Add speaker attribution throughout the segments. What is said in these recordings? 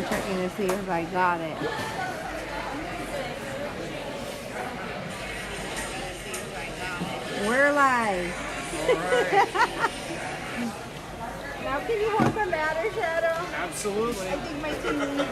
Speaker 1: checking to see if I got it. We're live. Now can you hold the matter, Shadow?
Speaker 2: Absolutely.
Speaker 1: I think my team needs me.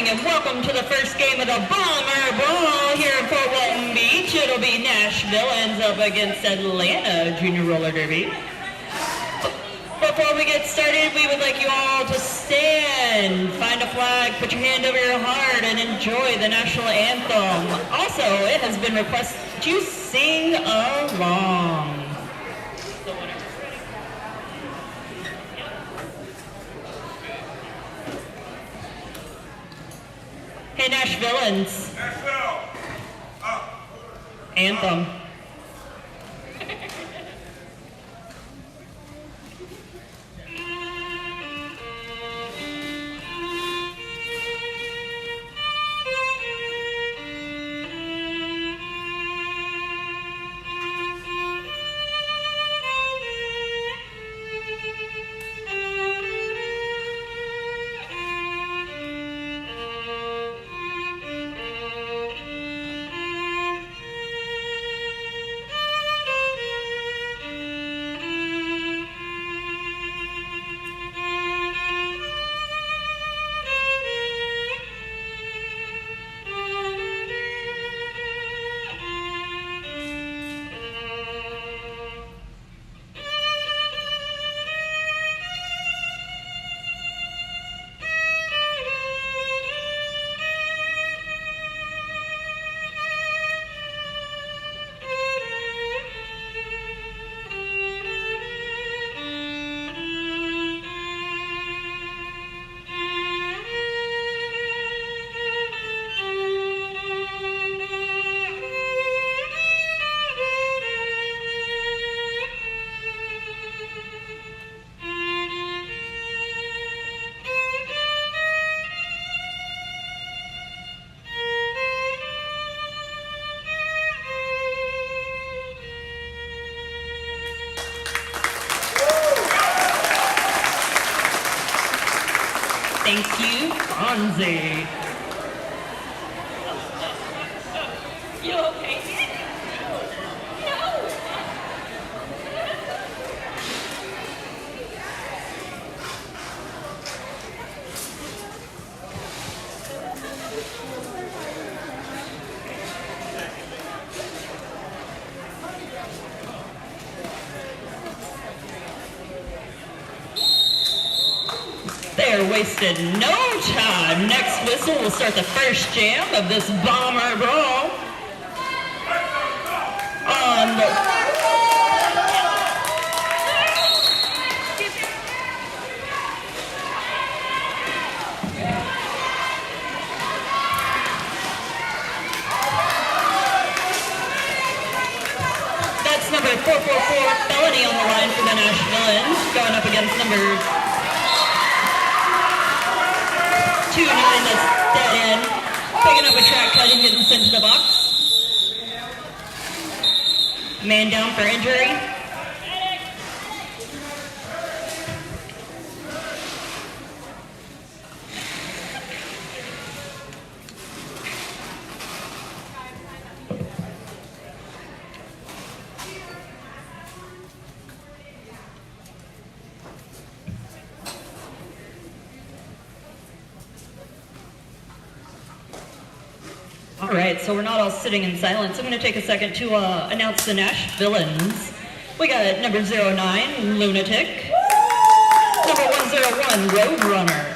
Speaker 3: And welcome to the first game of the Bomber Brawl here in Fort Walton Beach. It'll be Nashville ends up against Atlanta Junior Roller Derby. Before we get started, we would like you all to stand, find a flag, put your hand over your heart, and enjoy the national anthem. Also, it has been requested to sing along. Hey, Nashvilleans.
Speaker 2: Nashville.
Speaker 3: Anthem. Thank you, Fonzie. You okay? No. They're wasting no time. Next whistle will start the first jam of this Bomber Brawl. On the... That's number 444, Felony on the line for the Nashvilleans, going up against number 2-9, that's dead end. Picking up a track cut and getting sent to the box. Man down for injury. All right, so we're not all sitting in silence. I'm going to take a second to announce the Nashvilleans. We got number 09, Lunatic. Number 101, Roadrunner.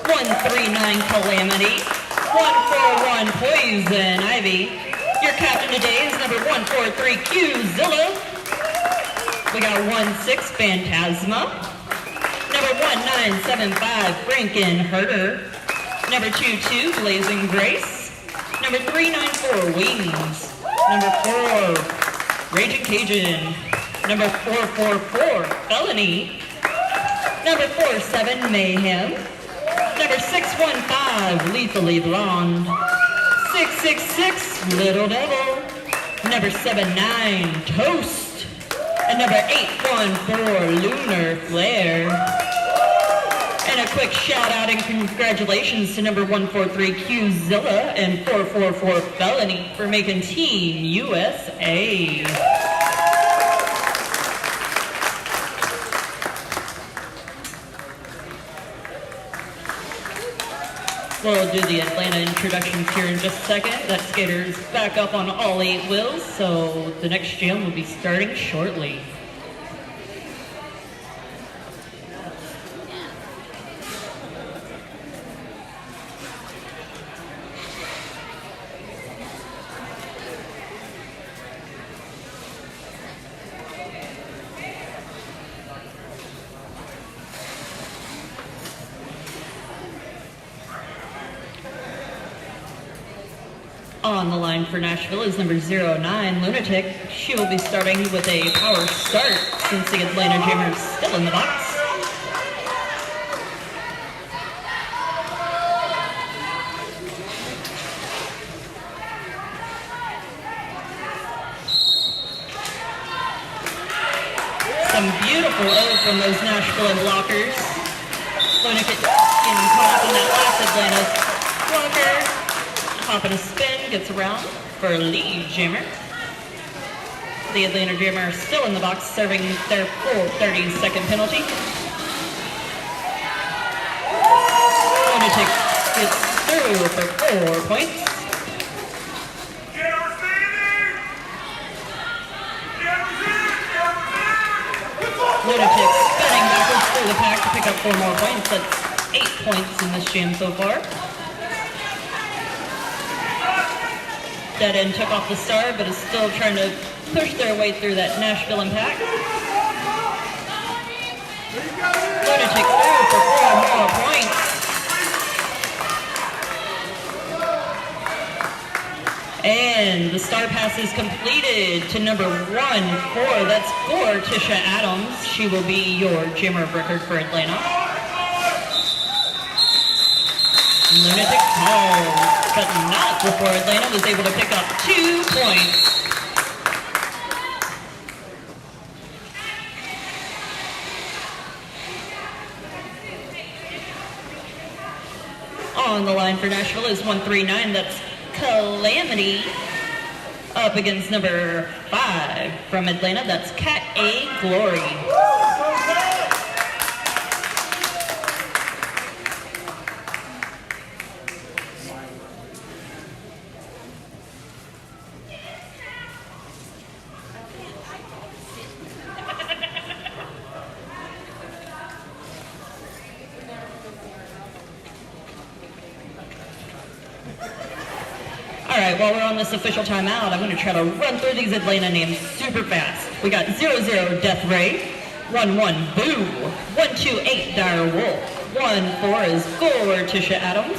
Speaker 3: 139, Calamity. 141, Poison Ivy. Your captain today is number 143, Q-Zilla. We got 16, Phantasma. Number 1975, Frankenherder. Number 22, Blazing Grace. Number 394, Wings. Number 4, Raging Cajun. Number 444, Felony. Number 47, Mayhem. Number 615, Lethally Blonde. 666, Little Devil. Number 79, Toast. And number 814, Lunar Flare. And a quick shout out and congratulations to number 143 Q-Zilla and 444 Felony for making Team USA. We'll do the Atlanta introductions here in just a second. That skater's back up on all 8 wheels, so the next jam will be starting shortly. On the line for Nashville is number 09, Lunatic. She will be starting with a power start since the Atlanta Jammer is still in the box. Some beautiful O from those Nashville blockers. Lunatic getting caught in that last Atlanta blocker. Hopping a spin, gets around for a lead jammer. The Atlanta Jammer still in the box, serving their full 30-second penalty. Lunatic gets through for 4 points. Lunatic spinning backwards through the pack to pick up 4 more points. That's 8 points in this jam so far. Dead end took off the star, but is still trying to push their way through that Nashville impact. Lunatic through for 4 more points. And the star pass is completed to number 1-4. That's for Tisha Adams. She will be your jammer of record for Atlanta. Lunatic calls, but not before Atlanta was able to pick up 2 points. On the line for Nashville is 139. That's Calamity. Up against number 5 from Atlanta. That's Cat A Glory. Alright, while we're on this official timeout, I'm going to try to run through these Atlanta names super fast. We got 00 Death Ray, 11 Boo, 128 Dire Wolf, 14 is Tisha Adams,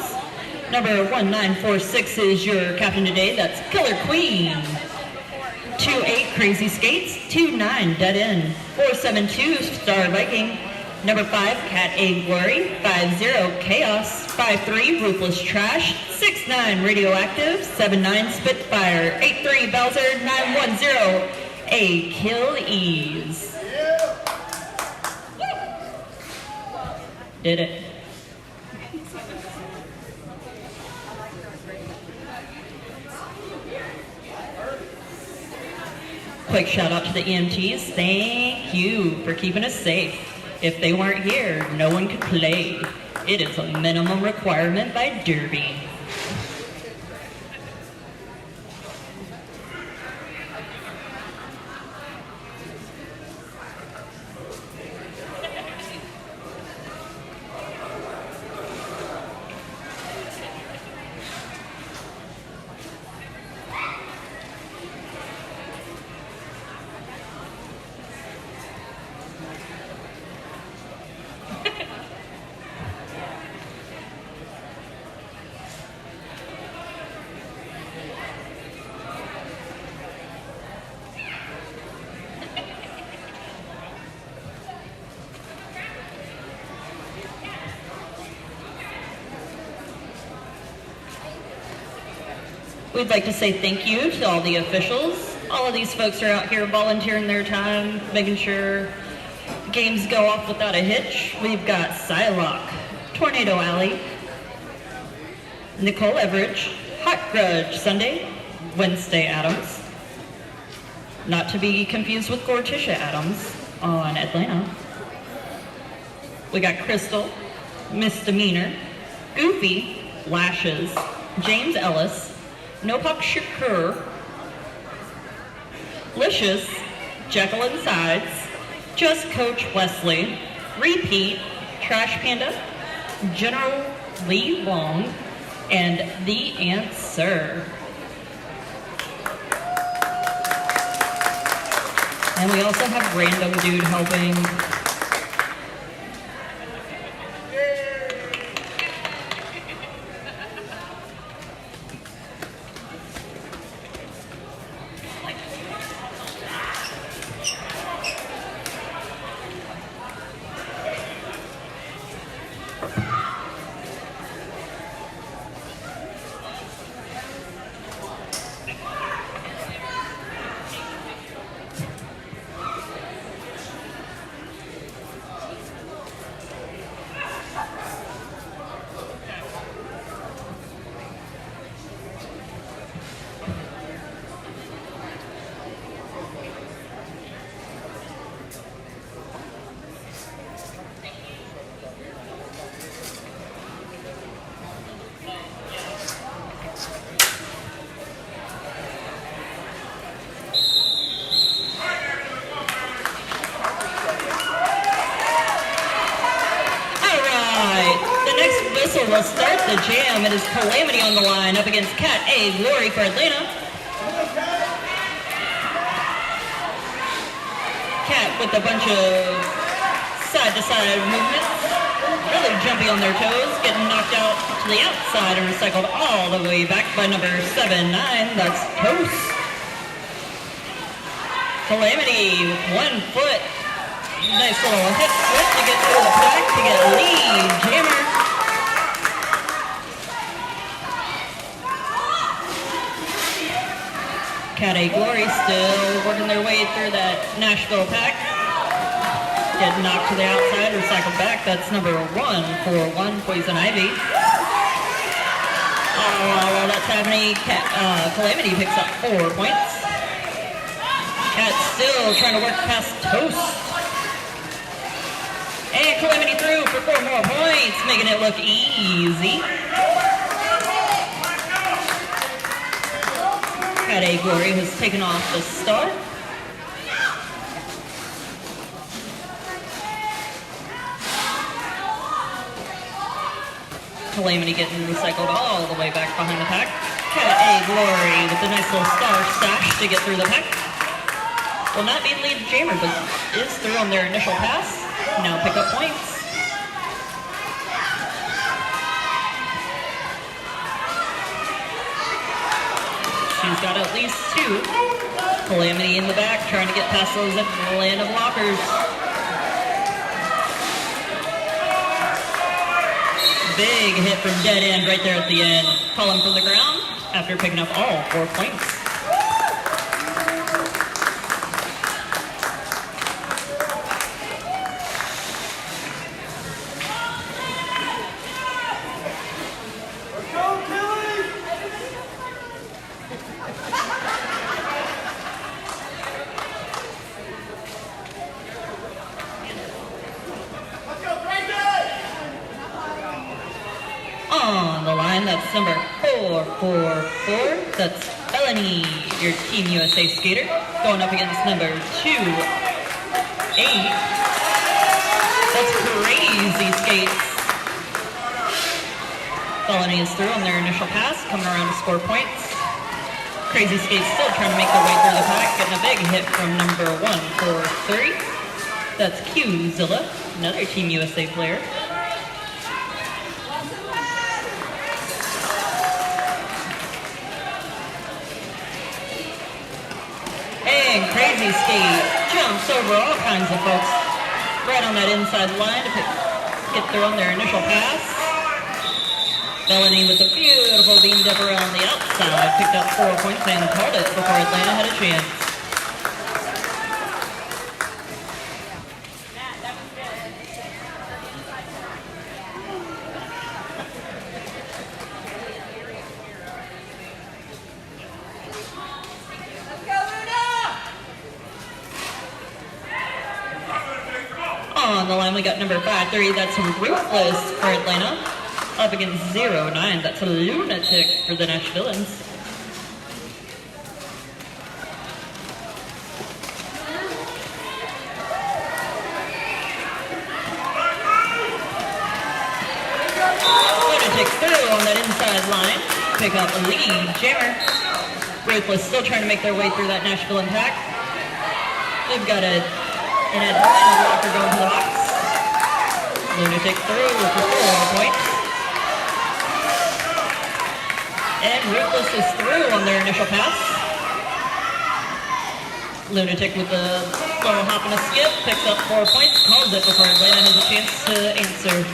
Speaker 3: number 1946 is your captain today, that's Killer Queen, 28 Crazy Skates, 29 Dead End, 472 Star Viking, number 5 Cat A Glory, 50 Chaos, 53 Ruthless Trash, 69 Radioactive, 79 Spitfire, 83 Bowser, 910 A Kill Ease. Did it. Quick shout out to the EMTs. Thank you for keeping us safe. If they weren't here, no one could play. It is a minimum requirement by Derby. We'd like to say thank you to all the officials. All of these folks are out here volunteering their time, making sure games go off without a hitch. We've got Psylocke, Tornado Alley, Nicole Everidge, Hot Grudge Sunday, Wednesday Adams, not to be confused with Tisha Adams on Atlanta. We got Crystal, Misdemeanor, Goofy, Lashes, James Ellis, Nopok Shakur, Licious, Jekyll and Sides, Just Coach Wesley, Repeat, Trash Panda, General Lee Wong, and The Answer. And we also have Random Dude helping. Will start the jam. It is Calamity on the line up against Cat A Glory for Atlanta. Cat with a bunch of side-to-side movements, really jumpy on their toes, getting knocked out to the outside and recycled all the way back by number 7-9. That's Toast. Calamity with 1 foot. Nice little hip flip to get through the pack to get lead jammer. Cat A Glory still working their way through that Nashville pack. Getting knocked to the outside, recycled back. That's number 141, Poison Ivy. While that's happening, Calamity picks up 4 points. Cat still trying to work past Toast. And Calamity through for 4 more points, making it look easy. Cat A Glory has taken off the star. Calamity getting recycled all the way back behind the pack. Cat A Glory with a nice little star stash to get through the pack. Will not be the lead jammer, but is through on their initial pass. Now pick up points. She's got at least 2. Calamity in the back, trying to get past those land of lockers. Big hit from dead end right there at the end. Call him from the ground after picking up all 4 points. On the line, that's number 444. That's Melanie, your Team USA skater, going up against number 28. That's Crazy Skates. Melanie is through on their initial pass, coming around to score points. Crazy Skates still trying to make their way through the pack, getting a big hit from number 143. That's Q-Zilla, another Team USA player. And Crazy Skate jumps over all kinds of folks right on that inside line to get through on their initial pass. Melanie with a beautiful beam dipper on the outside picked up 4 points and called it before Atlanta had a chance. On the line, we got number 5-3, that's Ruthless for Atlanta. Up against 0-9, that's a Lunatic for the Nash Villains. Lunatic through on that inside line. Pick up a lead jammer. Ruthless still trying to make their way through that Nash Villain pack. They've got an Atlanta blocker going to the box. Lunatic through for 4 points. And Ruthless is through on their initial pass. Lunatic with a little hop and a skip, picks up 4 points, calls it before Atlanta has a chance to answer.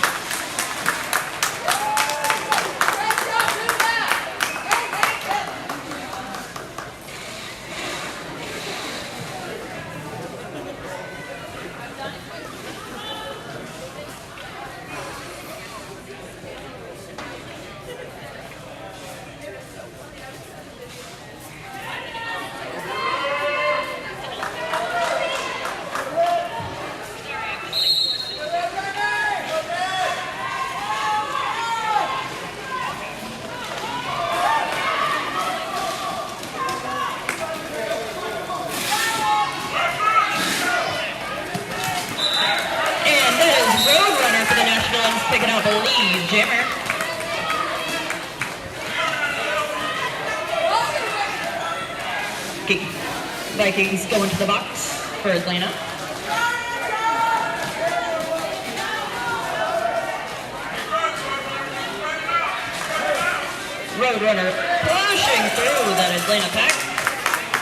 Speaker 3: Picking up a lead jammer. Vikings going to the box for Atlanta. Roadrunner pushing through that Atlanta pack.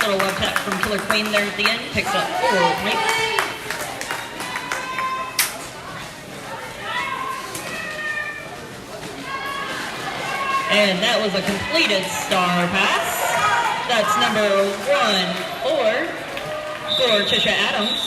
Speaker 3: Little love tap from Killer Queen there at the end. Picks up 4 points. And that was a completed star pass. That's number 1-4 for Tisha Adams.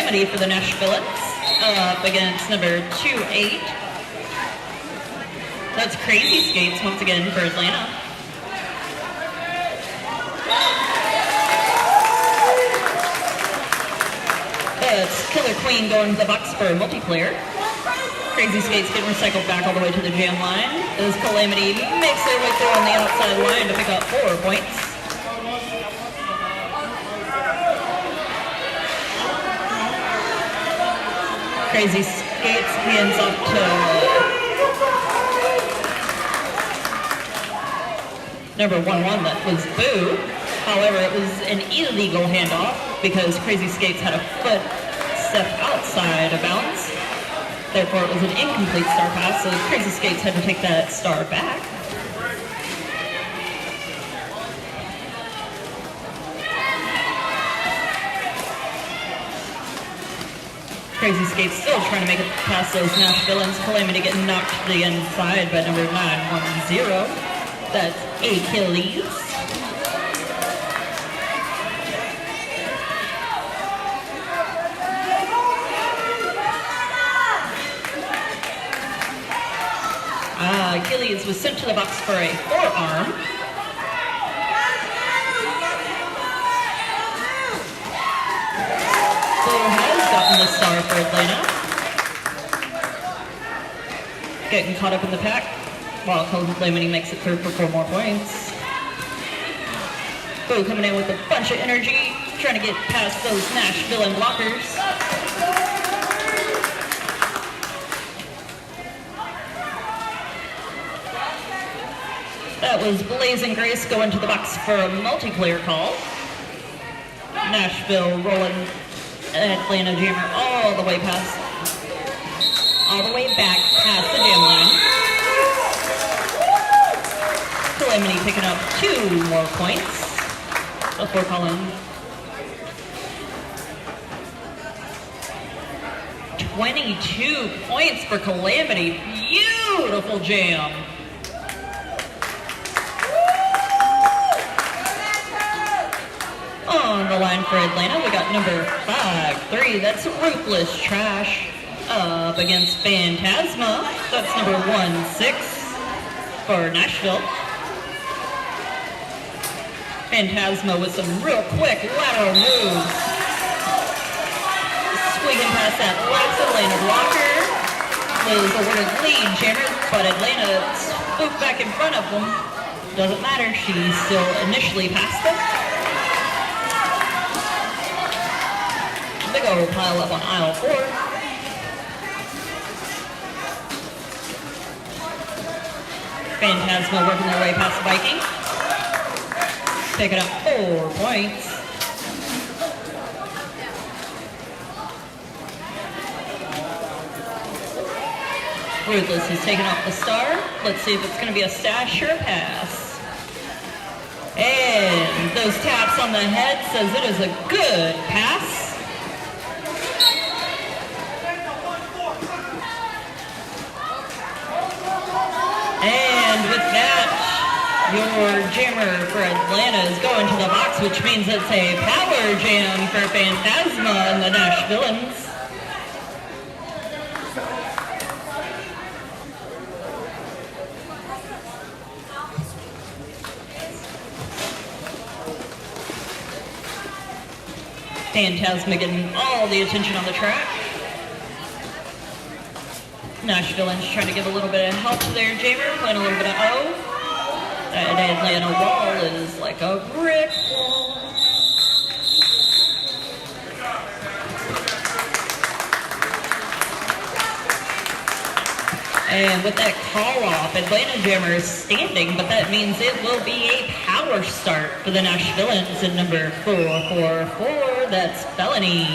Speaker 3: Calamity for the Nashvillans up against number 2-8. That's Crazy Skates once again for Atlanta. That's Killer Queen going to the box for multiplayer. Crazy Skates getting recycled back all the way to the jam line as Calamity makes their way through on the outside line to pick up 4 points. Crazy Skates hands off to number 1-1, that was Boo. However, it was an illegal handoff because Crazy Skates had a foot step outside of bounds. Therefore, it was an incomplete star pass, so Crazy Skates had to take that star back. Crazy Skates still trying to make it past those Nashvillans. Calamity getting knocked to the inside by number 910. That's Achilles. Achilles was sent to the box for a forearm. Blue has gotten the star for Atlanta. Getting caught up in the pack while Calamity makes it through for 4 more points. Blue coming in with a bunch of energy, trying to get past those Nashville blockers. That was Blazing Grace going to the box for a multiplayer call. Nashville rolling Atlanta Jammer all the way back past the jam line. Calamity picking up 2 more points before calling 22 points for Calamity. Beautiful jam. On the line for Atlanta, we got number 5-3. That's Ruthless Trash up against Phantasma. That's number 1-6 for Nashville. Phantasma with some real quick lateral moves. Squeaking past that last Atlanta blocker. Was awarded lead jammer, but Atlanta spooked back in front of them. Doesn't matter, she still initially passed them. Big old pile up on aisle 4. Phantasma working their way past the Viking. Picking up 4 points. Ruthless is taking off the star. Let's see if it's going to be a stash or a pass. And those taps on the head says it is a good pass. And with that, your jammer for Atlanta is going to the box, which means it's a power jam for Phantasma and the Nashvillans. Phantasma getting all the attention on the track. Nashvillans trying to give a little bit of help to their jammer, playing a little bit of O. That Atlanta wall is like a brick wall. And with that call off, Atlanta jammer is standing, but that means it will be a power start for the Nashvillans in number 444. That's Felony.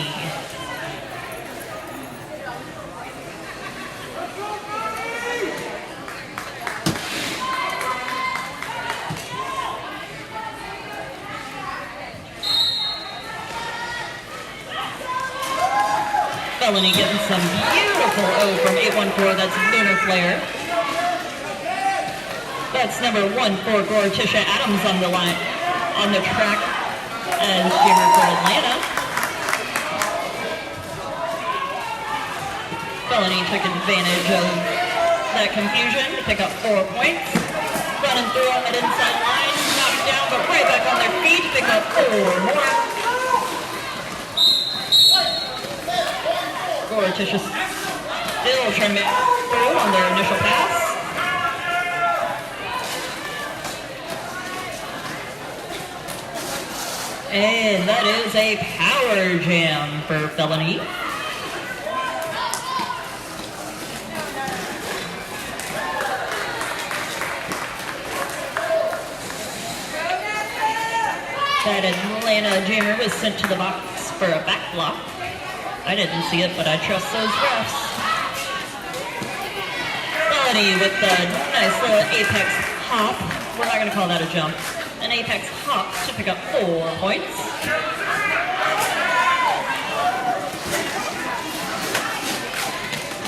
Speaker 3: Felony getting some beautiful O from 814, that's Lunar Flare. That's number 144, Tisha Adams on the line, on the track as jammer for Atlanta. Felony took advantage of that confusion to pick up 4 points. Running through them at inside line, knocked down, but right back on their feet to pick up 4 more. Gortitious still trying to through on their initial pass. And that is a power jam for Felony. That Atlanta jammer was sent to the box for a back block. I didn't see it, but I trust those refs. Felony with the nice little apex hop. We're not going to call that a jump. An apex hop to pick up 4 points.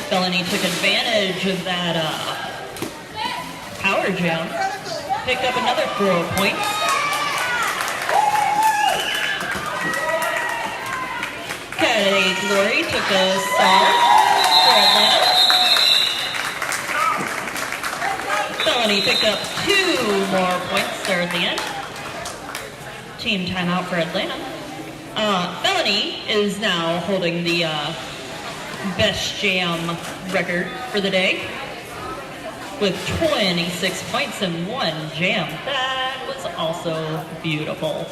Speaker 3: Felony took advantage of that power jam. Picked up another 4 points. Saturday Glory took a stall for Atlanta. Felony picked up 2 more points there at the end. Team timeout for Atlanta. Felony is now holding the best jam record for the day with 26 points and 1 jam. That was also beautiful.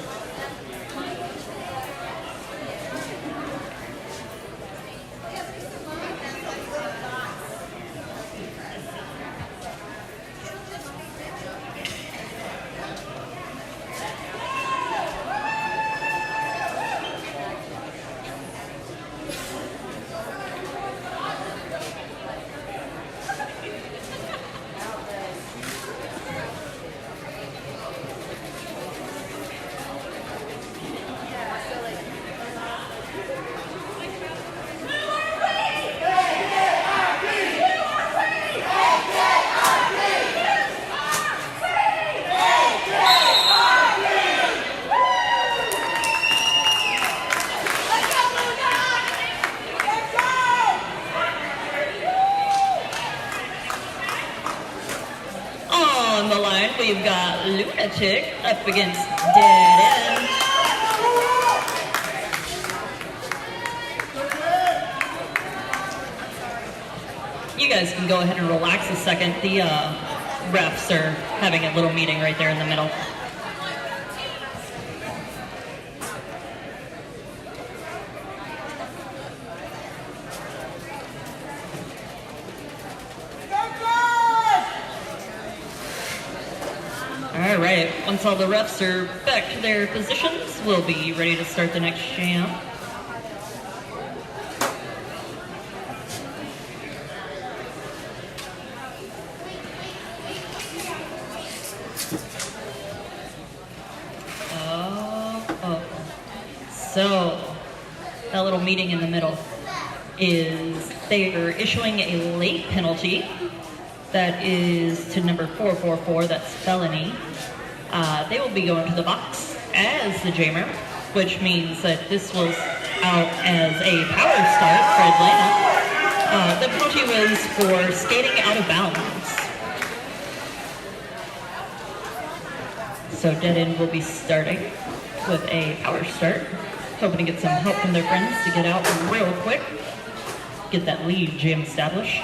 Speaker 3: We've got Lunatic up against Dead End. You guys can go ahead and relax a second. The refs are having a little meeting right there in the middle. All right, once all the refs are back to their positions, we'll be ready to start the next jam. So, that little meeting in the middle is they are issuing a late penalty. That is to number 444, that's Felony. They will be going to the box as the jammer, which means that this was out as a power start for Atlanta. The penalty was for skating out of bounds. So Dead End will be starting with a power start, hoping to get some help from their friends to get out real quick, get that lead jam established.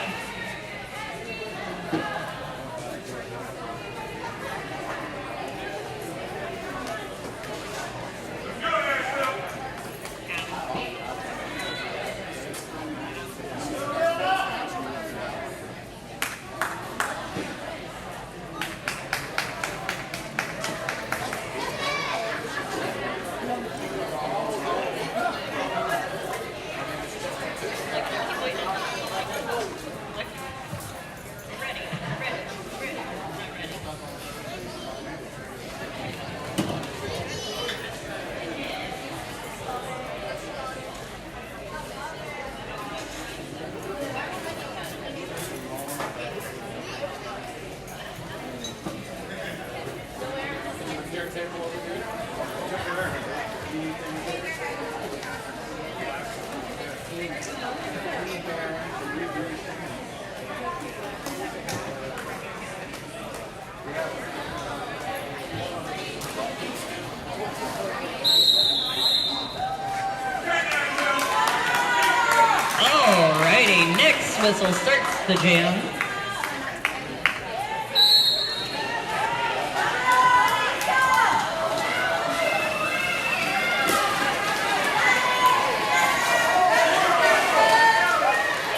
Speaker 3: Alrighty, next whistle starts the jam.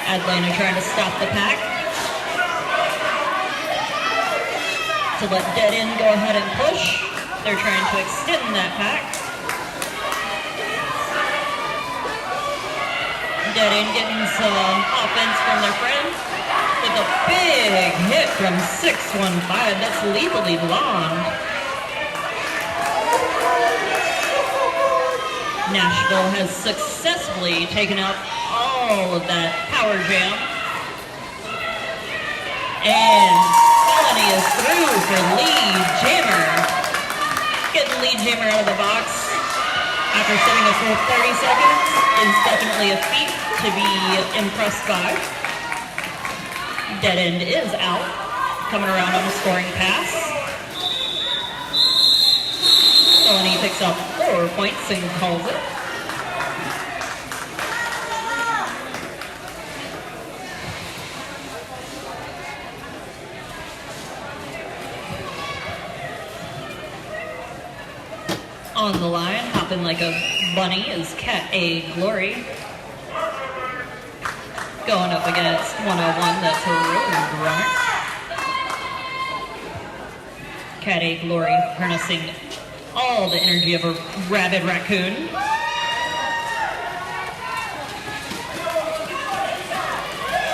Speaker 3: Atlanta trying to stop the pack. To let Dead End go ahead and push. They're trying to extend that pack. Dead End getting some offense from their friends. With a big hit from 615. That's lethally blonde. Nashville has successfully taken out all of that power jam. And Felony is through for Lead Jammer. Getting Lead Jammer out of the box after sitting a full 30 seconds is definitely a feat to be impressed by. Dead End is out, coming around on a scoring pass. Felony picks up 4 points and calls it. On the line, hopping like a bunny, is Cat A Glory. Going up against 101, that's a Road Runner. Cat A Glory harnessing all the energy of a rabid raccoon.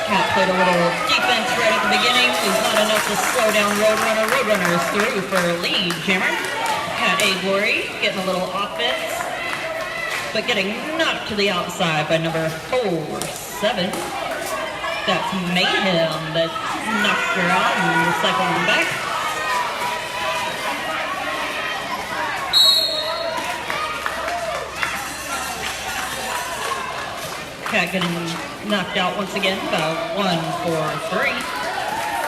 Speaker 3: Cat played a little defense right at the beginning. It was not enough to slow down Roadrunner. Roadrunner is through for Lead Jammer. Cat A Glory getting a little offense, but getting knocked to the outside by number 47. That's Mayhem that knocked her out and recycled them back. Cat getting knocked out once again by 143.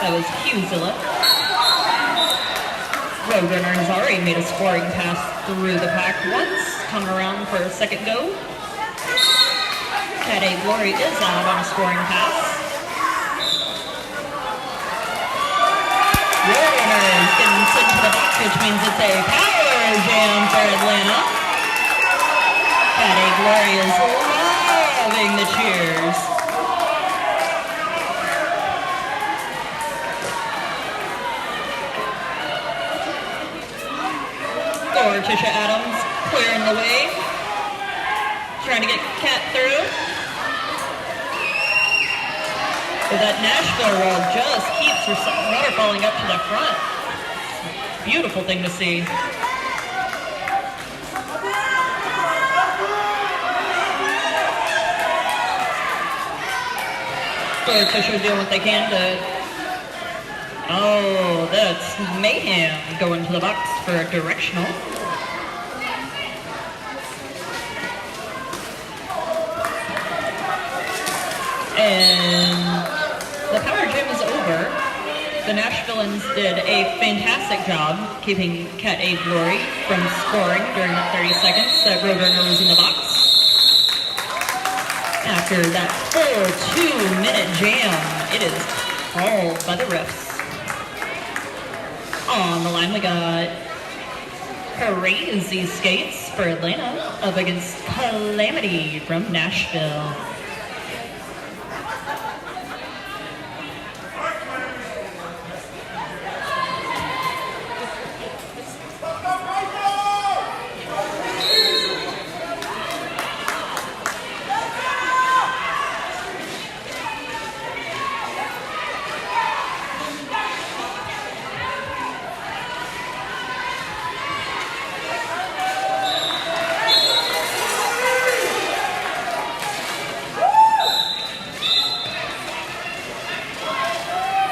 Speaker 3: That was Huzilla. Roadrunner has already made a scoring pass through the pack once, coming around for a second go. Cat A Glory is out on a scoring pass. Roadrunner is getting sent to the box, which means it's a power jam for Atlanta. Cat A Glory is loving the cheers. Tisha Adams clearing the way, trying to get Cat through. But that Nashville roll just keeps her waterfalling up to the front. Beautiful thing to see. Tisha doing what they can to... Oh, that's Mayhem going to the box for a directional. And the power gym is over. The Nashvilleans did a fantastic job keeping Cat A Glory from scoring during the 30 seconds that Roadrunner was in the box. After that full 2-minute jam, it is called by the refs. On the line, we got Crazy Skates for Atlanta up against Calamity from Nashville.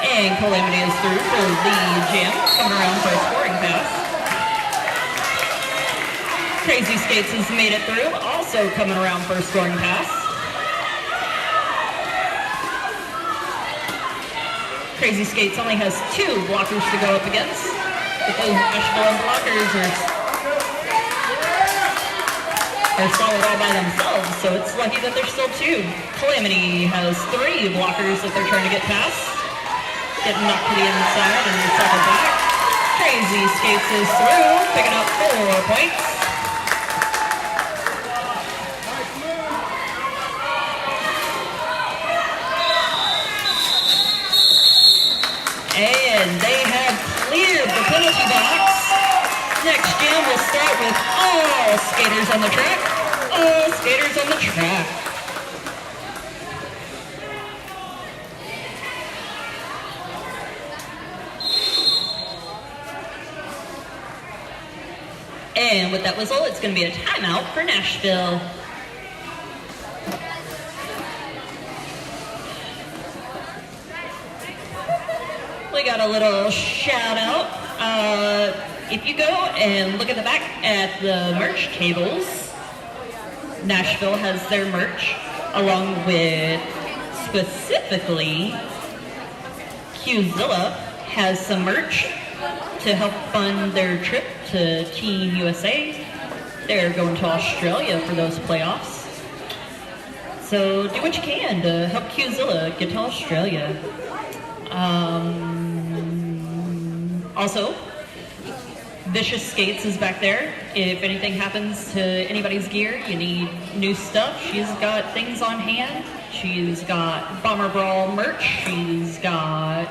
Speaker 3: And Calamity is through for the jam, coming around for a scoring pass. Crazy Skates has made it through, also coming around for a scoring pass. Crazy Skates only has 2 blockers to go up against, but those Nashville blockers are solid all by themselves, so it's lucky that there's still 2. Calamity has 3 blockers that they're trying to get past. Getting knocked to the inside and cycle back. Crazy Skates is through, picking up 4 points. And they have cleared the penalty box. Next jam will start with all skaters on the track. All skaters on the track. And with that whistle, it's going to be a timeout for Nashville. We got a little shout out. If you go and look at the back at the merch tables, Nashville has their merch, along with specifically Qzilla has some merch to help fund their trip to Team USA. They're going to Australia for those playoffs. So do what you can to help Qzilla get to Australia. Also, Vicious Skates is back there. If anything happens to anybody's gear, you need new stuff, she's got things on hand. She's got Bomber Brawl merch. She's got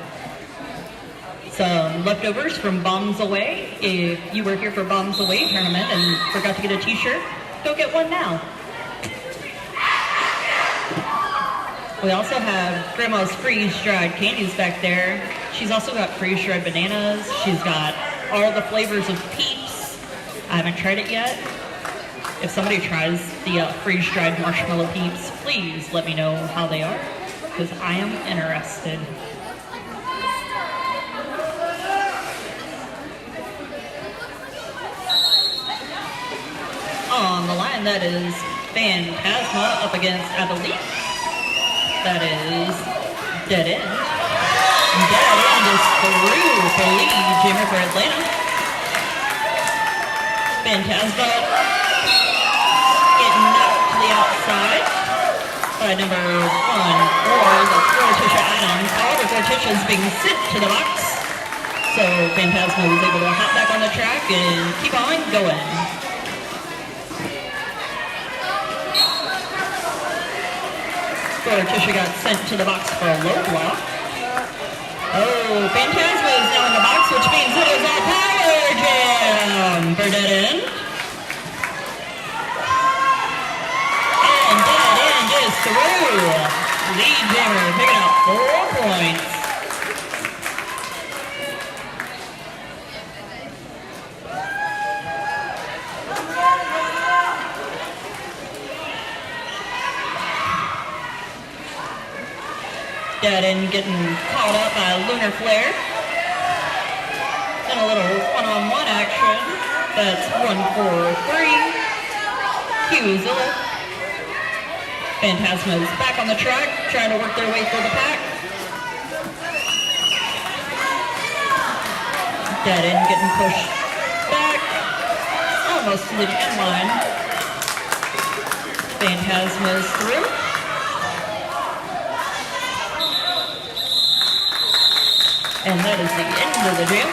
Speaker 3: some leftovers from Bombs Away. If you were here for Bombs Away tournament and forgot to get a t-shirt, go get one now. We also have Grandma's freeze-dried candies back there. She's also got freeze-dried bananas. She's got all the flavors of Peeps. I haven't tried it yet. If somebody tries the freeze-dried marshmallow Peeps, please let me know how they are, because I am interested. On the line, that is Phantasma up against Abilene. That is Dead End. Dead End is through for lead jammer for Atlanta. Phantasma getting knocked to the outside by number 1, or the Floritisha Adams. However, Floritisha is being sent to the box. So Phantasma was able to hop back on the track and keep on going. Floritisha got sent to the box for a low block. Oh, Phantasma is now in the box, which means it is a power jam for Dead End. And Dead End is through. Lead jammer picking up 4 points. Dead End getting caught up by Lunar Flare. And a little one-on-one action. That's 1-4-3. Qzilla. Phantasma is back on the track, trying to work their way through the pack. Dead End getting pushed back, almost to the end line. Phantasma is through. And that is the end of the jam.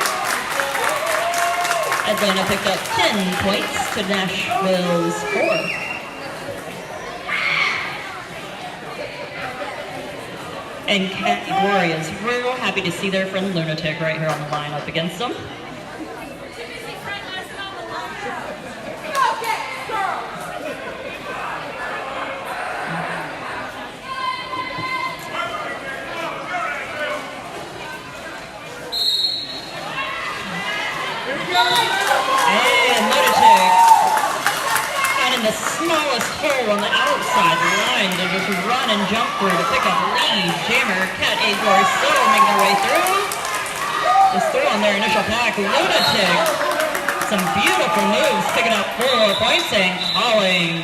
Speaker 3: Atlanta picked up 10 points to Nashville's 4. And Cat Gloria is real happy to see their friend Lunatic right here on the line up against them. And Lunatic finding the smallest hole on the outside line to just run and jump through to pick up lead jammer. Cat A Glory still making their way through. Just through on their initial pack. Lunatic, some beautiful moves, picking up 4 points and calling.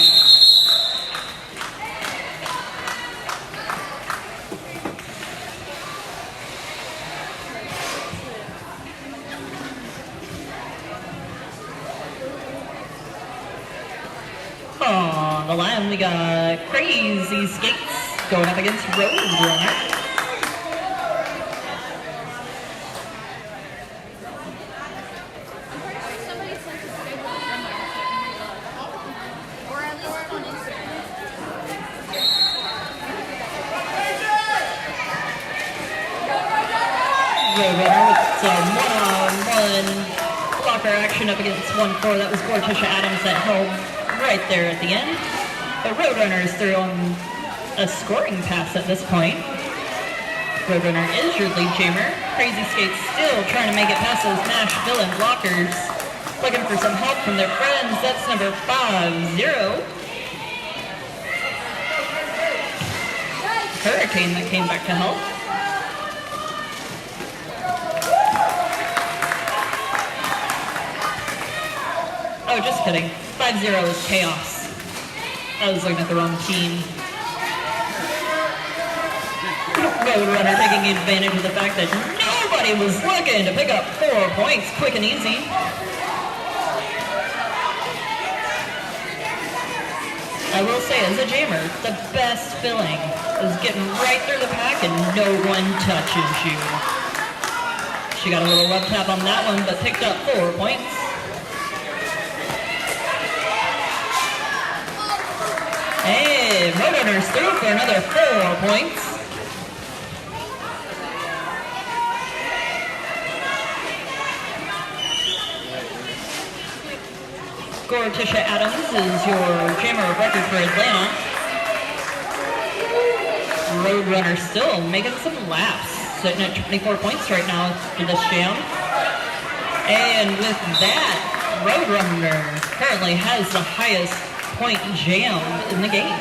Speaker 3: line, we got Crazy Skates going up against Roadrunner. Roadrunner with some one-on-one blocker action up against 1-4. That was Gortisha Adams that held right there at the end. The Roadrunner is throwing a scoring pass at this point. Roadrunner is your lead jammer. Crazy Skates still trying to make it past those Nash villain blockers. Looking for some help from their friends. That's number 5-0. Hurricane that came back to help. Oh, just kidding. 5-0 is Chaos. I was looking at the wrong team. Roadrunner taking advantage of the fact that nobody was looking to pick up 4 points quick and easy. I will say, as a jammer, the best feeling is getting right through the pack and no one touches you. She got a little love tap on that one, but picked up 4 points. Hey, Roadrunner's through for another 4 points. Gortisha Adams is your jammer of record for Atlanta. Roadrunner still making some laps, sitting at 24 points right now for this jam. And with that, Roadrunner currently has the highest point jam in the game.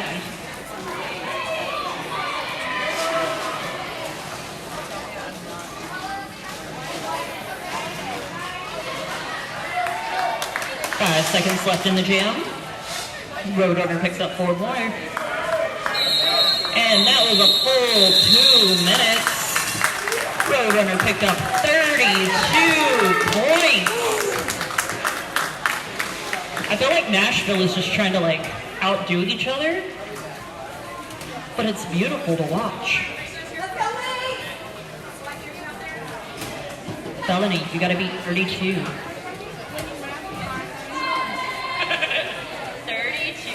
Speaker 3: Five seconds left in the jam. Roadrunner picks up 4 more. And that was a full 2 minutes. Roadrunner picked up 32 points. I feel like Nashville is just trying to outdo each other, but it's beautiful to watch. Felony, you gotta beat 32. 32.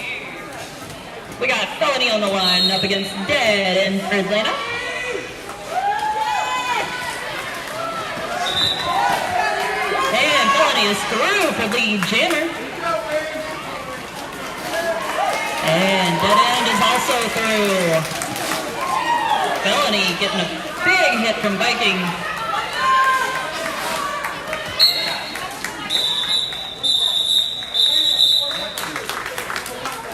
Speaker 3: We got Felony on the line up against Dead and for Atlanta. And Felony is through for lead jammer. And Dead End is also through. Felony getting a big hit from Viking.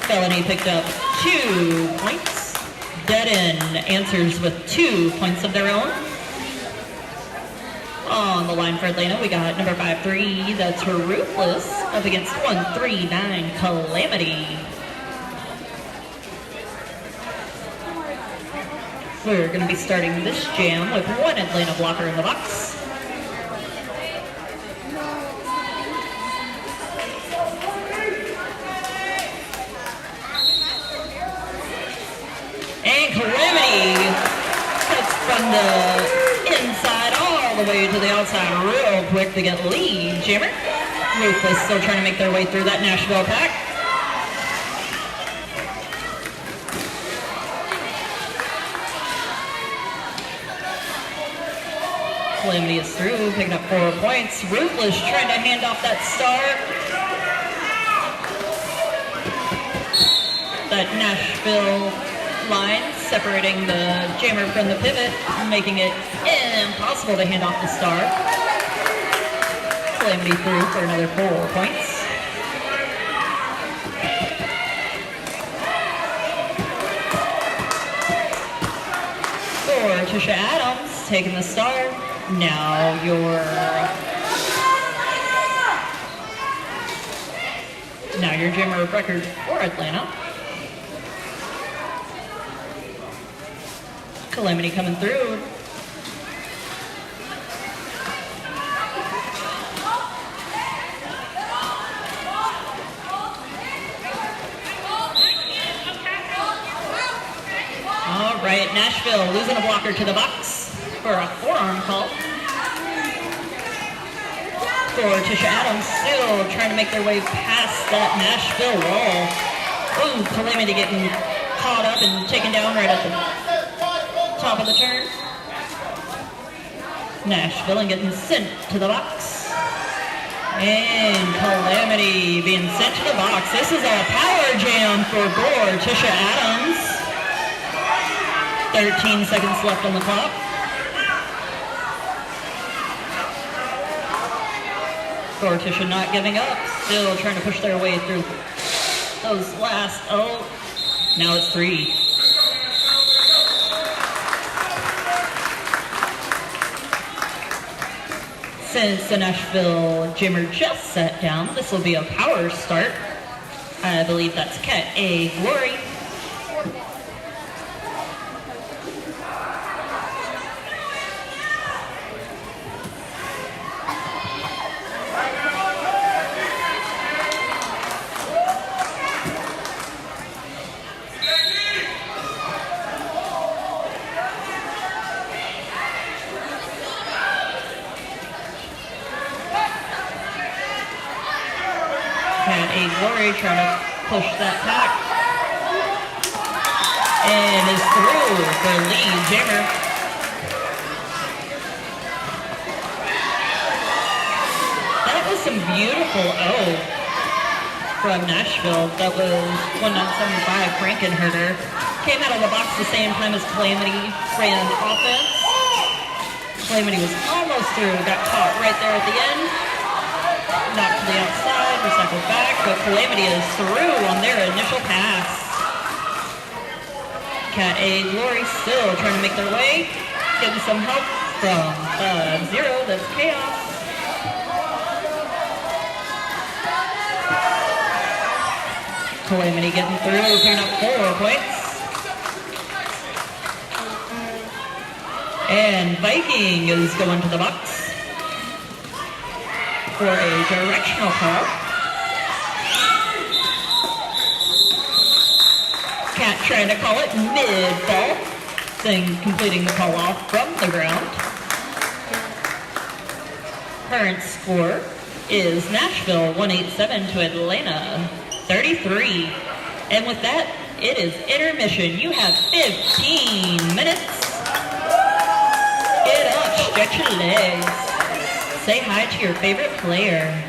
Speaker 3: Felony picked up 2 points. Dead End answers with 2 points of their own. On the line for Atlanta, we got number 5-3, that's Ruthless, up against 1-3-9 Calamity. We're going to be starting this jam with 1 Atlanta blocker in the box. And Calamity cuts from the inside all the way to the outside real quick to get lead jammer. Ruthless still trying to make their way through that Nashville pack. Calamity is through, picking up 4 points. Ruthless trying to hand off that star. That Nashville line separating the jammer from the pivot, making it impossible to hand off the star. Calamity through for another 4 points. Gortisha Adams taking the star. Now your jammer of record for Atlanta. Calamity coming through. Nashville losing a blocker to the box for a forearm call. For Tisha Adams, still trying to make their way past that Nashville wall. Ooh, Calamity getting caught up and taken down right at the top of the turn. Nashville and getting sent to the box. And Calamity being sent to the box. This is a power jam for Tisha Adams. 13 seconds left on the clock. Tisha not giving up, still trying to push their way through those last, now it's 3. Since the Nashville Jimmer just sat down, this will be a power start. I believe that's Cat A Glory. Cat A Glory trying to push that back. And is through for Lee Jimmer. That was some beautiful from Nashville. That was 1975 Frankenherder. Came out of the box the same time as Calamity ran offense. Calamity was almost through, got caught right there at the end. Knocked to the outside, recycled back, but Calamity is through on their initial pass. Cat A Glory still trying to make their way, getting some help from Zero, that's Chaos. Calamity getting through, picking up 4 points. And Viking is going to the box for a directional call. Cat trying to call it mid-ball, then completing the call off from the ground. Current score is Nashville 187 to Atlanta 33. And with that, it is intermission. You have 15 minutes. Get up, stretch your legs. Say hi to your favorite player.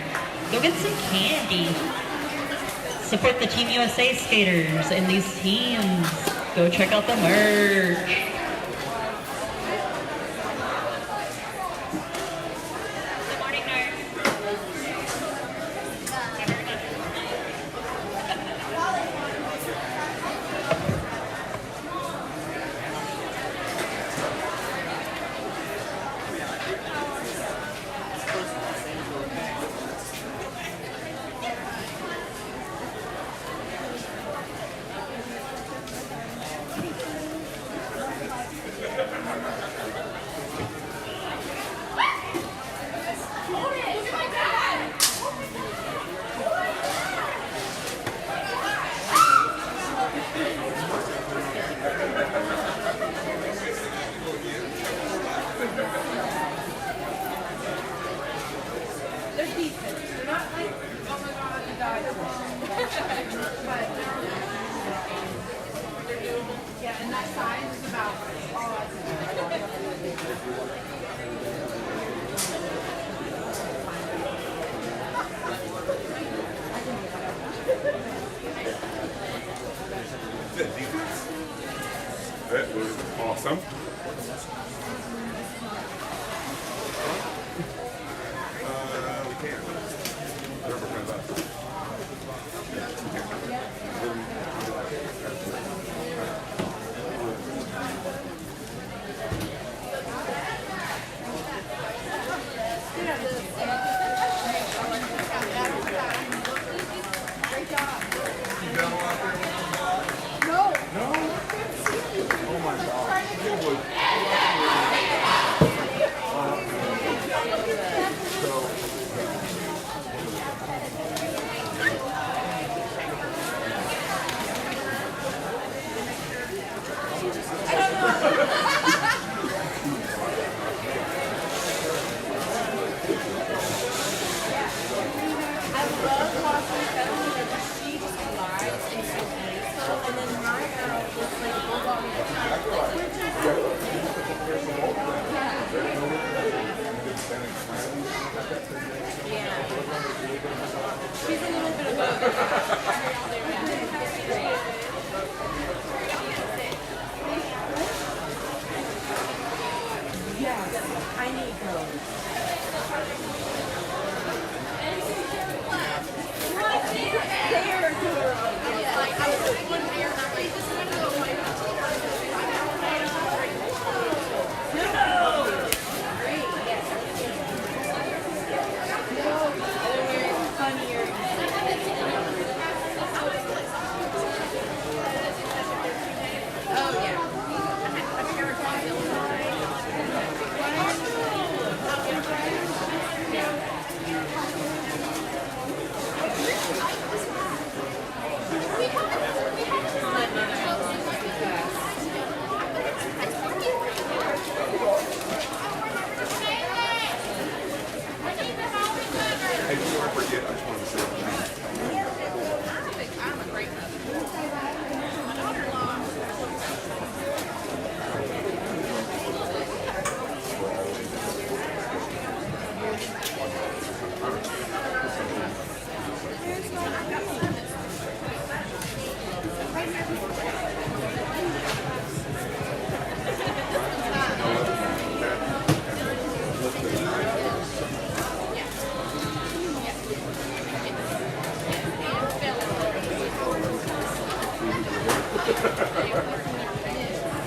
Speaker 3: Go get some candy. Support the Team USA skaters and these teams. Go check out the merch. Good morning, nurse.
Speaker 1: They're decent. They're not like, oh my god, I died. But they're doable. Yeah, and that size is about all I
Speaker 2: That was awesome. We can. Whatever comes up.
Speaker 1: Great job.
Speaker 2: You got one out there?
Speaker 1: No.
Speaker 2: No? Oh my God. It was.
Speaker 1: I don't know. I need those. They're adorable.
Speaker 2: Hey, before I forget, I just wanted to say
Speaker 1: I'm a great mother. My daughter-in-law.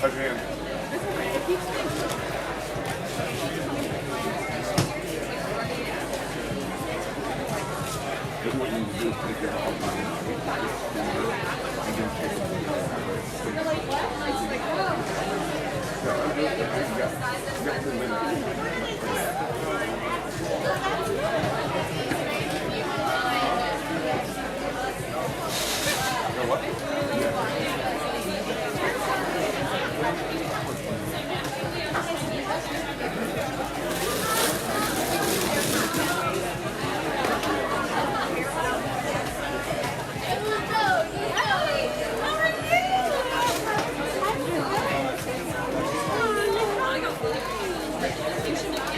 Speaker 2: again. That's what you need to do is take that all the time. And then take it. You got 2 minutes. You know what?
Speaker 1: You should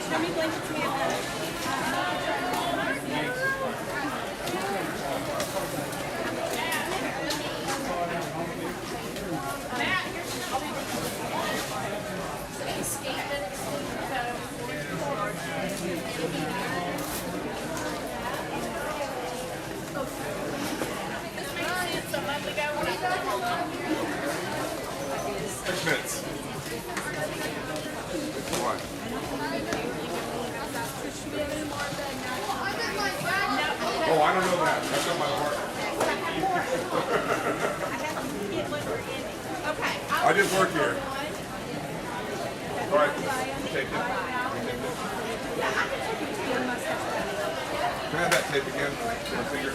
Speaker 1: How many blankets do we have?
Speaker 2: Minutes. What? Oh, I don't know that. That's not my heart. I just work here. All right. Take it. Can I have that tape again? My finger.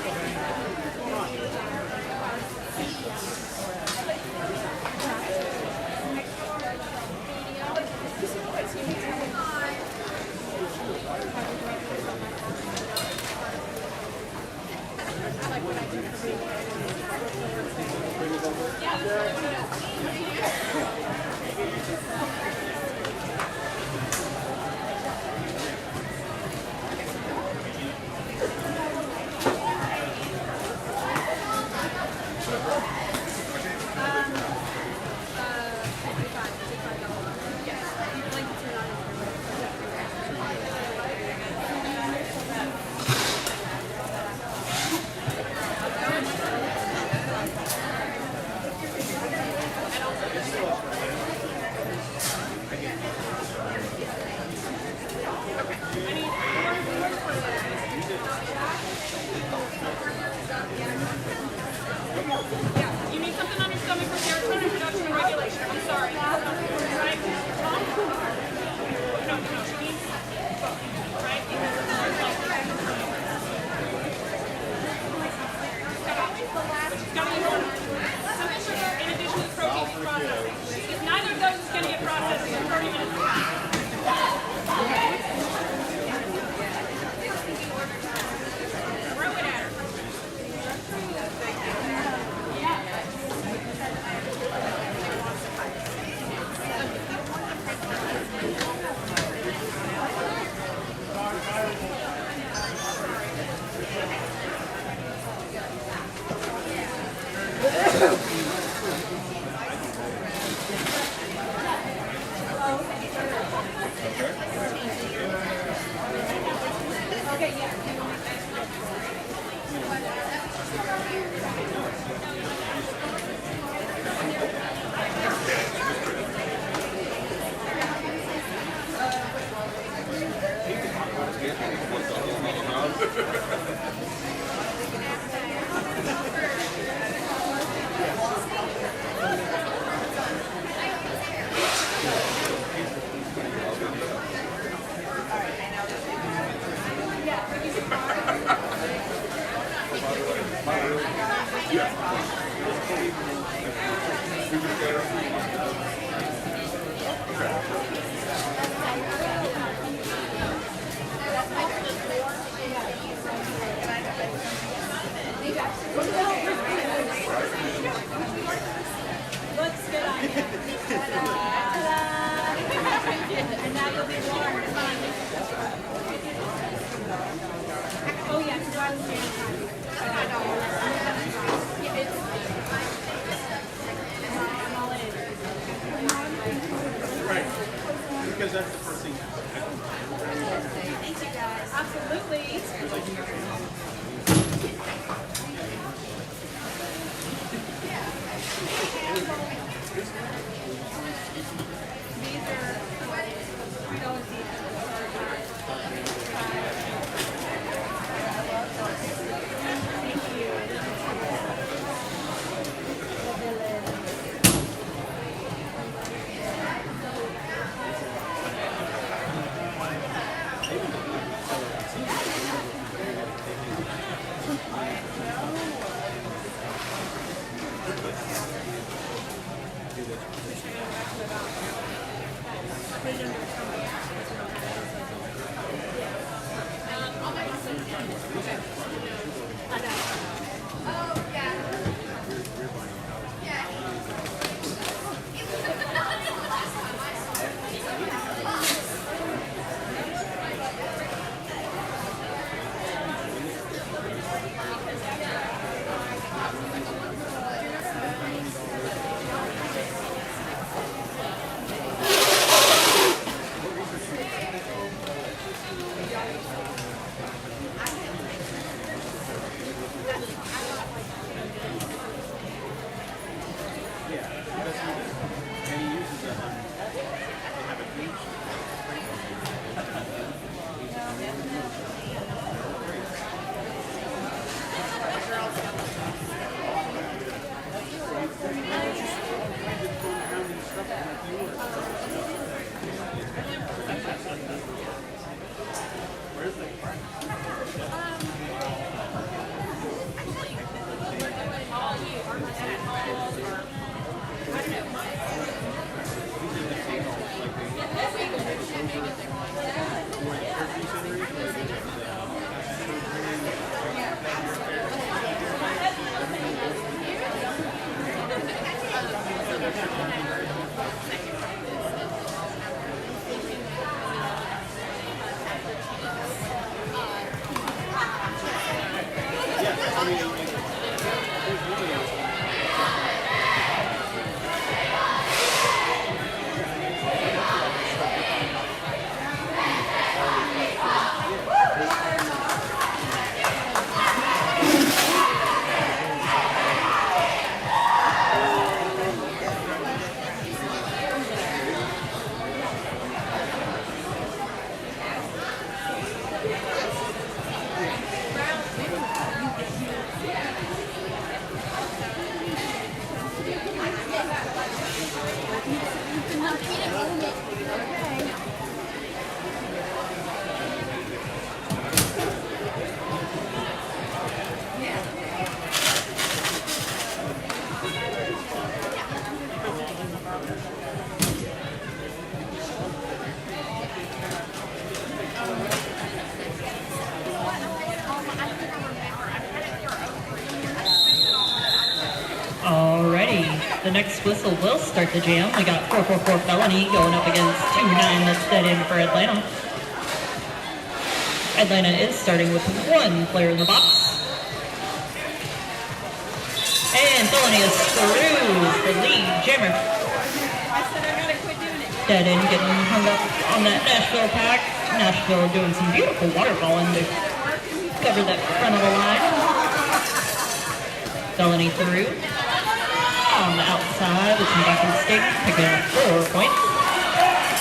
Speaker 1: You need something on your stomach for serotonin production and regulation. I'm sorry. Right? No, she needs right? Gotta be one. Simple sugar in addition to protein is processing. If neither of those is going to get processed in 30 minutes. Throw it at her. Okay, yeah. Looks good on you. Ta-da. And now you'll be warm. Oh yeah, because I was doing I'm all in.
Speaker 4: Right. Because that's the first thing.
Speaker 1: Thank you guys. Absolutely. These are $3 each. Thank you.
Speaker 3: the next whistle will start the jam. We got 444 Felony going up against 29 that's dead in for Atlanta. Atlanta is starting with one player in the box. And Felony is through the lead jammer.
Speaker 1: I said I gotta quit doing it.
Speaker 3: Dead in, getting hung up on that Nashville pack. Nashville doing some beautiful waterfalling to cover that front of the line. Felony through. On the outside with some back and stick, picking up 4 points.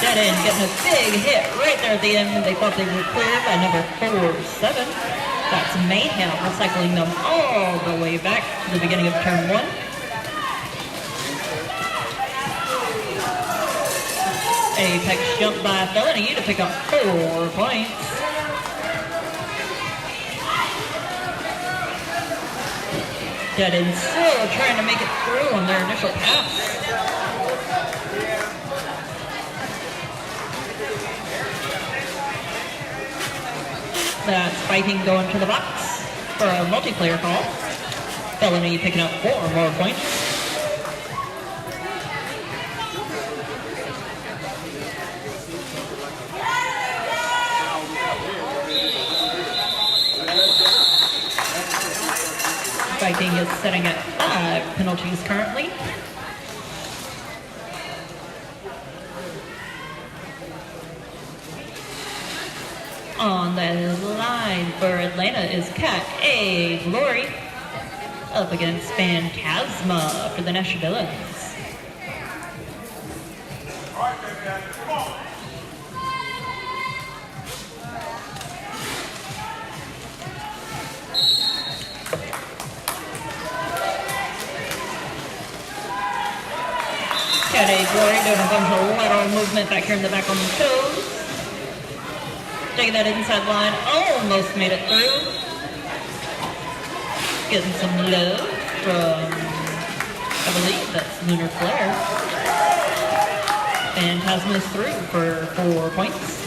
Speaker 3: Dead in, getting a big hit right there at the end. They thought they were clear by number 4-7. That's Mayhem, recycling them all the way back to the beginning of turn 1. Apex jump by Felony to pick up 4 points. Dead in still trying to make it through on their initial pass. That's Fighting going to the box for a multiplayer call. Felony picking up 4 more points. Fighting is setting at 5 penalties currently. On the line for Atlanta is Cat A Glory up against Phantasma for the Nash Villains. Cat A Glory doing a bunch of lateral movement back here in the back on the toes. Taking that inside line, almost made it through. Getting some love from, I believe that's Lunar Flare. And Phantasma's through for 4 points.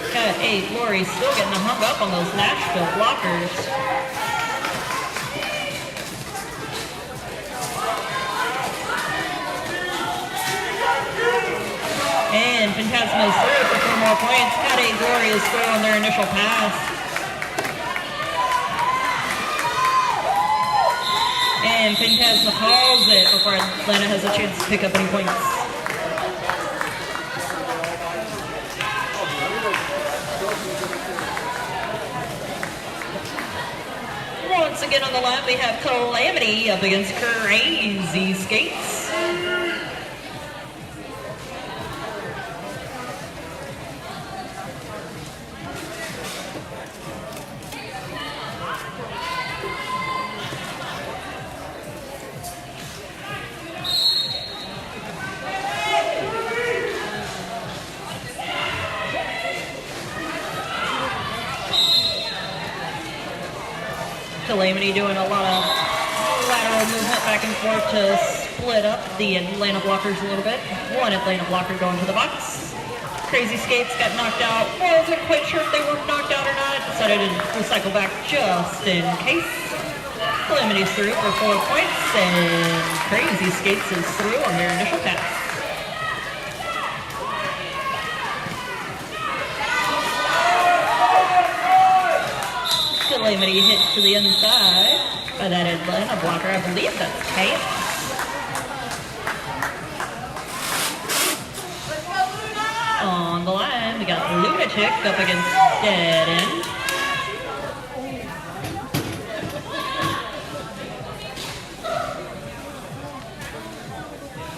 Speaker 3: Cat A Glory still getting hung up on those Nashville blockers. And Phantasma is through for 4 more points. Cat A Glory is through on their initial pass. And Phantasma calls it before Atlanta has a chance to pick up any points. Once again on the line, we have Calamity up against Crazy Skates. Calamity doing a lot of lateral movement back and forth to split up the Atlanta blockers a little bit. One Atlanta blocker going to the box. Crazy Skates got knocked out. Wasn't quite sure if they were knocked out or not. Decided to recycle back just in case. Calamity's through for 4 points, and Crazy Skates is through on their initial pass. Calamity hit to the inside by that Atlanta blocker. I believe that's Chaos. On the line, we got Lunatic up against Dead End.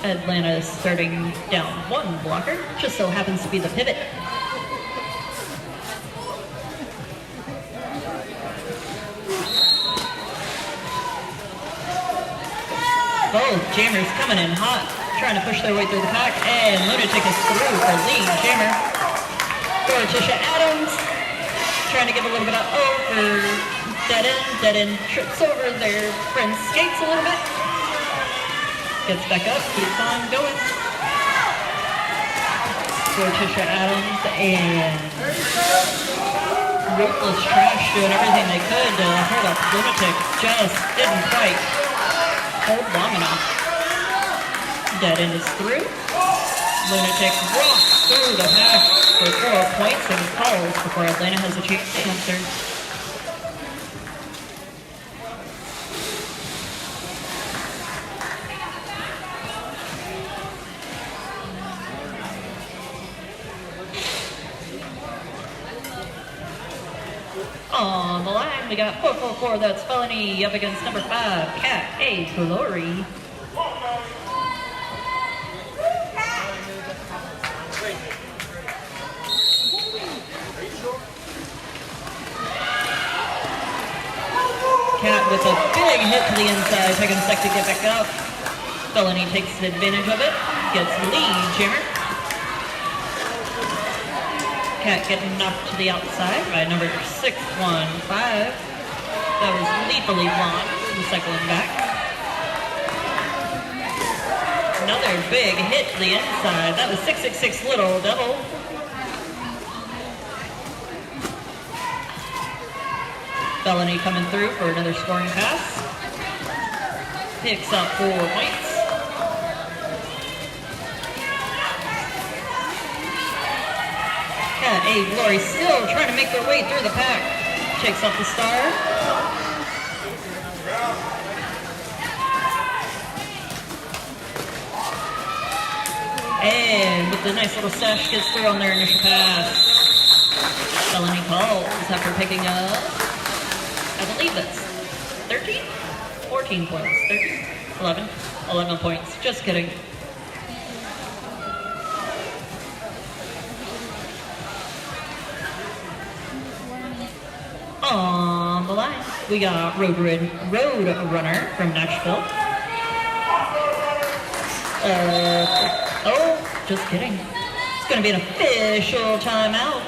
Speaker 3: Atlanta is starting down 1 blocker. Just so happens to be the pivot. Both jammers coming in hot, trying to push their way through the pack, and Lunatic is through for lead jammer. Tisha Adams trying to give a little bit of for Dead End. Dead End trips over their friend's skates a little bit. Gets back up, keeps on going. Tisha Adams and Ruthless Trash doing everything they could to hold up Lunatic. Just didn't quite. hold long enough. Dead end is through. Lunatic walks through the pack for 4 points and calls before Atlanta has a chance to answer. On the line, we got 444, that's Felony, up against number 5, Cat A Glory. Cat with a big hit to the inside, taking a sec to get back up. Felony takes advantage of it, gets the lead, Jammer. Cat getting knocked to the outside by number 615. That was lethally blonde, recycling back. Another big hit to the inside. That was 666 Little Devil. Felony coming through for another scoring pass. Picks up 4 points. Cat A Glory still trying to make their way through the pack. Shakes off the star. And with the nice little stash, gets through on their initial pass. Felony calls after picking up, I believe that's 13? 14 points. 13? 11? 11 points. Just kidding. On the line, we got Road Runner from Nashville. Oh, just kidding. It's going to be an official timeout.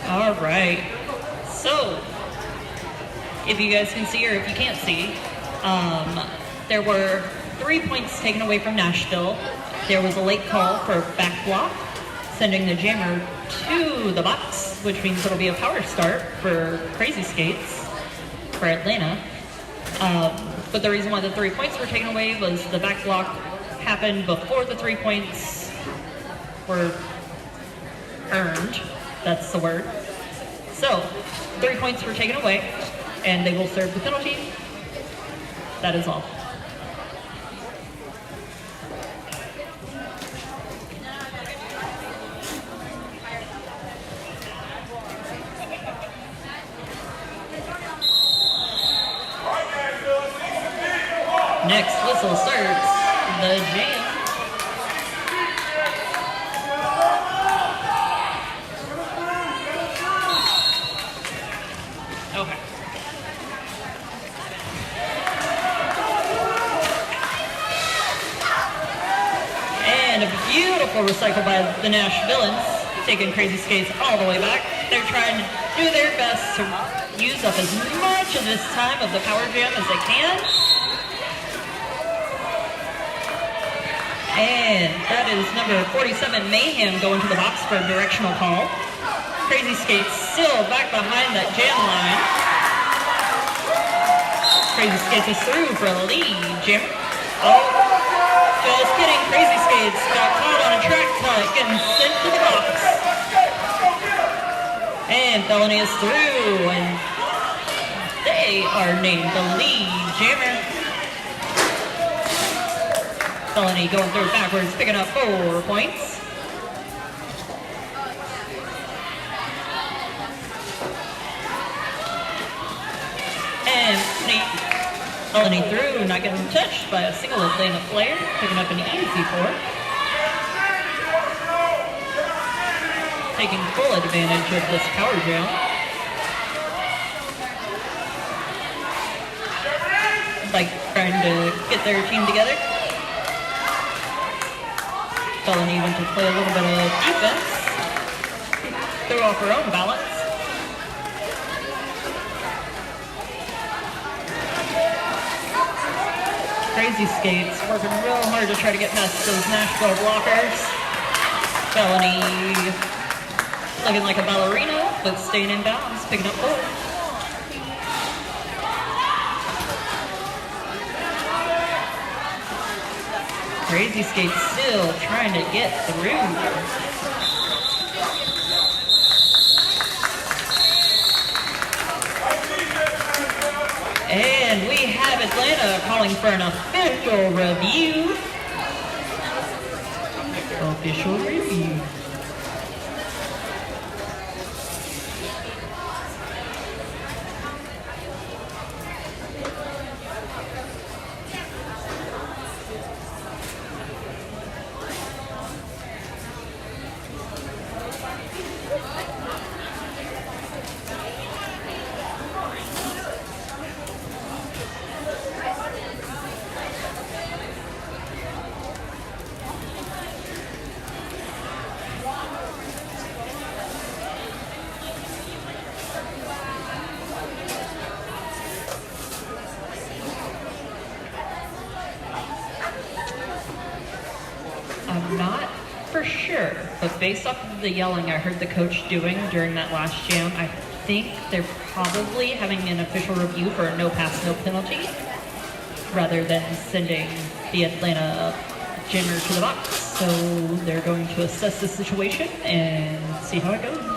Speaker 3: All right, so if you guys can see or if you can't see, there were 3 points taken away from Nashville. There was a late call for back block, sending the jammer to the box, which means it'll be a power start for Crazy Skates for Atlanta. But the reason why the 3 points were taken away was the back block happened before the 3 points were earned. That's the word. So, 3 points were taken away, and they will serve the penalty. That is all. Next whistle starts the jam. Okay. And a beautiful recycle by the Nash Villains, taking Crazy Skates all the way back. They're trying to do their best to use up as much of this time of the Power Jam as they can. And that is number 47, Mayhem, going to the box for a directional call. Crazy Skates still back behind that jam line. Crazy Skates is through for a lead, Jim. Oh, just kidding. Crazy Skates got caught on a track cut, getting sent to the box. And Felony is through, and they are named the lead jammer. Felony going through backwards, picking up 4 points. And Felony through, not getting touched by a single Atlanta player, picking up an easy 4. Taking full advantage of this Power Jam. Like trying to get their team together. Felony went to play a little bit of defense. Threw off her own balance. Crazy Skates working real hard to try to get past those Nashville blockers. Felony looking like a ballerina, but staying in bounds, picking up 4. Crazy Skates still trying to get through. And we have Atlanta calling for an official review. Official review. I'm not for sure, but based off of the yelling I heard the coach doing during that last jam, I think they're probably having an official review for a no pass, no penalty, rather than sending the Atlanta jammer to the box. So they're going to assess the situation and see how it goes.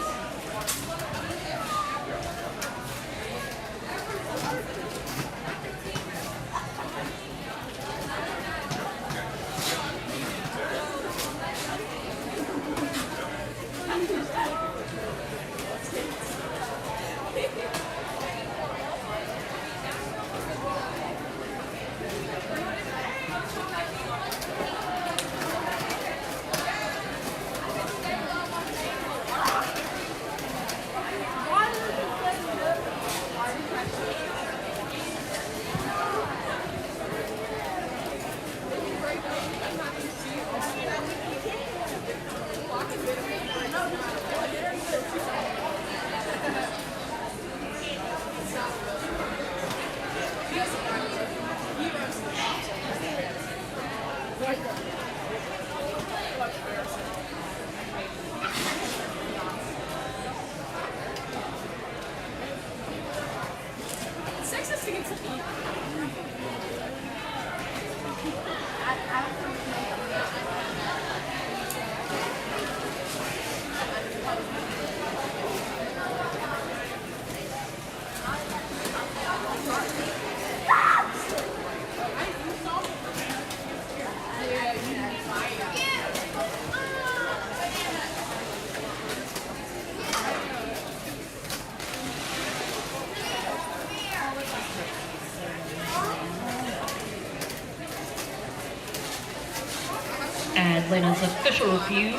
Speaker 3: Atlanta's official review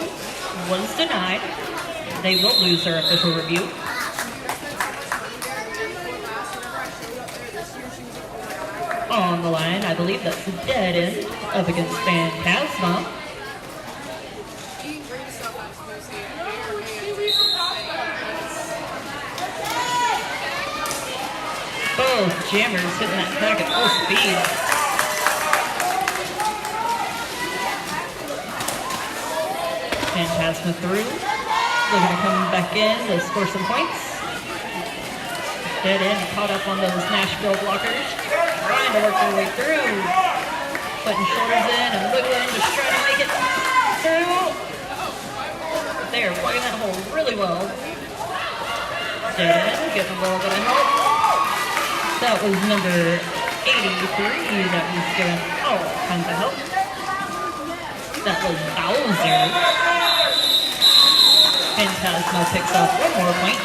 Speaker 3: was denied. They will lose their official review. On the line, I believe that's the dead end up against Phantasma. Jammers hitting that pack at full speed. Phantasma through. Looking to come back in to score some points. Dead end, caught up on those Nashville blockers. Trying to work their way through. Putting shoulders in and wiggling, just trying to make it through. They're plugging that hole really well. Dead end, getting a little bit of help. That was number 83 that was given all kinds of help. That was Bowser. Phantasma picks up one more point.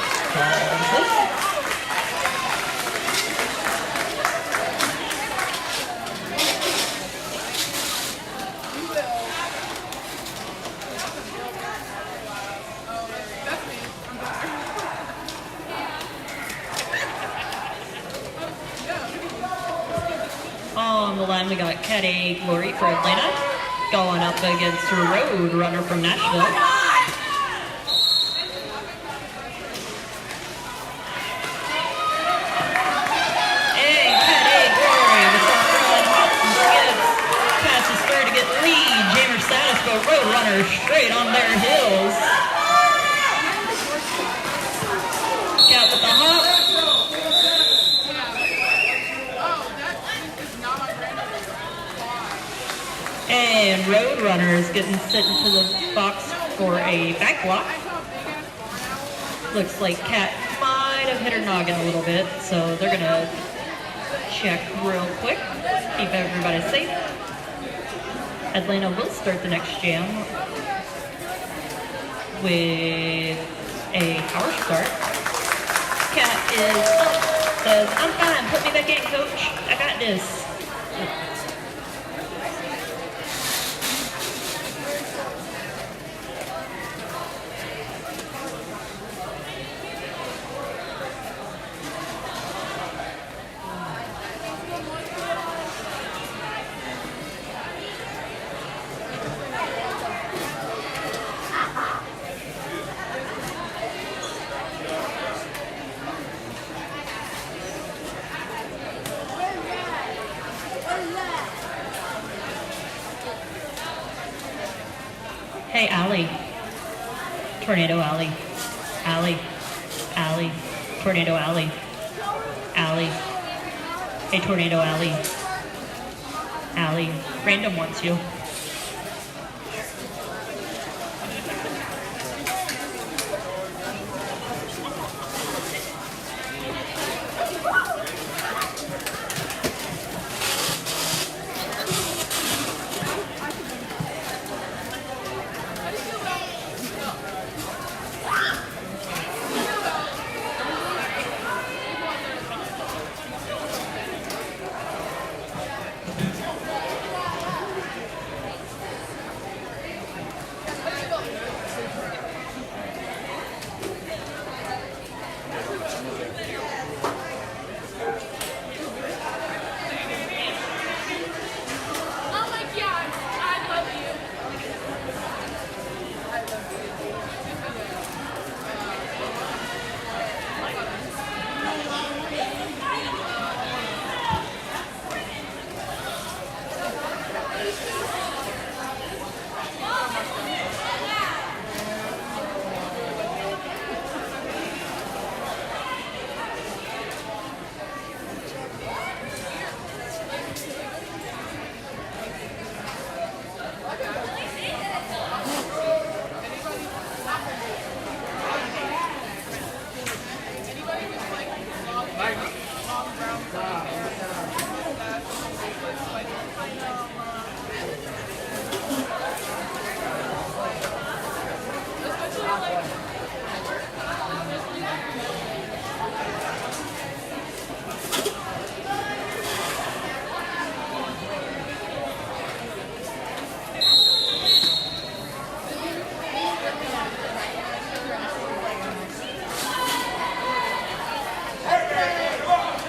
Speaker 3: On the line, we got Cat A Glory for Atlanta going up against Road Runner from Nashville. And Cat A Glory with some run, hops and skips. Passes through to get the lead. Jammer status, but Road Runner straight on their heels. Cat with the hop. And Roadrunner is getting sent into the box for a back block. Looks like Cat might have hit her noggin a little bit, so they're gonna check real quick, keep everybody safe. Atlanta will start the next jam with a power start. Cat is up, says, "I'm fine, put me back in, coach. I got this." Hey, Allie. Tornado Alley. Alley. Alley. Tornado Alley. Alley. Hey, Tornado Alley. Alley. Random wants you.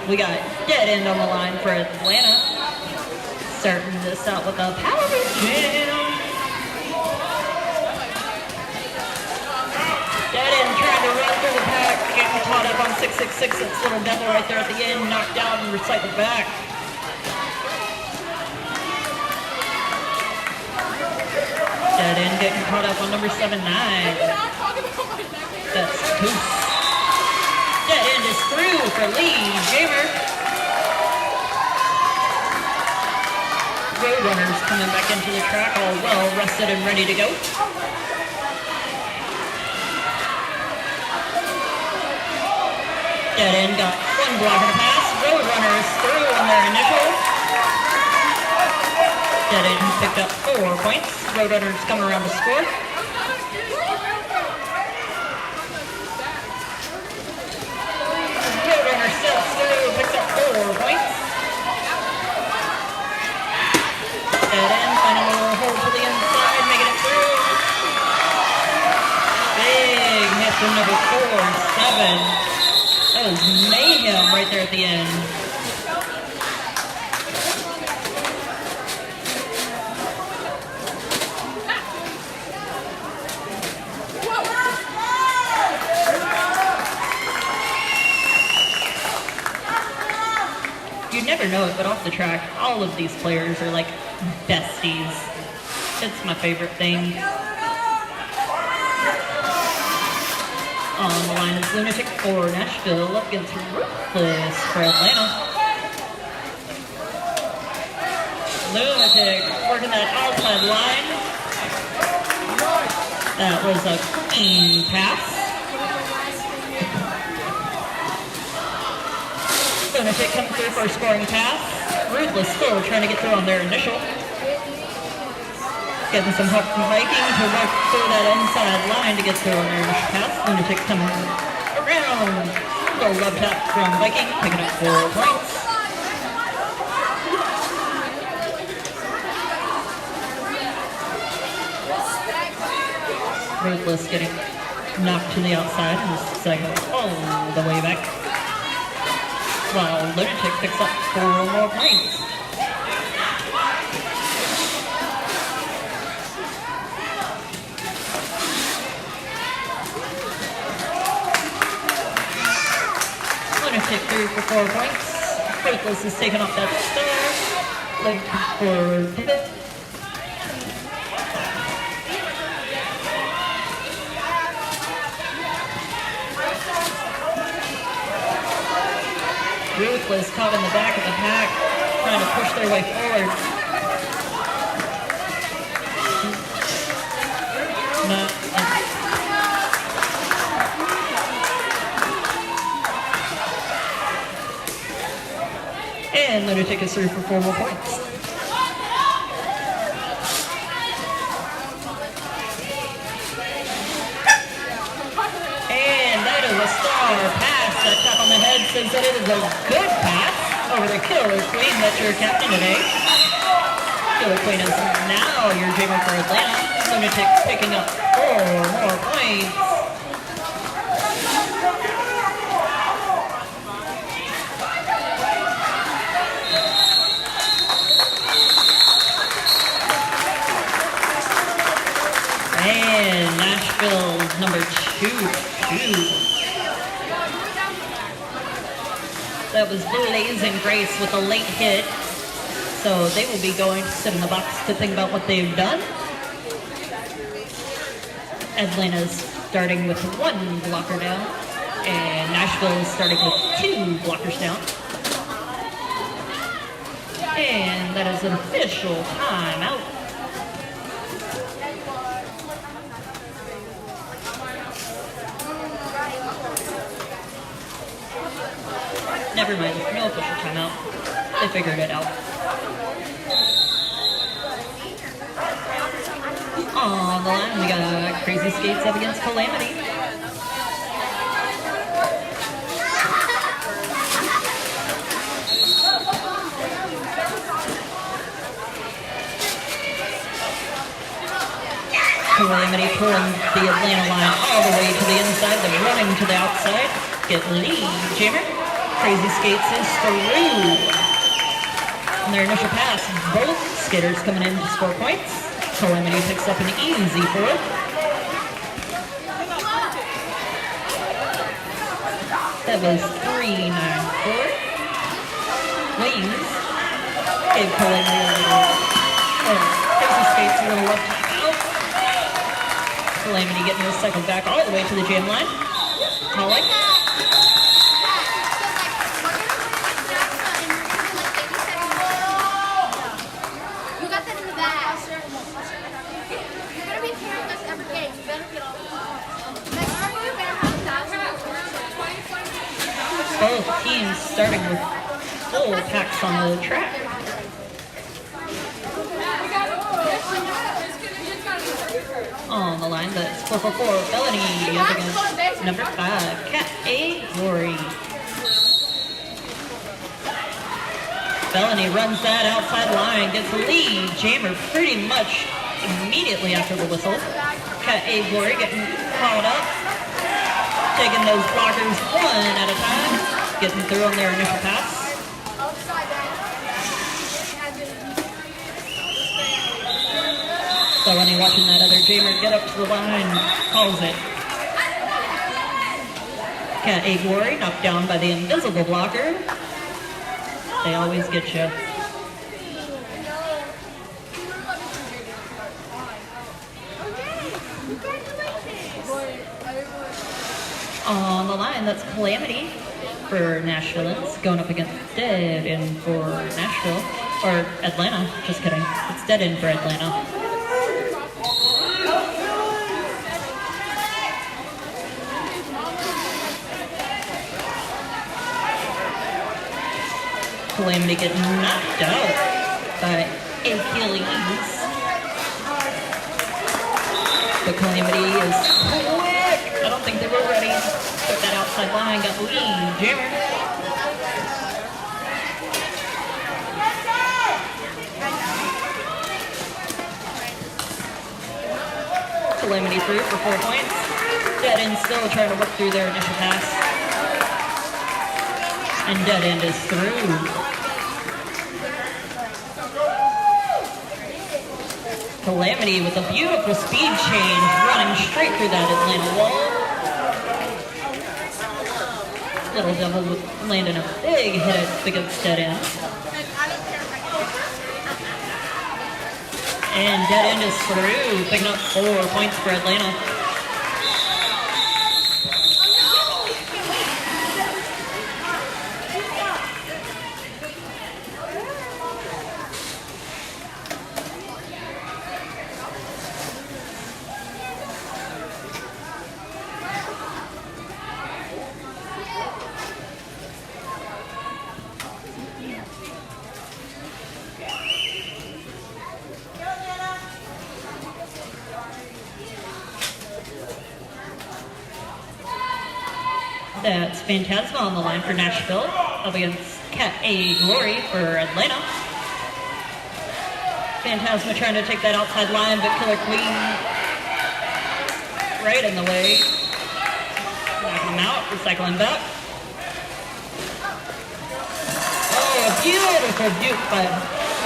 Speaker 3: We got Dead End on the line for Atlanta. Starting this out with a power jam. Dead End trying to run through the pack, getting caught up on 666. That's Little Devil right there at the end, knocked out and recycled back. Dead end getting caught up on number 79. That's Goose. Dead end is through for Lee Jamer. Roadrunners coming back into the track, all well rested and ready to go. Dead end got one block and a pass. Roadrunners through on their initial. Dead end picked up 4 points. Roadrunners come around to score. Roadrunner steps through, picks up 4 points. Dead end, finding a little hole to the inside, making it through. Big hit from number 4-7. That was mayhem right there at the end. You never know it, but off the track, all of these players are like besties. It's my favorite thing. On the line is Lunatic for Nashville, up against Ruthless for Atlanta. Lunatic working that outside line. That was a clean pass. Lunatic coming through for a scoring pass. Ruthless still trying to get through on their initial. Getting some help from Viking to work through that inside line to get through on their initial pass. Lunatic coming around. Little love tap from Viking, picking up 4 points. Ruthless getting knocked to the outside and this cycle all the way back. While Lunatic picks up 4 more points. Lunatic through for 4 points. Ruthless is taking off that star. Looking for pivot. Ruthless caught in the back of the pack, trying to push their way forward. No. And Lunatic is through for 4 more points. And that is a star pass. That tap on the head says that it is a good pass over to Killer Queen. That's your captain today. Killer Queen is now your Jamer for Atlanta. Lunatic picking up 4 more points. And Nashville's number 2. That was Blazing Grace with a late hit. So they will be going to sit in the box to think about what they've done. Atlanta's starting with 1 blocker down. And Nashville is starting with 2 blockers down. And that is an official timeout. Never mind, no official timeout. They figured it out. On the line, we got Crazy Skates up against Calamity. Calamity pulling the Atlanta line all the way to the inside. They're running to the outside. Get Lee Jamer. Crazy Skates is through. On their initial pass, both skaters coming in to score points. Calamity picks up an easy 4. of a 394. Wings gave Calamity a little, or gives the skates a little left out. Calamity getting his cycle back all the way to the jam line. Calling.
Speaker 5: You got that in the bag. You're gonna be carrying us every game. You better get all. Next time you better have 1,000.
Speaker 3: Both teams starting with full packs on the track. On the line, that's 444 Felony up against number 5, Cat A Glory. Felony runs that outside line, gets the lead. Jammer pretty much immediately after the whistle. Cat A Glory getting caught up, taking those blockers one at a time, getting through on their initial pass. Felony watching that other Jammer get up to the line, calls it. Cat A Glory knocked down by the invisible blocker. They always get you. On the line, that's Calamity for Nashville. Going up against Dead End for Nashville. Or Atlanta, just kidding. It's Dead End for Atlanta. Calamity getting knocked out by Achilles. But Calamity is quick. I don't think they were ready. Took that outside line, got the lead. Jammer. Calamity through for 4 points. Dead End still trying to work through their initial pass. And Dead End is through. Calamity with a beautiful speed change, running straight through that Atlanta wall. Little Devil landing a big hit against Dead End. And Dead End is through, picking up 4 points for Atlanta. That's Phantasma on the line for Nashville, up against Cat A Glory for Atlanta. Phantasma trying to take that outside line, but Killer Queen right in the way. Knocking him out, recycling back. Oh, a beautiful dupe by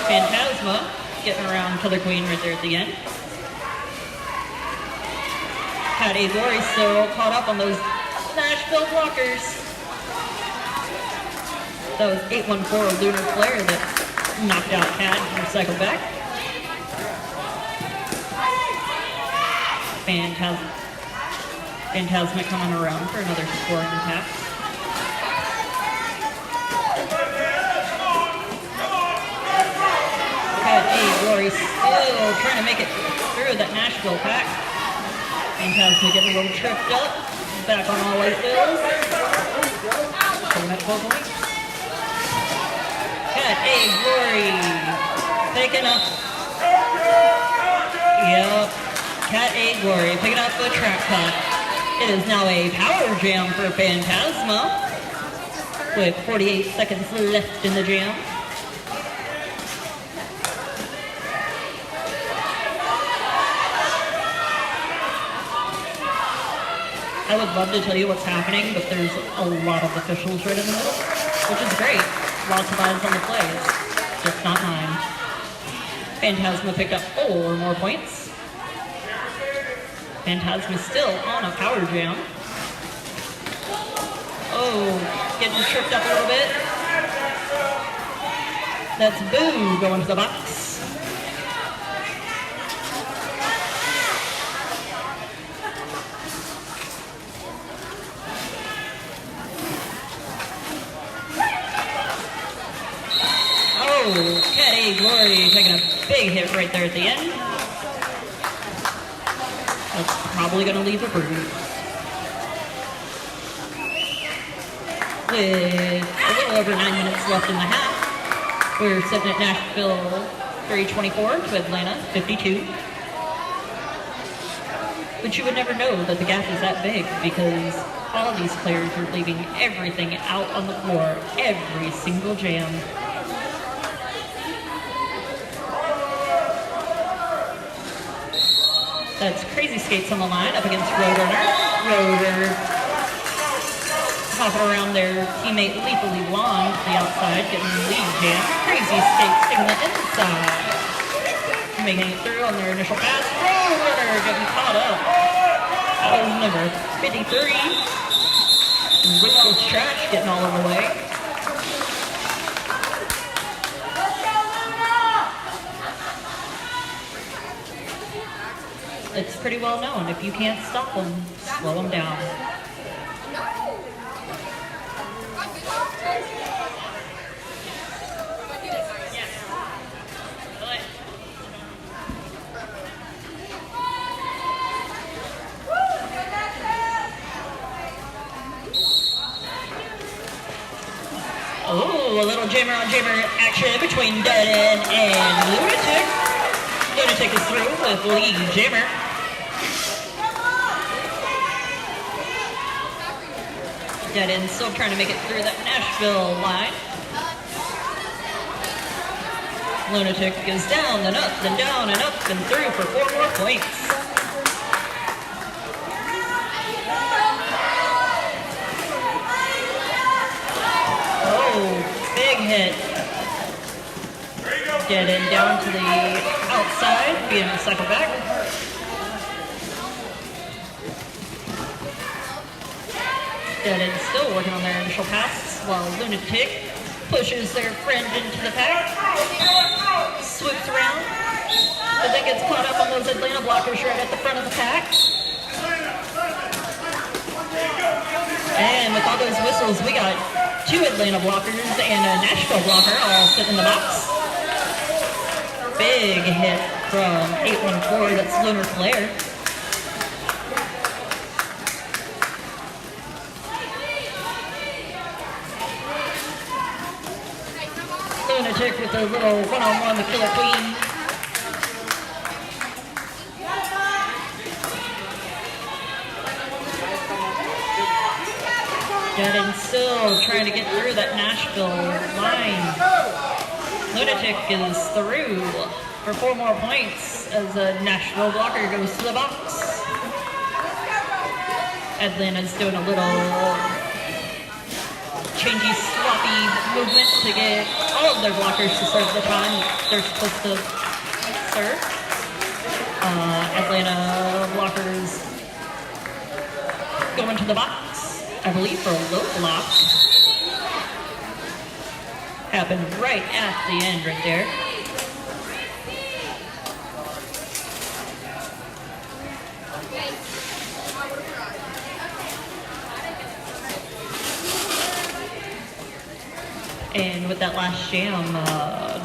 Speaker 3: Phantasma, getting around Killer Queen right there at the end. Cat A Glory still caught up on those Nashville blockers. That was 814 Lunar Flare that knocked out Cat and recycled back. Phantasma coming around for another scoring attack. Cat A Glory still trying to make it through that Nashville pack. Phantasma getting a little tripped up. Back on all white bills. Pulling at 12 points. Cat A Glory picking up. Yep. Cat A Glory picking up the track cut. It is now a power jam for Phantasma with 48 seconds left in the jam. I would love to tell you what's happening, but there's a lot of officials right in the middle, which is great. Lots of eyes on the plays, just not mine. Phantasma picked up 4 more points. Phantasma still on a power jam. Oh, getting tripped up a little bit. That's Boo going to the box. Oh, Caddy Glory taking a big hit right there at the end. That's probably going to leave a bruise. With a little over 9 minutes left in the half, we're sitting at Nashville 324 to Atlanta 52. But you would never know that the gap is that big because all of these players are leaving everything out on the floor, every single jam. That's Crazy Skates on the line up against Roadrunner. Roadrunner hopping around their teammate Lethally Blonde to the outside, getting the lead jam. Crazy Skates taking the inside. Making it through on their initial pass. Roadrunner getting caught up. That was number 53. Ruthless Trash getting all over the way. It's pretty well known. If you can't stop them, slow them down. Oh, a little jammer on jammer action between Dead and Lunatic. Lunatic is through with lead jammer. Dead end still trying to make it through that Nashville line. Lunatic is down and up and down and up and through for 4 more points. Oh, big hit. Dead end down to the outside, being cycled back. Dead end still working on their initial pass while Lunatic pushes their friend into the pack. Swoops around, but then gets caught up on those Atlanta blockers right at the front of the pack. And with all those whistles, we got 2 Atlanta blockers and a Nashville blocker all sitting in the box. Big hit from 814, that's Lunar Flare. Lunatic with a little one-on-one with Killer Queen. And still trying to get through that Nashville line. Lunatic is through for 4 more points as a Nashville blocker goes to the box. Atlanta's doing a little changey, sloppy movement to get all of their blockers to serve the time they're supposed to serve. Atlanta blockers going to the box, I believe, for a low block. Happened right at the end right there. And with that last jam,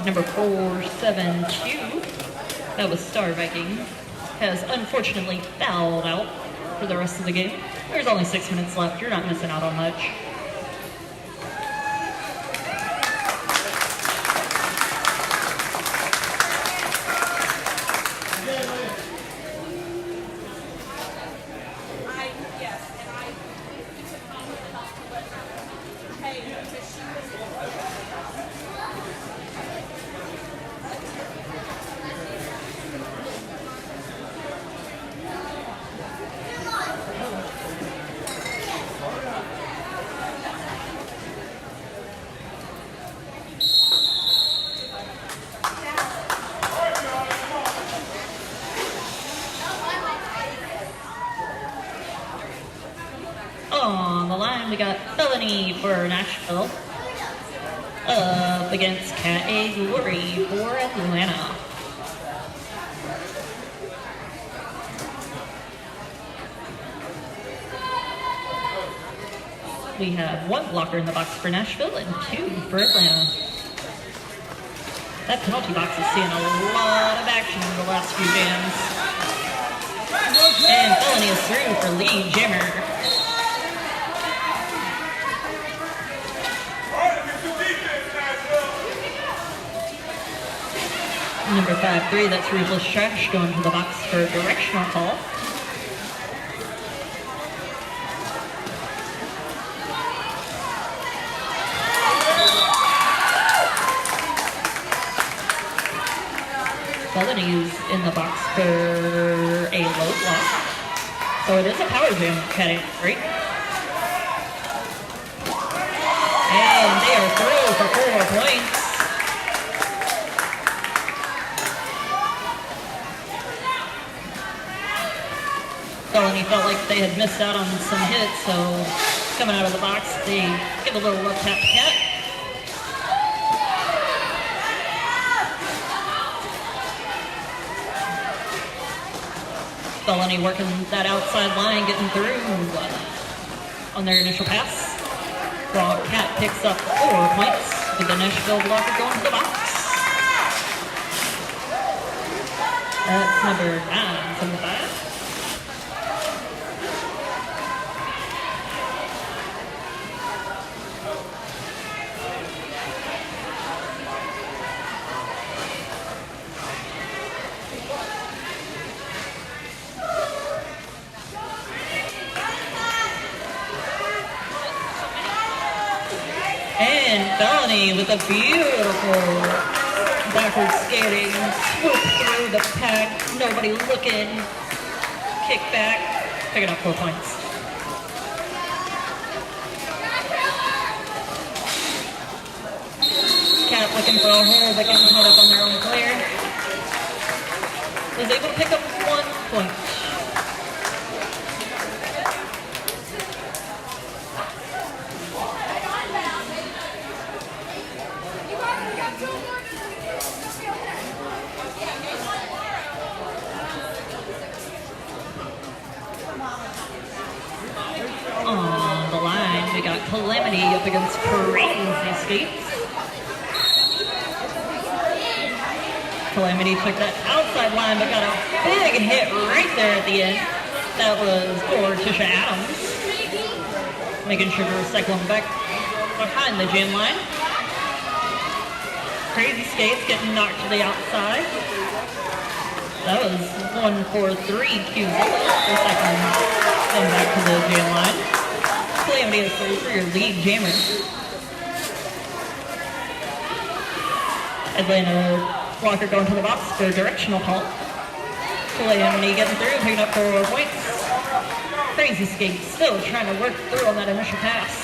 Speaker 3: number 472, that was Star Viking, has unfortunately fouled out for the rest of the game. There's only 6 minutes left. You're not missing out on much. line, we got Felony for Nashville. Up against Cat A Glory for Atlanta. We have 1 blocker in the box for Nashville and 2 for Atlanta. That penalty box is seeing a lot of action in the last few games. And Felony is through for lead jammer. Number 5-3, that's Ruthless Trash going to the box for a directional call. Felony's in the box for a low block. So it is a power jam category. And they are through for 4 points. Felony felt like they had missed out on some hits, so coming out of the box, they give a little love tap to Cat. Felony working that outside line, getting through on their initial pass. While Cat picks up 4 points with the Nashville blocker going to the box. That's number 975. And Felony with a beautiful backward skating, swoop through the pack, nobody looking, kick back, picking up 4 points. Cat looking for a hole, but getting held up on their own player. Was able to pick up 1 point. On the line, we got Calamity up against Crazy Skates. Calamity took that outside line, but got a big hit right there at the end. That was for Tisha Adams. Making sure to recycle him back behind the jam line. Crazy Skates getting knocked to the outside. That was 1-4-3 Q's recycling them back to the jam line. Calamity is for your lead jammer. Atlanta blocker going to the box for a directional call. Calamity getting through, picking up 4 points. Crazy Skate still trying to work through on that initial pass.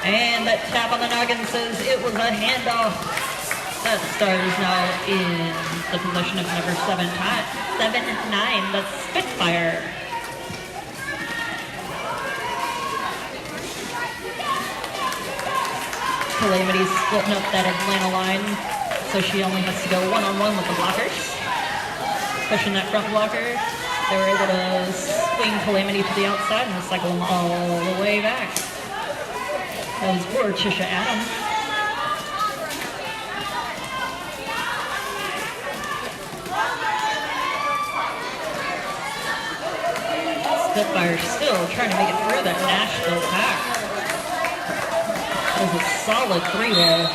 Speaker 3: And that tap on the noggin says it was a handoff. That star is now in the possession of number 7-9. That's Spitfire. Calamity's splitting up that Atlanta line, so she only has to go one-on-one with the blockers. Pushing that front blocker, they were able to swing Calamity to the outside and cycle them all the way back. That was poor Tisha Adams. Spitfire still trying to make it through that Nashville pack. That was a solid 3 there.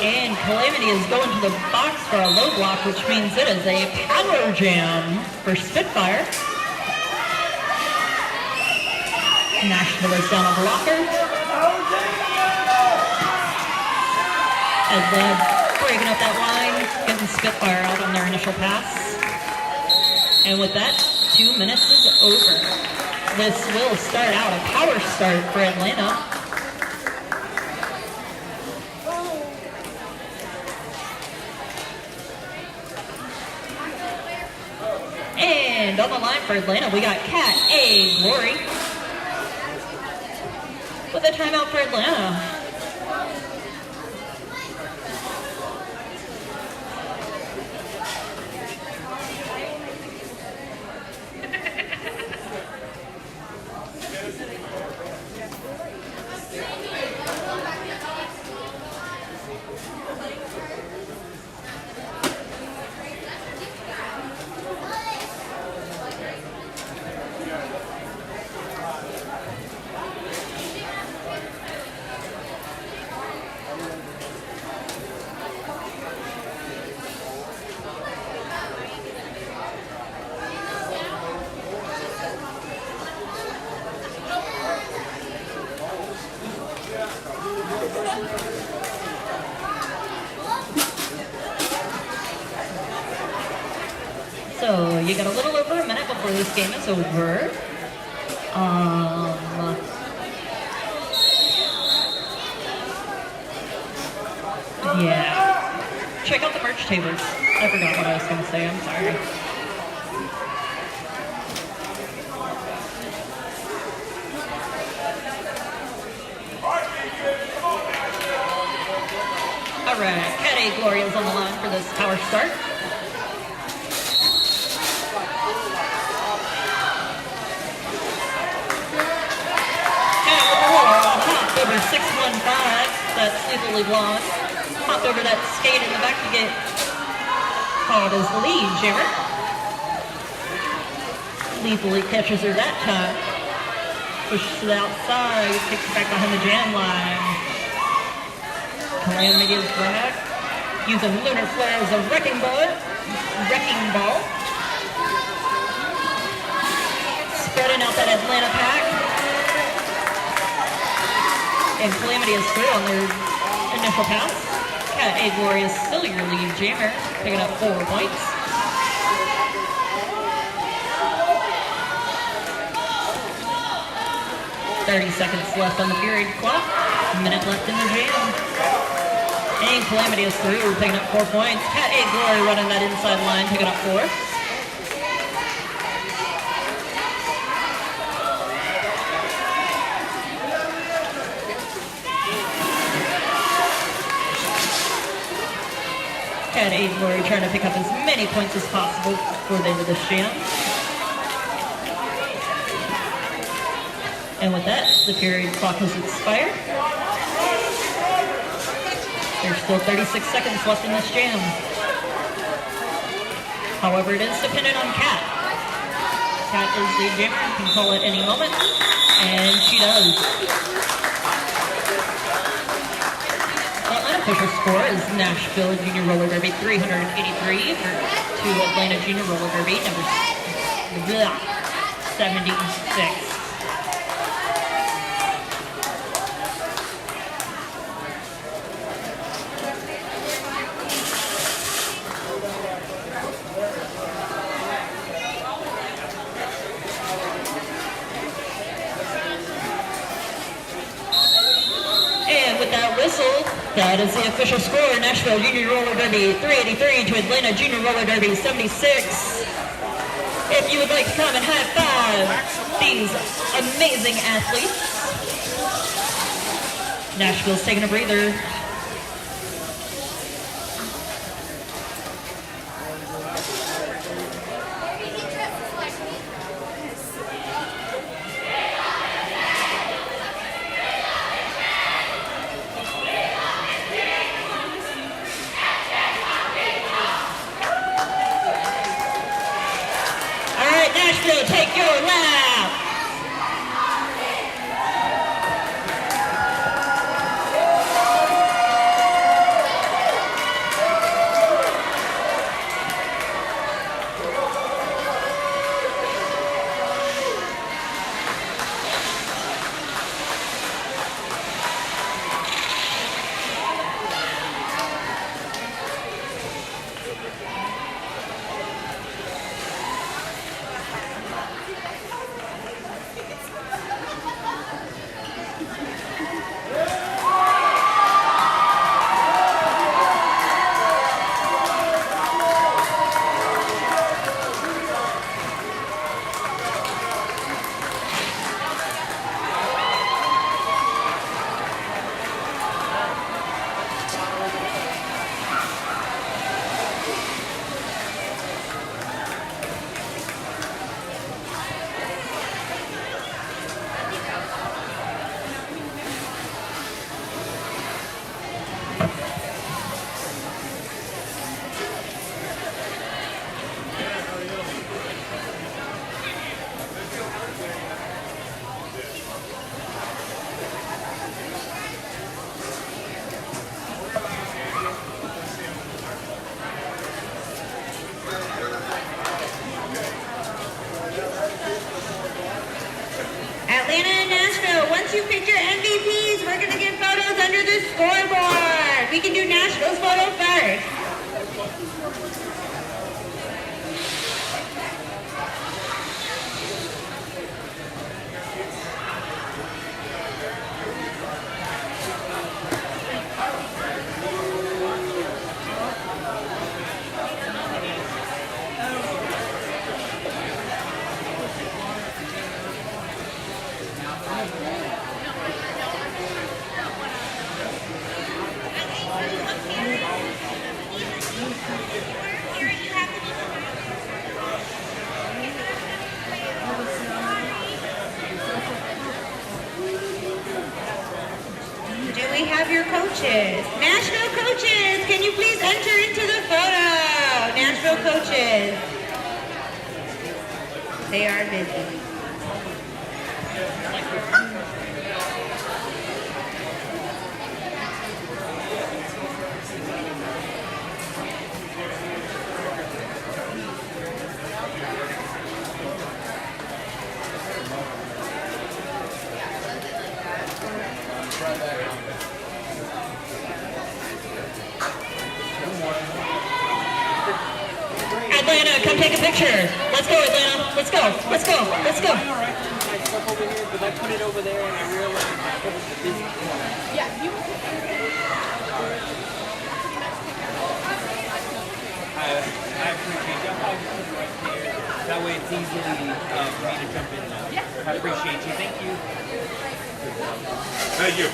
Speaker 3: And Calamity is going to the box for a low block, which means it is a power jam for Spitfire. Nashville is down a blocker. As they're breaking up that line, getting Spitfire out on their initial pass. And with that, 2 minutes is over. This will start out a power start for Atlanta. And on the line for Atlanta, we got Cat A. Glory. With a timeout for Atlanta. So you got a little over a minute before this game is over. Yeah. Check out the merch tables. I forgot what I was going to say. I'm sorry. All right, Cat A. Glory is on the line for this power start. Over 615, that's easily blonde. Hopped over that skate in the back to get called as the lead jammer. Lethally catches her that time. Pushes to the outside, takes it back behind the jam line. Calamity is back. Using Lunar Flare as a wrecking ball. Spreading out that Atlanta pack. And Calamity is through on their initial pass. Cat A. Glory is still your lead jammer, picking up 4 points. $30 seconds left on the period clock. A minute left in the jam. And Calamity is through, picking up 4 points. Cat A. Glory running that inside line, picking up 4. Cat A. Glory trying to pick up as many points as possible before the end of this jam. And with that, the period clock has expired. There's still 36 seconds left in this jam. However, it is dependent on Cat. Cat is the jammer, can call at any moment, and she does. Official score is Nashville Junior Roller Derby 383 to Atlanta Junior Roller Derby number 76. And with that whistle, that is the official score. Nashville Junior Roller Derby 383 to Atlanta Junior Roller Derby 76. If you would like to come and high five these amazing athletes. Nashville's taking a breather. Nashville, take your lap. once you pick your MVPs, we're going to get photos under the scoreboard. We can do Nashville's photo first. Do we have your coaches? Nashville coaches, can you please enter into the photo? Nashville coaches. They are busy. Atlanta, come take a picture. Let's go, Atlanta. Let's go. Let's go. Let's go.
Speaker 4: All right, my stuff over here, but I put it over there and I realized I put it in this corner.
Speaker 1: Yeah, you.
Speaker 4: I appreciate you. I'll probably put it right there. That way it's easy for me to jump in now. I appreciate you. Thank you.
Speaker 2: Thank you.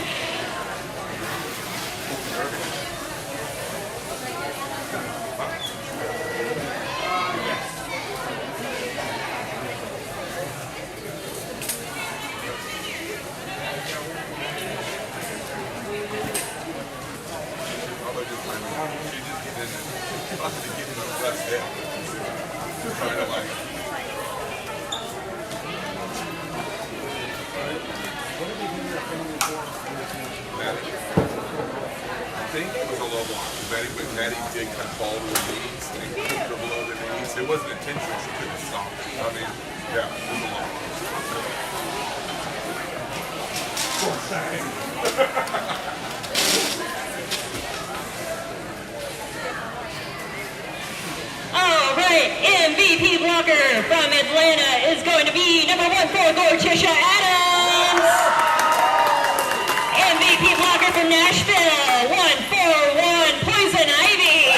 Speaker 2: I think it was a low block. Maddie did kind of fall to her knees and kicked her below the knees. It wasn't intentional. She couldn't stop it. I mean, yeah, it was a low block.
Speaker 3: All right, MVP blocker from Atlanta is going to be number 14, Gortisha Adams. MVP blocker from Nashville, 141, Poison Ivy.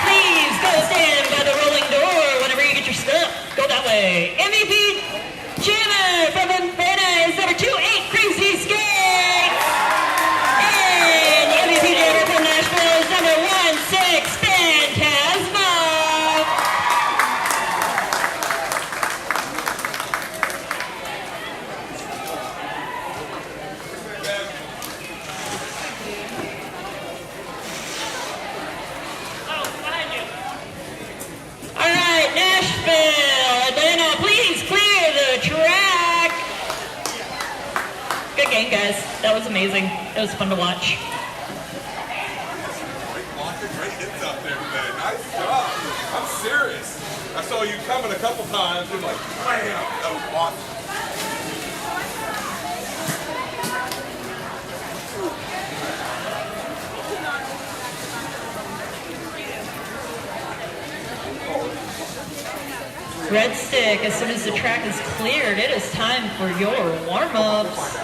Speaker 3: Please go stand by the rolling door whenever you get your stuff. Go that way. MVP jammer from Atlanta is number 28, Crazy Skates. And MVP jammer from Nashville is number 16, Phantasma.
Speaker 1: Oh, behind you.
Speaker 3: All right, Nashville, Atlanta, please clear the track. Good game, guys. That was amazing. It was fun to watch.
Speaker 2: Great blocker, great hits out there today. Nice job. I'm serious. I saw you coming a couple times and like, bam, that was awesome.
Speaker 3: Red Stick, as soon as the track is cleared, it is time for your warm-ups.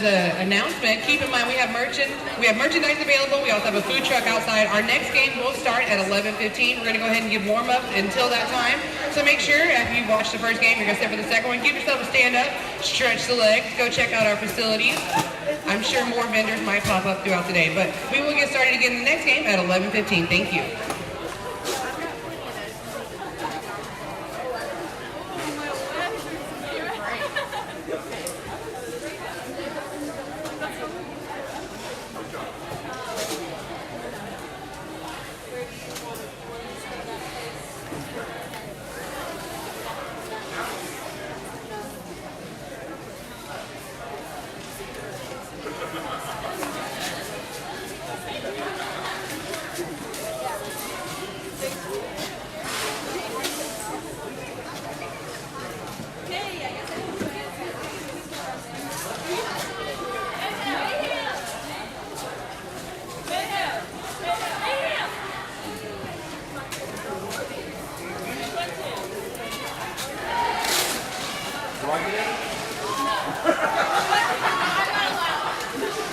Speaker 6: as an announcement, keep in mind we have merchandise available. We also have a food truck outside. Our next game will start at 11:15. We're going to go ahead and give warm up until that time. So make sure after you watch the first game, you're going to sit for the second one. Give yourself a stand up, stretch the legs, go check out our facilities. I'm sure more vendors might pop up throughout the day, but we will get started again in the next game at 11:15. Thank you.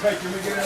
Speaker 2: Hey, can we get it?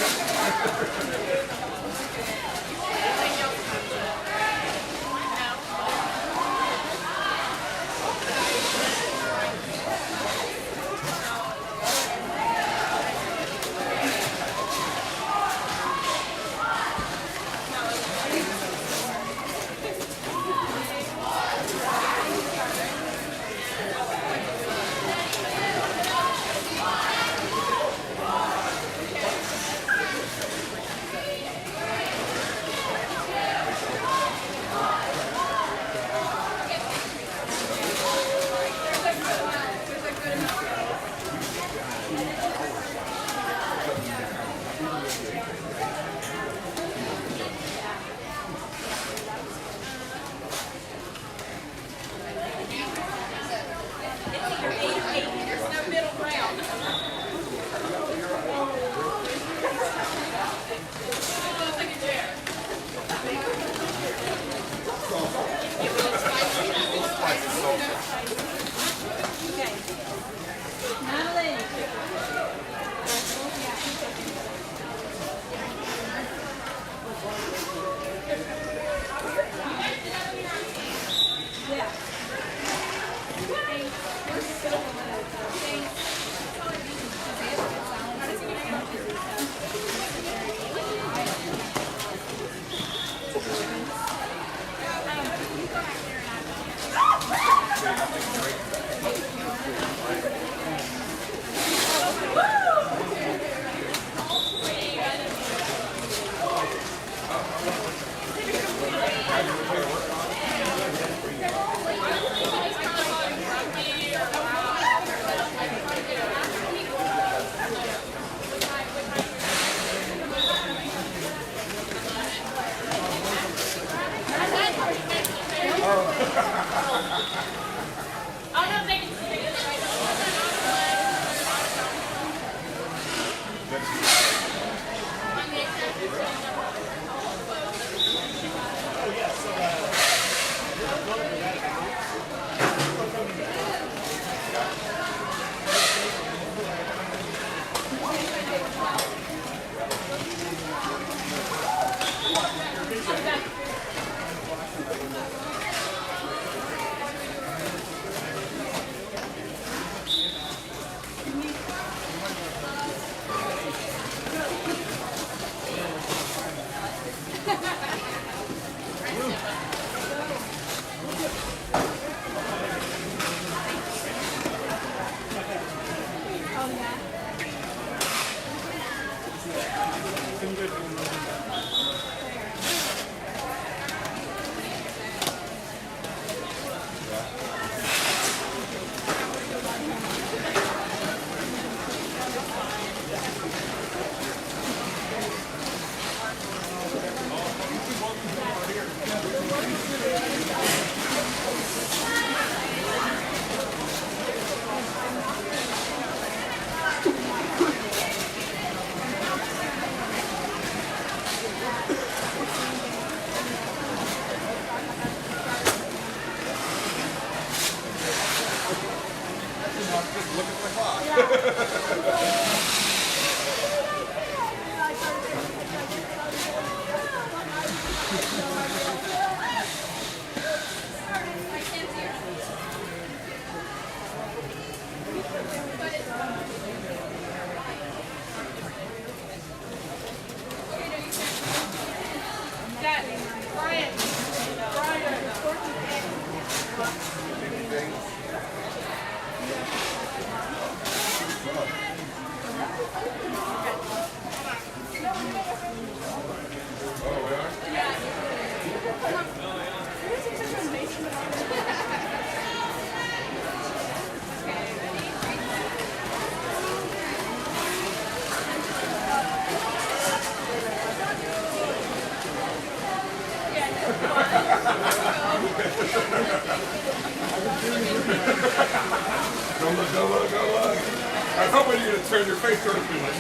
Speaker 2: turn your face towards me like.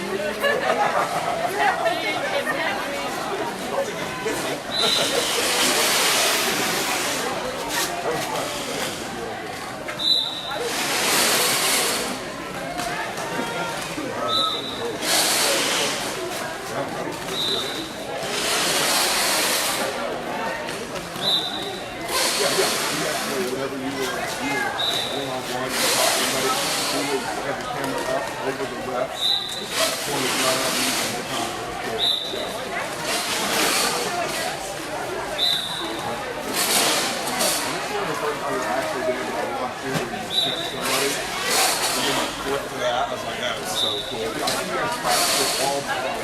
Speaker 7: Whenever you were one-on-one, you would have the camera up over the refs, pointed right at me and the top of the floor. This is the first time I actually been able to walk through and catch somebody. And then I flipped to that. I was like, that is so cool. I think you guys practice this all the time.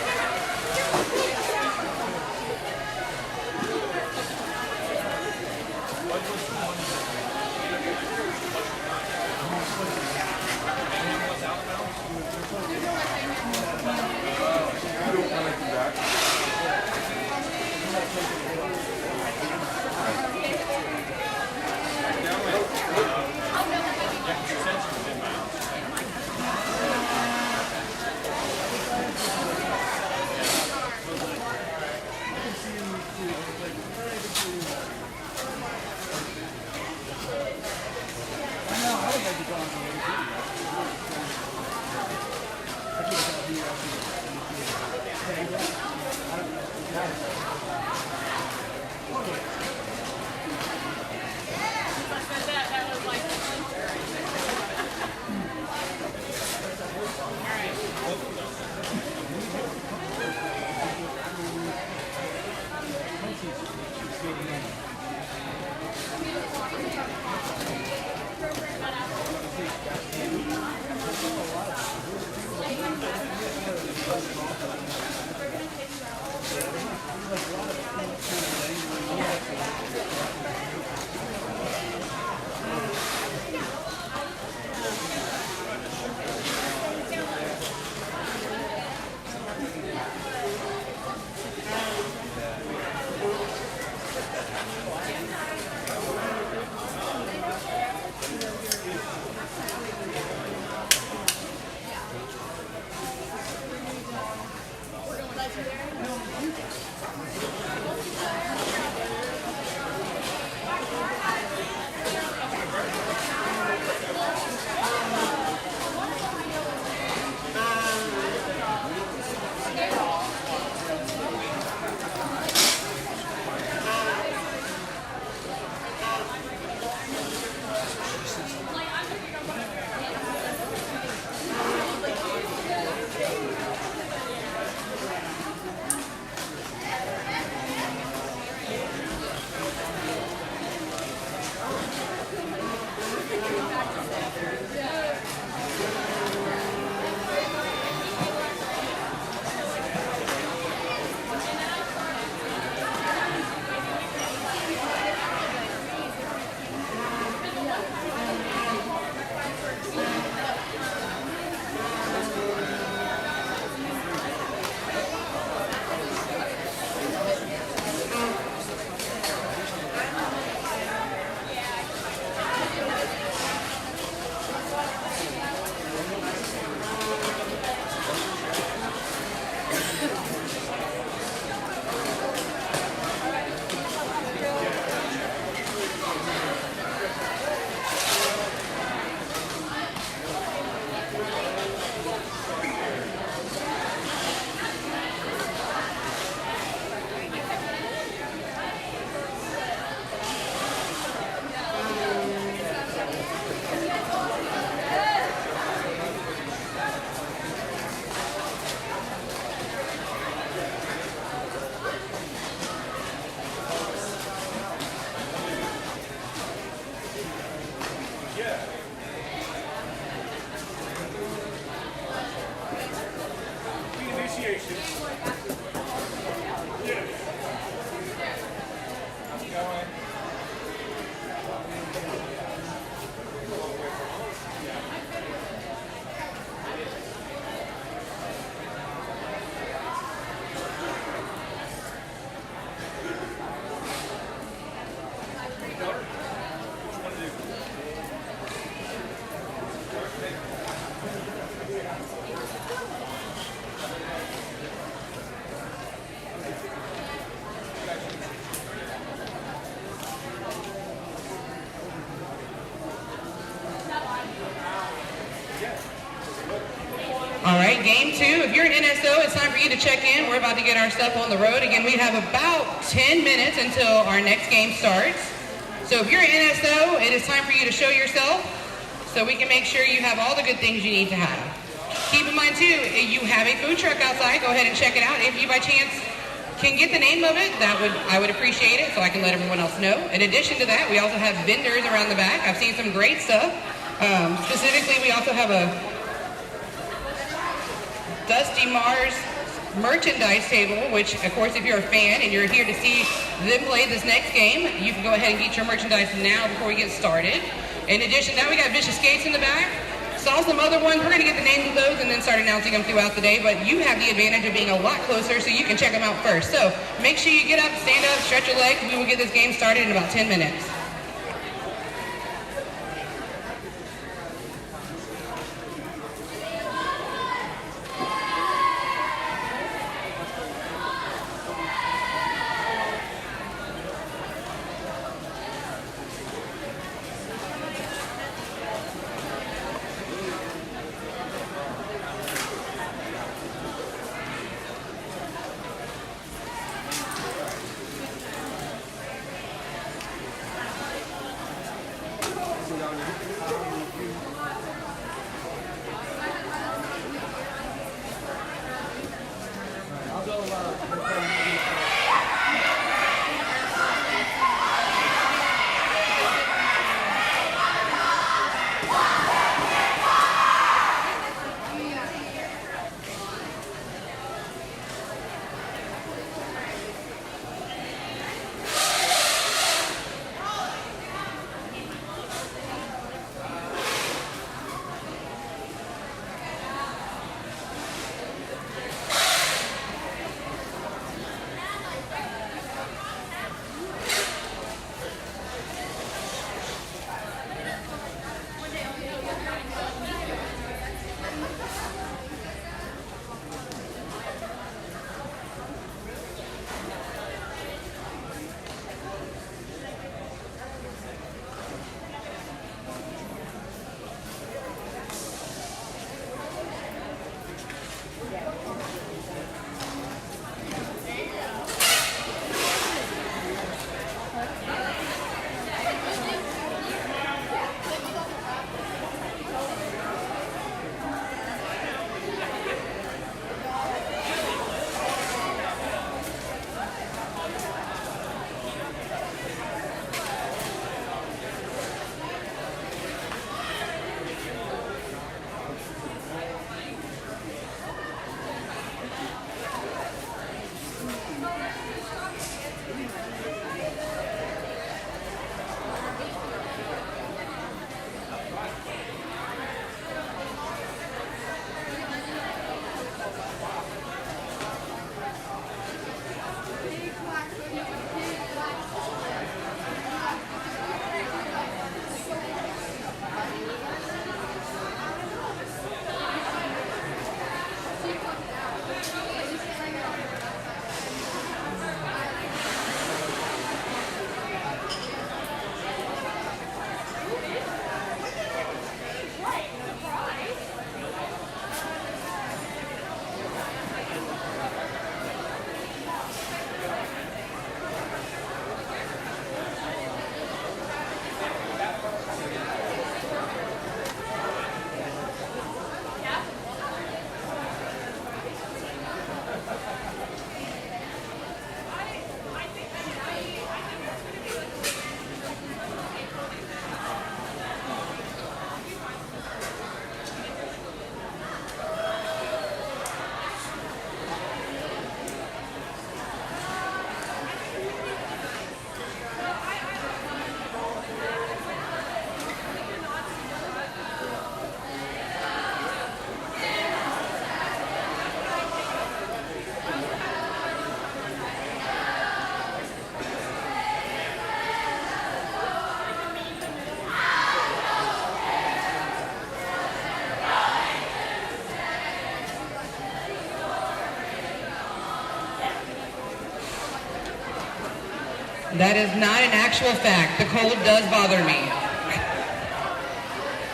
Speaker 6: too, if you're an NSO, it's time for you to check in. We're about to get our stuff on the road. Again, we have about 10 minutes until our next game starts. So if you're an NSO, it is time for you to show yourself so we can make sure you have all the good things you need to have. Keep in mind too, you have a food truck outside. Go ahead and check it out. If you by chance can get the name of it, I would appreciate it so I can let everyone else know. In addition to that, we also have vendors around the back. I've seen some great stuff. Specifically, we also have a Dusty Mars merchandise table, which of course if you're a fan and you're here to see them play this next game, you can go ahead and get your merchandise now before we get started. In addition to that, we got Vicious Skates in the back. Saw some other ones. We're going to get the names of those and then start announcing them throughout the day, but you have the advantage of being a lot closer so you can check them out first. So make sure you get up, stand up, stretch your legs. We will get this game started in about 10 minutes. That is not an actual fact. The cold does bother me.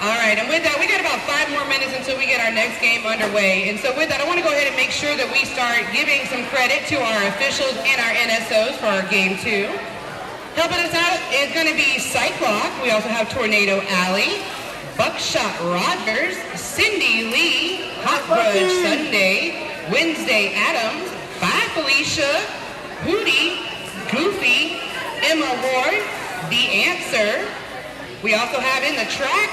Speaker 6: All right, and with that, we got about 5 more minutes until we get our next game underway. And so with that, I want to go ahead and make sure that we start giving some credit to our officials and our NSOs for our game 2. Helping us out is going to be Cyclock. We also have Tornado Alley, Buckshot Rogers, Cindy Lee, Hot Grudge Sunday, Wednesday Adams, Bye Felicia, Hootie, Goofy, Emma Ward, The Answer. We also have in the track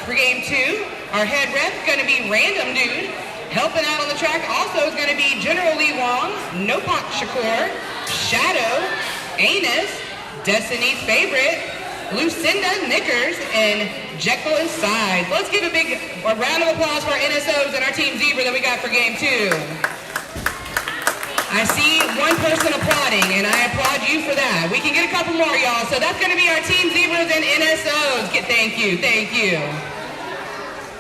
Speaker 6: for game 2, our head rep is going to be Random Dude. Helping out on the track also is going to be General Lee Wong, Nopak Shakur, Shadow, Anus, Destiny's Favorite, Lucinda Knickers, and Jekyll and Sides. Let's give a round of applause for our NSOs and our Team Zebra that we got for game 2. I see one person applauding, and I applaud you for that. We can get a couple more, y'all. So that's going to be our Team Zebras and NSOs. Thank you, thank you.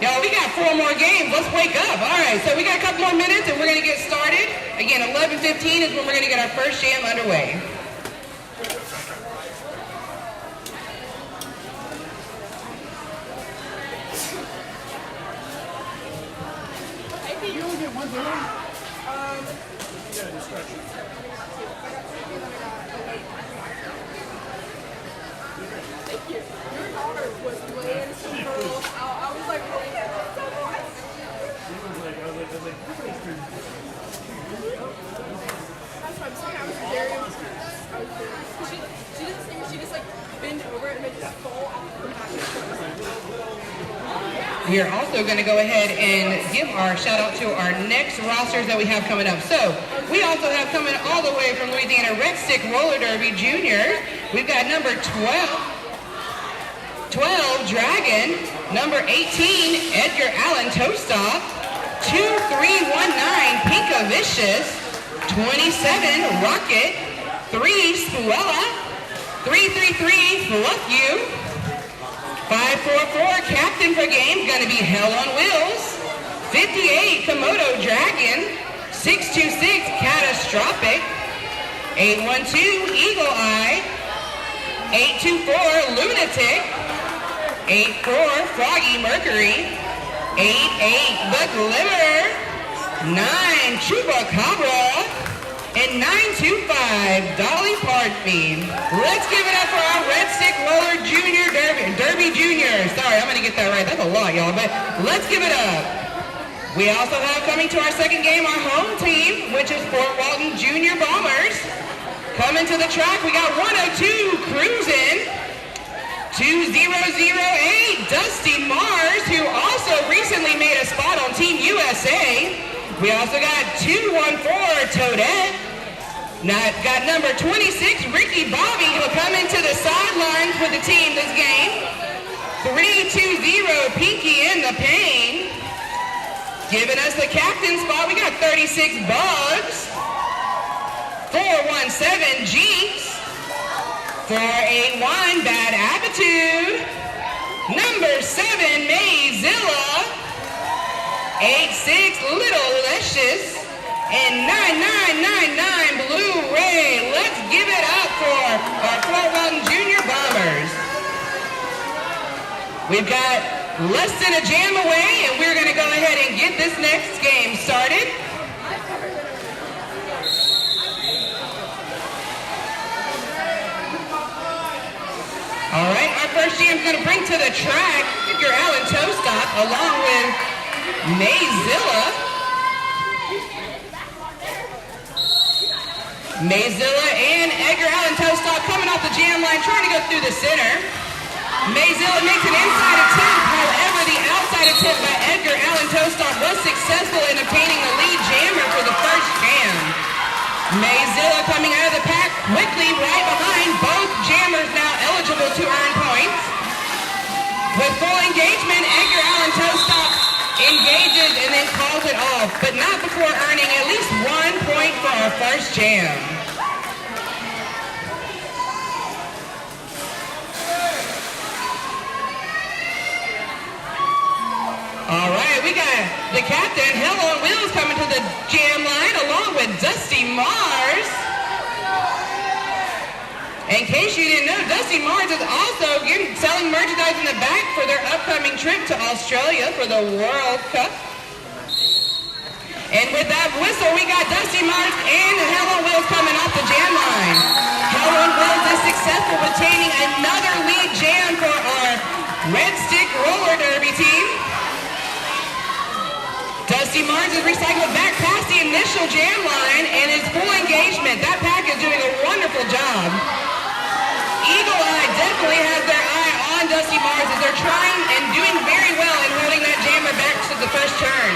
Speaker 6: Y'all, we got 4 more games. Let's wake up. All right, so we got a couple more minutes, and we're going to get started. Again, 11:15 is when we're going to get our first jam underway.
Speaker 7: You only get one down?
Speaker 1: Thank you. Your daughter was laying some girls out. I was like, what? That's so nice. That's what I'm saying. I was very impressed. She didn't sing. She just like bend over and then just fall off her back.
Speaker 6: We are also going to go ahead and give our shout out to our next rosters that we have coming up. So we also have coming all the way from Louisiana, Red Stick Roller Derby Juniors. We've got number 12 Dragon, number 18 Edgar Allan Tostoff, 2319 Pinka Vicious, 27 Rocket, 3 Spuella, 333 Fluff You, 544 Captain for game, gonna be Hell on Wheels. 58 Komodo Dragon. 626 Catastrophic. 812 Eagle Eye. 824 Lunatic. 84 Froggy Mercury. 88 The Glimmer. 9 Chupacabra. And 925 Dolly Parkbean. Let's give it up for our Red Stick Roller Junior Derby Juniors. Sorry, I'm gonna get that right. That's a lot, y'all, but let's give it up. We also have coming to our second game, our home team, which is Fort Walton Junior Bombers. Coming to the track, we got 102 Cruisin', 2008 Dusty Mars, who also recently made a spot on Team USA. We also got 214 Toadette. Got number 26 Ricky Bobby, who'll come into the sidelines with the team this game. 320 Pinky in the Pain. Giving us the captain spot, we got 36 Bugs. 417 Jinx. 481 Bad Attitude. Number 7 Mayzilla. 86 Little Licious, and 9999 Blu-ray. Let's give it up for our Fort Walton Junior Bombers. We've got less than a jam away, and we're going to go ahead and get this next game started. All right, our first jam is going to bring to the track Edgar Allan Tostoff along with Mayzilla. Mayzilla and Edgar Allan Tostoff coming off the jam line, trying to go through the center. Mayzilla makes an inside attempt, however, the outside attempt by Edgar Allan Tostoff was successful in obtaining the lead jammer for the first jam. Mayzilla coming out of the pack quickly right behind, both jammers now eligible to earn points. With full engagement, Edgar Allan Tostoff engages and then calls it off, but not before earning at least 1 point for our first jam. All right, we got the captain, Hell on Wheels, coming to the jam line along with Dusty Mars. In case you didn't know, Dusty Mars is also selling merchandise in the back for their upcoming trip to Australia for the World Cup. And with that whistle, we got Dusty Mars and Hell on Wheels coming off the jam line. Hell on Wheels is successful, obtaining another lead jam for our Red Stick Roller Derby team. Dusty Mars is recycled back past the initial jam line and is full engagement. That pack is doing a wonderful job. Eagle Eye definitely has their eye on Dusty Mars as they're trying and doing very well in holding that jammer back to the first turn.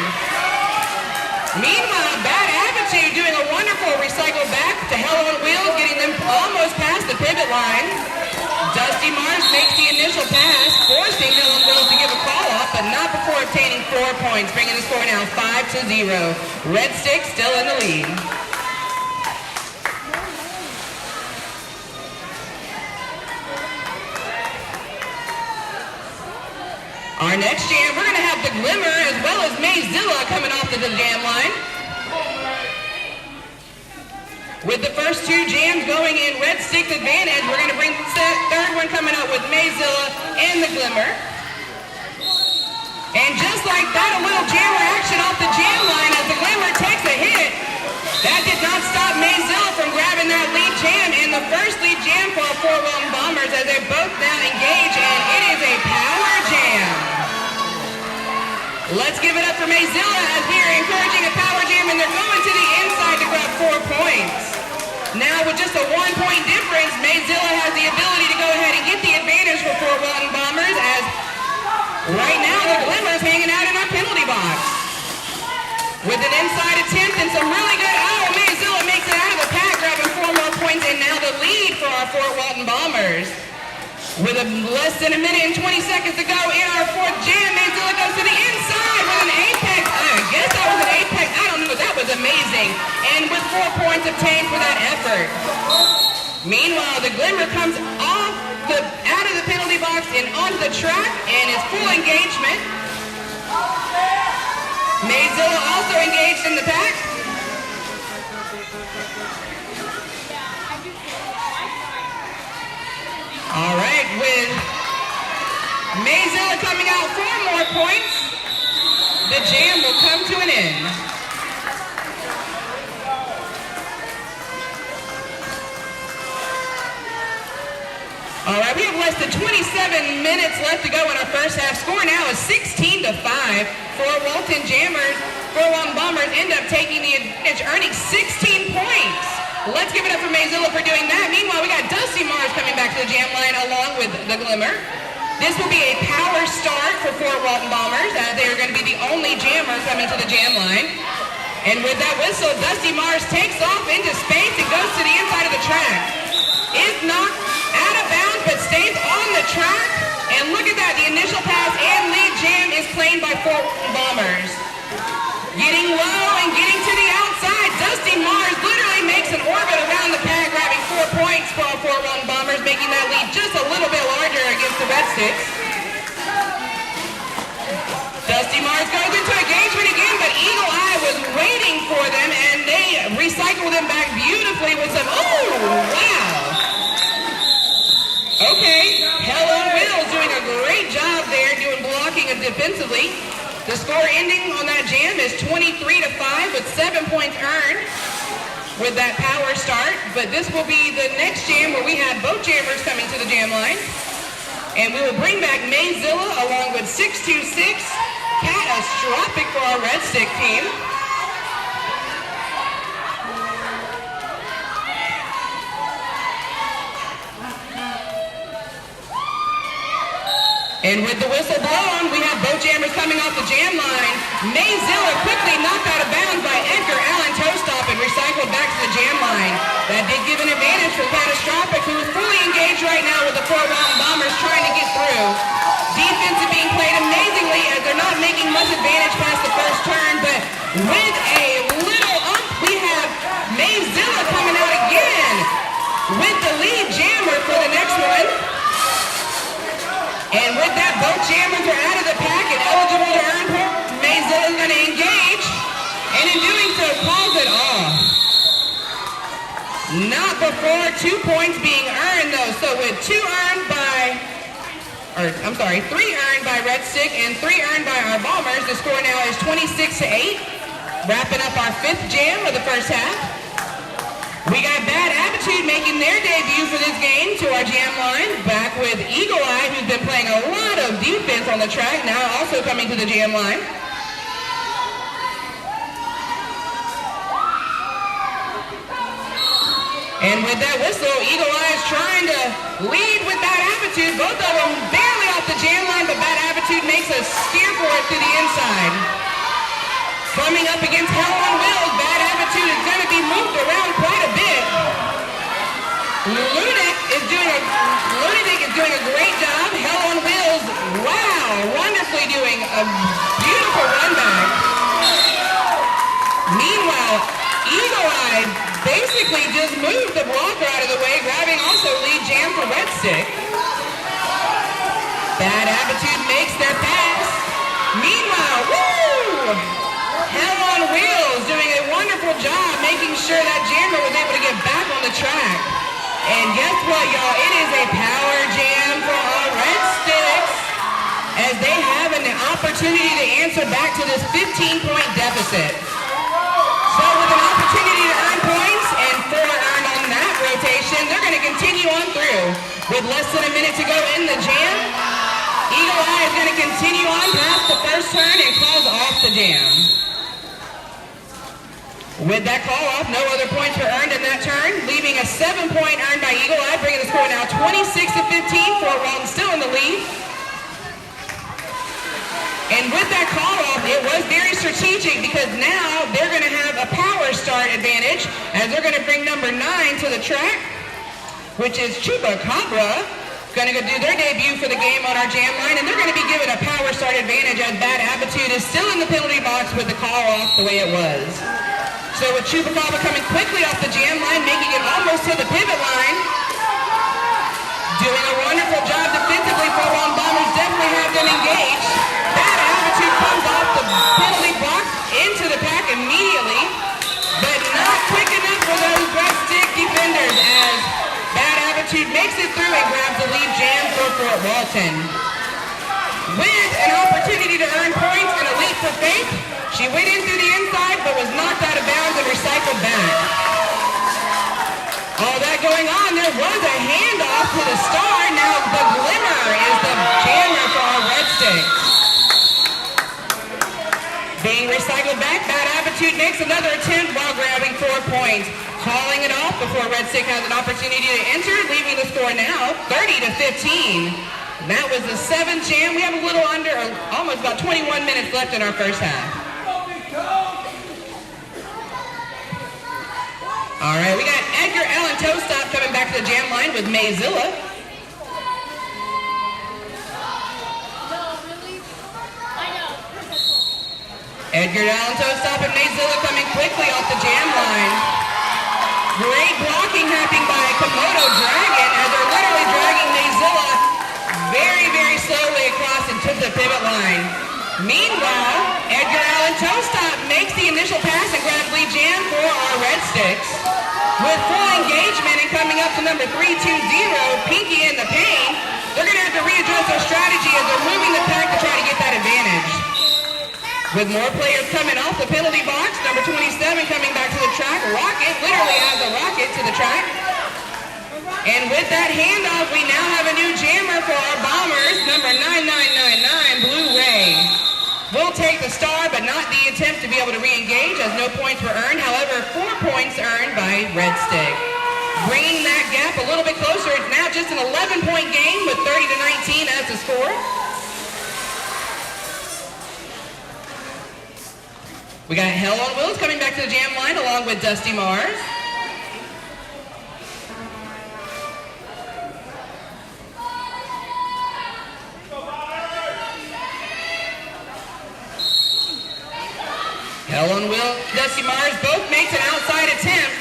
Speaker 6: Meanwhile, Bad Attitude doing a wonderful recycle back to Hell on Wheels, getting them almost past the pivot line. Dusty Mars makes the initial pass, forcing Hell on Wheels to give a call off, but not before obtaining 4 points, bringing the score now 5-0. Red Stick still in the lead. Our next jam, we're going to have the Glimmer as well as Mayzilla coming off to the jam line. With the first 2 jams going in Red Stick's advantage, we're going to bring the third one coming up with Mayzilla and the Glimmer. And just like that, a little jammer action off the jam line as the Glimmer takes a hit. That did not stop Mayzilla from grabbing that lead jam, and the first lead jam for our Fort Walton Bombers as they both now engage, and it is a power jam. Let's give it up for Mayzilla as we are encouraging a power jam, and they're going to the inside to grab 4 points. Now with just a 1-point difference, Mayzilla has the ability to go ahead and get the advantage for Fort Walton Bombers as right now the Glimmer's hanging out in our penalty box. With an inside attempt and some really good, Mayzilla makes it out of the pack, grabbing 4 more points, and now the lead for our Fort Walton Bombers. With less than a minute and 20 seconds to go in our 4th jam, Mayzilla goes to the inside with an apex. I guess that was an apex. I don't know. That was amazing. And with 4 points obtained for that effort. Meanwhile, the Glimmer comes out of the penalty box and onto the track and is full engagement. Mayzilla also engaged in the pack. All right, with Mayzilla coming out 4 more points, the jam will come to an end. All right, we have less than 27 minutes left to go in our first half. Score now is 16-5. Fort Walton Bombers end up taking the advantage, earning 16 points. Let's give it up for Mayzilla for doing that. Meanwhile, we got Dusty Mars coming back to the jam line along with the Glimmer. This will be a power start for Fort Walton Bombers as they are going to be the only jammer coming to the jam line. And with that whistle, Dusty Mars takes off into space and goes to the inside of the track. Is knocked out of bounds but stays on the track. And look at that, the initial pass and lead jam is claimed by Fort Walton Bombers. Getting low and getting to the outside, Dusty Mars literally makes an orbit around the pack, grabbing 4 points for our Fort Walton Bombers, making that lead just a little bit larger against the Red Sticks. Dusty Mars goes into engagement again, but Eagle Eye was waiting for them, and they recycle them back beautifully with some, wow. Okay, Hell on Wheels doing a great job there, doing blocking and defensively. The score ending on that jam is 23-5 with 7 points earned with that power start. But this will be the next jam where we have both jammers coming to the jam line. And we will bring back Mayzilla along with 626, Catastrophic for our Red Stick team. And with the whistle blown, we have both jammers coming off the jam line. Mayzilla quickly knocked out of bounds by Edgar Allen Toestop and recycled back to the jam line. That did give an advantage for Catastrophic, who is fully engaged right now with the Fort Walton Bombers trying to get through. Defense is being played amazingly as they're not making much advantage past the first turn, but with a little ump, we have Mayzilla coming out again with the lead jammer for the next one. And with that, both jammers are out of the pack and eligible to earn points. Mayzilla is going to engage, and in doing so, calls it off. Not before 2 points being earned though. So with 3 earned by Red Stick and 3 earned by our Bombers, the score now is 26-8. Wrapping up our 5th jam of the first half. We got Bad Attitude making their debut for this game to our jam line. Back with Eagle Eye, who's been playing a lot of defense on the track, now also coming to the jam line. And with that whistle, Eagle Eye is trying to lead with Bad Attitude. Both of them barely off the jam line, but Bad Attitude makes a steer for it to the inside. Coming up against Hell on Wheels, Bad Attitude is going to be moved around quite a bit. Lunatic is doing a great job. Hell on Wheels, wow, wonderfully doing a beautiful run back. Meanwhile, Eagle Eye basically just moved the blocker out of the way, grabbing also lead jam for Red Stick. Bad Attitude makes their pass. Meanwhile, woo! Hell on Wheels doing a wonderful job making sure that jammer was able to get back on the track. And guess what, y'all? It is a power jam for our Red Sticks as they have an opportunity to answer back to this 15-point deficit. So with an opportunity to earn points and 4 earned on that rotation, they're going to continue on through. With less than a minute to go in the jam, Eagle Eye is going to continue on past the first turn and calls off the jam. With that call off, no other points were earned in that turn, leaving a 7-point earned by Eagle Eye, bringing the score now 26-15. Fort Walton still in the lead. And with that call off, it was very strategic because now they're going to have a power start advantage as they're going to bring number 9 to the track, which is Chupacabra, going to go do their debut for the game on our jam line, and they're going to be given a power start advantage as Bad Attitude is still in the penalty box with the call off the way it was. So with Chupacabra coming quickly off the jam line, making it almost to the pivot line, doing a wonderful job defensively. Fort Walton Bombers definitely have them engaged. Bad Attitude comes off the penalty box into the pack immediately, but not quick enough for those Red Stick defenders as Bad Attitude makes it through and grabs the lead jam for Fort Walton. With an opportunity to earn points and a leap for faith, she went in through the inside but was knocked out of bounds and recycled back. All that going on, there was a handoff to the star. Now the Glimmer is the jammer for our Red Sticks. Being recycled back, Bad Attitude makes another attempt while grabbing 4 points. Calling it off before Red Stick has an opportunity to enter, leaving the score now 30-15. That was the 7th jam. We have a little under, almost about 21 minutes left in our first half. All right, we got Edgar Allen Toastop coming back to the jam line with Mayzilla. Edgar Allen Toastop and Mayzilla coming quickly off the jam line. Great blocking happening by Komodo Dragon as they're literally dragging Mayzilla very, very slowly across and to the pivot line. Meanwhile, Edgar Allen Toastop makes the initial pass and grabs lead jam for our Red Sticks. With full engagement and coming up to number 320, Pinky in the paint, they're going to have to readjust their strategy as they're moving the pack to try to get that advantage. With more players coming off the penalty box, number 27 coming back to the track. Rocket literally has a rocket to the track. And with that handoff, we now have a new jammer for our Bombers, number 9999, Blue Ray. We'll take the star, but not the attempt to be able to re-engage as no points were earned. However, 4 points earned by Red Stick. Bringing that gap a little bit closer. It's now just an 11-point game with 30-19 as the score. We got Hell on Wheels coming back to the jam line along with Dusty Mars. Hell on Wheels, Dusty Mars both makes an outside attempt.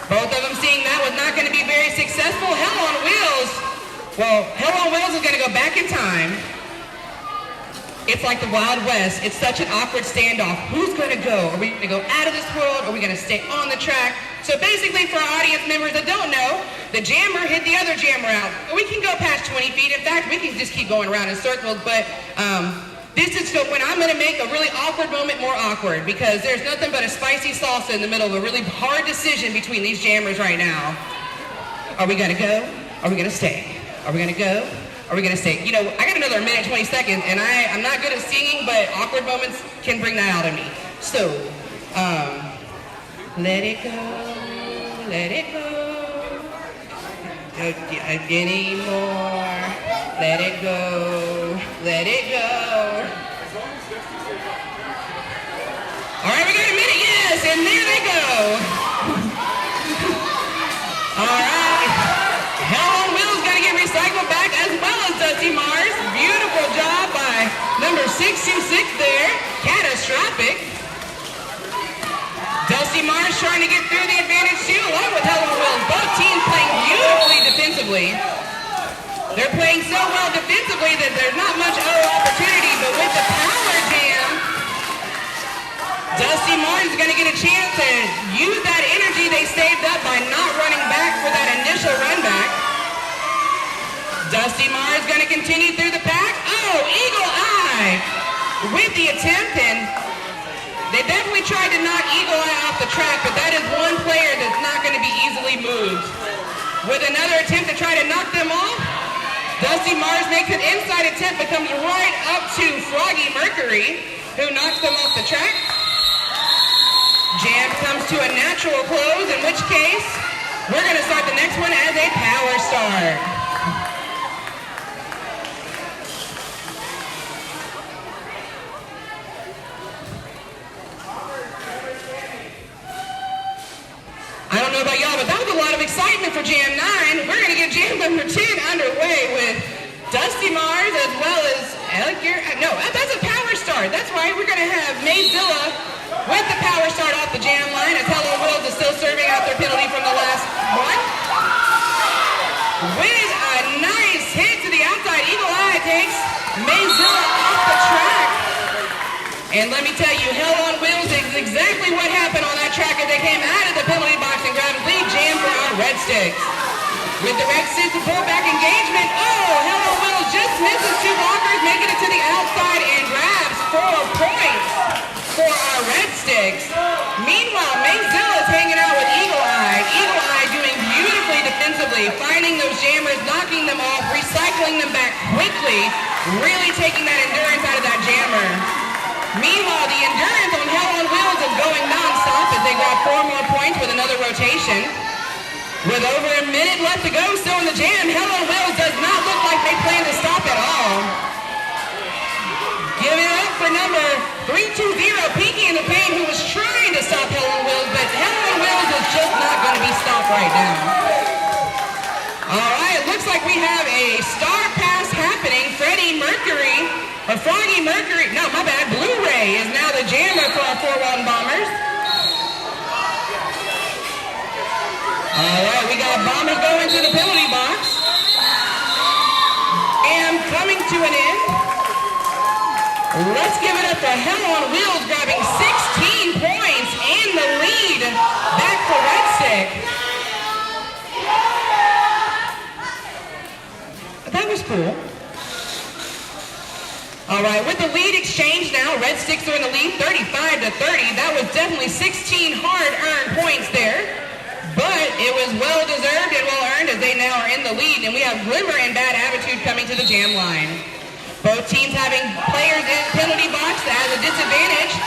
Speaker 6: Both of them seeing that was not going to be very successful. Hell on Wheels is going to go back in time. It's like the Wild West. It's such an awkward standoff. Who's going to go? Are we going to go out of this world? Are we going to stay on the track? So basically, for our audience members that don't know, the jammer hit the other jammer out. We can go past 20 feet. In fact, we can just keep going around in circles, but this is so when I'm going to make a really awkward moment more awkward, because there's nothing but a spicy salsa in the middle of a really hard decision between these jammers right now. Are we going to go? Are we going to stay? Are we going to go? Are we going to stay? You know, I got another minute, 20 seconds, and I'm not good at singing, but awkward moments can bring that out of me. So, let it go, let it go. Don't get any more. Let it go, let it go. All right, we got a minute, yes, and there they go. All right, Hell on Wheels got to get recycled back, as well as Dusty Mars. Beautiful job by number 626 there, Catastrophic. Dusty Mars trying to get through the advantage too, along with Hell on Wheels. Both teams playing beautifully defensively. They're playing so well defensively that there's not much other opportunity, but with the power jam, Dusty Mars is going to get a chance to use that energy they saved up by not running back for that initial run back. Dusty Mars is going to continue through the pack. Oh, Eagle Eye with the attempt, and they definitely tried to knock Eagle Eye off the track, but that is one player that's not going to be easily moved. With another attempt to try to knock them off, Dusty Mars makes an inside attempt, but comes right up to Froggy Mercury, who knocks them off the track. Jam comes to a natural close, in which case, we're going to start the next one as a power start. I don't know about y'all, but that was a lot of excitement for Jam 9. We're going to get Jam number 10 underway with Dusty Mars as well as that's a power start. That's right. We're going to have Mayzilla with the power start off the Jam line, as Hello World is still serving out their penalty from the last one. With a nice hit to the outside, Eagle Eye takes Mayzilla off the track. And let me tell you, Hell on Wheels is exactly what happened on that track as they came out of the penalty box and grabbed lead jam for our Red Sticks. With the Red Sticks to pull back engagement, Hell on Wheels just misses two blockers, making it to the outside and grabs 4 points for our Red Sticks. Meanwhile, Mayzilla is hanging out with Eagle Eye. Eagle Eye doing beautifully defensively, finding those jammers, knocking them off, recycling them back quickly, really taking that endurance out of that jammer. Meanwhile, the endurance on Hell on Wheels is going non-stop as they grab 4 more points with another rotation. With over a minute left to go still in the jam, Hell on Wheels does not look like they plan to stop at all. Giving it up for number 320, Pinky in the Pain, who was trying to stop Hell on Wheels, but Hell on Wheels is just not going to be stopped right now. All right, it looks like we have a star pass happening. Froggy Mercury, no, my bad, Blu-ray is now the jammer for our 4-1 Bombers. All right, we got Bombers going to the penalty box. And coming to an end, let's give it up to Hell on Wheels, grabbing 16 points and the lead back for Red Stick. That was cool. All right, with the lead exchange now, Red Sticks are in the lead, 35-30. That was definitely 16 hard-earned points there, but it was well-deserved and well-earned as they now are in the lead, and we have Glimmer and Bad Attitude coming to the jam line. Both teams having players in penalty box as a disadvantage,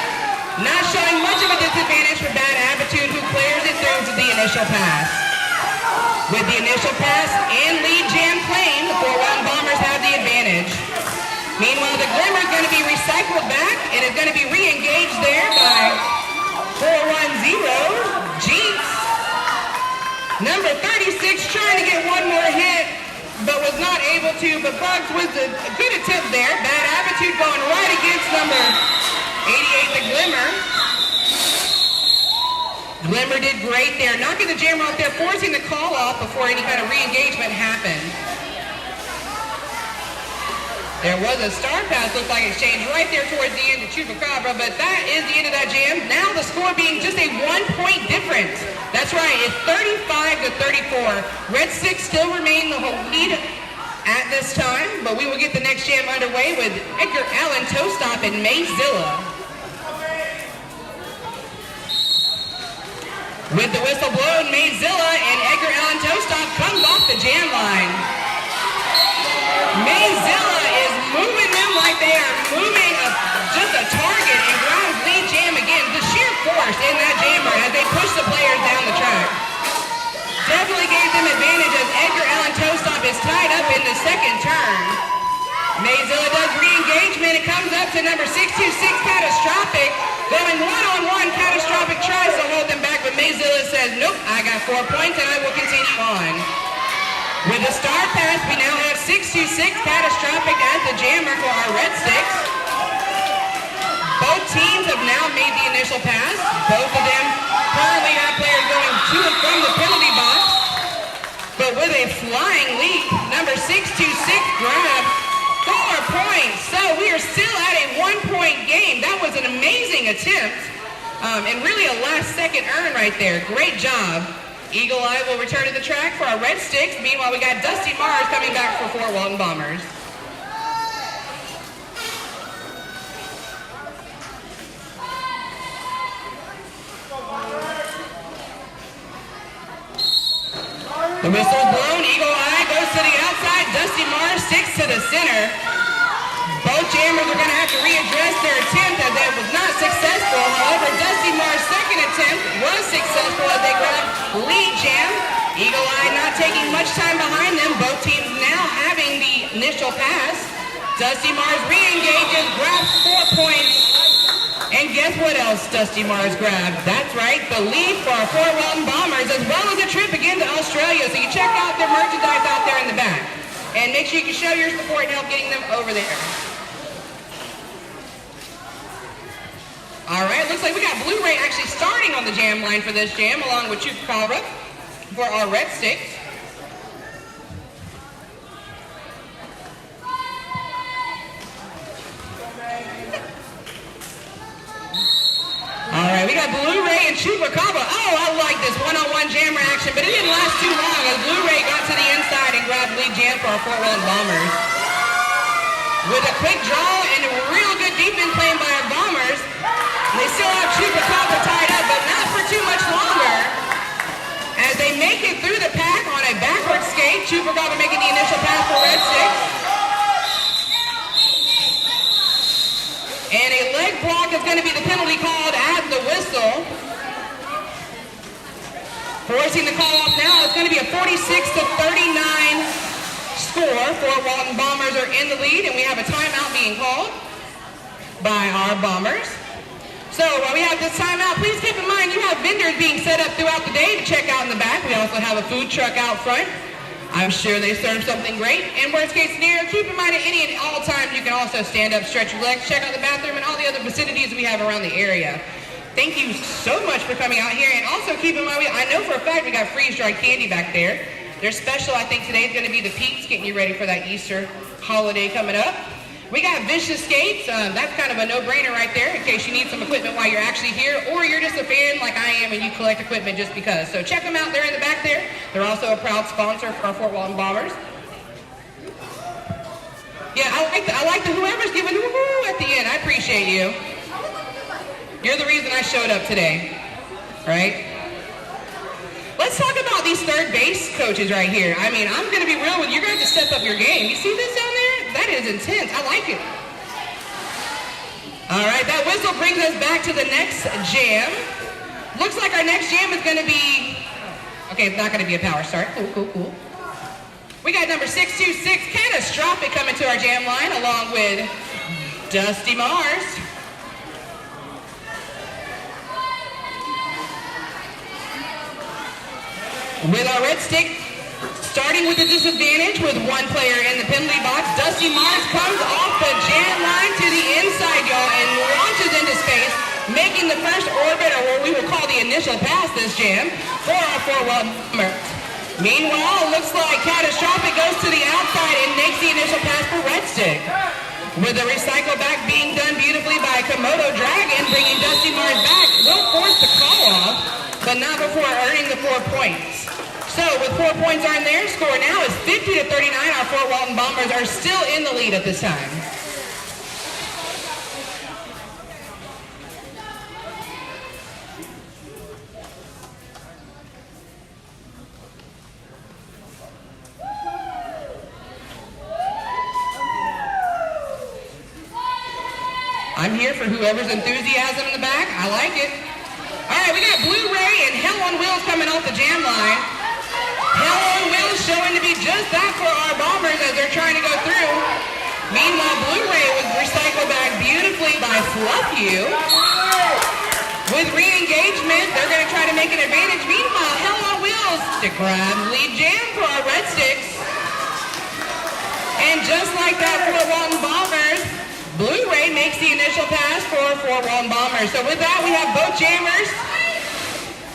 Speaker 6: not showing much of a disadvantage for Bad Attitude, who clears it through to the initial pass. With the initial pass and lead jam claim, the 4-1 Bombers have the advantage. Meanwhile, the Glimmer is going to be recycled back and is going to be re-engaged there by 410 Jinx. Number 36 trying to get one more hit, but was not able to. But Bugs was a good attempt there. Bad Attitude going right against number 88, the Glimmer. Glimmer did great there, knocking the jammer off there, forcing the call off before any kind of re-engagement happened. There was a star pass, looked like exchange right there towards the end of Chupacabra, but that is the end of that jam. Now the score being just a 1-point difference. That's right, it's 35-34. Red Six still remain the whole lead at this time, but we will get the next jam underway with Edgar Allan Toestop and Mayzilla. With the whistle blown, Mayzilla and Edgar Allan Toestop comes off the jam line. Mayzilla is moving them like they are moving just a target and grounds lead jam again. The sheer force in that jammer as they push the players down the track definitely gave them advantage as Edgar Allan Toestop is tied up in the second turn. Mayzilla does re-engagement. It comes up to number 626, Catastrophic. Going one-on-one, Catastrophic tries to hold them back, but Mayzilla says, nope, I got 4 points and I will continue on. With a star pass, we now have 626 Catastrophic as the jammer for our Red Sticks. Both teams have now made the initial pass. Both of them currently have players going to and from the penalty box. But with a flying leap, number 626 grabs 4 points. So we are still at a 1-point game. That was an amazing attempt and really a last-second earn right there. Great job. Eagle Eye will return to the track for our Red Sticks. Meanwhile, we got Dusty Mars coming back for Fort Walton Bombers. The whistle's blown. Eagle Eye goes to the outside. Dusty Mars sticks to the center. Both jammers are going to have to readdress their attempt as that was not successful. However, Dusty Mars' second attempt was successful as they grabbed lead jam. Eagle Eye not taking much time behind them. Both teams now having the initial pass. Dusty Mars re-engages, grabs 4 points. And guess what else Dusty Mars grabbed? That's right, the lead for our Fort Walton Bombers, as well as a trip again to Australia. So you check out their merchandise out there in the back. And make sure you can show your support and help getting them over there. All right, looks like we got Blu-ray actually starting on the jam line for this jam, along with Chupacabra for our Red Sticks. All right, we got Blu-ray and Chupacabra. Oh, I like this one-on-one jammer action, but it didn't last too long as Blu-ray got to the inside and grabbed lead jam for our Fort Walton Bombers. With a quick draw and a real good defense playing by our Bombers, they still have Chupacabra tied up, but not for too much longer. As they make it through the pack on a backward skate, Chupacabra making the initial pass for Red Sticks. And a leg block is going to be the penalty called at the whistle. Forcing the call off now, it's going to be a 46-39 score. Fort Walton Bombers are in the lead, and we have a timeout being called by our Bombers. So while we have this timeout, please keep in mind you have vendors being set up throughout the day to check out in the back. We also have a food truck out front. I'm sure they serve something great. In worst case scenario, keep in mind at any and all times you can also stand up, stretch your legs, check out the bathroom, and all the other vicinities we have around the area. Thank you so much for coming out here. And also keep in mind, I know for a fact we got freeze-dried candy back there. Their special, I think, today is going to be the Peeps, getting you ready for that Easter holiday coming up. We got Vicious Skates. That's kind of a no-brainer right there in case you need some equipment while you're actually here, or you're just a fan like I am and you collect equipment just because. So check them out there in the back there. They're also a proud sponsor for our Fort Walton Bombers. Yeah, I like the whoever's giving woo at the end. I appreciate you. You're the reason I showed up today, right? Let's talk about these third base coaches right here. I mean, I'm going to be real with you. You're going to have to step up your game. You see this down there? That is intense. I like it. All right, that whistle brings us back to the next jam. Looks like our next jam is going to be... Okay, it's not going to be a power start. Cool. We got number 626, Catastrophic, coming to our jam line, along with Dusty Mars. With our Red Stick starting with a disadvantage with one player in the penalty box, Dusty Mars comes off the jam line to the inside, y'all, and launches into space, making the first orbit, or what we will call the initial pass this jam, for our Fort Walton Bombers. Meanwhile, it looks like Catastrophic goes to the outside and makes the initial pass for Red Stick. With the recycle back being done beautifully by Komodo Dragon, bringing Dusty Mars back, will force the call off, but not before earning the 4 points. So with 4 points earned there, score now is 50-39. Our Fort Walton Bombers are still in the lead at this time. I'm here for whoever's enthusiasm in the back. I like it. All right, we got Blu-ray and Hell on Wheels coming off the jam line. Hell on Wheels showing to be just that for our Bombers as they're trying to go through. Meanwhile, Blu-ray was recycled back beautifully by Fluff You. With re-engagement, they're going to try to make an advantage. Meanwhile, Hell on Wheels to grab lead jam for our Red Sticks. And just like that, Fort Walton Bombers, Blu-ray makes the initial pass for Fort Walton Bombers. So with that, we have both jammers.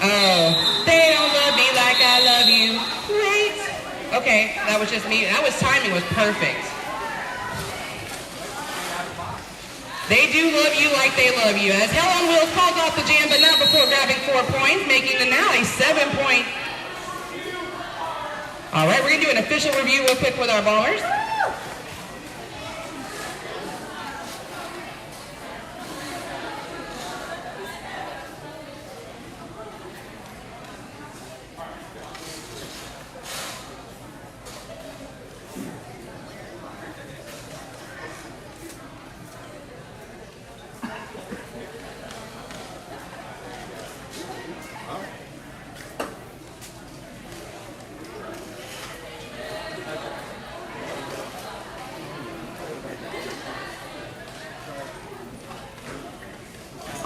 Speaker 6: Oh, they don't love me like I love you. Right? Okay, that was just me. Timing was perfect. They do love you like they love you. As Hell on Wheels calls off the jam, but not before grabbing 4 points, making the now a 7-point. All right, we're going to do an official review real quick with our Bombers.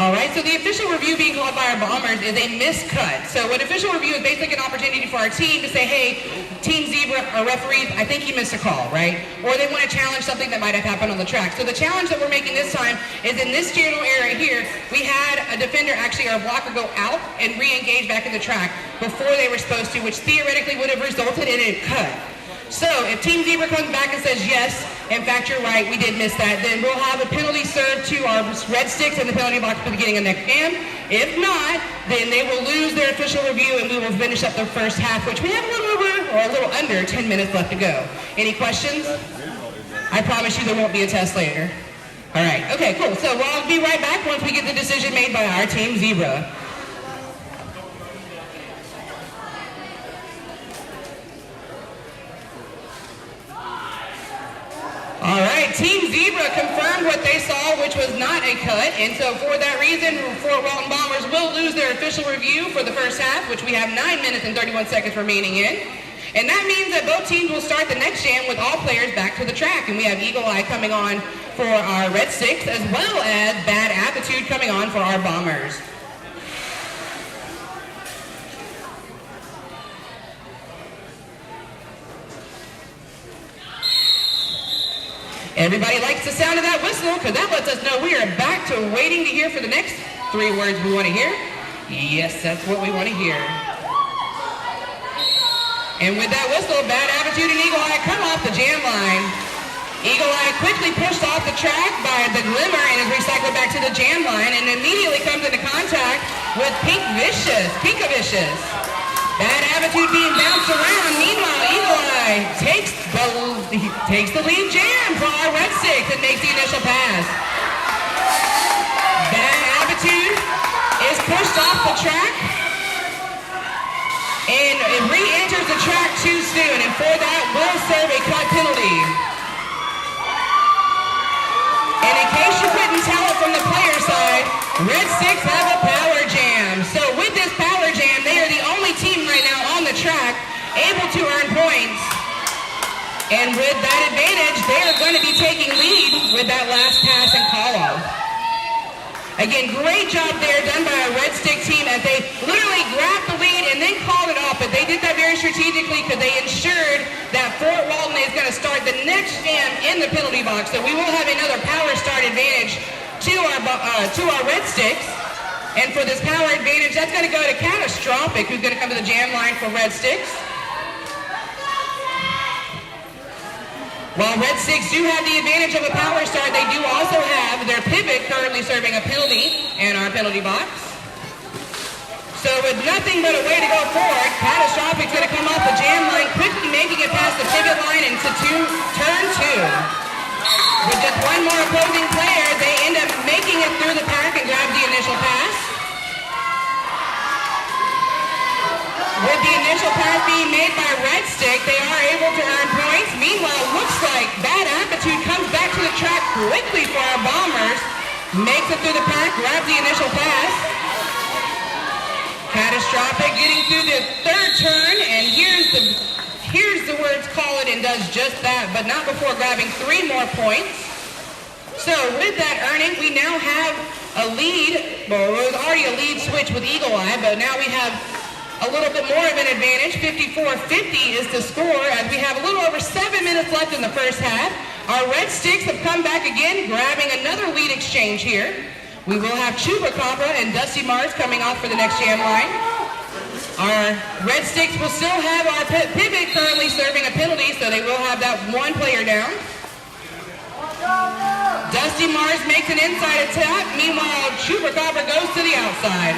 Speaker 6: All right, so the official review being called by our Bombers is a miscut. So what official review is basically an opportunity for our team to say, hey, Team Zebra or referees, I think you missed a call, right? Or they want to challenge something that might have happened on the track. So the challenge that we're making this time is in this channel area here, we had a defender, actually our blocker, go out and re-engage back in the track before they were supposed to, which theoretically would have resulted in a cut. So if Team Zebra comes back and says, yes, in fact, you're right, we did miss that, then we'll have a penalty served to our Red Sticks in the penalty box at the beginning of next game. If not, then they will lose their official review and we will finish up the first half, which we have a little over or a little under 10 minutes left to go. Any questions? I promise you there won't be a test later. All right, okay, cool. So I'll be right back once we get the decision made by our Team Zebra. All right, Team Zebra confirmed what they saw, which was not a cut. And so for that reason, Fort Walton Bombers will lose their official review for the first half, which we have 9 minutes and 31 seconds remaining in. And that means that both teams will start the next jam with all players back to the track. And we have Eagle Eye coming on for our Red Sticks, as well as Bad Attitude coming on for our Bombers. Everybody likes the sound of that whistle because that lets us know we are back to waiting to hear for the next 3 words we want to hear. Yes, that's what we want to hear. And with that whistle, Bad Attitude and Eagle Eye come off the jam line. Eagle Eye quickly pushed off the track by the Glimmer and is recycled back to the jam line and immediately comes into contact with Pinka Vicious. Bad Attitude being bounced around. Meanwhile, Eagle Eye takes the lead jam for our Red Sticks and makes the initial pass. Bad Attitude is pushed off the track and it re-enters the track too soon, and for that will serve a cut penalty. And in case you couldn't tell it from the player side, Red Sticks have a power jam. So with this power jam, they are the only team right now on the track able to earn points. And with that advantage, they are going to be taking lead with that last pass and call-off. Again, great job there done by our Red Stick team as they literally grabbed the lead and then called it off. But they did that very strategically because they ensured that Fort Walton is going to start the next jam in the penalty box. So we will have another power start advantage to our Red Sticks. And for this power advantage, that's going to go to Catastrophic, who's going to come to the jam line for Red Sticks. While Red Six do have the advantage of a power start, they do also have their pivot currently serving a penalty in our penalty box. So with nothing but a way to go forward, Catastrophic is going to come off the jam line, quickly making it past the pivot line into turn two. With just one more opposing player, they end up making it through the pack and grab the initial pass. With the initial pass being made by Red Stick, they are able to earn points. Meanwhile, looks like Bad Attitude comes back to the track quickly for our Bombers. Makes it through the pack, grabs the initial pass. Catastrophic getting through the third turn, and here's the words call it and does just that, but not before grabbing 3 more points. So with that earning, we now have a lead. Well, it was already a lead switch with Eagle Eye, but now we have a little bit more of an advantage. 54-50 is the score as we have a little over 7 minutes left in the first half. Our Red Sticks have come back again, grabbing another lead exchange here. We will have Chupacabra and Dusty Mars coming off for the next jam line. Our Red Sticks will still have our pivot currently serving a penalty, so they will have that one player down. Dusty Mars makes an inside attack. Meanwhile, Chupacabra goes to the outside.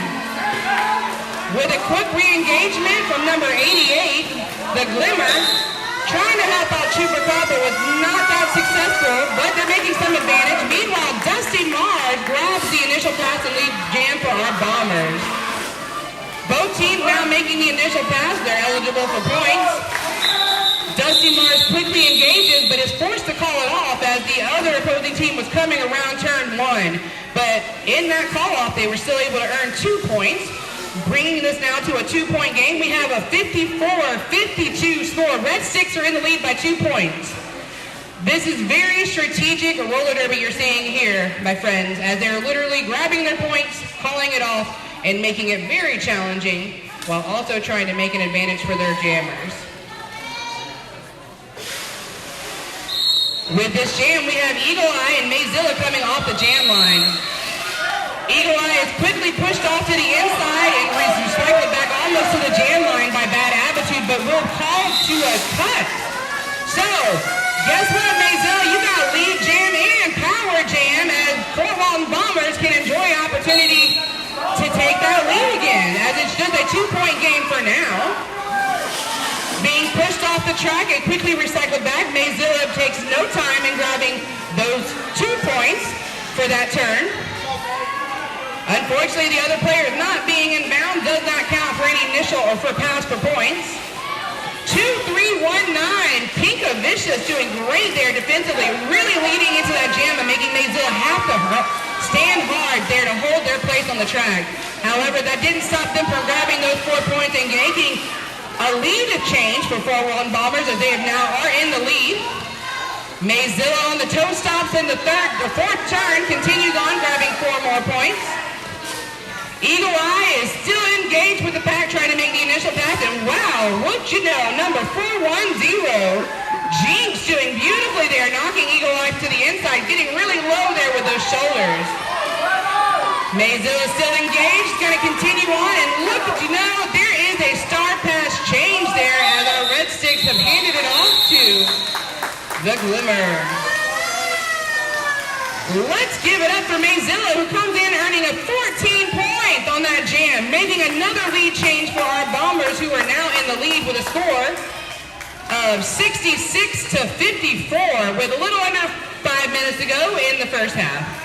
Speaker 6: With a quick re-engagement from number 88, the Glimmer, trying to help out Chupacabra was not that successful, but they're making some advantage. Meanwhile, Dusty Mars grabs the initial pass and lead jam for our Bombers. Both teams now making the initial pass. They're eligible for points. Dusty Mars quickly engages, but is forced to call it off as the other opposing team was coming around turn 1. But in that call-off, they were still able to earn 2 points. Bringing this now to a 2-point game. We have a 54-52 score. Red Sticks are in the lead by 2 points. This is very strategic roller derby you're seeing here, my friends, as they're literally grabbing their points, calling it off, and making it very challenging while also trying to make an advantage for their jammers. With this jam, we have Eagle Eye and Mayzilla coming off the jam line. Eagle Eye is quickly pushed off to the inside and recycled back almost to the jam line by Bad Attitude, but will call to a cut. So, guess what, Mayzilla? You got lead jam and power jam, as Fort Walton Bombers can enjoy opportunity to take that lead again, as it's just a 2-point game for now. Being pushed off the track and quickly recycled back, Mayzilla takes no time in grabbing those 2 points for that turn. Unfortunately, the other player not being in bounds does not count for any initial or for pass for points. 2-3-1-9. Pinka Vicious doing great there defensively, really leading into that jam and making Mayzilla have to stand hard there to hold their place on the track. However, that didn't stop them from grabbing those 4 points and making a lead change for Fort Walton Bombers, as they now are in the lead. Mayzilla on the toe stops in the fourth turn continues on, grabbing 4 more points. Eagle Eye is still engaged with the pack, trying to make the initial pass, and wow, wouldn't you know, number 410, Jinx doing beautifully there, knocking Eagle Eye to the inside, getting really low there with those shoulders. Mayzilla still engaged, going to continue on, and look, you know, there is a star pass change there as our Red Sticks have handed it off to the Glimmer. Let's give it up for Mayzilla, who comes in earning a 14 points on that jam, making another lead change for our Bombers, who are now in the lead with a score of 66-54 with a little under 5 minutes to go in the first half.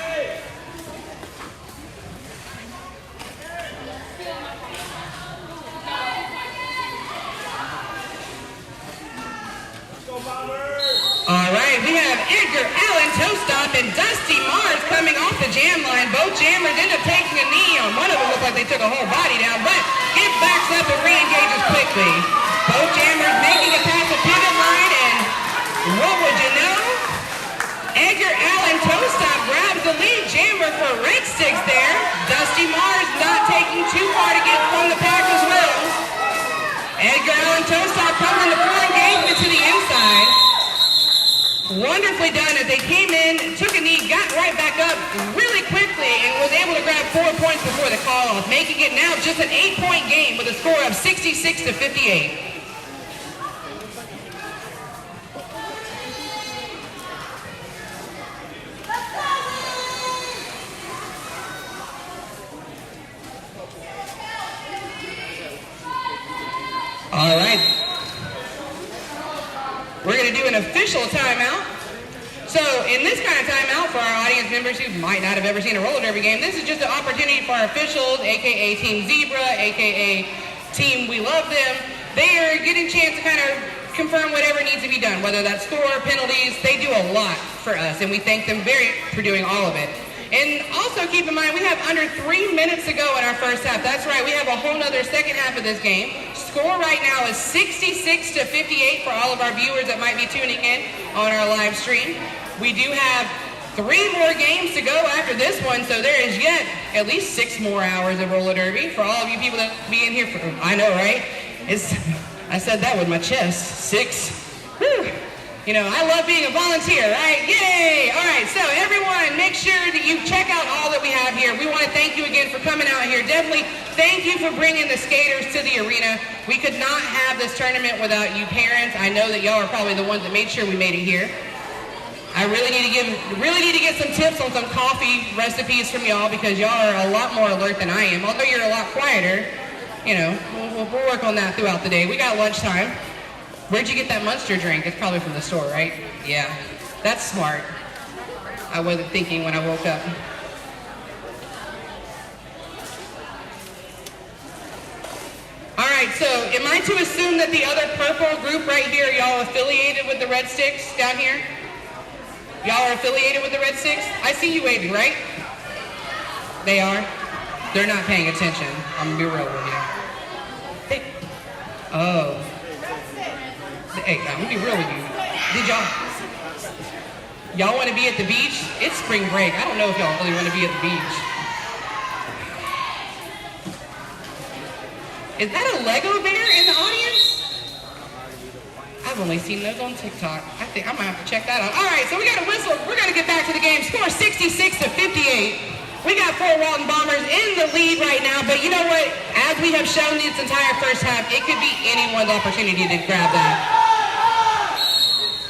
Speaker 6: All right, we have Edgar Allen Toastop and Dusty Mars coming off the jam line. Both jammers end up taking a knee on. One of them looked like they took a whole body down, but it backs up and re-engages quickly. Both jammers making it past the pivot line, and what would you know? Edgar Allen Toastop grabs the lead jammer for Red Sticks there. Dusty Mars not taking too far to get from the pack as well. Edgar Allen Toastop comes in the full engagement to the inside. Wonderfully done as they came in, took a knee, got right back up really quickly, and was able to grab 4 points before the call-off, making it now just an 8-point game with a score of 66-58. we're going to do an official timeout. So in this kind of timeout for our audience members who might not have ever seen a roller derby game, this is just an opportunity for our officials, aka Team Zebra, aka Team We Love Them. They are getting a chance to kind of confirm whatever needs to be done, whether that's score, penalties. They do a lot for us, and we thank them very much for doing all of it. And also keep in mind, we have under 3 minutes to go in our first half. That's right, we have a whole nother second half of this game. Score right now is 66-58 for all of our viewers that might be tuning in on our live stream. We do have 3 more games to go after this one, so there is yet at least 6 more hours of roller derby for all of you people that be in here for, I know, right? I said that with my chest. 6. Whew. You know, I love being a volunteer, right? Yay! All right, so everyone, make sure that you check out all that we have here. We want to thank you again for coming out here. Definitely thank you for bringing the skaters to the arena. We could not have this tournament without you parents. I know that y'all are probably the ones that made sure we made it here. I really need to get some tips on some coffee recipes from y'all because y'all are a lot more alert than I am. Although you're a lot quieter, you know, we'll work on that throughout the day. We got lunchtime. Where'd you get that Monster drink? It's probably from the store, right? Yeah, that's smart. I wasn't thinking when I woke up. All right, so am I to assume that the other purple group right here, y'all affiliated with the Red Sticks down here? Y'all are affiliated with the Red Sticks? I see you waving, right? They are? They're not paying attention. I'm gonna be real with you. Oh. Hey, I'm gonna be real with you. Did y'all want to be at the beach? It's spring break. I don't know if y'all really want to be at the beach. Is that a Lego bear in the audience? I've only seen those on TikTok. I think I might have to check that out. All right, so we got a whistle. We're gonna get back to the game. Score 66-58. We got Fort Walton Bombers in the lead right now, but you know what? As we have shown this entire first half, it could be anyone's opportunity to grab that.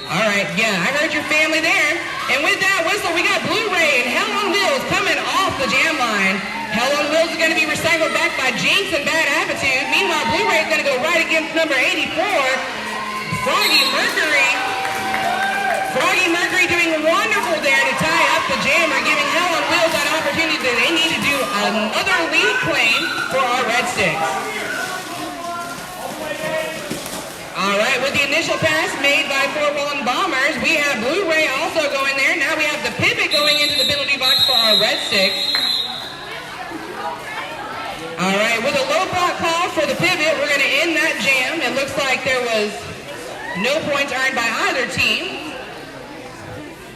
Speaker 6: All right, yeah, I heard your family there. And with that whistle, we got Blu-ray and Hell on Wheels coming off the jam line. Hell on Wheels is going to be recycled back by Jinx and Bad Attitude. Meanwhile, Blu-ray is going to go right against number 84, Froggy Mercury. Froggy Mercury doing wonderful there to tie up the jammer, giving Hell on Wheels that opportunity that they need to do another lead claim for our Red Sticks. All right, with the initial pass made by Fort Walton Bombers, we have Blu-ray also going there. Now we have the pivot going into the penalty box for our Red Sticks. All right, with a low block call for the pivot, we're going to end that jam. It looks like there was no points earned by either team.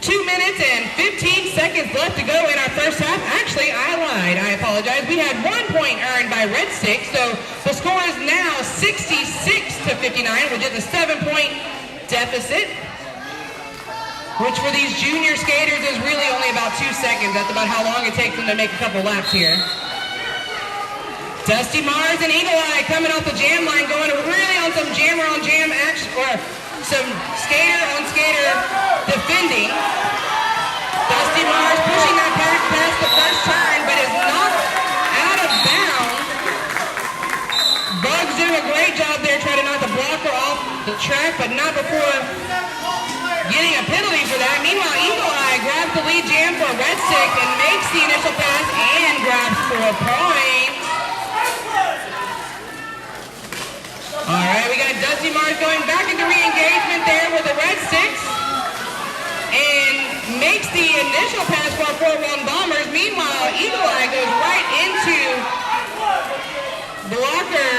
Speaker 6: 2 minutes and 15 seconds left to go in our first half. Actually, I lied. I apologize. We had 1 point earned by Red Sticks, so the score is now 66-59, which is a 7-point deficit, which for these junior skaters is really only about 2 seconds. That's about how long it takes them to make a couple laps here. Dusty Mars and Eagle Eye coming off the jam line, going really on some jammer on jam action, or some skater on skater defending. Dusty Mars pushing that past the first turn, but is knocked out of bounds. Bugs doing a great job there trying to knock the blocker off the track, but not before getting a penalty for that. Meanwhile, Eagle Eye grabs the lead jam for Red Stick and makes the initial pass and grabs 4 points. All right, we got Dusty Mars going back into re-engagement there with the Red Sticks and makes the initial pass for our Fort Walton Bombers. Meanwhile, Eagle Eye goes right into blocker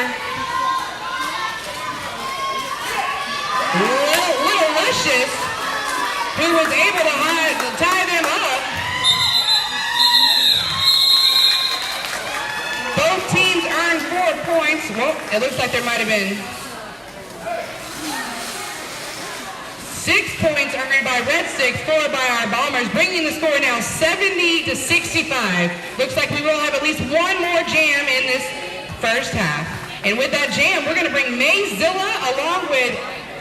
Speaker 6: Little Luscious, who was able to tie them up. Both teams earned 4 points. Well, it looks like there might have been 6 points earned by Red Sticks, 4 by our Bombers, bringing the score now 70-65. Looks like we will have at least 1 more jam in this first half. And with that jam, we're going to bring Mayzilla along with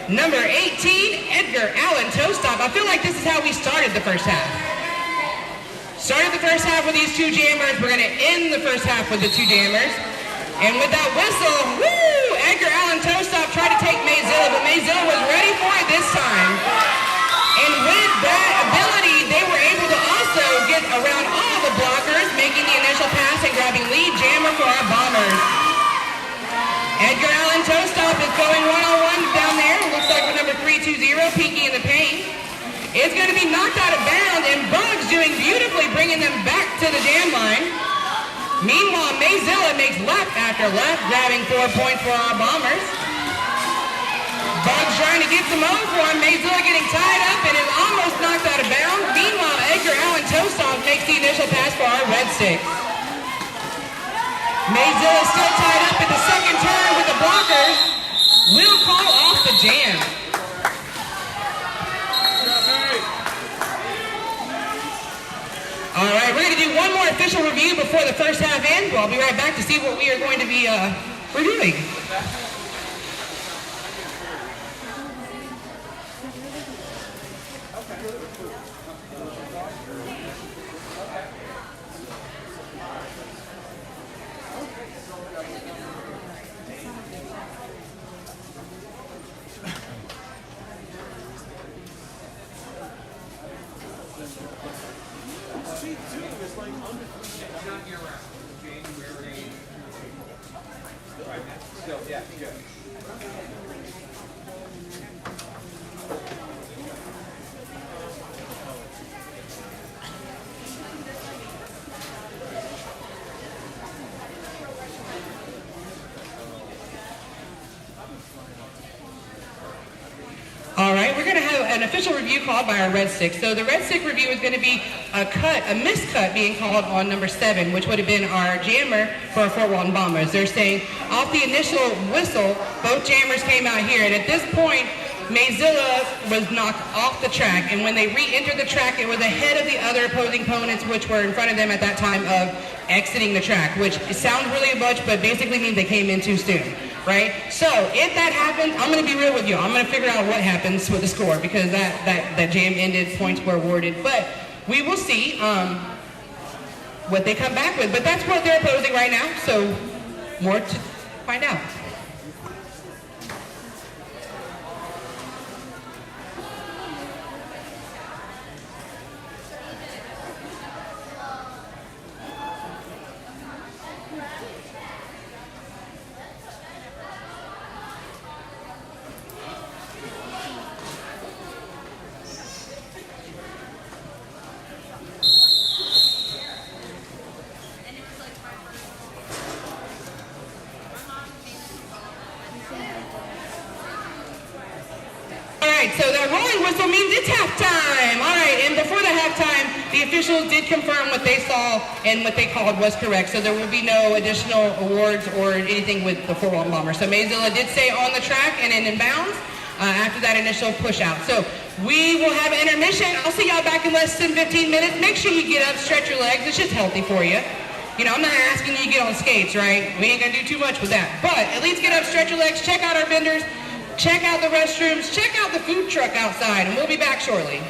Speaker 6: number 18, Edgar Allan Toastop. I feel like this is how we started the first half. Started the first half with these 2 jammers. We're going to end the first half with the 2 jammers. And with that whistle, woo! Edgar Allan Toastop tried to take Mayzilla, but Mayzilla was ready for it this time. Edgar Allan Toastop is going one-on-one down there. Looks like with number 320, Peaky in the paint. It's going to be knocked out of bounds, and Bugs doing beautifully, bringing them back to the jam line. Meanwhile, Mayzilla makes lap after lap, grabbing 4 points for our Bombers. Bugs trying to get some over for him. Mayzilla getting tied up and is almost knocked out of bounds. Meanwhile, Edgar Allan Toastop makes the initial pass for our Red Six. Mayzilla still tied up at the second turn with the blockers. Will call off the jam. All right, we're going to do one more official review before the first half ends. I'll be right back to see what we are going to be reviewing. All right, we're going to have an official review called by our Red Six. So the Red Six review is going to be a miscut being called on number 7, which would have been our jammer for our Fort Walton Bombers. They're saying off the initial whistle, both jammers came out here, and at this point, Mayzilla was knocked off the track, and when they re-entered the track, it was ahead of the other opposing opponents, which were in front of them at that time of exiting the track, which sounds really much, but basically means they came in too soon, right? So if that happens, I'm going to be real with you. I'm going to figure out what happens with the score, because that jam ended, points were awarded, but we will see what they come back with. But that's what they're opposing right now, so more to find out. So that rolling whistle means it's halftime. All right, and before the halftime, the officials did confirm what they saw and what they called was correct. So there will be no additional awards or anything with the Fort Walton Bombers. So Mayzilla did stay on the track and in bounds after that initial push out. So we will have an intermission. I'll see y'all back in less than 15 minutes. Make sure you get up, stretch your legs. It's just healthy for you. You know, I'm not asking you to get on skates, right? We ain't gonna do too much with that. But at least get up, stretch your legs, check out our vendors. Check out the restrooms, check out the food truck outside, and we'll be back shortly.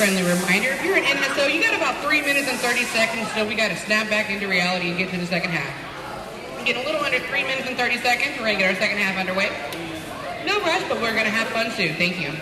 Speaker 6: friendly reminder. If you're an NSO, you got about 3 minutes and 30 seconds till we got to snap back into reality and get to the second half. We're getting a little under 3 minutes and 30 seconds. We're going to get our second half underway. No rush, but we're going to have fun soon. Thank you.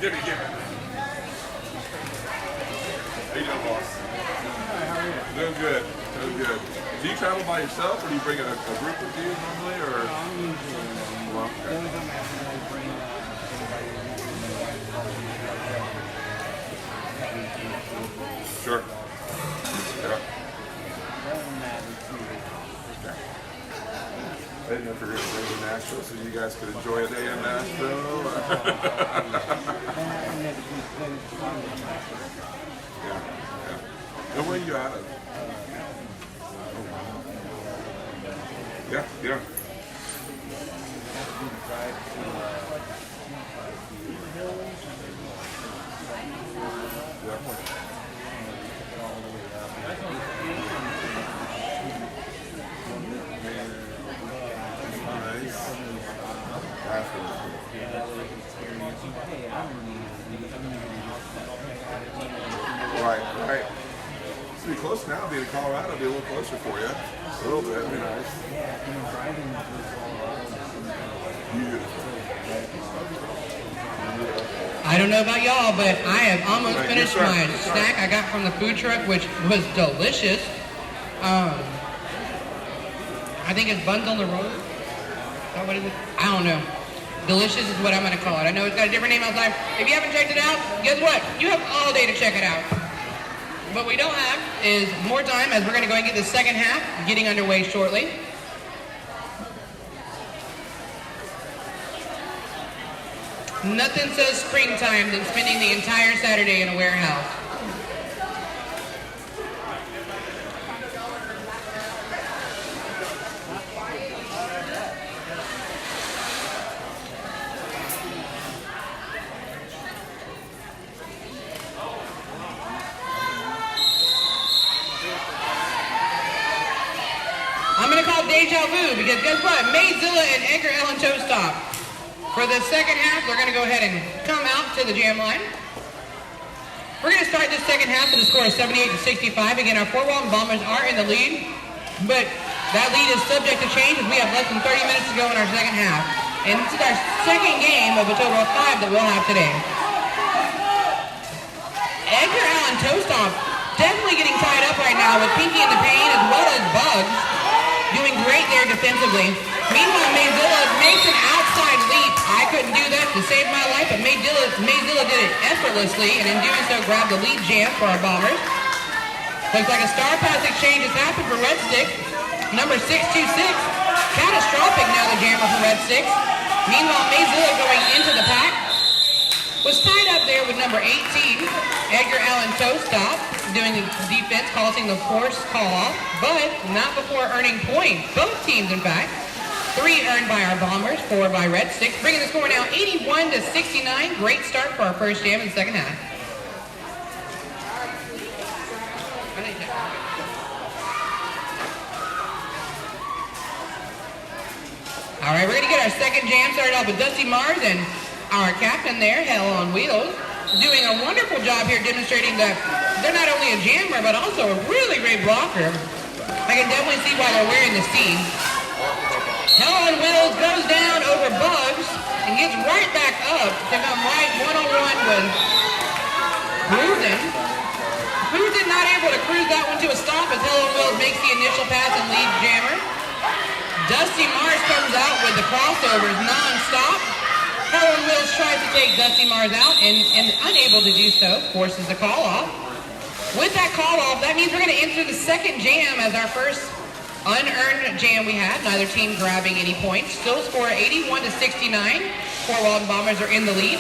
Speaker 2: Give me. How you doing, boss?
Speaker 4: Hi, how are you?
Speaker 2: Doing good. Doing good. Do you travel by yourself, or do you bring a group with you normally, or?
Speaker 4: I'm usually
Speaker 2: Well,
Speaker 4: the only time I have to really bring anybody
Speaker 2: sure. Yeah.
Speaker 4: other than that, it's usually
Speaker 2: I didn't know if you were going to bring to Nashville so you guys could enjoy a day in Nashville. Yeah. And where are you out of? Yeah. Right. It's be close now. Being in Colorado, it'll be a little closer for you. A little bit, be nice.
Speaker 6: I don't know about y'all, but I have almost
Speaker 2: Right,
Speaker 6: finished
Speaker 2: yes, sir.
Speaker 6: my
Speaker 2: Yes, sir.
Speaker 6: snack I got from the food truck, which was delicious. I think it's buns on the road. Is that what it is? I don't know. Delicious is what I'm going to call it. I know it's got a different name outside. If you haven't checked it out, guess what? You have all day to check it out. What we don't have is more time, as we're going to go and get the second half getting underway shortly. Nothing says springtime than spending the entire Saturday in a warehouse. I'm going to call Deja Vu because guess what? Mayzilla and Edgar Allan Toastop. For the second half, they're going to go ahead and come out to the jam line. We're going to start this second half with a score of 78-65. Again, our four-wall Bombers are in the lead, but that lead is subject to change as we have less than 30 minutes to go in our second half. And this is our second game of a total of 5 that we'll have today. Edgar Allan Toastop definitely getting tied up right now with Pinky in the Pain as well as Bugs. Doing great there defensively. Meanwhile, Mayzilla makes an outside leap. I couldn't do that to save my life, but Mayzilla did it effortlessly, and in doing so, grabbed the lead jam for our Bombers. Looks like a star pass exchange has happened for Red Stick. Number 626. Catastrophic now the jammer for Red Sticks. Meanwhile, Mayzilla going into the pack. Was tied up there with number 18. Edgar Allan Toastop doing the defense, causing the force call off, but not before earning points. Both teams, in fact. 3 earned by our Bombers, 4 by Red Sticks, bringing the score now 81-69. Great start for our first jam in the second half. All right, we're going to get our second jam started off with Dusty Mars and our captain there, Hell on Wheels, doing a wonderful job here demonstrating that they're not only a jammer, but also a really great blocker. I can definitely see why they're wearing the C. Hell on Wheels goes down over Bugs and gets right back up to come right one-on-one with Cruisin. Cruisin not able to cruise that one to a stop as Hell on Wheels makes the initial pass and leads jammer. Dusty Mars comes out with the crossovers non-stop. Hell on Wheels tries to take Dusty Mars out and unable to do so, forces the call off. With that call off, that means we're going to enter the second jam as our first unearned jam we had. Neither team grabbing any points. Still score 81-69. Fort Walton Bombers are in the lead.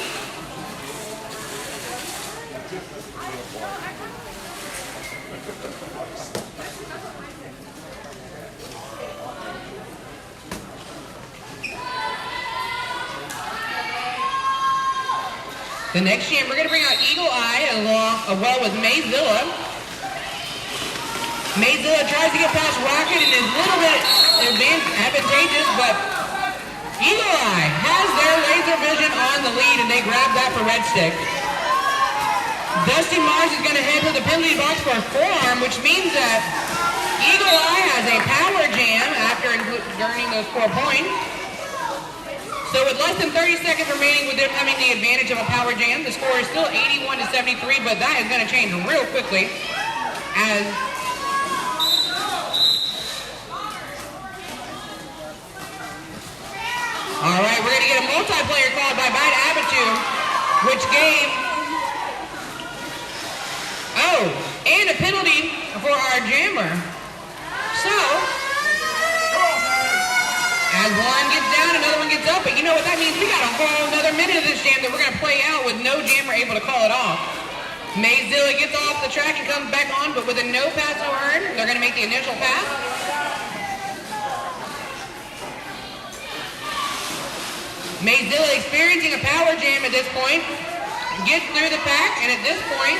Speaker 6: The next jam, we're going to bring out Eagle Eye along well with Mayzilla. Mayzilla tries to get past Rocket and is a little bit advantageous, but Eagle Eye has their laser vision on the lead and they grab that for Red Stick. Dusty Mars is going to head to the penalty box for a forearm, which means that Eagle Eye has a power jam after earning those 4 points. So with less than 30 seconds remaining with them having the advantage of a power jam, the score is still 81-73, but that is going to change real quickly as all right, we're going to get a multiplayer called by Bad Attitude, which gave and a penalty for our jammer. So as one gets down, another one gets up. But you know what that means? We got a whole another minute of this jam that we're going to play out with no jammer able to call it off. Mayzilla gets off the track and comes back on, but with a no pass, no earn. They're going to make the initial pass. Mayzilla experiencing a power jam at this point. Gets through the pack, and at this point,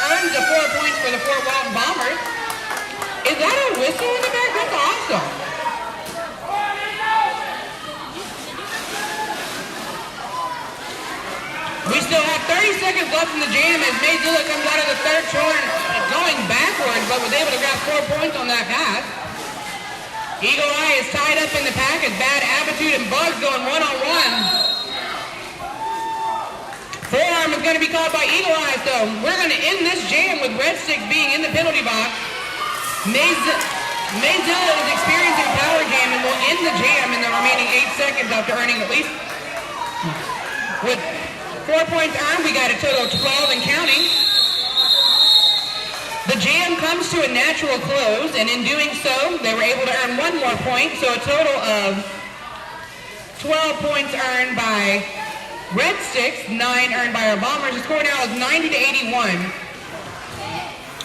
Speaker 6: earns the 4 points for the Fort Walton Bombers. Is that a whistle in the back? That's awesome. We still have 30 seconds left in the jam as Mayzilla comes out of the third turn going backwards, but was able to grab 4 points on that pass. Eagle Eye is tied up in the pack as Bad Attitude and Bugs going one-on-one. Forearm is going to be called by Eagle Eye, so we're going to end this jam with Red Stick being in the penalty box. Mayzilla is experiencing power jam and will end the jam in the remaining 8 seconds after earning at least with 4 points earned. We got a total of 12 and counting. The jam comes to a natural close, and in doing so, they were able to earn 1 more point, so a total of 12 points earned by Red Sticks, 9 earned by our Bombers. The score now is 90-81.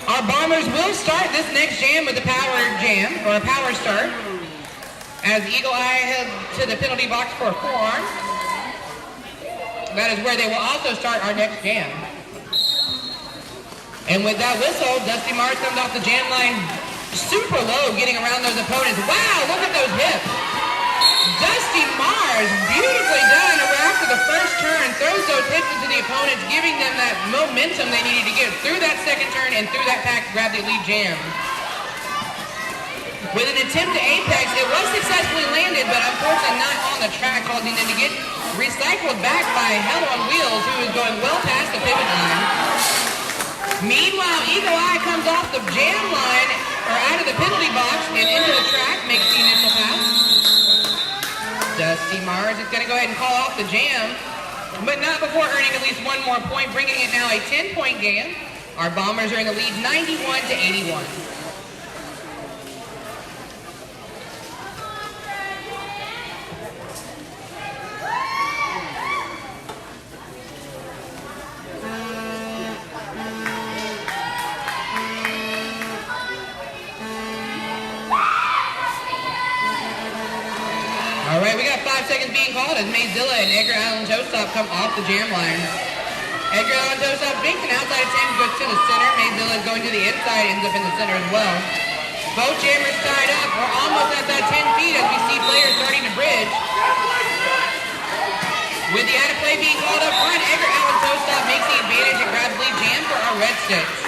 Speaker 6: Our Bombers will start this next jam with a power jam, or a power start, as Eagle Eye heads to the penalty box for a forearm. That is where they will also start our next jam. And with that whistle, Dusty Mars comes off the jam line super low, getting around those opponents. Wow, look at those hips. Dusty Mars, beautifully done after the first turn, throws those hips into the opponents, giving them that momentum they needed to get through that second turn and through that pack to grab the lead jam. With an attempt to apex, it was successfully landed, but unfortunately not on the track, causing them to get recycled back by Hell on Wheels, who is going well past the pivot line. Meanwhile, Eagle Eye comes off the jam line, or out of the penalty box, and into the track, makes the initial pass. Dusty Mars is going to go ahead and call off the jam, but not before earning at least 1 more point, bringing it now a 10-point game. Our Bombers are in the lead 91-81. All right, we got 5 seconds being called as Mayzilla and Edgar Allan Toastop come off the jam line. Edgar Allan Toastop makes an outside attempt, goes to the center. Mayzilla is going to the inside, ends up in the center as well. Both jammers tied up. We're almost at that 10 feet as we see players starting to bridge. With the out of play being called up front, Edgar Allan Toastop makes the advantage and grabs lead jam for our Red Sticks.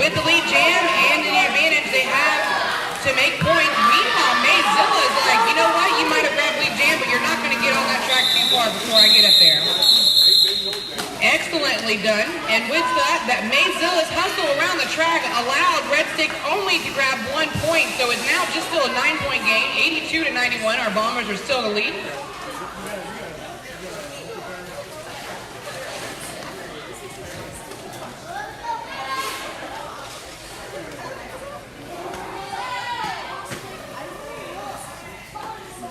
Speaker 6: With the lead jam and the advantage, they have to make points. Meanwhile, Mayzilla is like, you know what? You might have grabbed lead jam, but you're not going to get on that track too far before I get up there. Excellently done. And with that Mayzilla's hustle around the track allowed Red Stick only to grab 1 point. So it's now just still a 9-point game, 82-91. Our Bombers are still in the lead.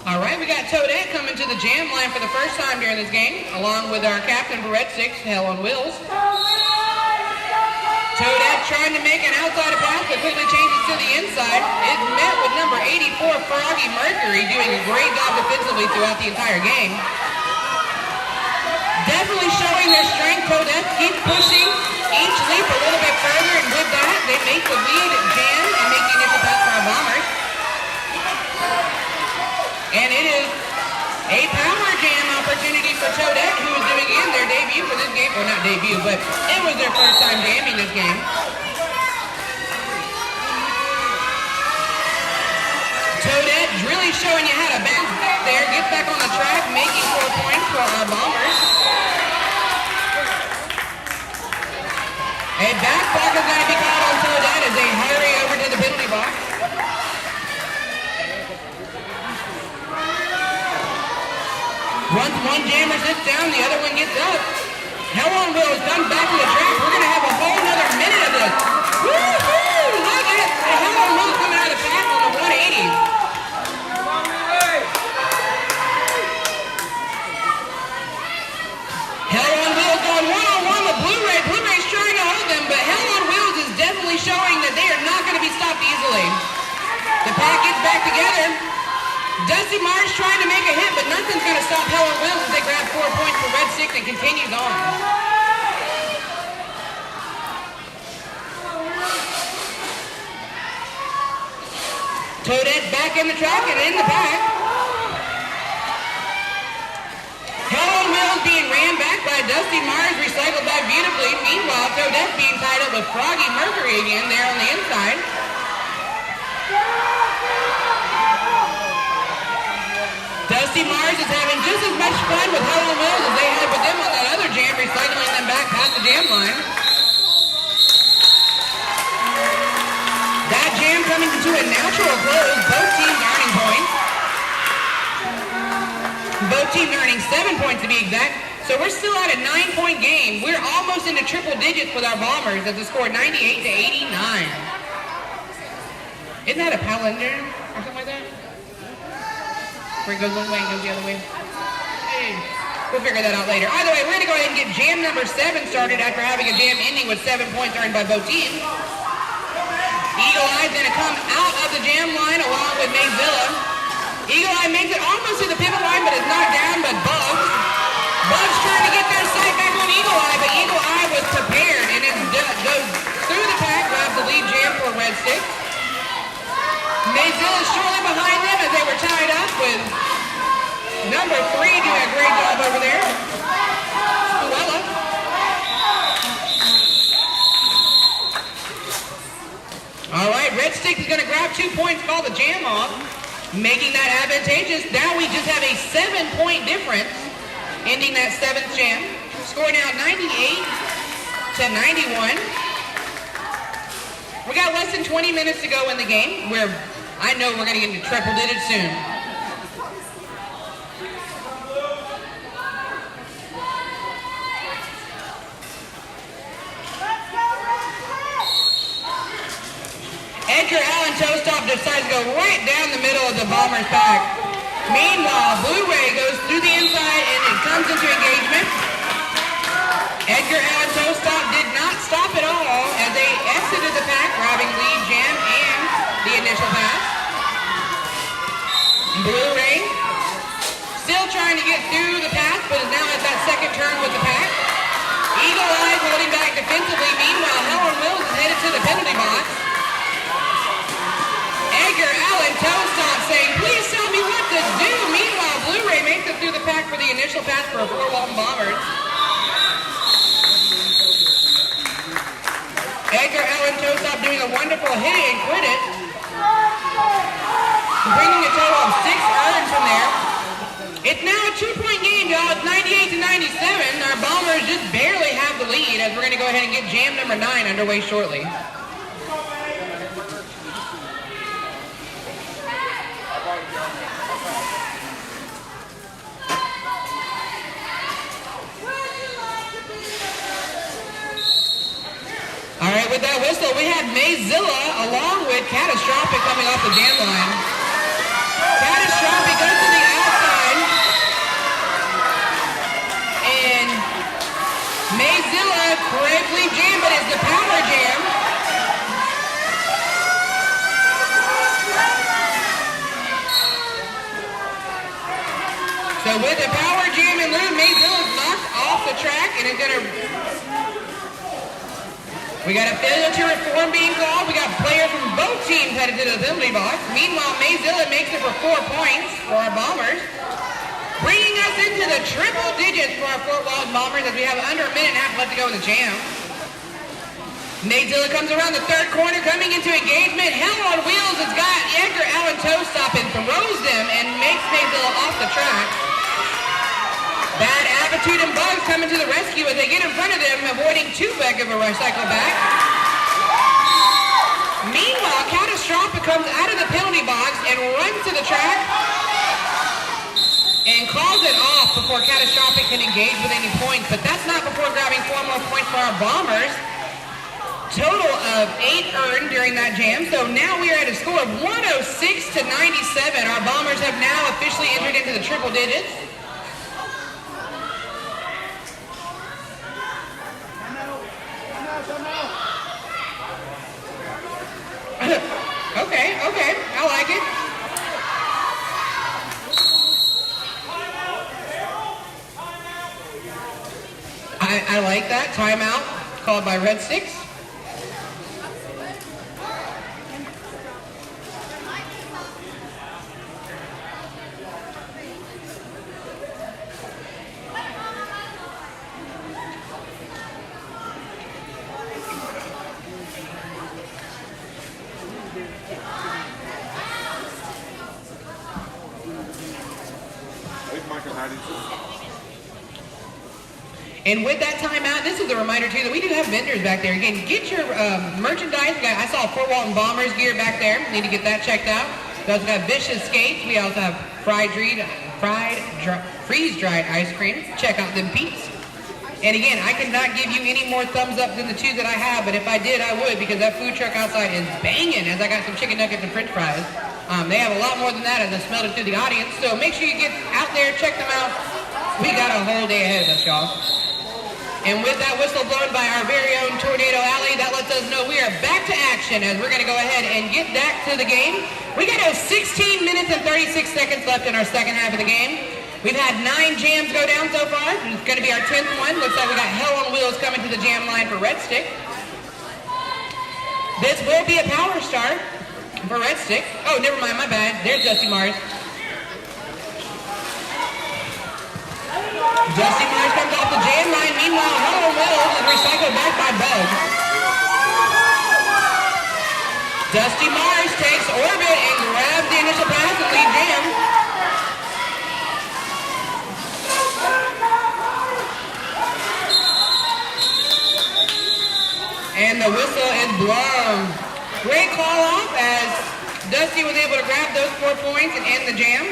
Speaker 6: All right, we got Toadette coming to the jam line for the first time during this game, along with our captain for Red Sticks, Hell on Wheels. Toadette trying to make an outside pass, but quickly changes to the inside. It's met with number 84, Froggy Mercury, doing a great job defensively throughout the entire game. Definitely showing their strength. Toadette keeps pushing each leap a little bit further, and with that, they make the lead jam and make the initial pass for our Bombers. And it is a power jam opportunity for Toadette, who is doing in their debut for this game. Well, not debut, but it was their first time jamming this game. Toadette really showing you how to bounce back there, get back on the track, making 4 points for our Bombers. A back block is going to be called on Toadette as they hurry over to the penalty box. Once one jammer sits down, the other one gets up. Hell on Wheels comes back to the track. We're going to have a whole nother minute of this. Woo-hoo! Look at Hell on Wheels coming out of the pack on the 180. Hell on Wheels going one-on-one with Blu-ray. Blu-ray's trying to hold them, but Hell on Wheels is definitely showing that they are not going to be stopped easily. The pack gets back together. Dusty Mars trying to make a hit, but nothing's going to stop Hell on Wheels as they grab 4 points for Red Sticks and continues on. Toadette back in the track and in the back. Hell on Wheels being ran back by Dusty Mars, recycled back beautifully. Meanwhile, Toadette being tied up with Froggy Mercury again there on the inside. Dusty Mars is having just as much fun with Hell on Wheels as they had with them on that other jam, recycling them back past the jam line. That jam coming to a natural close, both teams earning points. Both teams earning 7 points to be exact. So we're still at a 9-point game. We're almost into triple digits with our Bombers as the score 98-89. Isn't that a palindrome or something like that? Where it goes one way and goes the other way. Hey, we'll figure that out later. Either way, we're going to go ahead and get jam number 7 started after having a jam ending with 7 points earned by both teams. Eagle Eye's going to come out of the jam line along with Mayzilla. Eagle Eye makes it almost to the pivot line, but is knocked down by Bugs. Bugs trying to get their sight back on Eagle Eye, but Eagle Eye was prepared and it goes through the pack, grabs the lead jam for Red Sticks. Mayzilla is shortly behind them as they were tied up with number 3 doing a great job over there. Luella. All right, Red Sticks is going to grab 2 points, call the jam off, making that advantageous. Now we just have a 7-point difference, ending that 7th jam. Score now 98-91. We got less than 20 minutes to go in the game. I know we're going to get into triple digits soon.
Speaker 5: Let's go,
Speaker 6: Edgar Allen Toastop decides to go right down the middle of the Bombers pack. Meanwhile, Blue Ray goes through the inside and it comes into engagement. Edgar Allen Toastop did not stop at all as they exited the pack, grabbing lead jam and the initial pass. Blue Ray still trying to get through the pass, but is now at that second turn with the pack. Eagle Eyes holding back defensively. Meanwhile, Helen Wills is headed to the penalty box. Edgar Allen Toastop saying, please tell me what to do. Meanwhile, Blue Ray makes it through the pack for the initial pass for a 4-Walton Bombers. Edgar Allen Toastop doing a wonderful hit it and quit it. Bringing a total of 6 earned from there. It's now a 2-point game, y'all. It's 98-97. Our Bombers just barely have the lead as we're going to go ahead and get jam number 9 underway shortly. All right, with that whistle, we had Mayzilla along with Catastrophic coming off the jam line. Catastrophic goes to the outside. And Mayzilla correctly jammed, but it's the power jam. So with the power jam in lieu, Mayzilla's knocked off the track and is going to... We got a failure to reform being called. We got players from both teams headed to the penalty box. Meanwhile, Mayzilla makes it for 4 points for our Bombers. Bringing us into the triple digits for our Fort Walton Bombers as we have under a minute and a half left to go in the jam. Mayzilla comes around the third corner, coming into engagement. Hell on Wheels has got Edgar Allen Toastop and throws them and makes Mayzilla off the track. Bad Attitude and Bugs coming to the rescue as they get in front of them, avoiding too big of a recycle back. Meanwhile, Catastrophic comes out of the penalty box and runs to the track and calls it off before Catastrophic can engage with any points. But that's not before grabbing 4 more points for our Bombers. Total of 8 earned during that jam. So now we are at a score of 106-97. Our Bombers have now officially entered into the triple digits. Okay, I like it. I like that. Timeout called by Red Sticks. And with that timeout, this is a reminder too that we do have vendors back there. Again, get your merchandise. I saw Fort Walton Bombers gear back there. Need to get that checked out. We also got Vicious Skates. We also have freeze-dried ice cream. Check out them peeps. And again, I cannot give you any more thumbs up than the 2 that I have, but if I did, I would, because that food truck outside is banging as I got some chicken nuggets and french fries. They have a lot more than that as I smelled it through the audience. So make sure you get out there, check them out. We got a whole day ahead of us, y'all. And with that whistle blown by our very own Tornado Alley, that lets us know we are back to action as we're going to go ahead and get back to the game. We got 16 minutes and 36 seconds left in our second half of the game. We've had 9 jams go down so far. It's going to be our 10th one. Looks like we got Hell on Wheels coming to the jam line for Red Stick. This will be a power start for Red Stick. Oh, never mind, my bad. There's Dusty Mars. Dusty Mars comes off the jam line. Meanwhile, Hell on Wheels is recycled back by Bug. Dusty Mars takes orbit and grabs the initial pass and lead jam. And the whistle is blown. Great call off as Dusty was able to grab those 4 points and end the jam.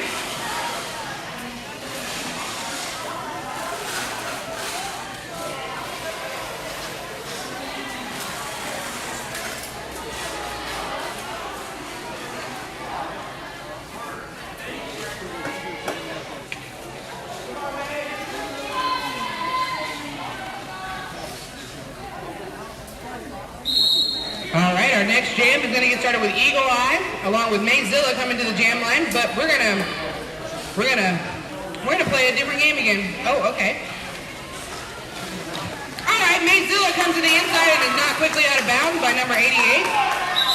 Speaker 6: next jam is going to get started with Eagle Eye, along with Mayzilla coming to the jam line. But we're gonna play a different game again. Oh, okay. All right, Mayzilla comes to the inside and is knocked quickly out of bounds by number 88,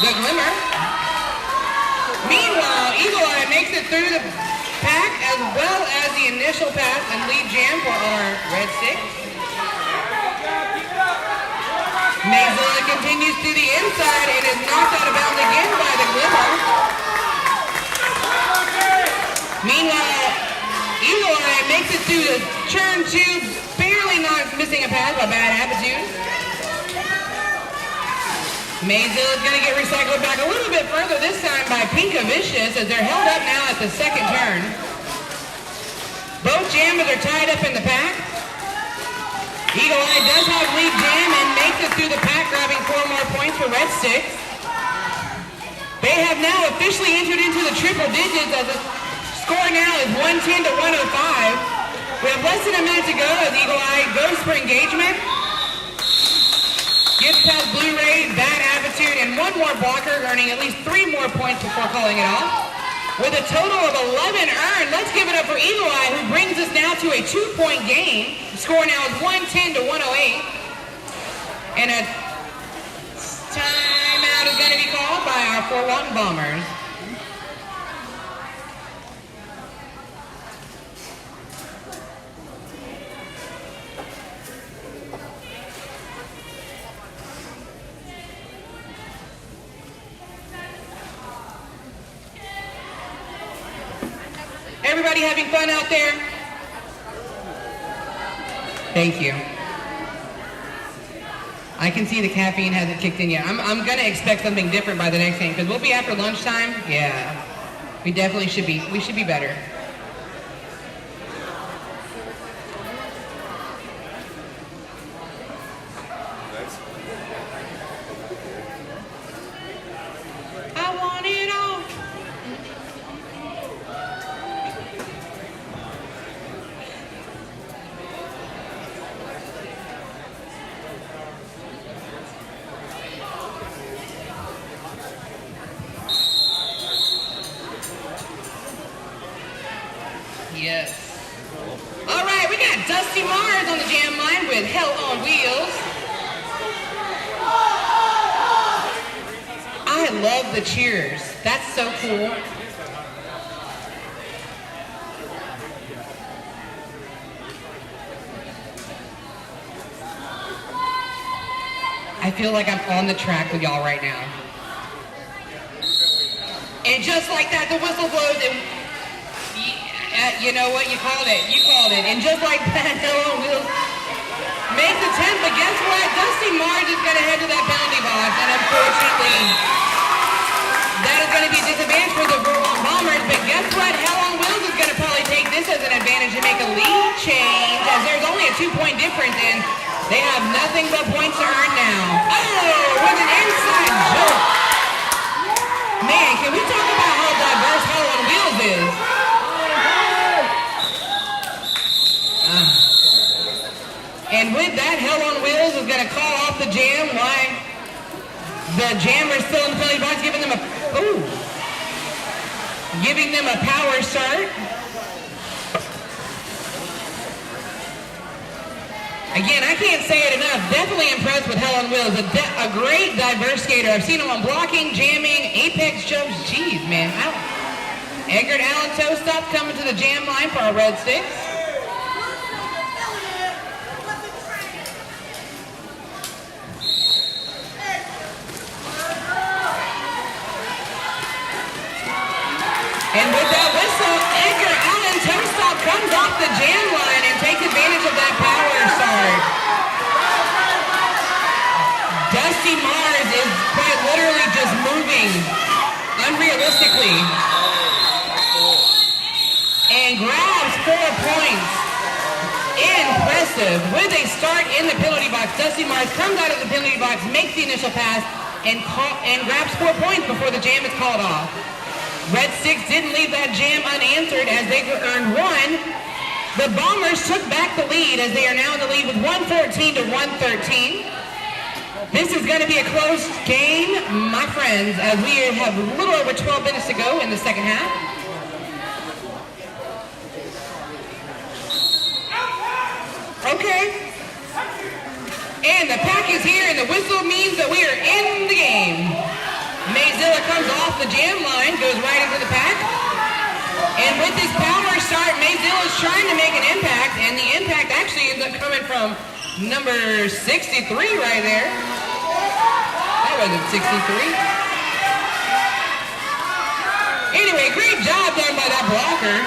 Speaker 6: the Glimmer. Meanwhile, Eagle Eye makes it through the pack as well as the initial pass and lead jam for our Red 6. Mayzilla continues to the inside and is knocked out of bounds again by the Glimmer. Meanwhile, Eagle Eye makes it through the turn 2, barely not missing a pass by Bad Attitude. Mayzilla is going to get recycled back a little bit further, this time by Pinka Vicious, as they're held up now at the second turn. Both jammers are tied up in the pack. Eagle Eye does have lead jam and makes it through the pack, grabbing 4 more points for Red 6. They have now officially entered into the triple digits as the score now is 110 to 105. We have less than a minute to go as Eagle Eye goes for engagement. Gets past Blue Ray, Bad Attitude, and 1 more blocker, earning at least 3 more points before calling it off. With a total of 11 earned, let's give it up for Eagle Eye, who brings us now to a 2-point game. The score now is 110 to 108. And a timeout is going to be called by our 4-1 Bombers. Everybody having fun out there? Thank you. I can see the caffeine hasn't kicked in yet. I'm going to expect something different by the next game, because we'll be after lunchtime. Yeah, we definitely should be. We should be better. I want it all. Yes. All right, we got Dusty Mars on the jam line with Hell on Wheels. I love the cheers. That's so cool. I feel like I'm on the track with y'all right now. And just like that, the whistle blows and you know what? You called it. You called it. And just like that, Hell on Wheels makes a 10, but guess what? Dusty Mars is going to head to that penalty box, and unfortunately, that is going to be a disadvantage for the Bombers, but guess what? Hell on Wheels is going to probably take this as an advantage to make a lead change, as there's only a 2-point difference, and they have nothing but points to earn now. Oh, with an inside joke. Man, can we talk about how diverse Hell on Wheels is? And with that, Hell on Wheels is going to call off the jam. Why? The jammer's still in the penalty box, giving them a power start. Again, I can't say it enough. Definitely impressed with Hell on Wheels. A great diverse skater. I've seen him on blocking, jamming, apex jumps. Jeez, man. Edgar Allen toe stop coming to the jam line for our Red 6. And with that whistle, Edgar Allen toe stop comes off the jam line and takes advantage of that power start. Dusty Mars is quite literally just moving unrealistically and grabs 4 points. Impressive. With a start in the penalty box, Dusty Mars comes out of the penalty box, makes the initial pass, and grabs 4 points before the jam is called off. Red 6 didn't leave that jam unanswered as they earned 1. The Bombers took back the lead as they are now in the lead with 114 to 113. This is going to be a close game, my friends, as we have a little over 12 minutes to go in the second half. Okay. And the pack is here, and the whistle means that we are in the game. Mayzilla comes off the jam line, goes right into the pack. And with this power start, Mayzilla is trying to make an impact, and the impact actually ends up coming from number 63 right there. That wasn't 63. Anyway, great job done by that blocker.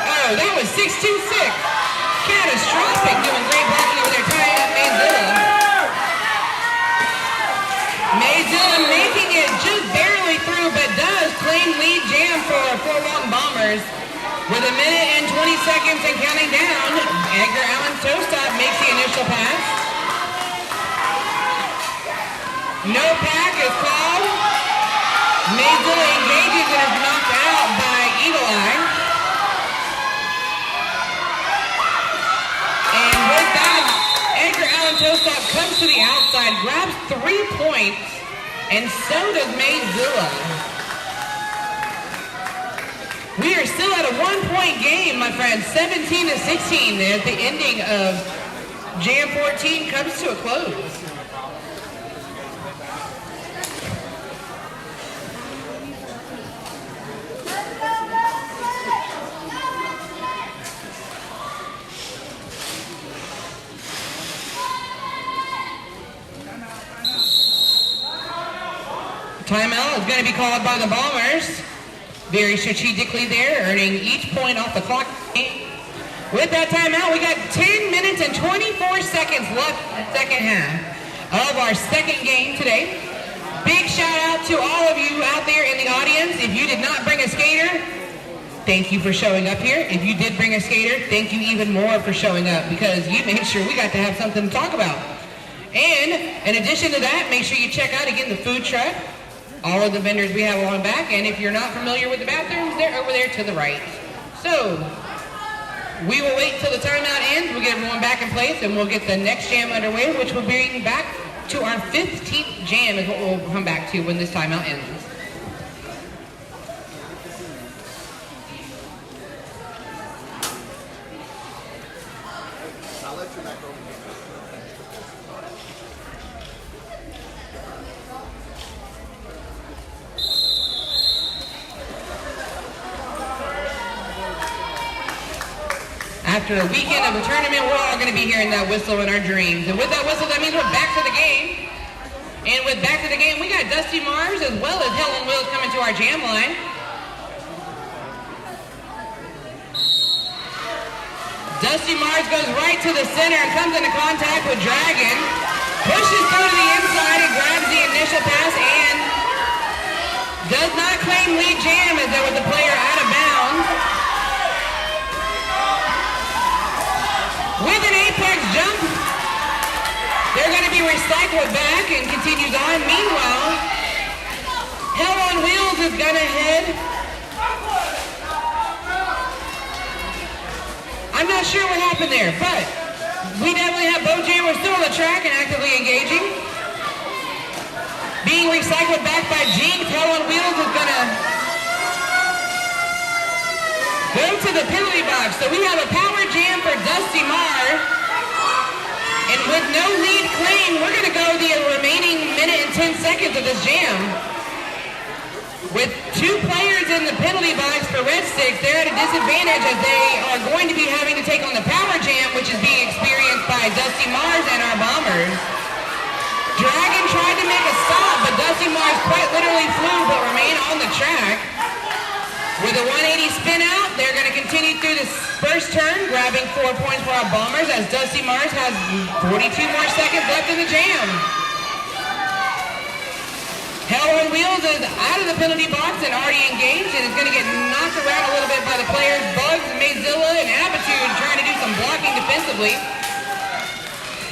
Speaker 6: Oh, that was 626. Catastrophic, doing great blocking over there, tying up Mayzilla. Mayzilla making it just barely through, but does claim lead jam for Walton Bombers. With a minute and 20 seconds and counting down, Edgar Allen Tostop makes the initial pass. No pack is called. Mayzilla engages and is knocked out by Eagle Eye. And with that, Edgar Allen Tostop comes to the outside, grabs 3 points, and so does Mayzilla. We are still at a 1-point game, my friends, 17-16 as the ending of Jam 14 comes to a close. Timeout is going to be called by the Bombers. Very strategically there, earning each point off the clock. With that timeout, we got 10 minutes and 24 seconds left in the second half of our second game today. Big shout out to all of you out there in the audience. If you did not bring a skater, thank you for showing up here. If you did bring a skater, thank you even more for showing up, because you made sure we got to have something to talk about. And in addition to that, make sure you check out again the food truck. All of the vendors we have on back, and if you're not familiar with the bathrooms, they're over there to the right. So, we will wait till the timeout ends, we'll get everyone back in place, and we'll get the next jam underway, which will bring back to our 15th jam is what we'll come back to when this timeout ends.
Speaker 7: I'll let you back over.
Speaker 6: After a weekend of the tournament, we're all going to be hearing that whistle in our dreams. And with that whistle, that means we're back to the game. And with back to the game, we got Dusty Mars as well as Helen Wills coming to our jam line. Dusty Mars goes right to the center and comes into contact with Dragon. Pushes through to the inside and grabs the initial pass and does not claim lead jam as there was a player out of bounds. With an apex jump, they're going to be recycled back and continues on. Meanwhile, Hell on Wheels is going to head. I'm not sure what happened there, but we definitely have Bo Jammer still on the track and actively engaging. Being recycled back by Jinx, Hell on Wheels is going to go to the penalty box. So we have a power jam for Dusty Mar. And with no lead claim, we're going to go the remaining minute and 10 seconds of this jam. With 2 players in the penalty box for Red Sticks, they're at a disadvantage as they are going to be having to take on the power jam, which is being experienced by Dusty Mars and our Bombers. Dragon tried to make a stop, but Dusty Mars quite literally flew but remained on the track. With a 180 spin out, they're going to continue through this first turn, grabbing 4 points for our Bombers as Dusty Mars has 42 more seconds left in the jam. Hell on Wheels is out of the penalty box and already engaged and is going to get knocked around a little bit by the players Bugs, Mayzilla, and Aptitude trying to do some blocking defensively.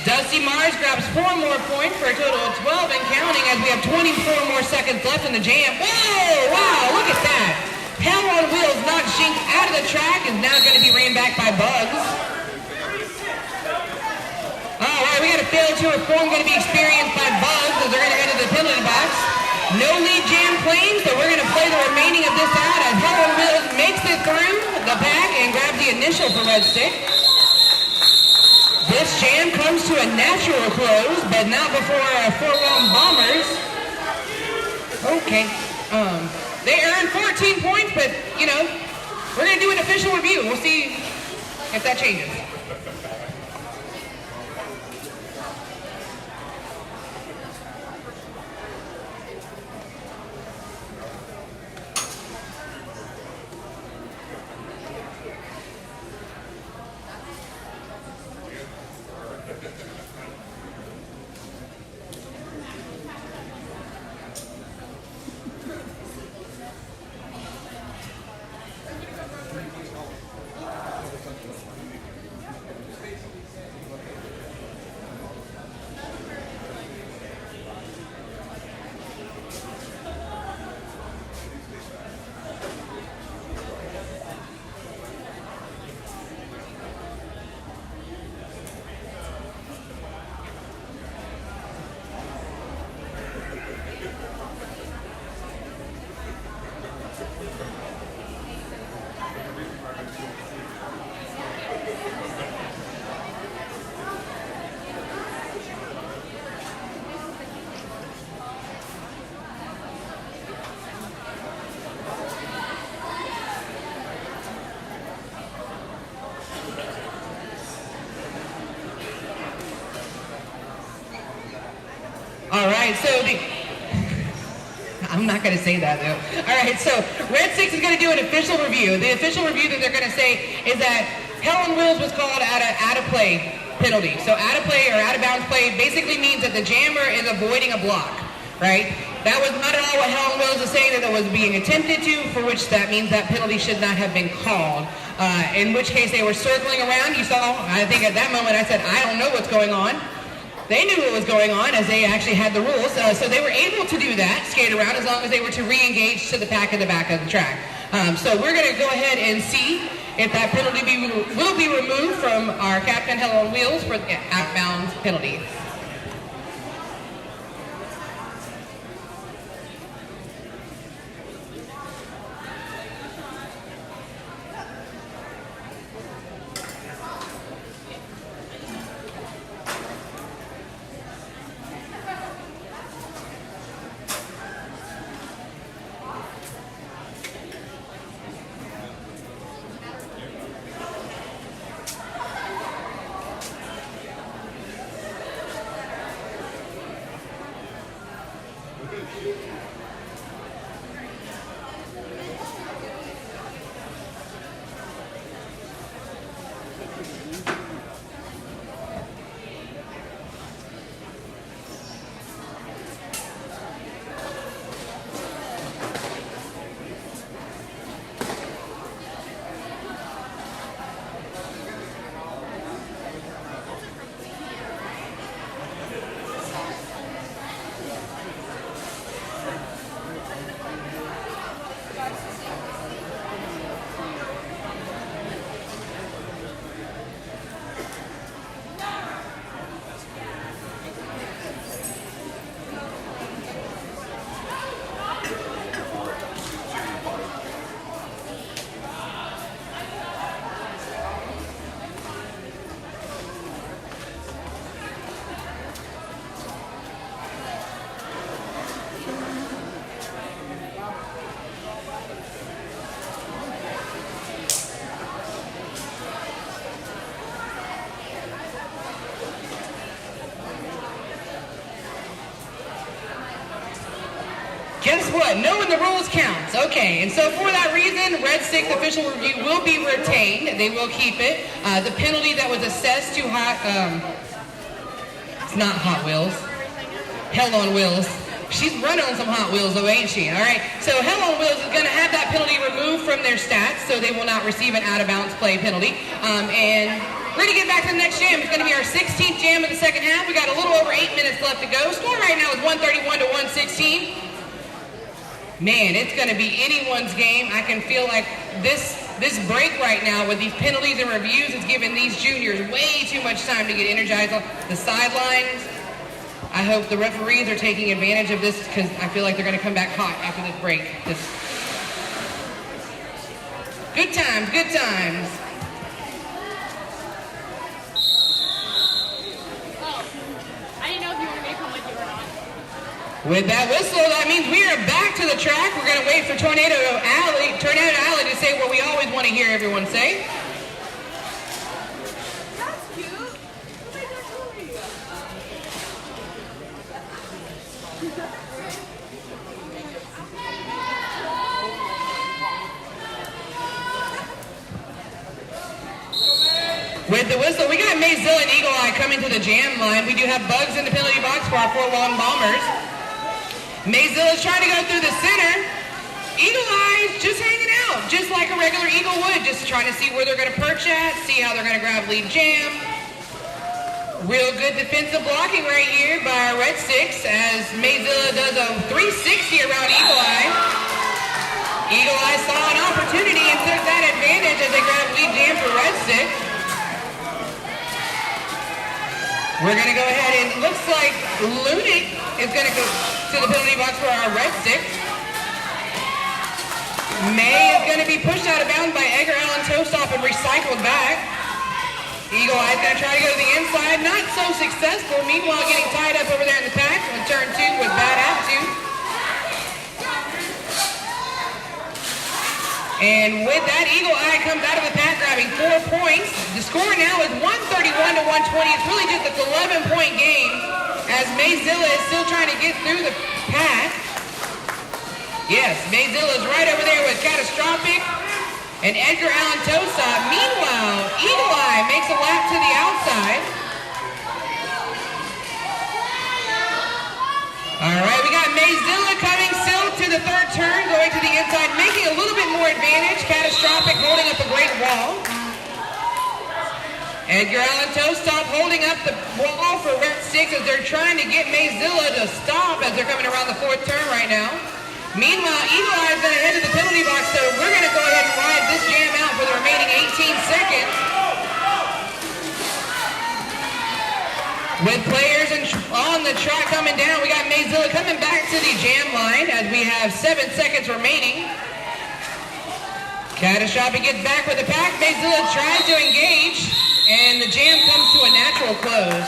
Speaker 6: Dusty Mars grabs 4 more points for a total of 12 and counting as we have 24 more seconds left in the jam. Whoa! Wow, look at that. Hell on Wheels knocks Jinx out of the track and is now going to be ran back by Bugs. All right, we got a that fail to reform going to be experienced by Bugs as they're going to go to the penalty box. No lead jam claims, so we're going to play the remaining of this out as Hell on Wheels makes it through the pack and grabs the initial for Red Stick. This jam comes to a natural close, but not before our 4-1 Bombers. Okay. They earned 14 points, but, you know, we're going to do an official review. We'll see if that changes. All right, so I'm not going to say that, though. All right, so Red Six is going to do an official review. The official review that they're going to say is that Hell on Wheels was called out of play penalty. So out of play or out of bounds play basically means that the jammer is avoiding a block, right? That was not at all what Hell on Wheels is saying that it was being attempted to, for which that means that penalty should not have been called. In which case they were circling around. You saw, I think at that moment I said, I don't know what's going on. They knew what was going on as they actually had the rules, so they were able to do that, skate around, as long as they were to re-engage to the pack at the back of the track. So we're going to go ahead and see if that penalty will be removed from our captain Hell on Wheels for the outbound penalty. Guess what? Knowing the rules counts. Okay, and so for that reason, Red Stick's official review will be retained. They will keep it. The penalty that was assessed to it's not Hot Wheels. Hell on Wheels. She's running on some Hot Wheels though, ain't she? All right, so Hell on Wheels is going to have that penalty removed from their stats, so they will not receive an out-of-bounds play penalty. And we're going to get back to the next jam. It's going to be our 16th jam of the second half. We got a little over 8 minutes left to go. Score right now is 131 to 116. Man, it's going to be anyone's game. I can feel like this This break right now with these penalties and reviews is giving these juniors way too much time to get energized on the sidelines. I hope the referees are taking advantage of this because I feel like they're going to come back hot after this break. Good times, good times.
Speaker 1: I didn't know if you were going to come with you or not.
Speaker 6: With that whistle, that means we are back to the track. We're going to wait for Tornado Alley to say what we always want to hear everyone say.
Speaker 1: That's cute.
Speaker 6: With the whistle, we got Mayzilla and Eagle Eye coming to the jam line. We do have Bugs in the penalty box for our Fort Walton Bombers. Mayzilla's trying to go through the center. Eagle Eye's just hanging out, just like a regular Eagle would, just trying to see where they're going to perch at, see how they're going to grab lead jam. Real good defensive blocking right here by our Red Six as Mayzilla does a 360 around Eagle Eye. Eagle Eye saw an opportunity and took that advantage as they grabbed lead jam for Red Six. We're going to go ahead and it looks like Ludic is going to go to the penalty box for our Red Six. May is going to be pushed out of bounds by Edgar Allen Toastop and recycled back. Eagle Eye is going to try to go to the inside. Not so successful. Meanwhile, getting tied up over there in the pack on turn 2 with bad attitude. And with that, Eagle Eye comes out of the pack grabbing 4 points. The score now is 131 to 120. It's really just an 11-point game as Mayzilla is still trying to get through the pack. Yes, Mayzilla is right over there with Catastrophic and Edgar Allen Toastop. Meanwhile, Eagle Eye makes a lap to the outside. All right, we got Mayzilla coming still to the third turn, going to the inside, making a little bit more advantage. Catastrophic holding up a great wall. Edgar Allen Toastop holding up the wall for Red Six as they're trying to get Mayzilla to stop as they're coming around the fourth turn right now. Meanwhile, Eagle Eye is going to head to the penalty box, so we're going to go ahead and ride this jam out for the remaining 18 seconds. With players on the track coming down, we got Mayzilla coming back to the jam line as we have 7 seconds remaining. Catastrophic gets back with the pack. Mayzilla tries to engage, and the jam comes to a natural close.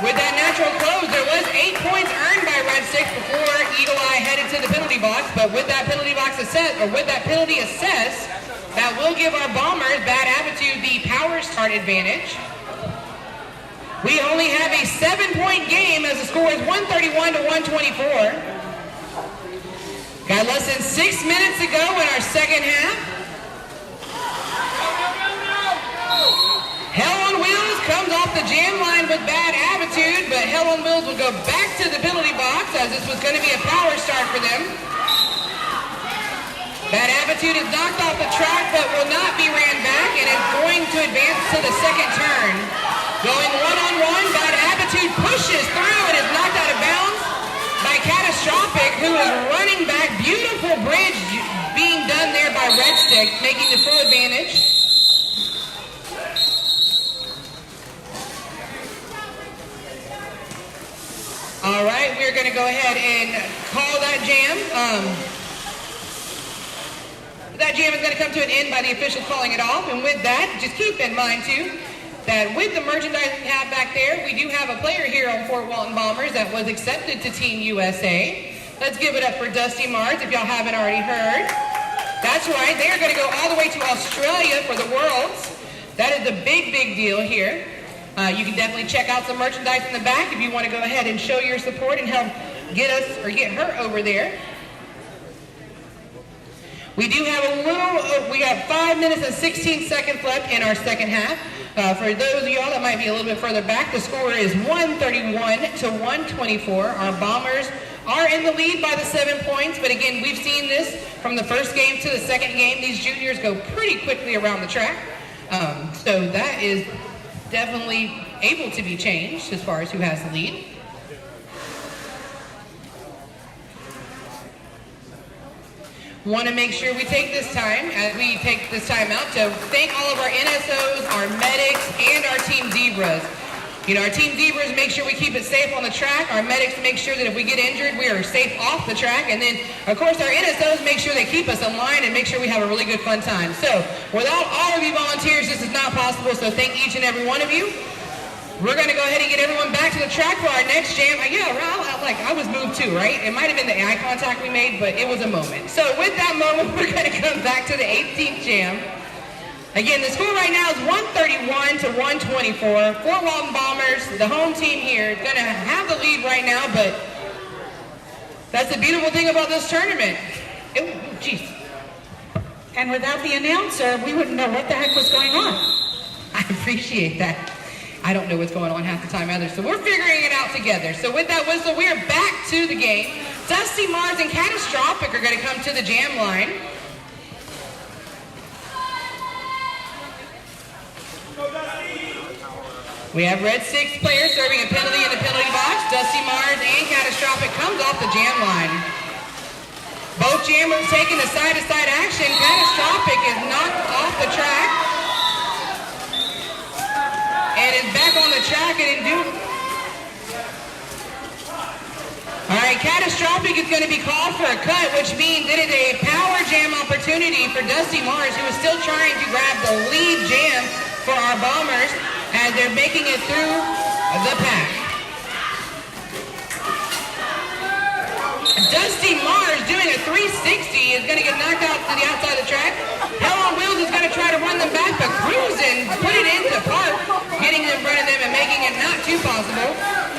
Speaker 6: With that natural close, there was 8 points earned by Red Six before Eagle Eye headed to the penalty box, but with that penalty box assess, or with that penalty assess, that will give our Bombers Bad Attitude the power start advantage. We only have a 7-point game as the score is 131 to 124. Got less than 6 minutes to go in our second half. Hell on Wheels comes off the jam line with Bad Attitude, but Hell on Wheels will go back to the penalty box as this was going to be a power start for them. Bad Attitude is knocked off the track but will not be ran back and is going to advance to the second turn. Going one-on-one, Bad Attitude pushes through and is knocked out of bounds by Catastrophic, who is running back. Beautiful bridge being done there by Red Stick, making the full advantage. All right, we're going to go ahead and call that jam. That jam is going to come to an end by the officials calling it off. And with that, just keep in mind, too, that with the merchandise we have back there, we do have a player here on Fort Walton Bombers that was accepted to Team USA. Let's give it up for Dusty Mars, if y'all haven't already heard. That's right, they are going to go all the way to Australia for the Worlds. That is a big, big deal here. You can definitely check out some merchandise in the back if you want to go ahead and show your support and help get us or get her over there. We do have we have 5 minutes and 16 seconds left in our second half. For those of y'all that might be a little bit further back, the score is 131 to 124. Our Bombers are in the lead by the 7 points, but again, we've seen this from the first game to the second game. These juniors go pretty quickly around the track. So that is definitely able to be changed as far as who has the lead. Want to make sure we take this time out to thank all of our NSOs, our medics, and our Team Zebras. You know, our Team Zebras make sure we keep it safe on the track. Our medics make sure that if we get injured, we are safe off the track. And then, of course, our NSOs make sure they keep us in line and make sure we have a really good fun time. So, without all of you volunteers, this is not possible. So, thank each and every one of you. We're going to go ahead and get everyone back to the track for our next jam. Yeah, I was moved too, right? It might have been the eye contact we made, but it was a moment. So, with that moment, we're going to come back to the 18th jam. Again, the score right now is 131 to 124. Fort Walton Bombers, the home team here, is going to have the lead right now, but that's the beautiful thing about this tournament. Jeez.
Speaker 8: And without the announcer, we wouldn't know what the heck was going on.
Speaker 6: I appreciate that. I don't know what's going on half the time either, so we're figuring it out together. So with that whistle, we are back to the game. Dusty Mars and Catastrophic are going to come to the jam line. We have Red 6 players serving a penalty in the penalty box. Dusty Mars and Catastrophic comes off the jam line. Both jammers taking the side-to-side action. Catastrophic is knocked off the track and is back on the track and All right, Catastrophic is going to be called for a cut, which means it is a power jam opportunity for Dusty Mars, who is still trying to grab the lead jam for our Bombers as they're making it through the pack. Dusty Mars doing a 360 is going to get knocked out to the outside of the track. Hell on Wheels is going to try to run them back, but cruising, put it into park, getting in front of them and making it not too possible.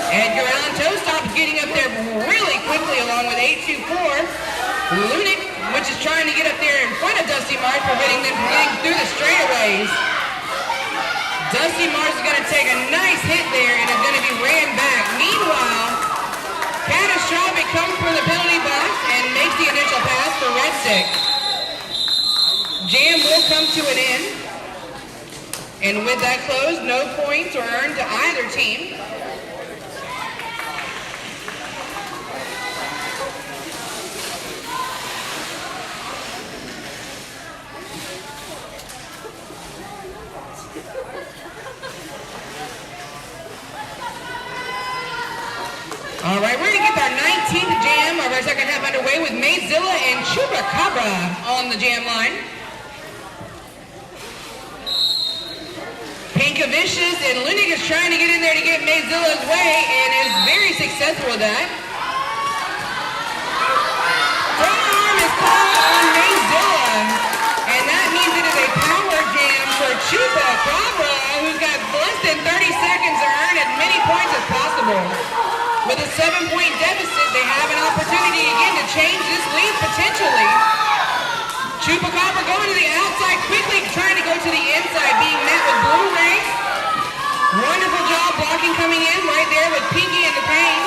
Speaker 6: Edgar Allan Toastop is getting up there really quickly along with 824. Lunik, which is trying to get up there in front of Dusty Mars, preventing them from getting through the straightaways. Dusty Mars is going to take a nice hit there and is going to be ran back. Meanwhile, Catastrophic comes from the penalty box and makes the initial pass for Red 6. Jam will come to an end. And with that close, no points are earned to either team. All right, we're going to get our 19th jam of our second half underway with Mayzilla and Chupacabra on the jam line. Pinkavicious and Lunik is trying to get in there to get Mayzilla's way and is very successful with that. Front arm is caught on Mayzilla, and that means it is a power jam for Chupacabra, who's got less than 30 seconds to earn as many points as possible. With a 7-point deficit, they have an opportunity again to change this lead potentially. Chupacabra going to the outside quickly, trying to go to the inside, being met with Blue Ray. Wonderful job blocking coming in right there with Pinky in the paint.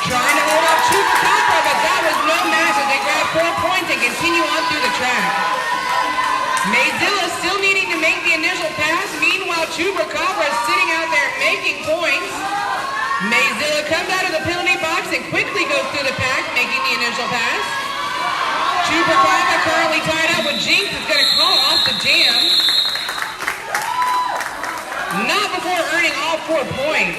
Speaker 6: Trying to hold up Chupacabra, but that was no match as they grab 4 points and continue on through the track. Mayzilla still needing to make the initial pass. Meanwhile, Chupacabra is sitting out there making points. Mayzilla comes out of the penalty box and quickly goes through the pack, making the initial pass. Chupacabra currently tied up with Jinx is going to call off the jam. Not before earning all 4 points.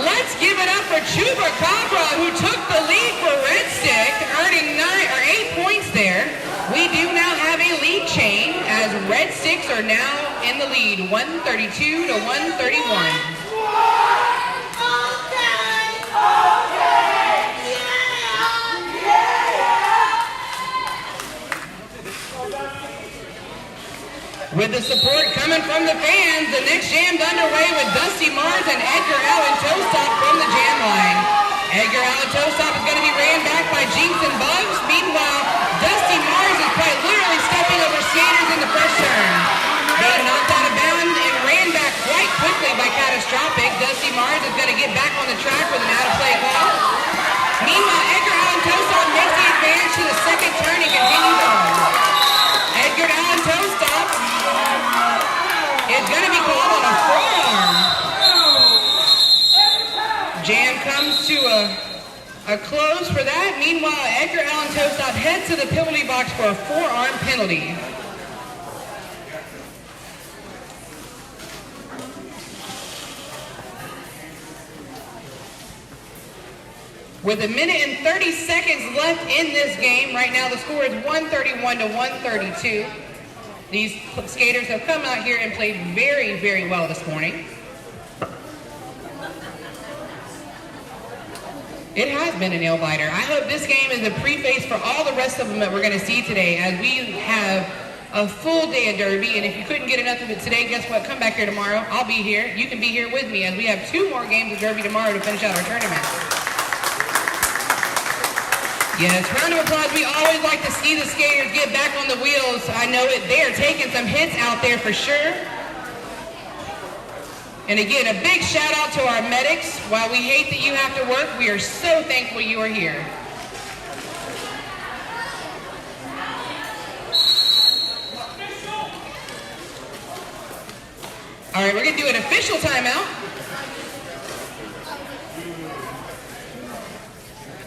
Speaker 6: Let's give it up for Chupacabra, who took the lead for Red Stick, earning 8 points there. We do now have a lead change as Red Sticks are now in the lead, 132 to 131. With the support coming from the fans, the next jam's underway with Dusty Mars and Edgar Allan Toastop from the jam line. Edgar Allan Toastop is going to be ran back by Jinx and Bugs. Meanwhile, Dusty Mars is quite literally stepping over skaters in the first turn. Being knocked out of bounds and ran back quite quickly by Catastrophic. Dusty Mars is going to get back on the track with an out-of-play call. Meanwhile, Edgar Allan Toastop makes the advantage to the second turn and continues on. Edgar Allan Toastop is going to be called on a forearm. Jam comes to a close for that. Meanwhile, Edgar Allan Toastop to the penalty box for a forearm penalty. With a minute and 30 seconds left in this game, right now the score is 131 to 132. These skaters have come out here and played very, very well this morning. It has been a nail biter. I hope this game is a preface for all the rest of them that we're going to see today, as we have a full day of Derby. And if you couldn't get enough of it today, guess what? Come back here tomorrow. I'll be here. You can be here with me, as we have 2 more games of Derby tomorrow to finish out our tournament. Yes, round of applause. We always like to see the skaters get back on the wheels. I know it. They are taking some hits out there for sure. And again, a big shout out to our medics. While we hate that you have to work, we are so thankful you are here. All right, we're going to do an official timeout.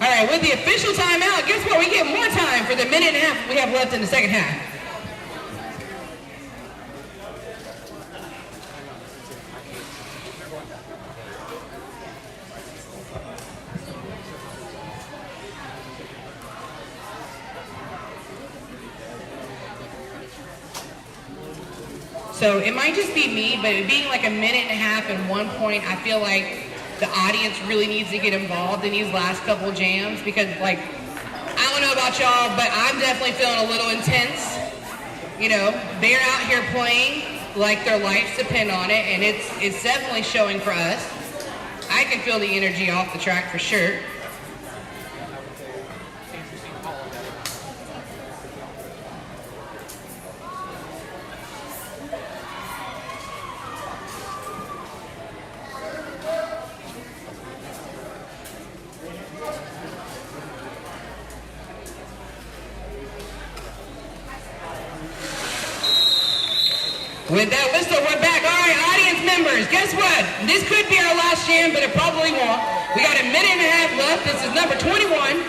Speaker 6: All right, with the official timeout, guess what? We get more time for the minute and a half we have left in the second half. So it might just be me, but it being like a minute and a half and 1 point, I feel like the audience really needs to get involved in these last couple jams, because, like, I don't know about y'all, but I'm definitely feeling a little intense. You know, they're out here playing like their lives depend on it, and it's definitely showing for us. I can feel the energy off the track for sure. With that whistle, we're back. All right, audience members, guess what? This could be our last jam, but it probably won't. We got a minute and a half left. This is number 21.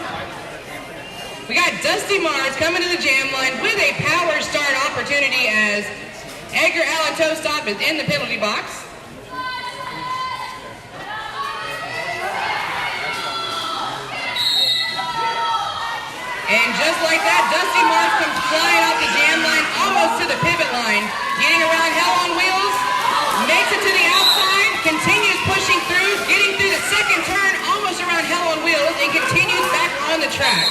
Speaker 6: We got Dusty Mars coming to the jam line with a power start opportunity, as Edgar Allan Toastop is in the penalty box. And just like that, Dusty Mars comes flying off the jam line, almost to the pivot line, getting around Hell on Wheels, makes it to the outside, continues pushing through, getting through the second turn, almost around Hell on Wheels, and continues back on the track.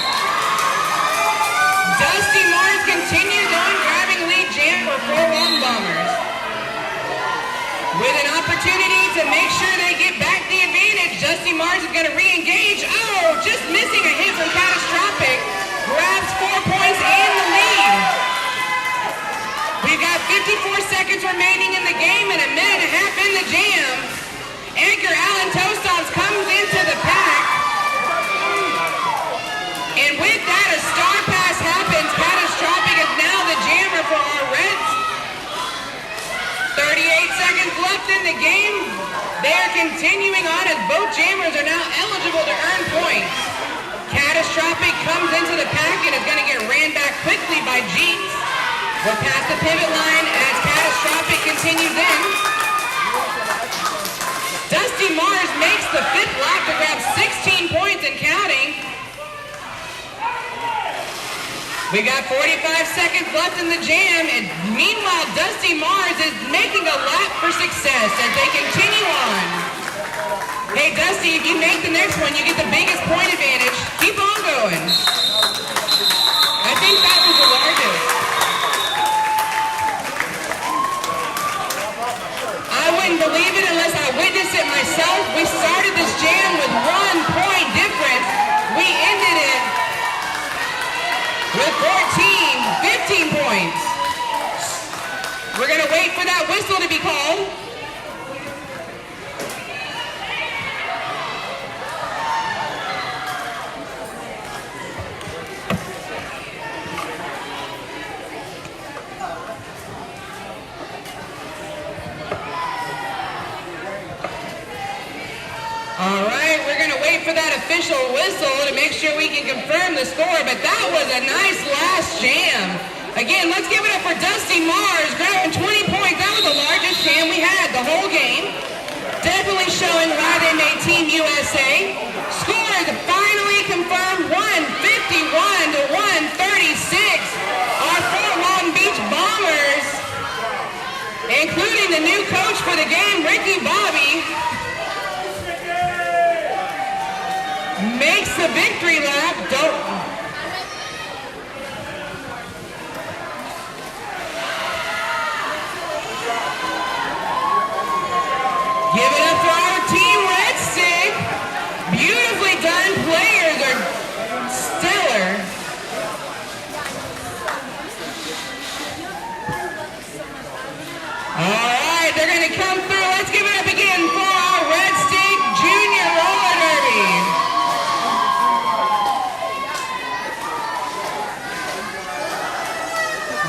Speaker 6: Dusty Mars continues on, grabbing lead jam for 4-1 Bombers. With an opportunity to make sure they get back the advantage, Dusty Mars is going to re-engage. Oh, just missing a hit from Catastrophic. Grabs 4 points and the lead. We've got 54 seconds remaining in the game and a minute and a half in the jam. Edgar Allan Toastop comes into the pack. And with that, a star pass happens. Catastrophic is now the jammer for our Reds. 38 seconds left in the game. They are continuing on, as both jammers are now eligible to earn points. Catastrophic comes into the pack and is going to get ran back quickly by Jeets. We're past the pivot line as Catastrophic continues in. Dusty Mars makes the 5th lap to grab 16 points and counting. We got 45 seconds left in the jam, and meanwhile Dusty Mars is making a lap for success as they continue on. Hey Dusty, if you make the next one, you get the biggest point advantage. Keep on going. I think that was the largest. I wouldn't believe it unless I witnessed it myself. We started this jam with 1 point difference. We ended it with 15 points. We're going to wait for that whistle to be called. All right, we're going to wait wait for that official whistle to make sure we can confirm the score, but that was a nice last jam. Again, let's give it up for Dusty Mars, grabbing 20 points. That was the largest jam we had the whole game. Definitely showing why they made Team USA. Scores finally confirmed, 151 to 136. Our Fort Long Beach Bombers, including the new coach for the game, Ricky Bobby, makes the victory lap. Give it up for our Team Red Stick. Beautifully done. Players are stellar. All right, they're going to come through. Let's give it up again for our Red Stick Junior Roller Derby.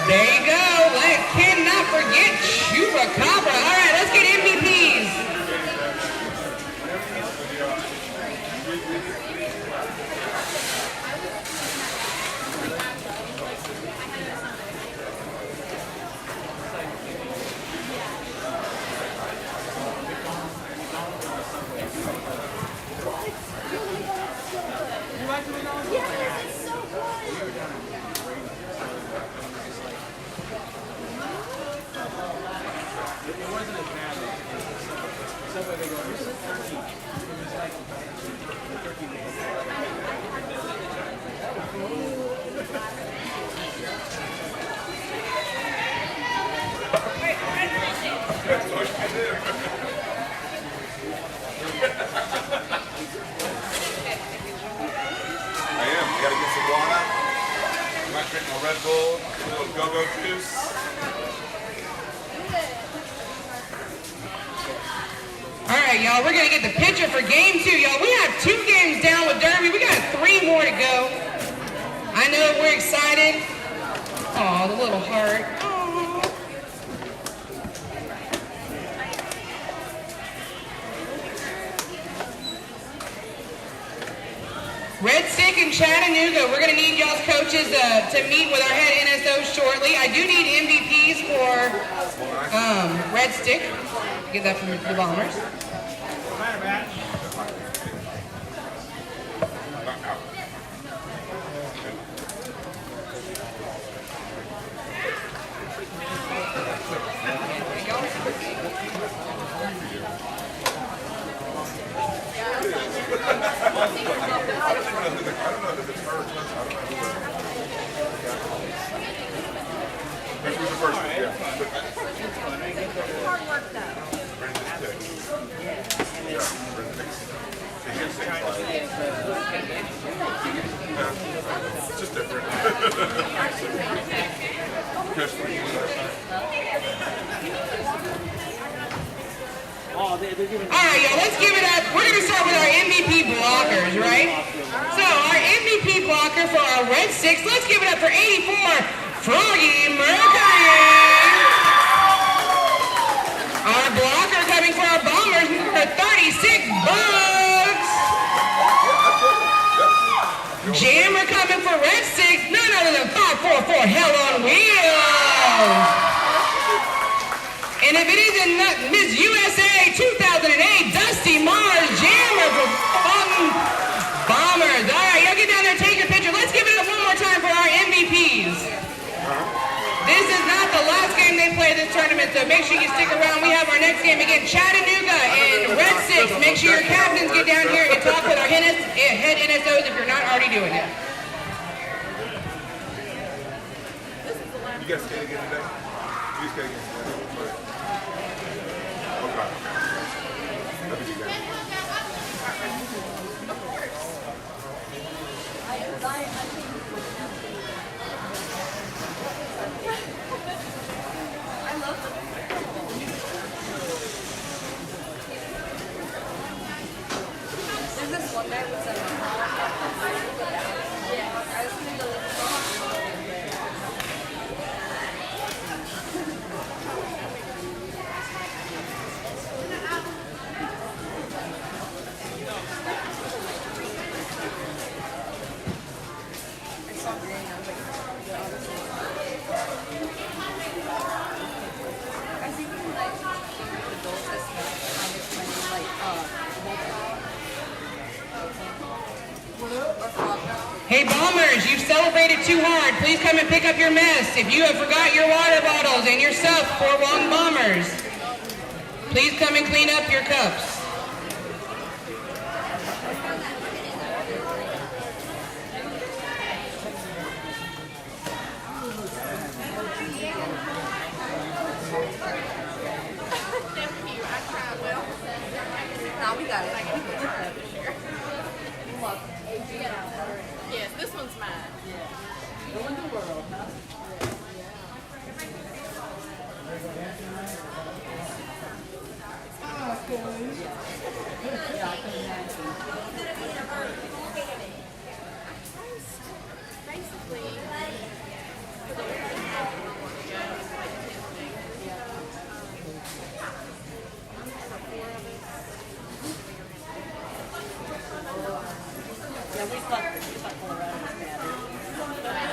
Speaker 6: There you go. I cannot forget Chupacabra. All right, let's get MVPs.
Speaker 2: Red Bull, a little go-go juice.
Speaker 6: All right, y'all, we're going to get the picture for game 2, y'all. We have 2 games down with Derby. We got 3 more to go. I know we're excited. Aw, the little heart. Red Stick in Chattanooga, we're going to need y'all's coaches to meet with our head NSO shortly. I do need MVPs for Red Stick. Get that from the Bombers.
Speaker 2: It's just different.
Speaker 6: All right, y'all, let's give it up. We're going to start with our MVP blockers, right? So, our MVP blocker for our Red Sticks, let's give it up for 84, Froggy Mercury. Our blocker coming for our Bombers, for 36, Bugs. Jammer coming for Red Sticks, none other than 544, Hell on Wheels. And if it isn't Miss USA 2008, Dusty Mars, Jammer for Fun Bombers. All right, y'all get down there, take your picture. Let's give it up one more time for our MVPs. This is not the last game they play this tournament, so make sure you stick around. We have our next game again, Chattanooga and Red Six. Make sure your captains get down here and talk with our head NSOs if you're not already doing it.
Speaker 2: You guys skate again today? You skate again today? Okay. That'd be good.
Speaker 5: There's this one guy with some. Yeah, I was going to go.
Speaker 6: Hey, Bombers, you've celebrated too hard. Please come and pick up your mess. If you have forgot your water bottles and your stuff for Wong Bombers, please come and clean up your cups.
Speaker 9: Now we got it.
Speaker 1: Yes, this one's mine.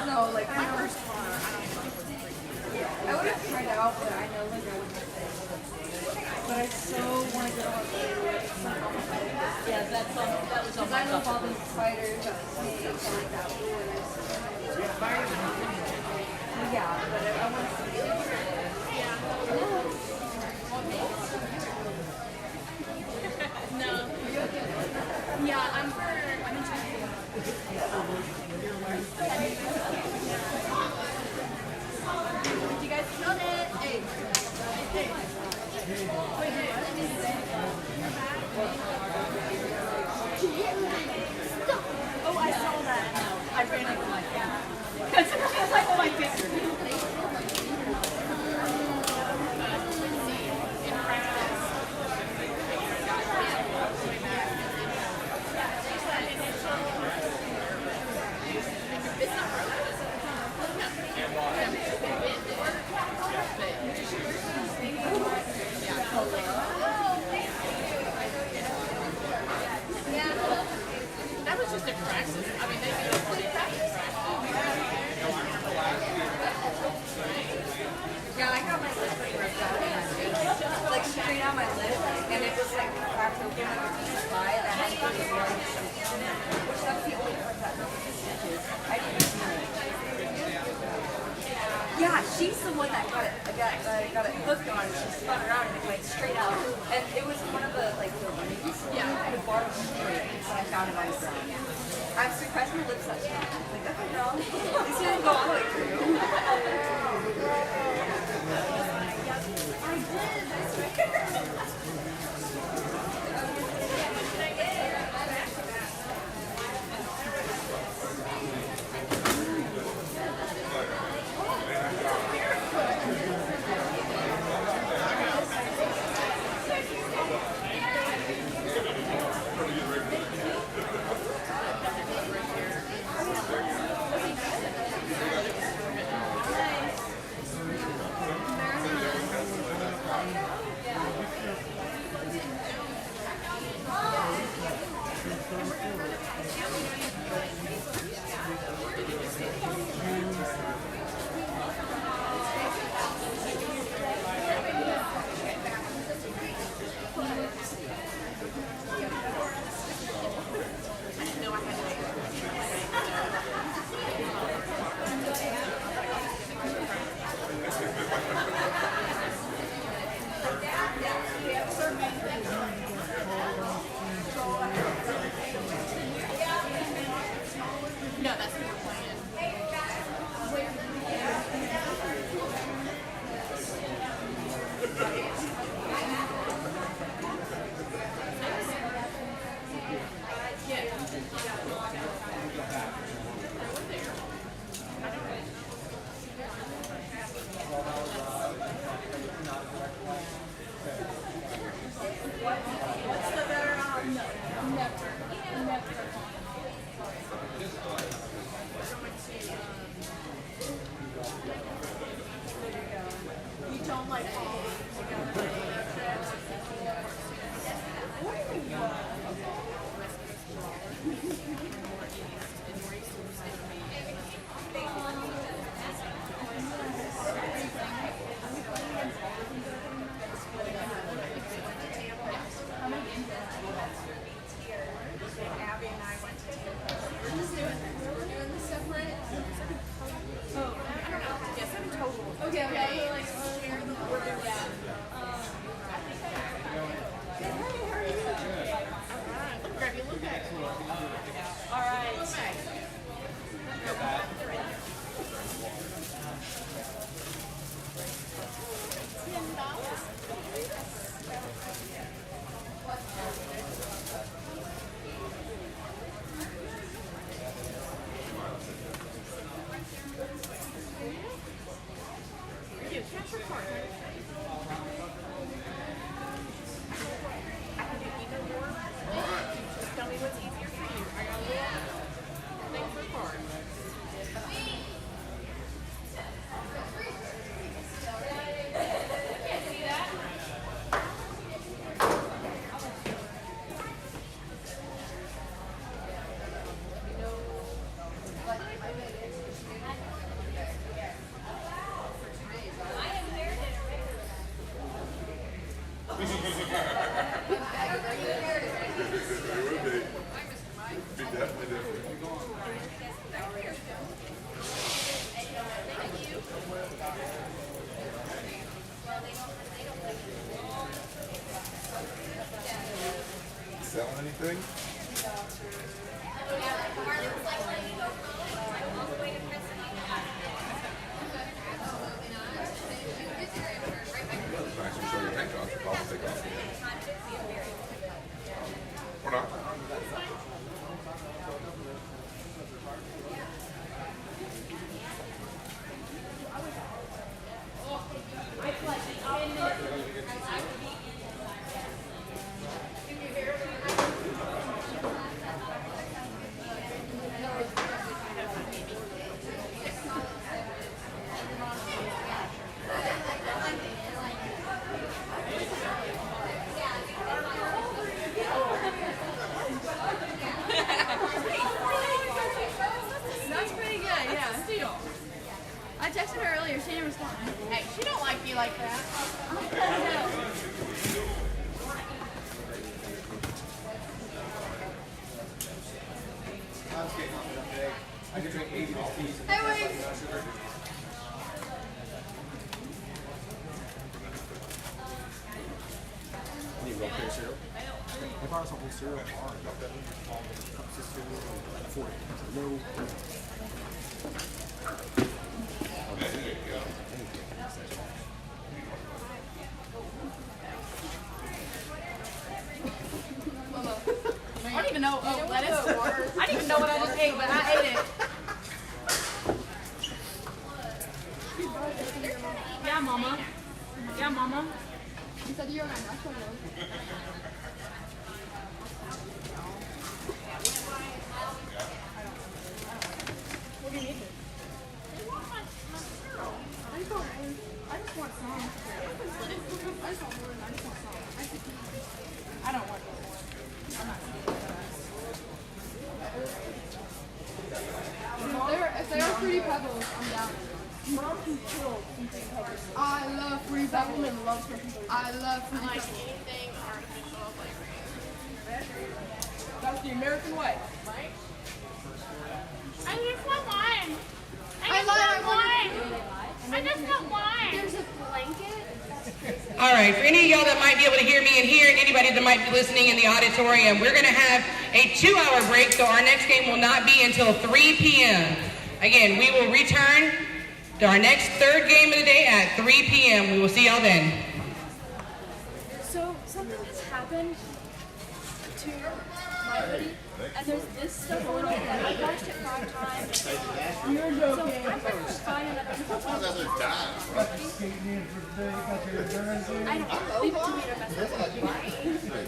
Speaker 9: No, like my first one, I would have tried out, but I know like I would have failed. But I so want to get on
Speaker 3: Yeah, that was on
Speaker 9: because I love all these spiders and snakes and like outdoors. Yeah, but I want to see it.
Speaker 1: No. Yeah, I'm in China. You guys killed it. Hey. Oh, I saw that. I ran over my cat. It's like, oh my goodness. That was just a practice. I mean, they did a practice.
Speaker 9: Yeah, I got my lip ripped out in my face. Like straight out my lip, and it was like cracked open like a piece of pie that had these large stitches in it, which that's the only part that broke the stitches. I didn't see it. Yeah, she's the one that got it hooked on. She spun around and it went straight out. And it was one of the like the rings. Yeah, the barbed rings that I found in my ground. I'm surprised my lips that strong. Like, okay, no, this didn't go all the way through.
Speaker 1: No, that's what we're playing. What's the better You don't like all Abby and I went to Tampa. We're just doing it.
Speaker 9: for corn? I can do either or. Just tell me what's easier for you. I got a little thing for corn.
Speaker 2: Selling anything? Nice to show your tank top. I'll take off. Or not?
Speaker 9: That's pretty good, yeah. Steal. I texted her earlier, she didn't respond. Hey, she don't like you like that.
Speaker 4: I can drink 80 of these.
Speaker 9: Hey, wait.
Speaker 7: Need real clear cereal? I bought us a whole cereal bar. Cups of cereal and 40. No.
Speaker 9: I don't even know. Oh, lettuce. I didn't even know what I just ate, but I ate it. Yeah, mama. Yeah, mama. You said you're on natural milk. What do you need? They want my cereal. I just want some. I just want more. I just want some. I don't want more. I'm not if they are fruity pebbles, I'm down. Mom can kill some fruity pebbles. I love fruity pebbles. That woman loves fruity pebbles. I love fruity pebbles. I like anything artificial flavoring. That's the American way. Right? I just want wine. I just want wine. There's a blanket.
Speaker 6: All right, for any of y'all that might be able to hear me in here and anybody that might be listening in the auditorium, we're going to have a 2-hour break, so our next game will not be until 3 p.m. Again, we will return to our next third game of the day at 3 p.m. We will see y'all then.
Speaker 9: So something has happened to my hoodie, and there's this stuff on it that I washed it 5 times. You're joking. So I'm going to find another I don't leave it to me to mess with it.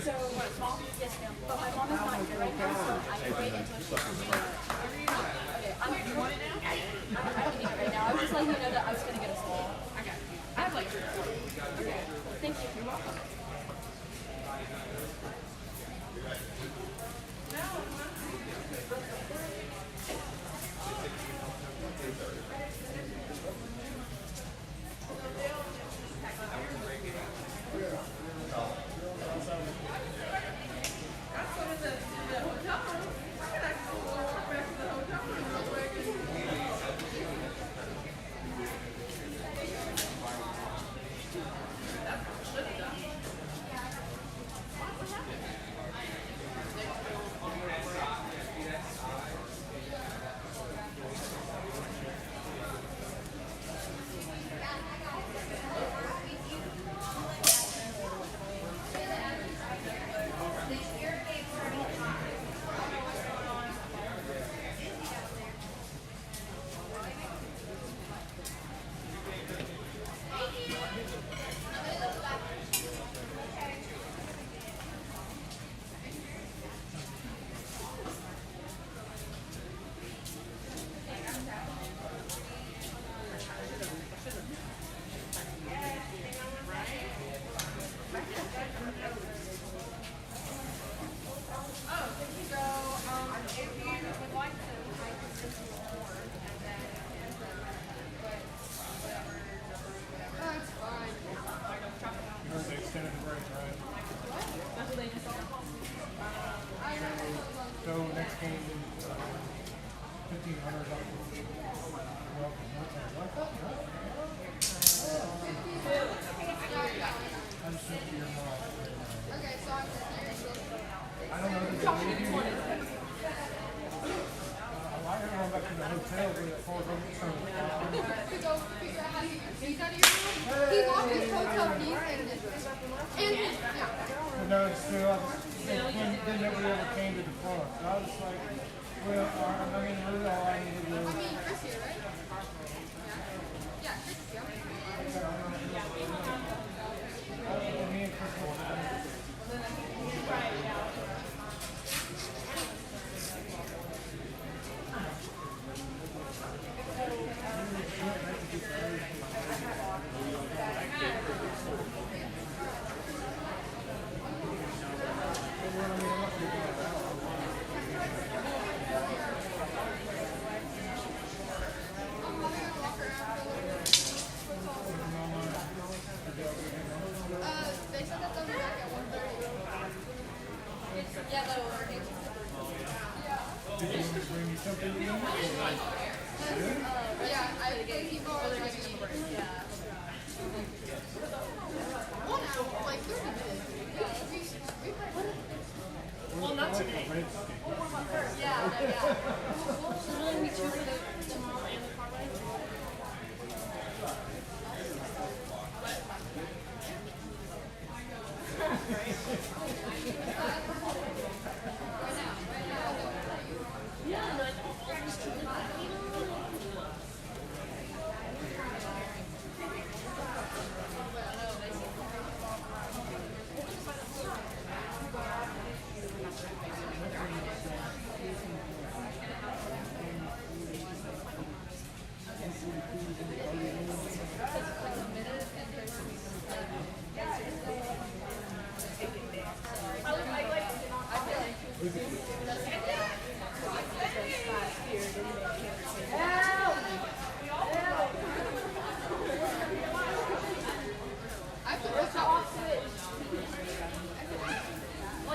Speaker 9: So mom, yes ma'am, but my mom is not here right now, so I can wait until she comes in. Okay, you want it now? I don't need it right now. I was just letting you know that I was going to get a small. Okay. I have like 3 or 4. Okay. Thank you. You're welcome.
Speaker 5: to go figure out how to get your keys out of your room. He locked his hotel keys and yeah.
Speaker 10: No, it's true. Then nobody ever came to the front. So I was like, well, I mean, really all I needed was.
Speaker 5: I mean, Chris here, right? Yeah, Chris is here.
Speaker 10: Me and Chris were
Speaker 5: They said that they'll be back at 1:30. Yeah, they'll work.
Speaker 10: bring you something to eat.
Speaker 5: Yeah, I think people are going to eat. Yeah. 1 hour, like 30 minutes.
Speaker 1: Well, not today.
Speaker 5: Yeah, yeah.
Speaker 1: There's only 2 for the tomorrow and the parlay. Yeah, like,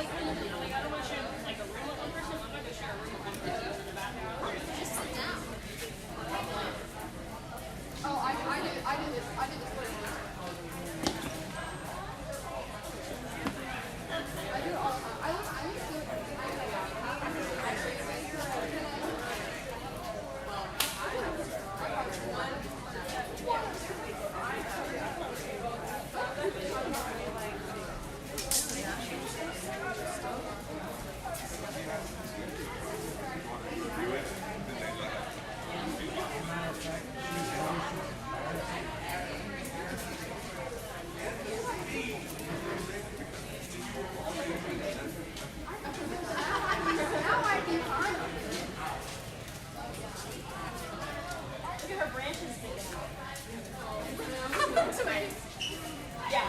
Speaker 1: I don't want to share like a room with one person. I'm not going to share a room with one person in the bathroom.
Speaker 5: Just sit down. Oh, I did this. I did this way. I do it all the time. I used to do it. Now I can find them.
Speaker 1: Look at her branches sticking out. Yeah.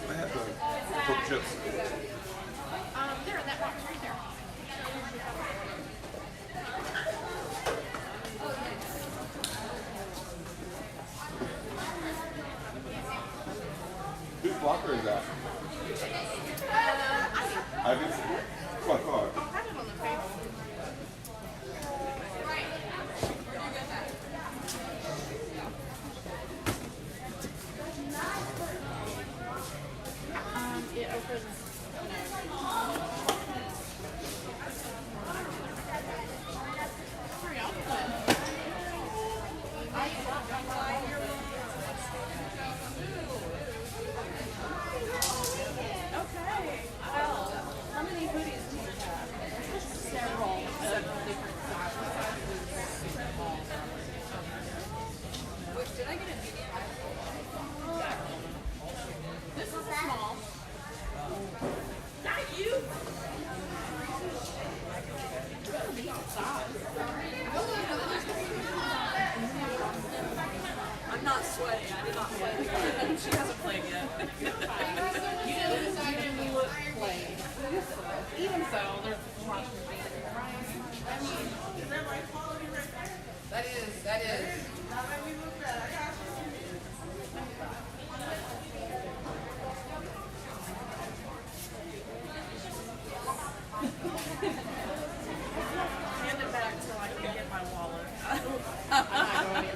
Speaker 2: I have the pork chips.
Speaker 1: There, that box right there.
Speaker 2: Whose blocker is that? I didn't see it. Oh, I thought.
Speaker 1: It opens. Okay. Well, how many hoodies do you have? Several different sizes.
Speaker 9: Did I get a medium?
Speaker 1: This is a small. Not you. Size. not sweating. I did not play the game. She hasn't played yet.
Speaker 9: Even so, there's lots of that is.
Speaker 1: Hand it back till I can get my wallet.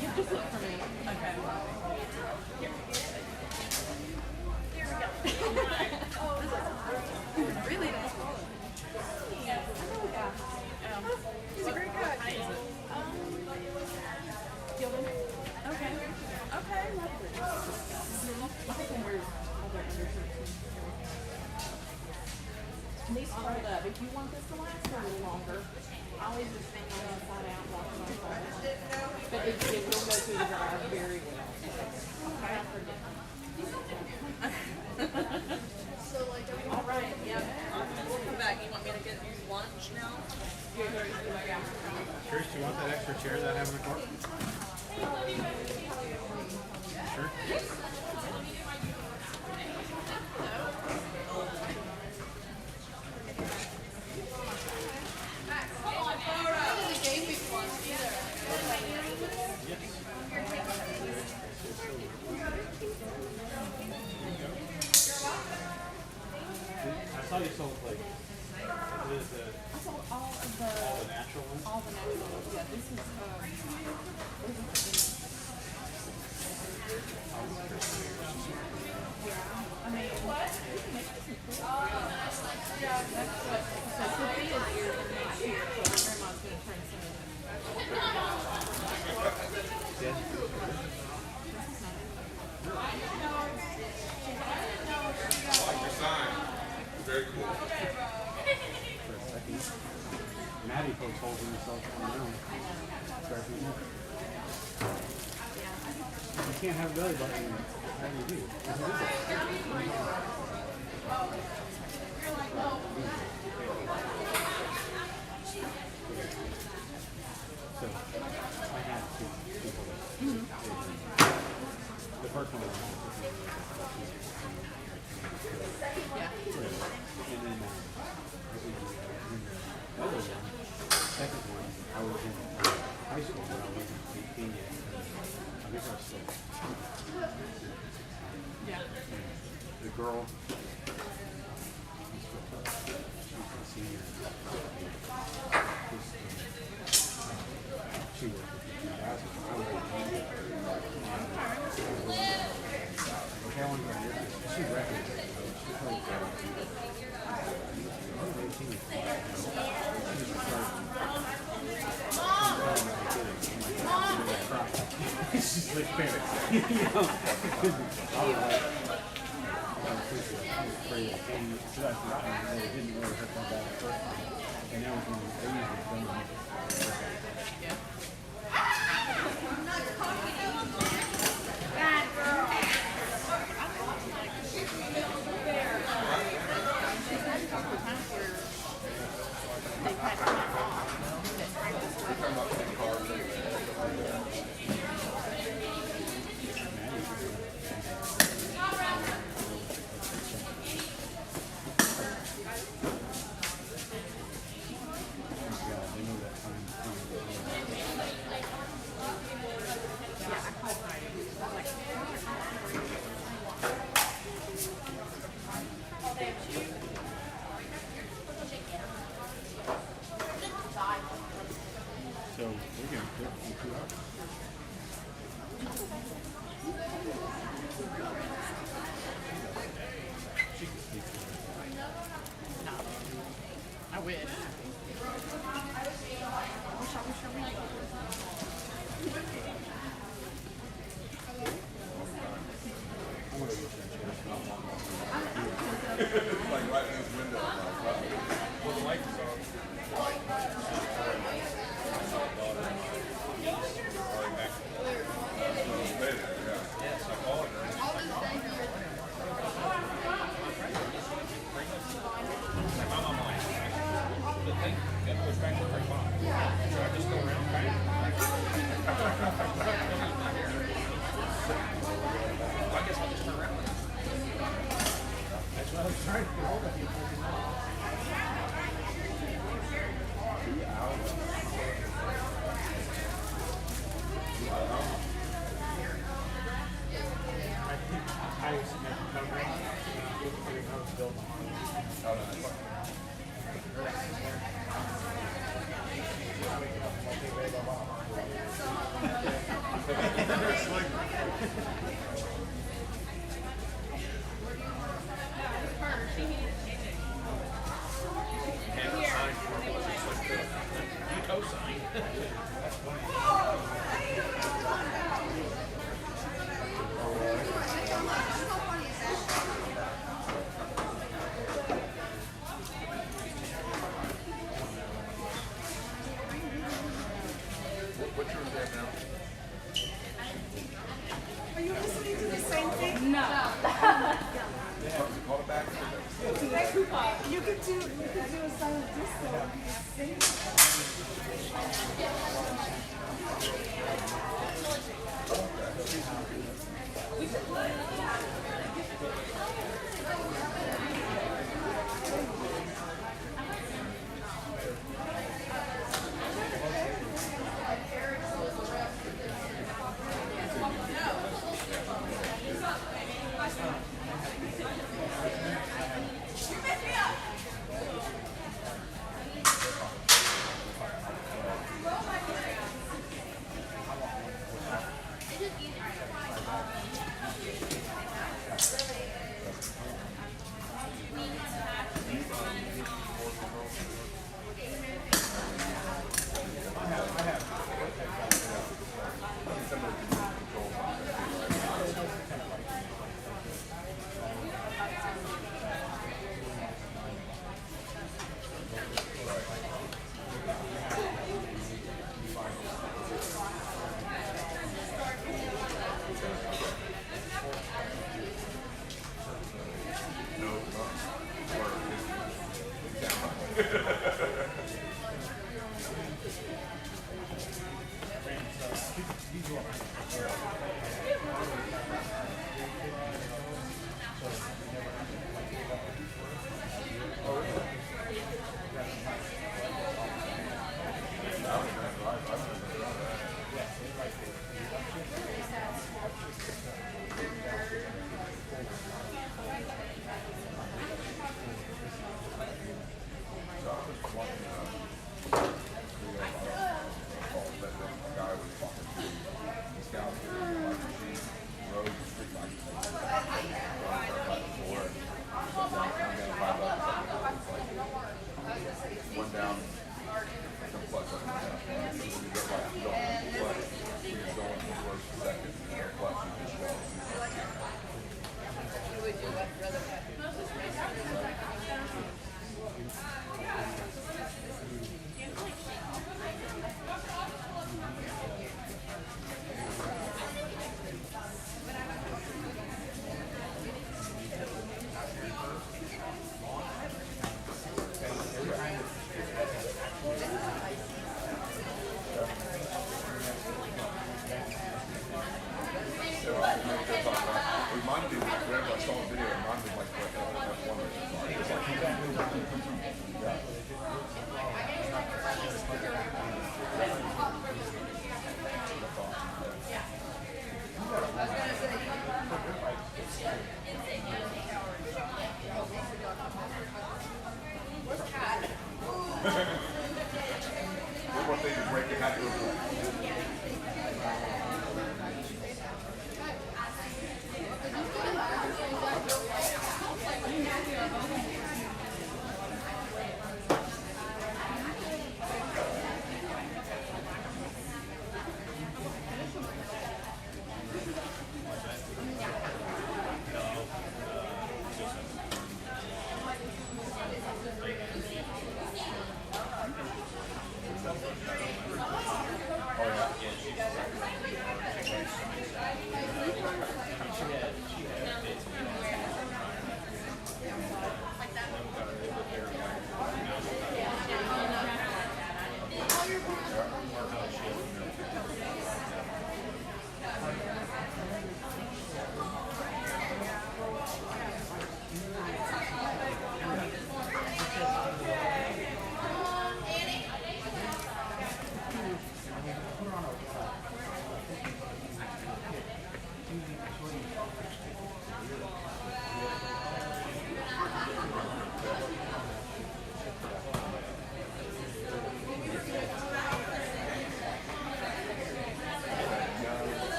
Speaker 9: You just look for me.
Speaker 1: Okay. Here we go. Really nice wallet. He's a great guy. What kind is it? Okay. Okay.
Speaker 9: And these rolled up. If you want this to last a little longer, I always just hang on inside out, walk on my phone. But it will go through the dryer very well. Okay.
Speaker 1: All right. Yeah. We'll come back. You want me to get you lunch now?
Speaker 10: Trish, do you want that extra chair that I have in the court? Sure. I saw you sold like all the natural ones.
Speaker 9: All the natural ones. Yeah, this is I mean, what? Yeah, that's what. So Sophia's here is not here, so grandma's gonna turn some of
Speaker 2: I like your sign. Very cool.
Speaker 10: For a second. Maddie folks holding herself down. You can't have belly button. How do you do? So, I had two people. The first one was and then the other one, second one, I was in high school, but I wasn't 18 yet. I guess I was still.
Speaker 9: Yeah.
Speaker 10: The girl, she's a senior. She worked with the 2000s. I was 18. Helen, she recognized me. She played She's like parents. You know? I was like, I was afraid of pain. So I forgot and it didn't really hurt that bad at first. And now when they use it, then
Speaker 5: Bad girl.
Speaker 2: What's your name now?
Speaker 8: Are you listening to the same thing?
Speaker 1: No.
Speaker 2: Call it back.
Speaker 8: You could do a silent disco. Sing.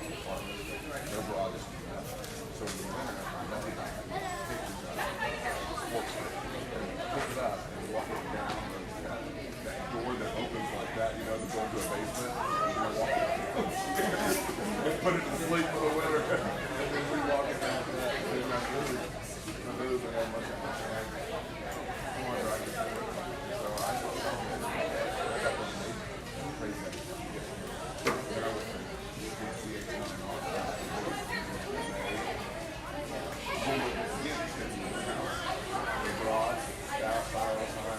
Speaker 7: department. Those were all just so in the winter, I know he got pictures of sports. Pick it up and walk it down that door that opens like that, you know, to go into a basement. And you walk it upstairs and put it to sleep for the winter. And then we walk it down to that. And I really move and have much of a corner I could do it. So I got one amazing crazy. Then I went to DCH and all that. Then we again, because in the house, they brought outside all the time.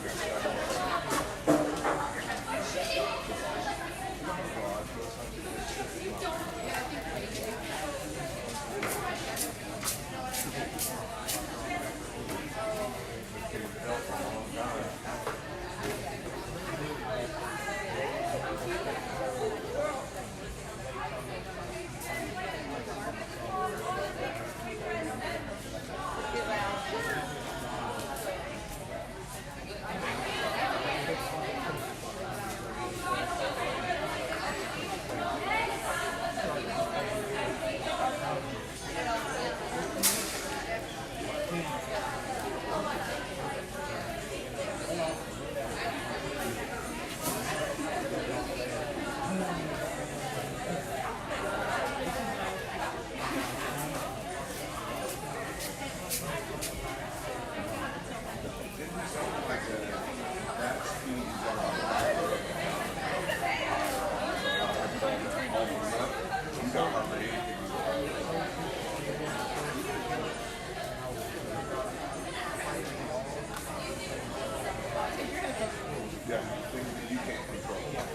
Speaker 7: Yeah, things that you can't control. Yeah.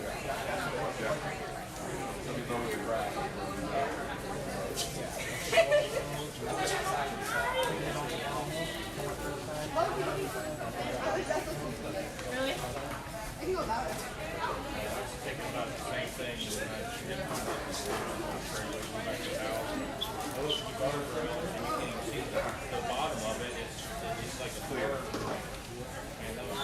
Speaker 7: Some of those are right.
Speaker 5: Really? I can go about it.
Speaker 10: Thinking about the same thing when I did my trailer back to the house. I looked at the guard rail and you can't even see the bottom of it. It's like a clear. And that was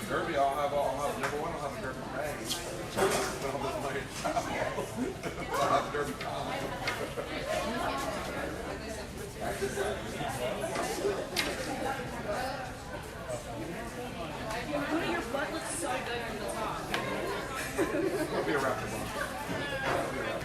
Speaker 7: Derby, I'll have number one, I'll have a Derby bag. But I'll just play it towel. I'll have a Derby towel.
Speaker 1: One of your butt looks so good from the top.
Speaker 7: It'll be a wrap tomorrow. It'll be a wrap.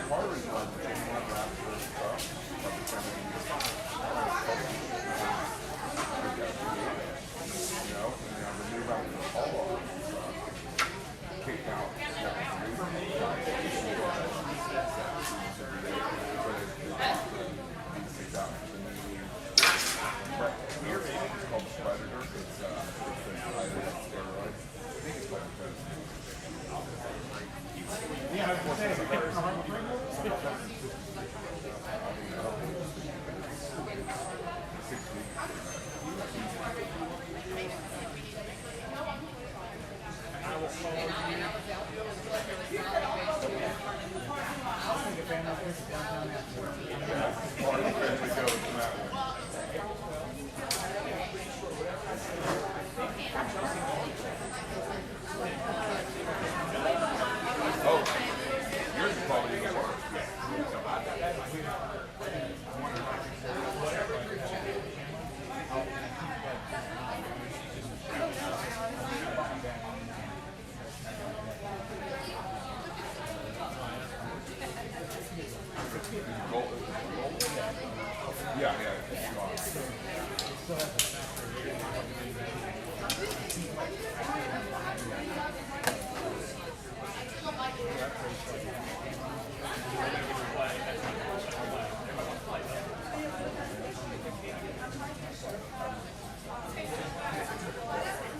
Speaker 7: Part of the reason why
Speaker 2: goal. Yeah, yeah.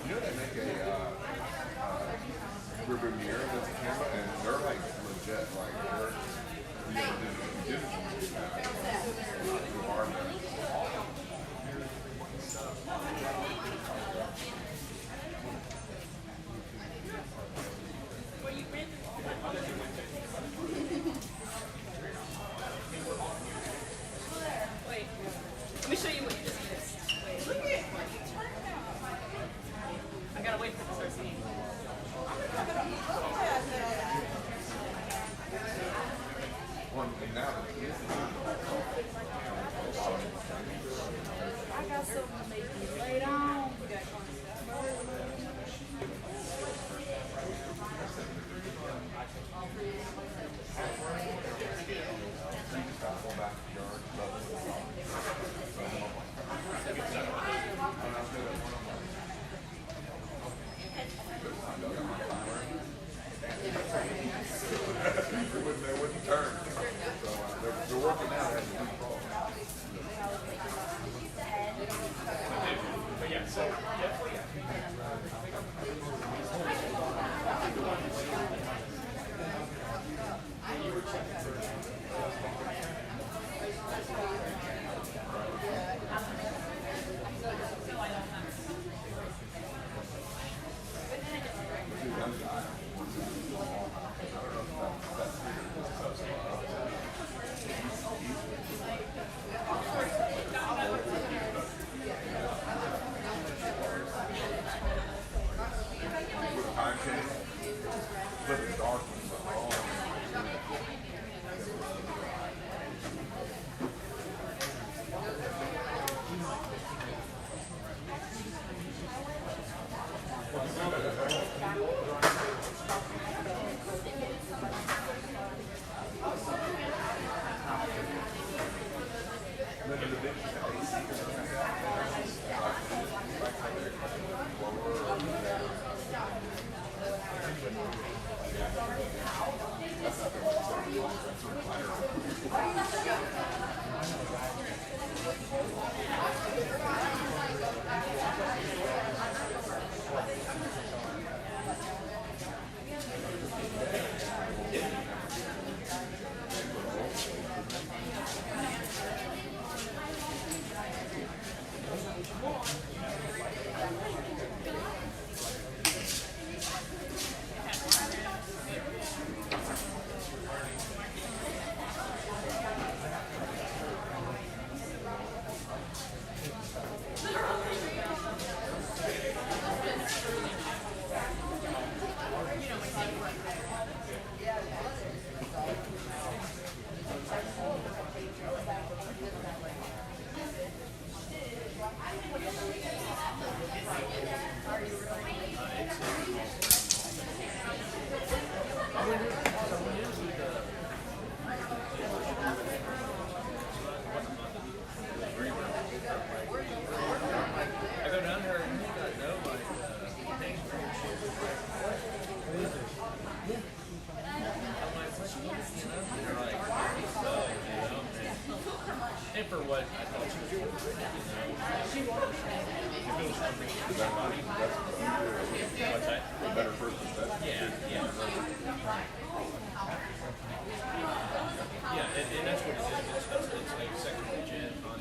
Speaker 2: You know they make a river mirror that's a camera, and they're like legit, like they're you never did it.
Speaker 1: Wait, let me show you what you just missed. Wait. I gotta wait for it to start singing.
Speaker 9: I got something to make you lay down.
Speaker 2: They wouldn't turn. So they're working out as a big ball.
Speaker 4: But yeah, so definitely.
Speaker 2: Time change, but it's dark.
Speaker 4: And for what I thought she was doing, what's that?
Speaker 2: A better person.
Speaker 4: Yeah. Yeah, and that's what it is. It's like second gen on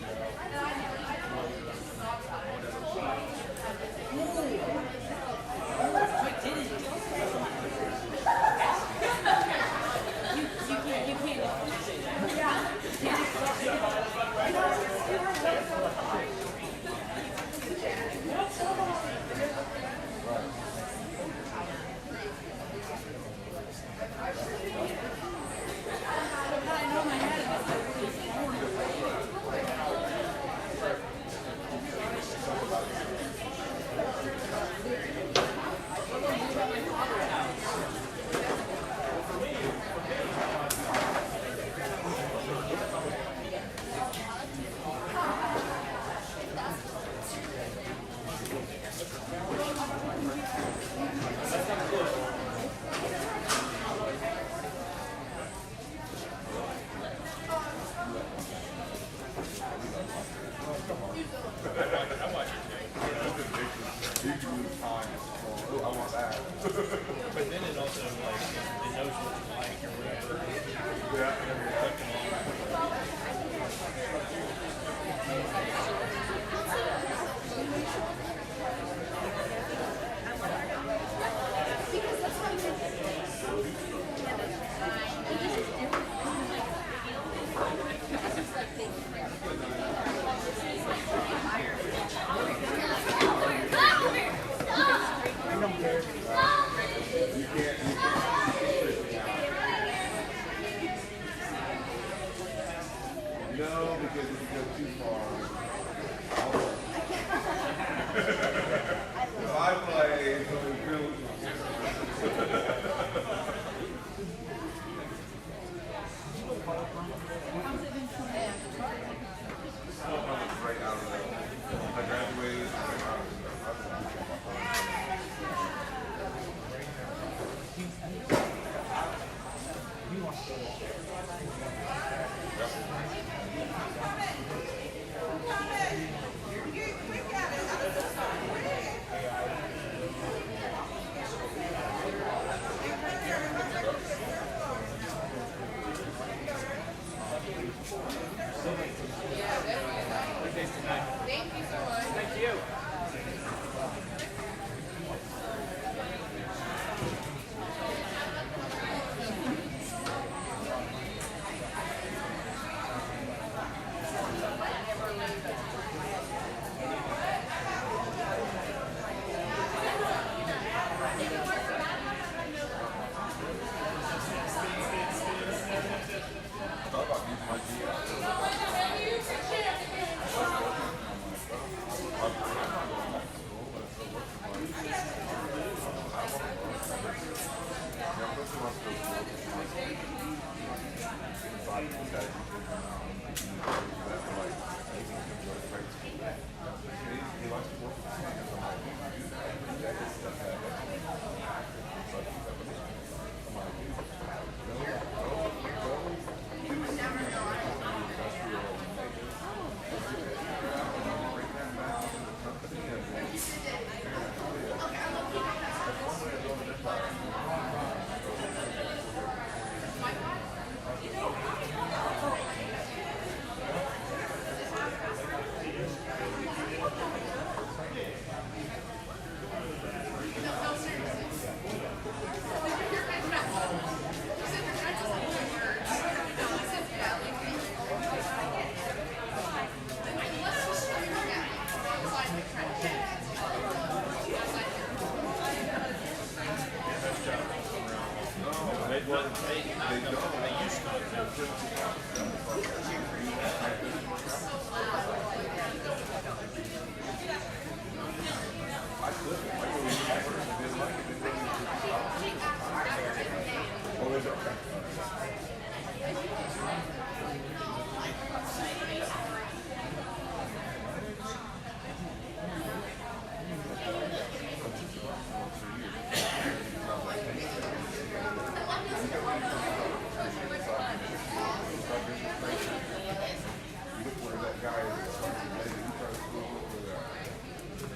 Speaker 4: Thank you.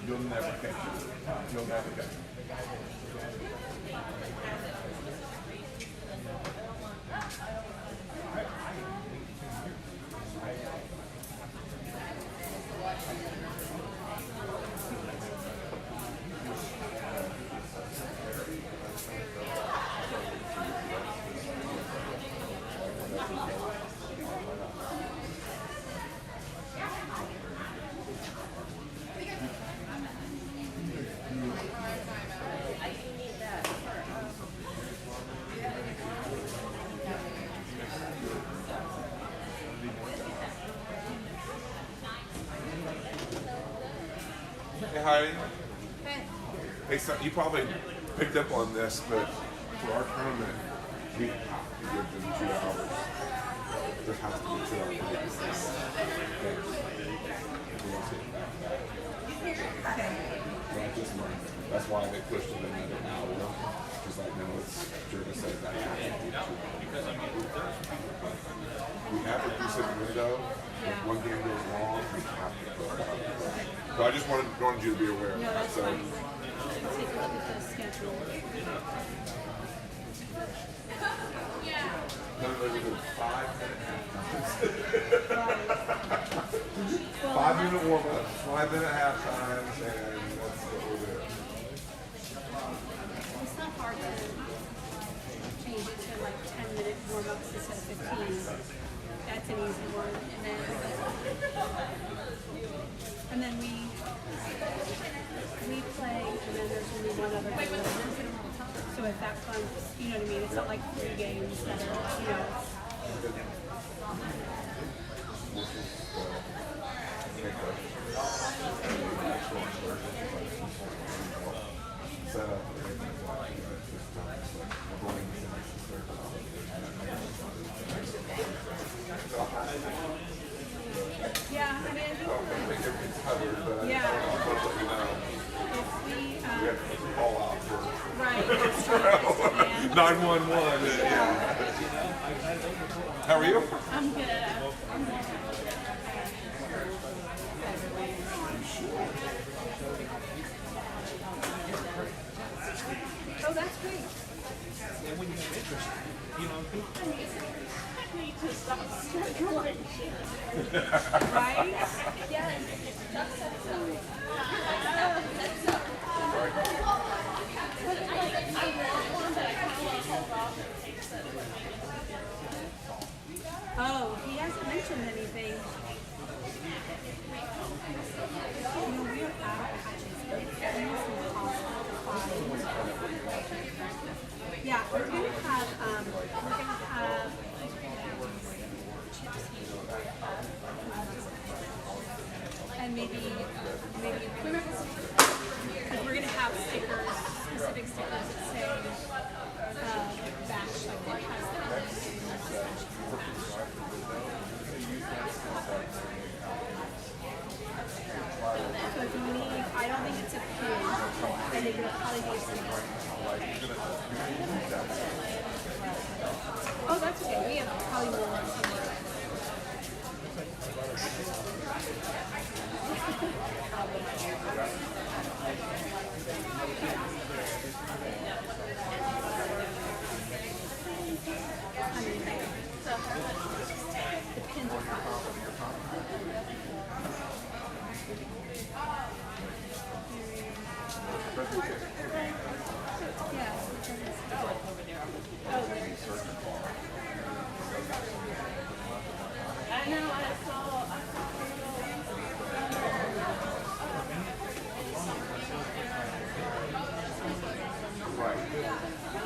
Speaker 2: You'll never catch it. You'll never catch it. Hey, Heidi. Hey, so you probably picked up on this, but for our tournament, we have to give them 2 hours. There has to be 2 hours. That's why they pushed it another hour. Because like now it's Jerga says that have to do 2 hours. We have a decent window. If one game goes wrong, we have to put it out. So I just wanted you to be aware of that. So.
Speaker 1: Take a look at the schedule.
Speaker 2: No, we do 5-minute halftimes. 5-minute warm-ups, 5-minute halftimes, and that's what we'll do.
Speaker 1: It's not hard to change it to like 10-minute warm-ups instead of 15. That's an easy one. And then we play, and then there's only one other game. So if that comes, you know what I mean? It's not like 3 games that are, you know. Yeah, I mean, I think
Speaker 2: everything's covered, but
Speaker 1: yeah.
Speaker 2: I'll let you know.
Speaker 1: If we,
Speaker 2: We have to call out for
Speaker 1: right,
Speaker 2: 911. Yeah. How are you?
Speaker 1: I'm good.
Speaker 9: Oh, that's great.
Speaker 4: And when you have interest, you know,
Speaker 1: I need to stop struggling.
Speaker 9: Right? Yes.
Speaker 1: Oh, he hasn't mentioned anything. You know, we are out of patches. Yeah, we're gonna have and maybe equipment. Because we're gonna have stickers, specific stickers that say batch, like what has So if you need, I don't think it's a pin, and they're gonna probably be some. Oh, that's okay. We have probably more somewhere. The pins are fine. I know, I saw.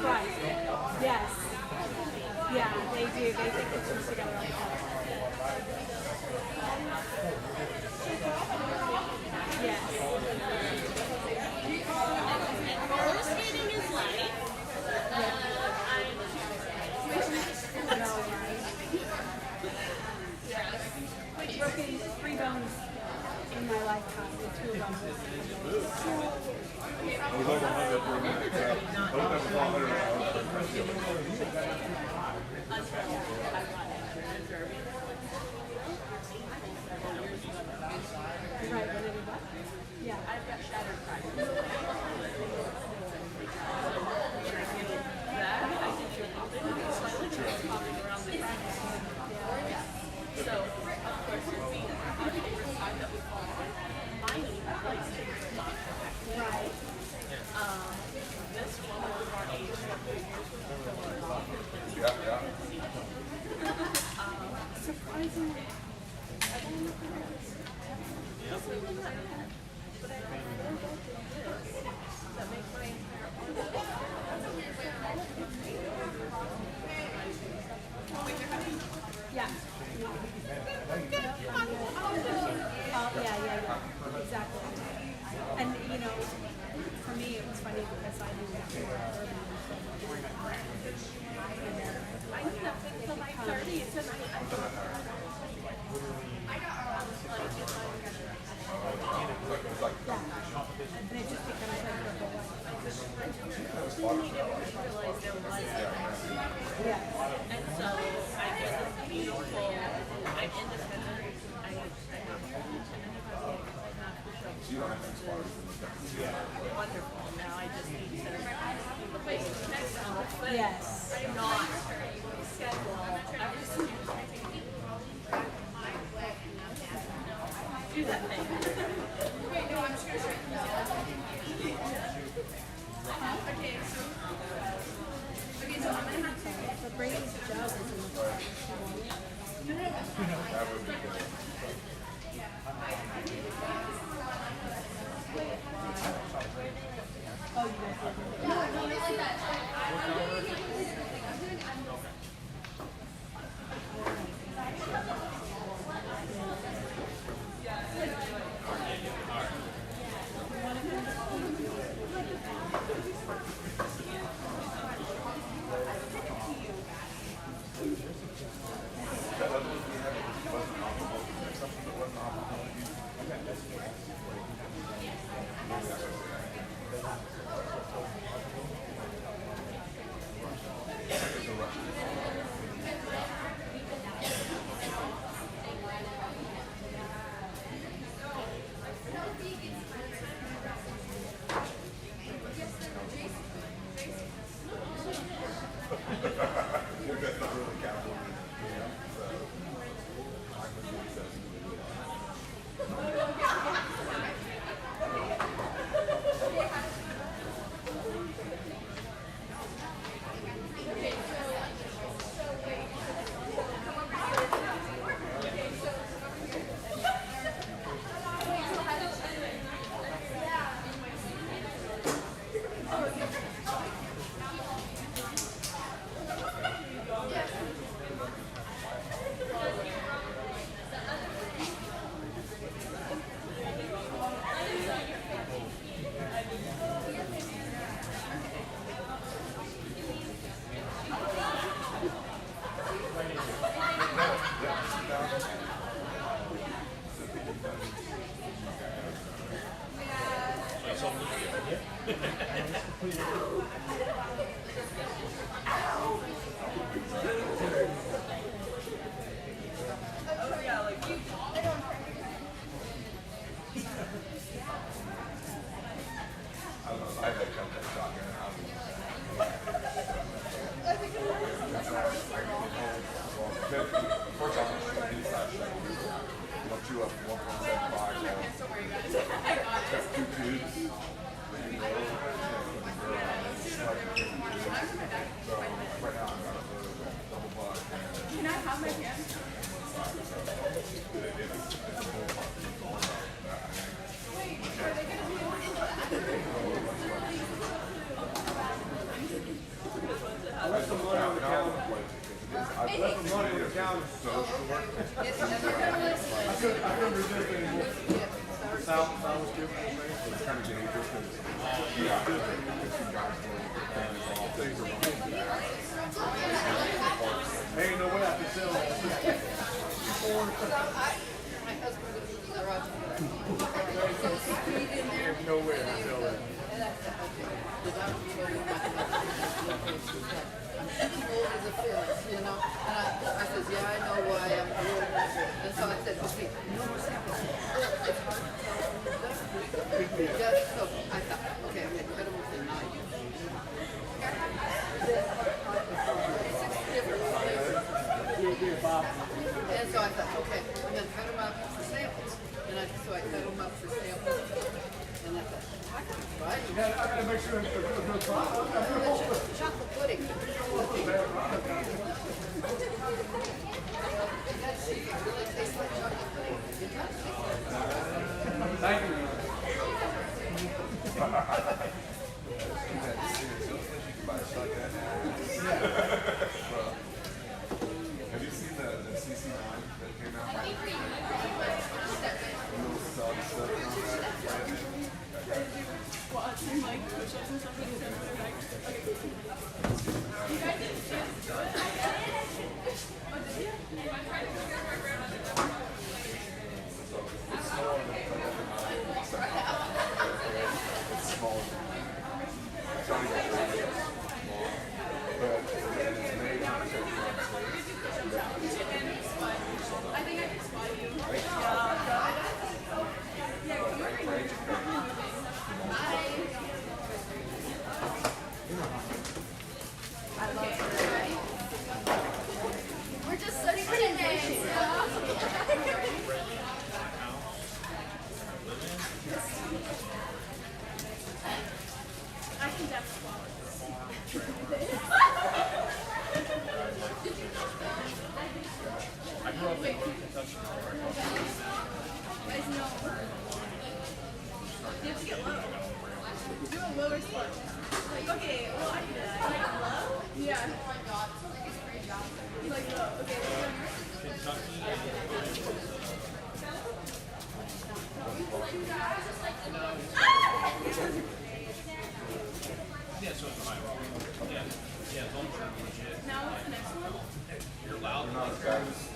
Speaker 1: Right. Yes. Yeah, they do. They take pictures together like that. Yes.
Speaker 5: Roller skating is light.
Speaker 1: No, right? I've broken 3 bones in my lifetime with 2 of them.
Speaker 2: I was over 100 for a minute. I don't have a 100
Speaker 1: Right, what did it do? Yeah. I've got shattered pride. So, of course, it would be time that we call mining places. Right. This one was our age.
Speaker 2: Yeah.
Speaker 1: Surprisingly. Yeah. Yeah. Exactly. And, you know, for me, it was funny because I knew that we were urban. I knew nothing until my 30s, and and it just becomes like the whole life. Yeah.
Speaker 5: And so I get this beautiful, I'm independent, I have wonderful. Now I just need to the place next month, but
Speaker 1: Yes.
Speaker 5: I'm not schedule every single do that thing. Wait, no, I'm just gonna start. Okay, so I'm gonna have to.
Speaker 1: The brains job is in the car. Oh, you guys did.
Speaker 7: That's not really California. So, I can do I don't know. I had to cut that shotgun out. First off, I'm shooting inside shot. You want you up 1.75 now. Got 2 tubes. So right now I'm got a double buck.
Speaker 1: Can I have my pen?
Speaker 10: I left some money on the counter. I left some money on the counter.
Speaker 7: So short.
Speaker 10: I couldn't resist anymore. Sal was too.
Speaker 7: It's kind of dangerous because you got to get some guys going to get things off. Things are going back.
Speaker 10: There ain't no way I can sell that. There's no way I can sell that.
Speaker 11: You know, and I said, yeah, I know why I'm doing this. And so I said, okay, no more samples. It's hard to tell from the dust. Yeah, so I thought, okay, I'm going to cut them with a knife. 6 different flavors. And so I thought, okay, I'm going to cut them up for samples. And so I cut them up for samples. And I thought, right?
Speaker 10: I gotta make sure it's a good product.
Speaker 11: Chocolate pudding.
Speaker 10: Thank you.
Speaker 7: Have you seen the CC9 that came out? Little sub stuff on that.
Speaker 1: Squats and like push-ups and stuff like that. Okay. You guys didn't see us do it? Oh, did you?
Speaker 7: It's small. It's not even really small. But it's made to protect you on stage.
Speaker 1: I think I can spot you.
Speaker 5: We're just studying for the names.
Speaker 1: I can definitely follow this.
Speaker 4: I grew up in Kentucky.
Speaker 1: Guys know. You have to get low. Do a lower split. Like, okay, well, I can do that. Like low? Yeah. Oh my god. Like low. Okay,
Speaker 4: Yeah, so it's mine. Yeah. Yeah, as long as you're legit.
Speaker 1: now what's the next one?
Speaker 4: You're loud.
Speaker 7: Not as bad as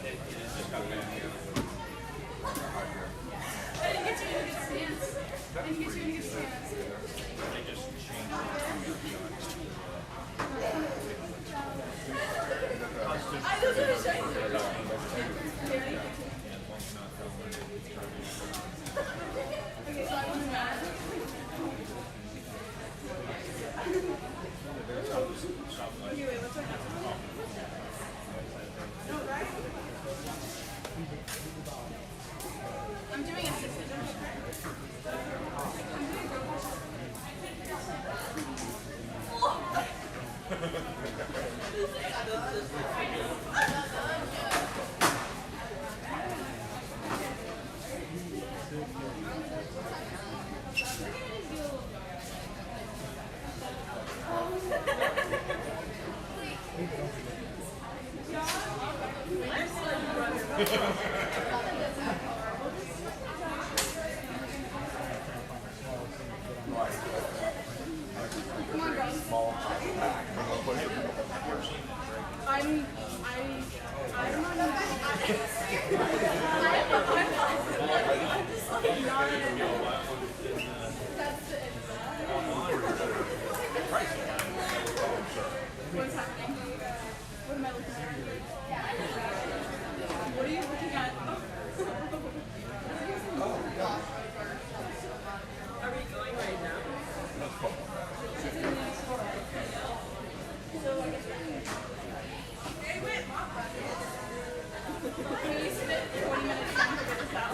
Speaker 4: It's just got bad.
Speaker 1: I didn't get you in a good stance. I didn't get you in a good stance.
Speaker 4: They just changed
Speaker 1: I was gonna show you. Okay, so I want to match. Okay, wait, what's our What's happening? What am I looking at? What are you looking at? Are we going right now? Hey, wait, Mom. Can you sit 20 minutes time to get this out?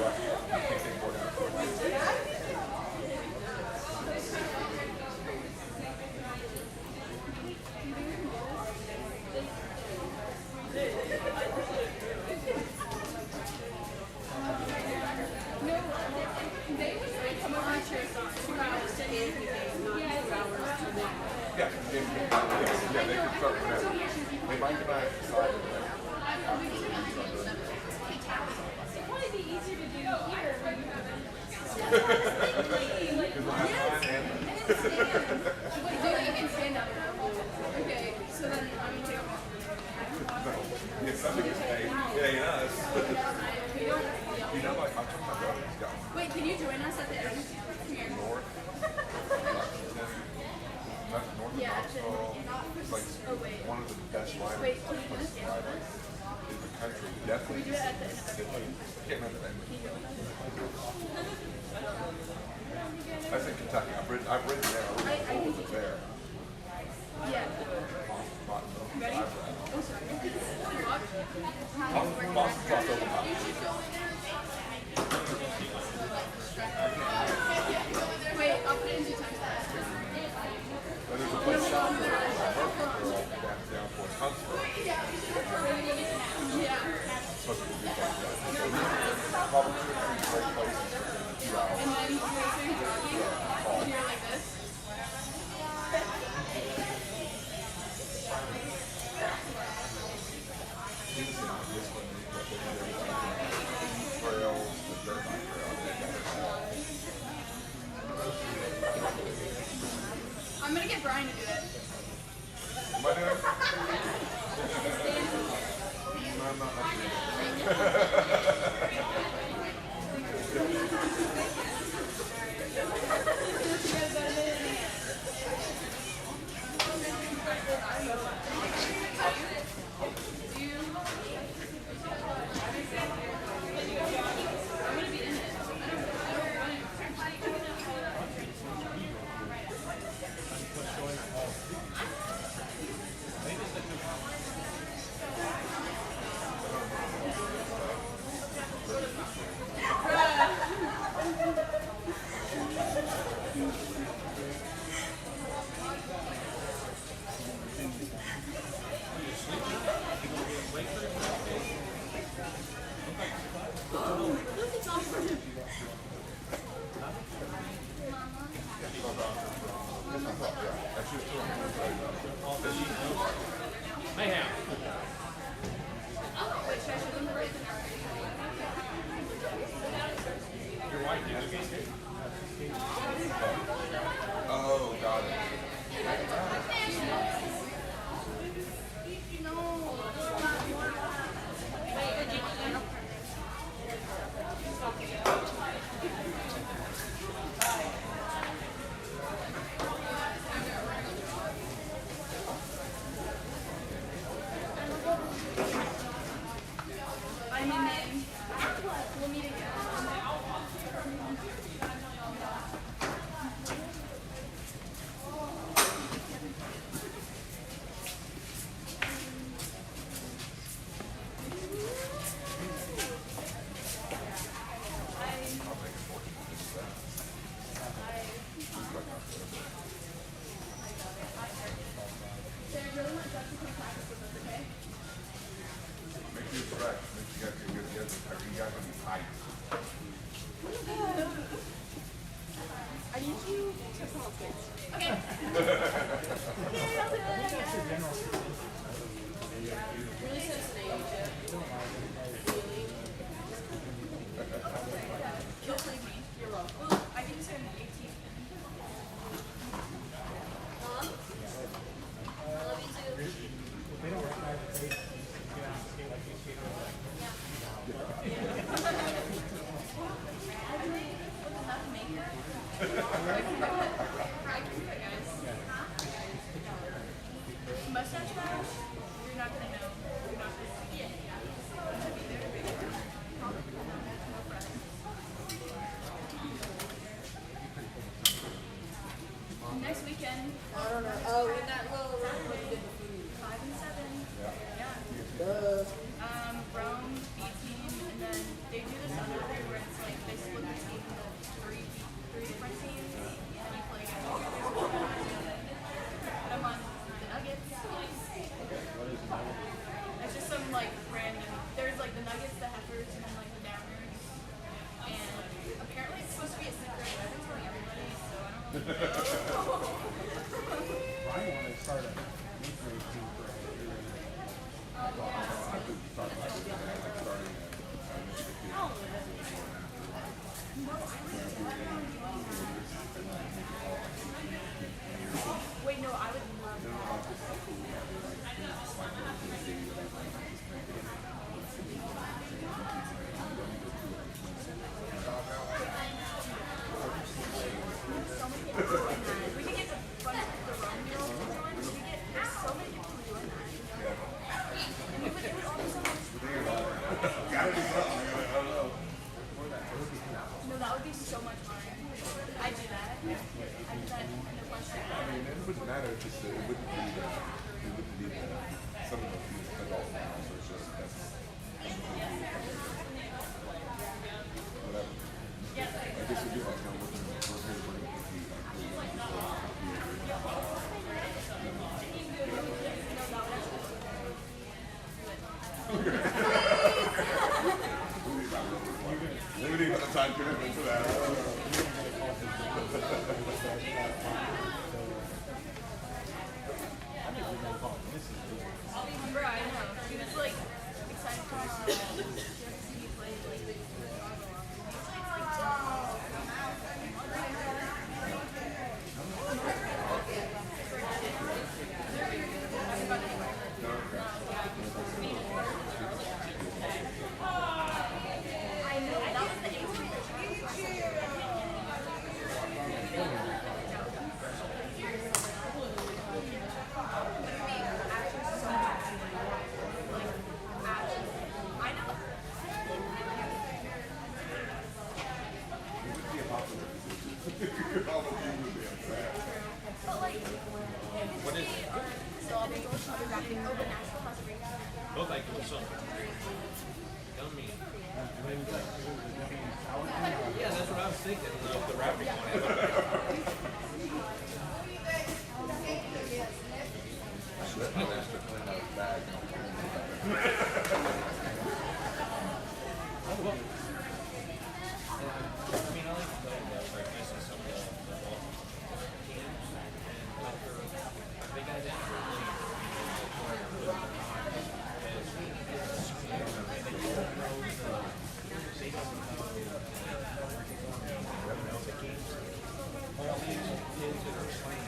Speaker 2: Yeah, they can start whenever. They might come out decide
Speaker 1: It'd probably be easier to do here when you have Wait, do you can stand up? Okay, so then I'm gonna take off.
Speaker 2: If somebody gets paid, yeah, he does. You know, like, I took my brother, he's got
Speaker 1: Wait, can you join us at the end? Here.
Speaker 2: North, North
Speaker 1: Yeah,
Speaker 2: Knoxville. It's like one of the best riders,
Speaker 1: Wait, can you do this?
Speaker 2: riders in the country. Definitely.
Speaker 1: We do it at the end of
Speaker 2: I can't remember the name. I think Kentucky. I've ridden there. I was there.
Speaker 1: Yeah. Ready? Oh, sorry.
Speaker 2: Boston crossed over.
Speaker 1: Wait, I'll put it into time.
Speaker 2: And there's a place south there. Down for Huntsville.
Speaker 1: Yeah.
Speaker 2: Supposed to be probably 2 or 3 great places within 2 hours.
Speaker 1: And then you're jogging, and you're like this.
Speaker 2: Trails, the dirt bike trail.
Speaker 1: I'm gonna get Brian to do it.
Speaker 2: Am I doing it? No, I'm not Make sure you stretch. Make sure you guys can get you guys can be tight.
Speaker 1: I need you to come upstairs. Okay. Okay, I'll do it. Really sensitive. Really? Kill me. You're welcome. I can turn 18. Mom? I love you too.
Speaker 10: They don't recognize the face. You get out and skate like you skate over.
Speaker 1: Mustache mask? You're not gonna know. You're not gonna see it. Next weekend.
Speaker 11: I don't know. Oh, in that little room where you did the food.
Speaker 1: 5 and 7. Yeah. Rome, B-team, and then they do this other thing where it's like they split the team into three different teams, and you play against each other. But I'm on the Nuggets. It's just some like random. There's like the Nuggets, the Heifers, and then like the Downers. And apparently it's supposed to be a secret. I've been telling everybody, so I don't know.
Speaker 10: Brian wanted to start a mid-grade team for a year.
Speaker 1: Wait, no, I would love that. We could get the front of the run girls to join. There's so many people who join that. And it would almost no, that would be so much fun. I do that. I do that in the question.
Speaker 2: I mean, it wouldn't matter if it wouldn't be some of the adult now, so it's just that's whatever. I guess it'd be like kind of looking at the first bring up limiting on the time commitment for that.
Speaker 1: Bro, I know. He was like excited for us to see me play like I know that was the But like, what is it? So I'll be going to the graphic over National Conservation.
Speaker 4: Look like it was something. Tell me. Yeah, that's what I was thinking. The rapping one.
Speaker 2: I should have been asked to clean out his bag.
Speaker 4: I mean, I like to play about like this and some of the ball teams and like they got that all these kids that are playing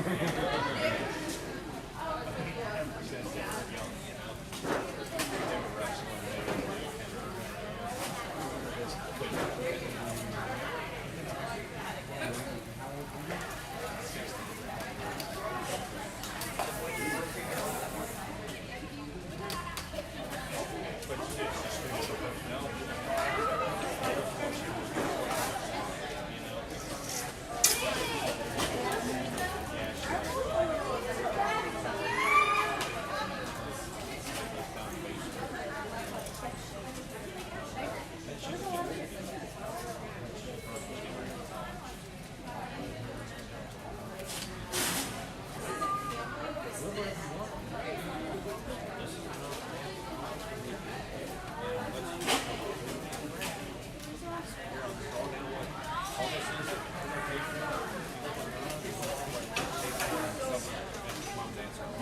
Speaker 2: You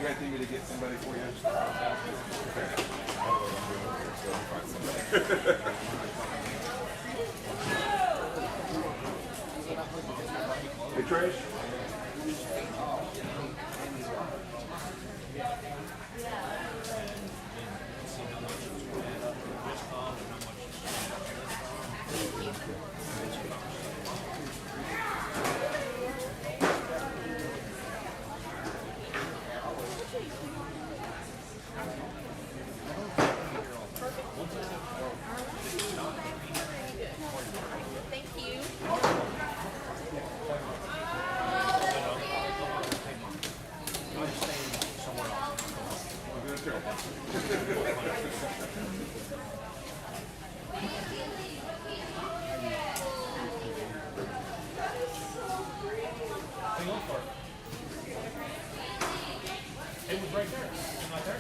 Speaker 2: guys need me to get somebody for you? Okay. Hey, Trish?
Speaker 1: Thank you.
Speaker 4: It was right there. It's not there.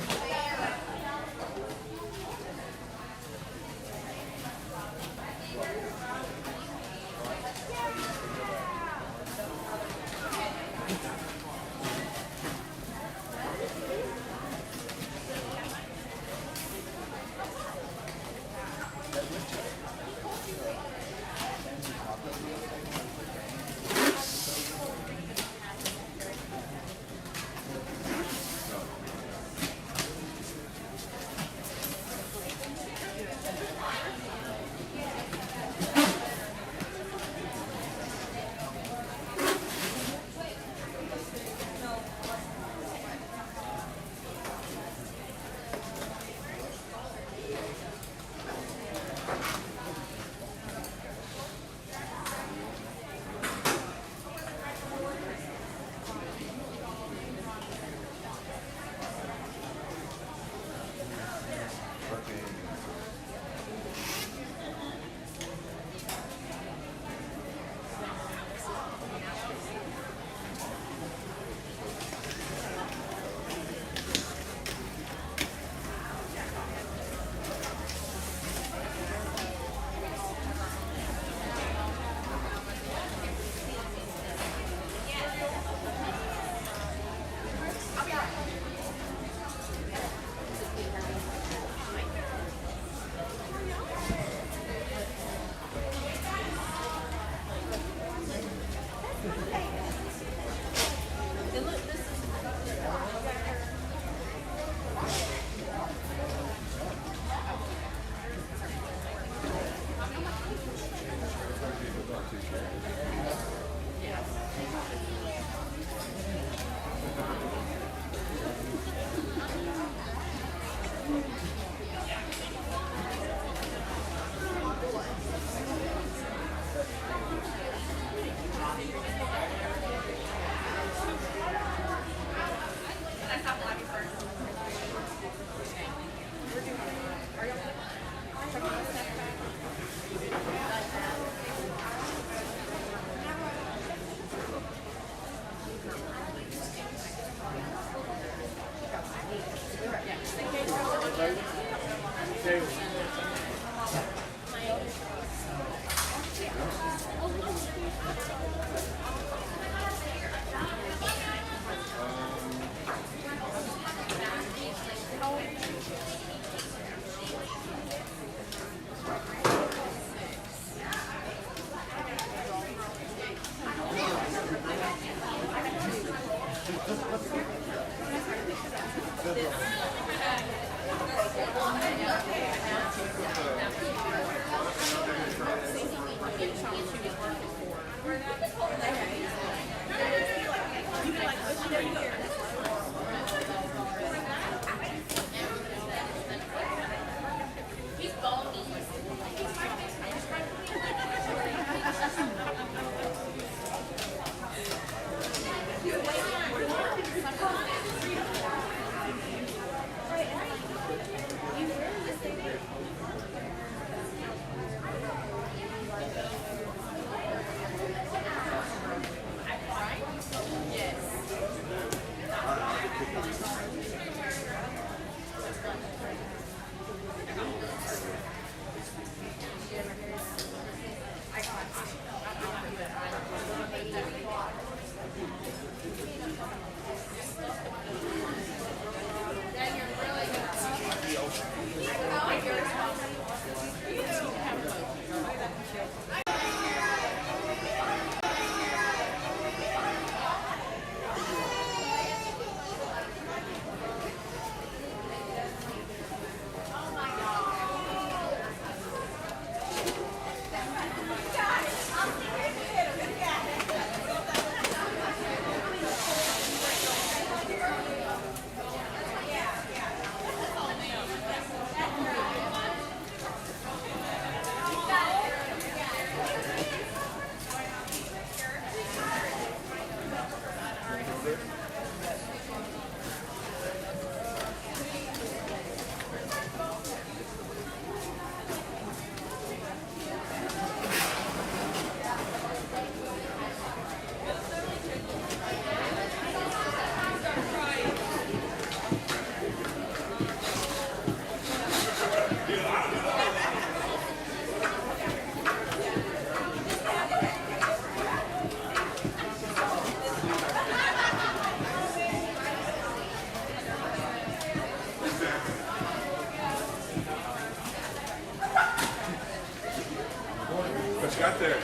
Speaker 2: But you got there.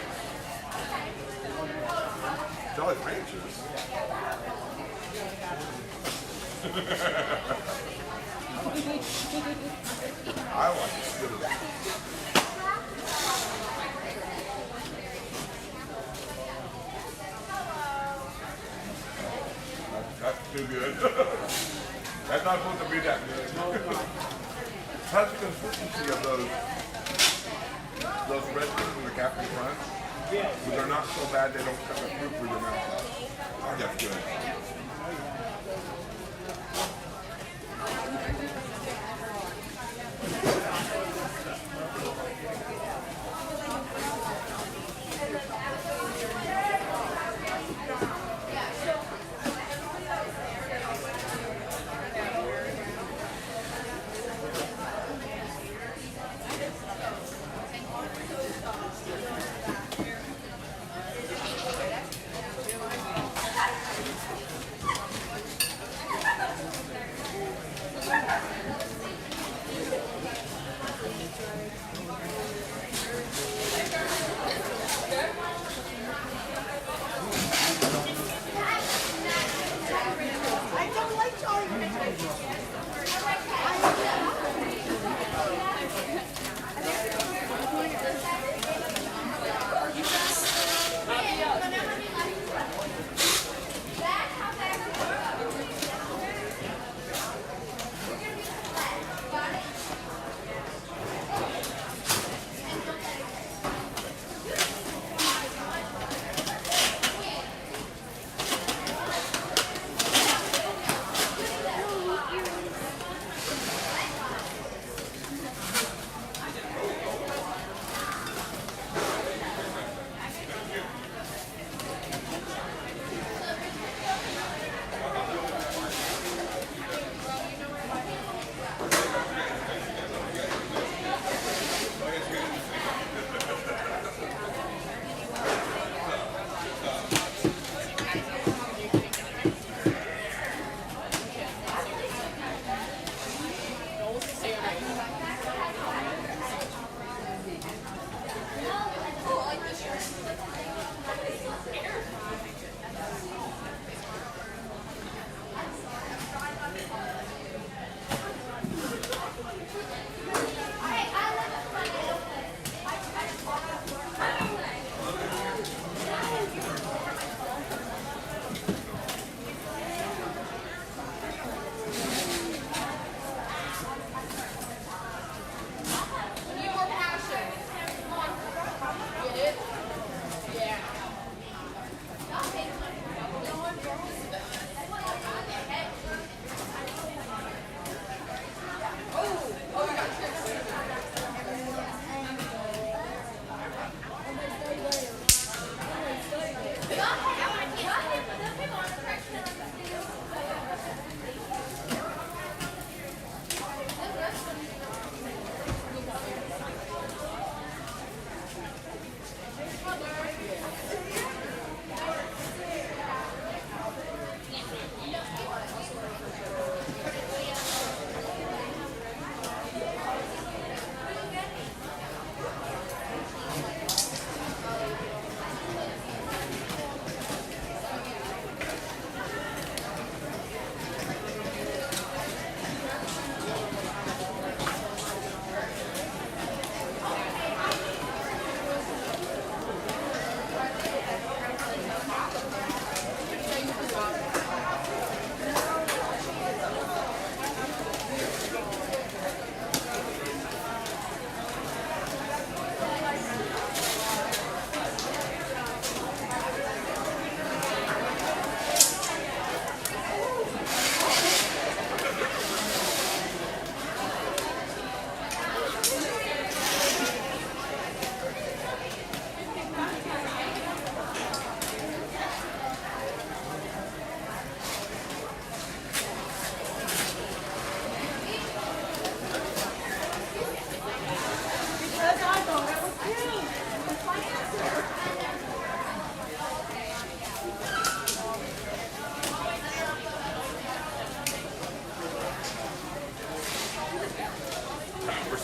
Speaker 2: Jolly Ranchers. I like it. That's too good. That's not supposed to be that good. How's the consistency of those red things in the Captain Crunch? Yeah. But they're not so bad they don't cut the fruit through your mouth. Oh, that's good.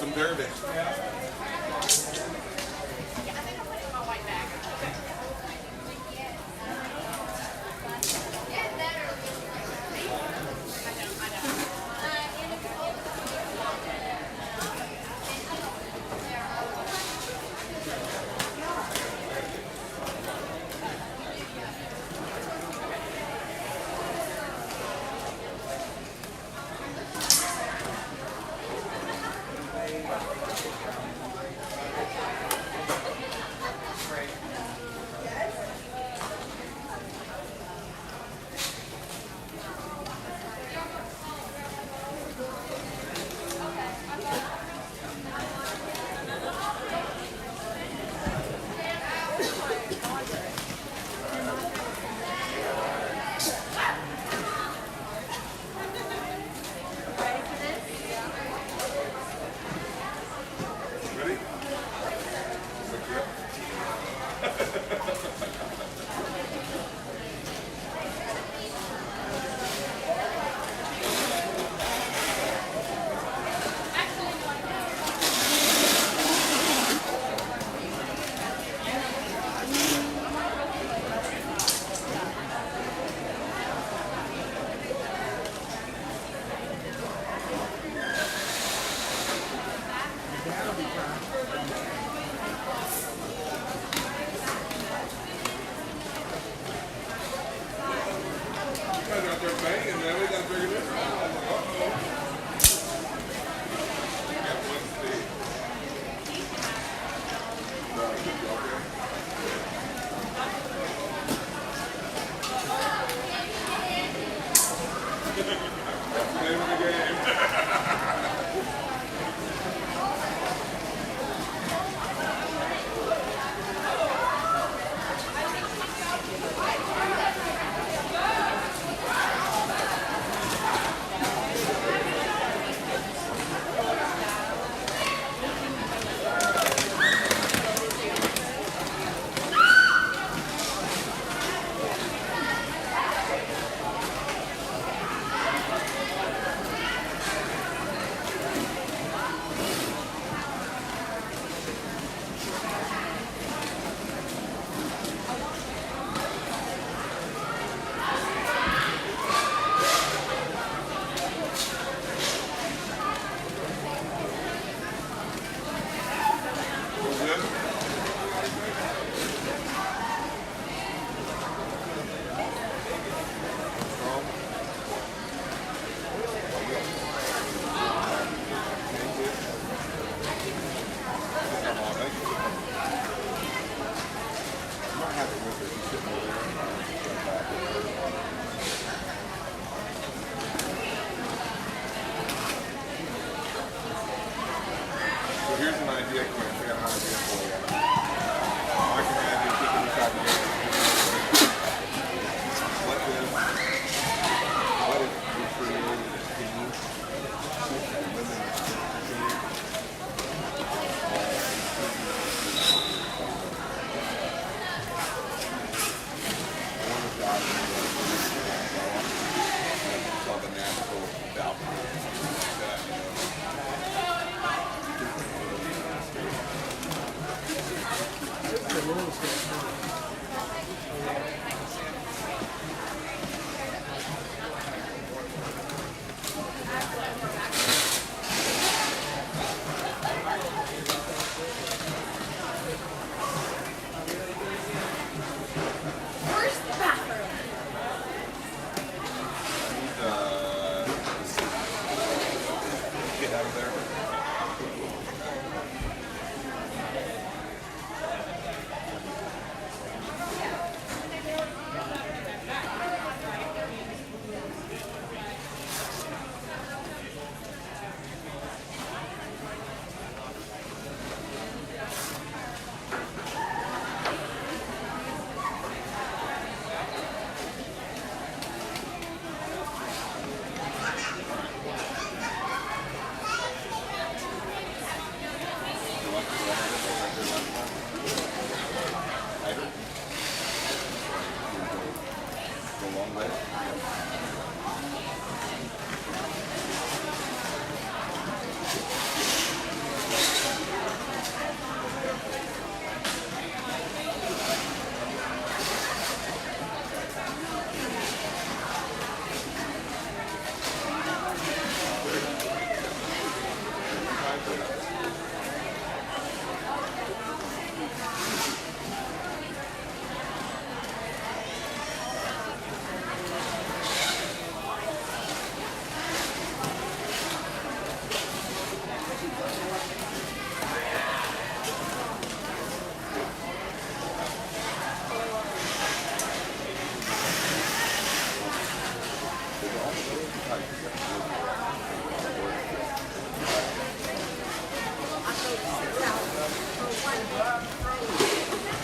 Speaker 2: some derby.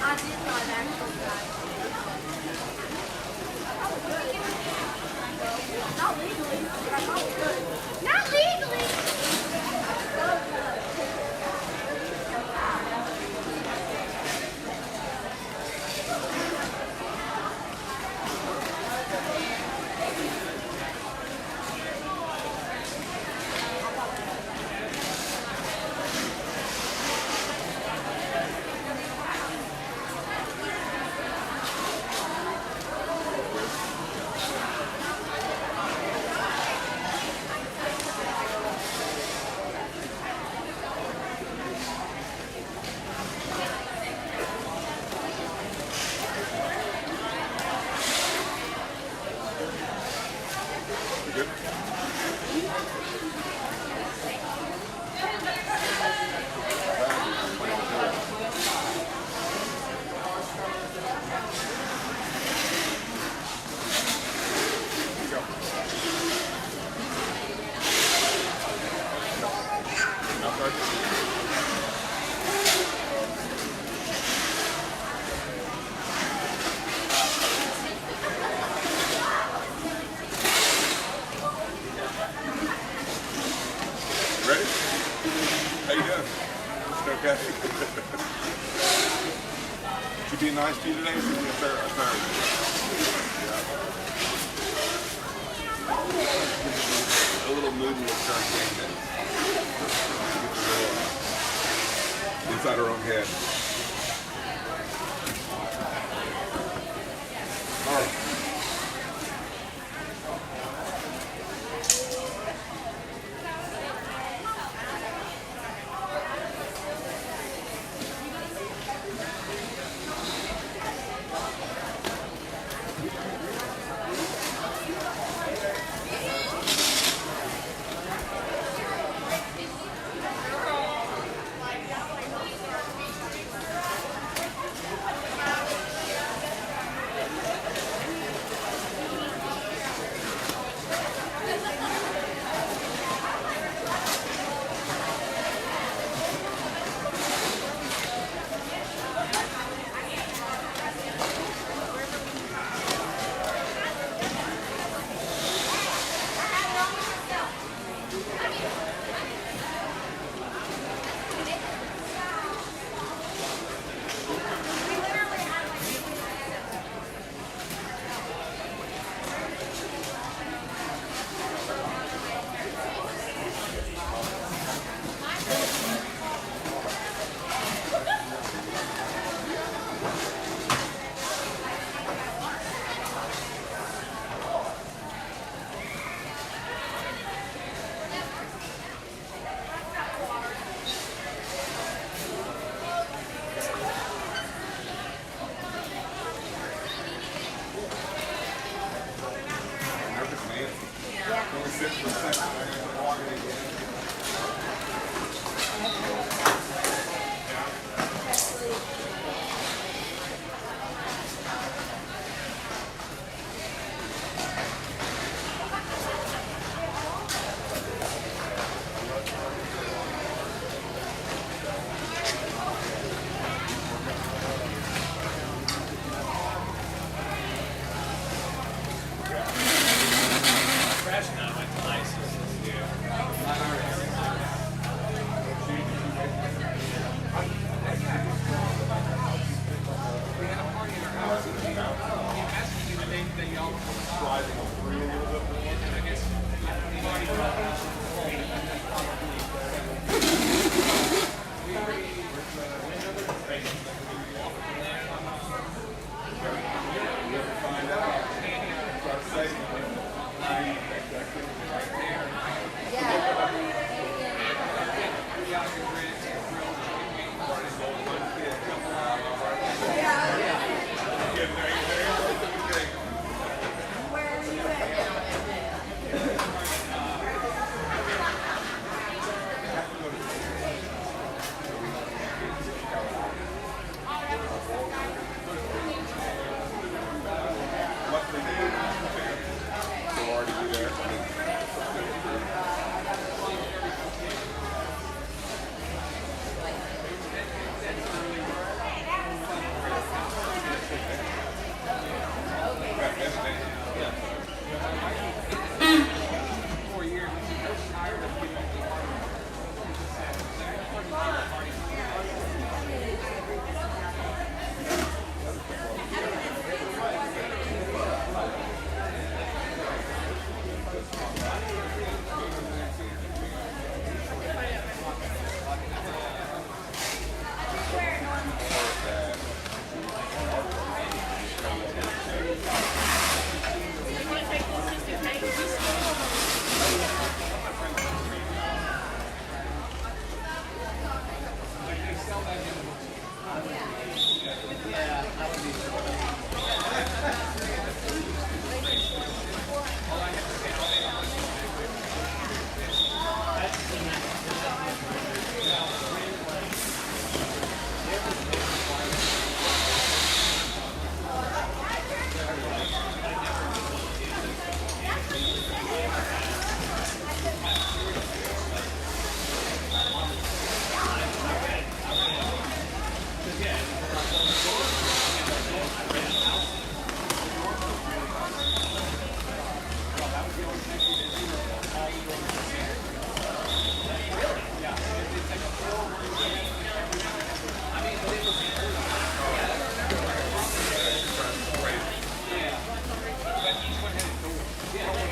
Speaker 5: I did not actually not legally, but I probably could. Not legally!
Speaker 2: Ready? How you doing? Okay. She being nice to you today? Yes, sir. Yeah. A little moody with her inside her own head. All right.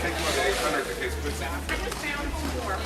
Speaker 2: Take one of the 800 in case it's
Speaker 1: I just found two more.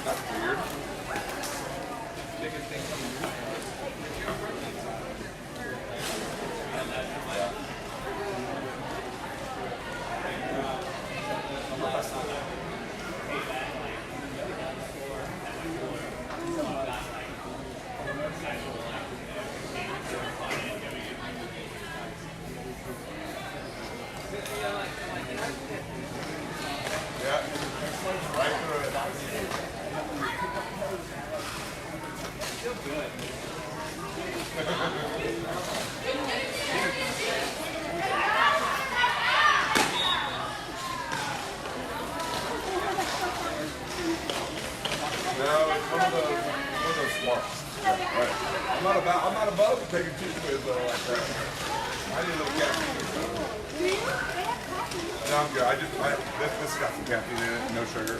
Speaker 2: That's weird. Yeah, right through it. Feel good. No, it's one of those smarts. Yeah, right. I'm not above taking two quiz like that. I need a little caffeine. No, I'm good. This got some caffeine in it, no sugar.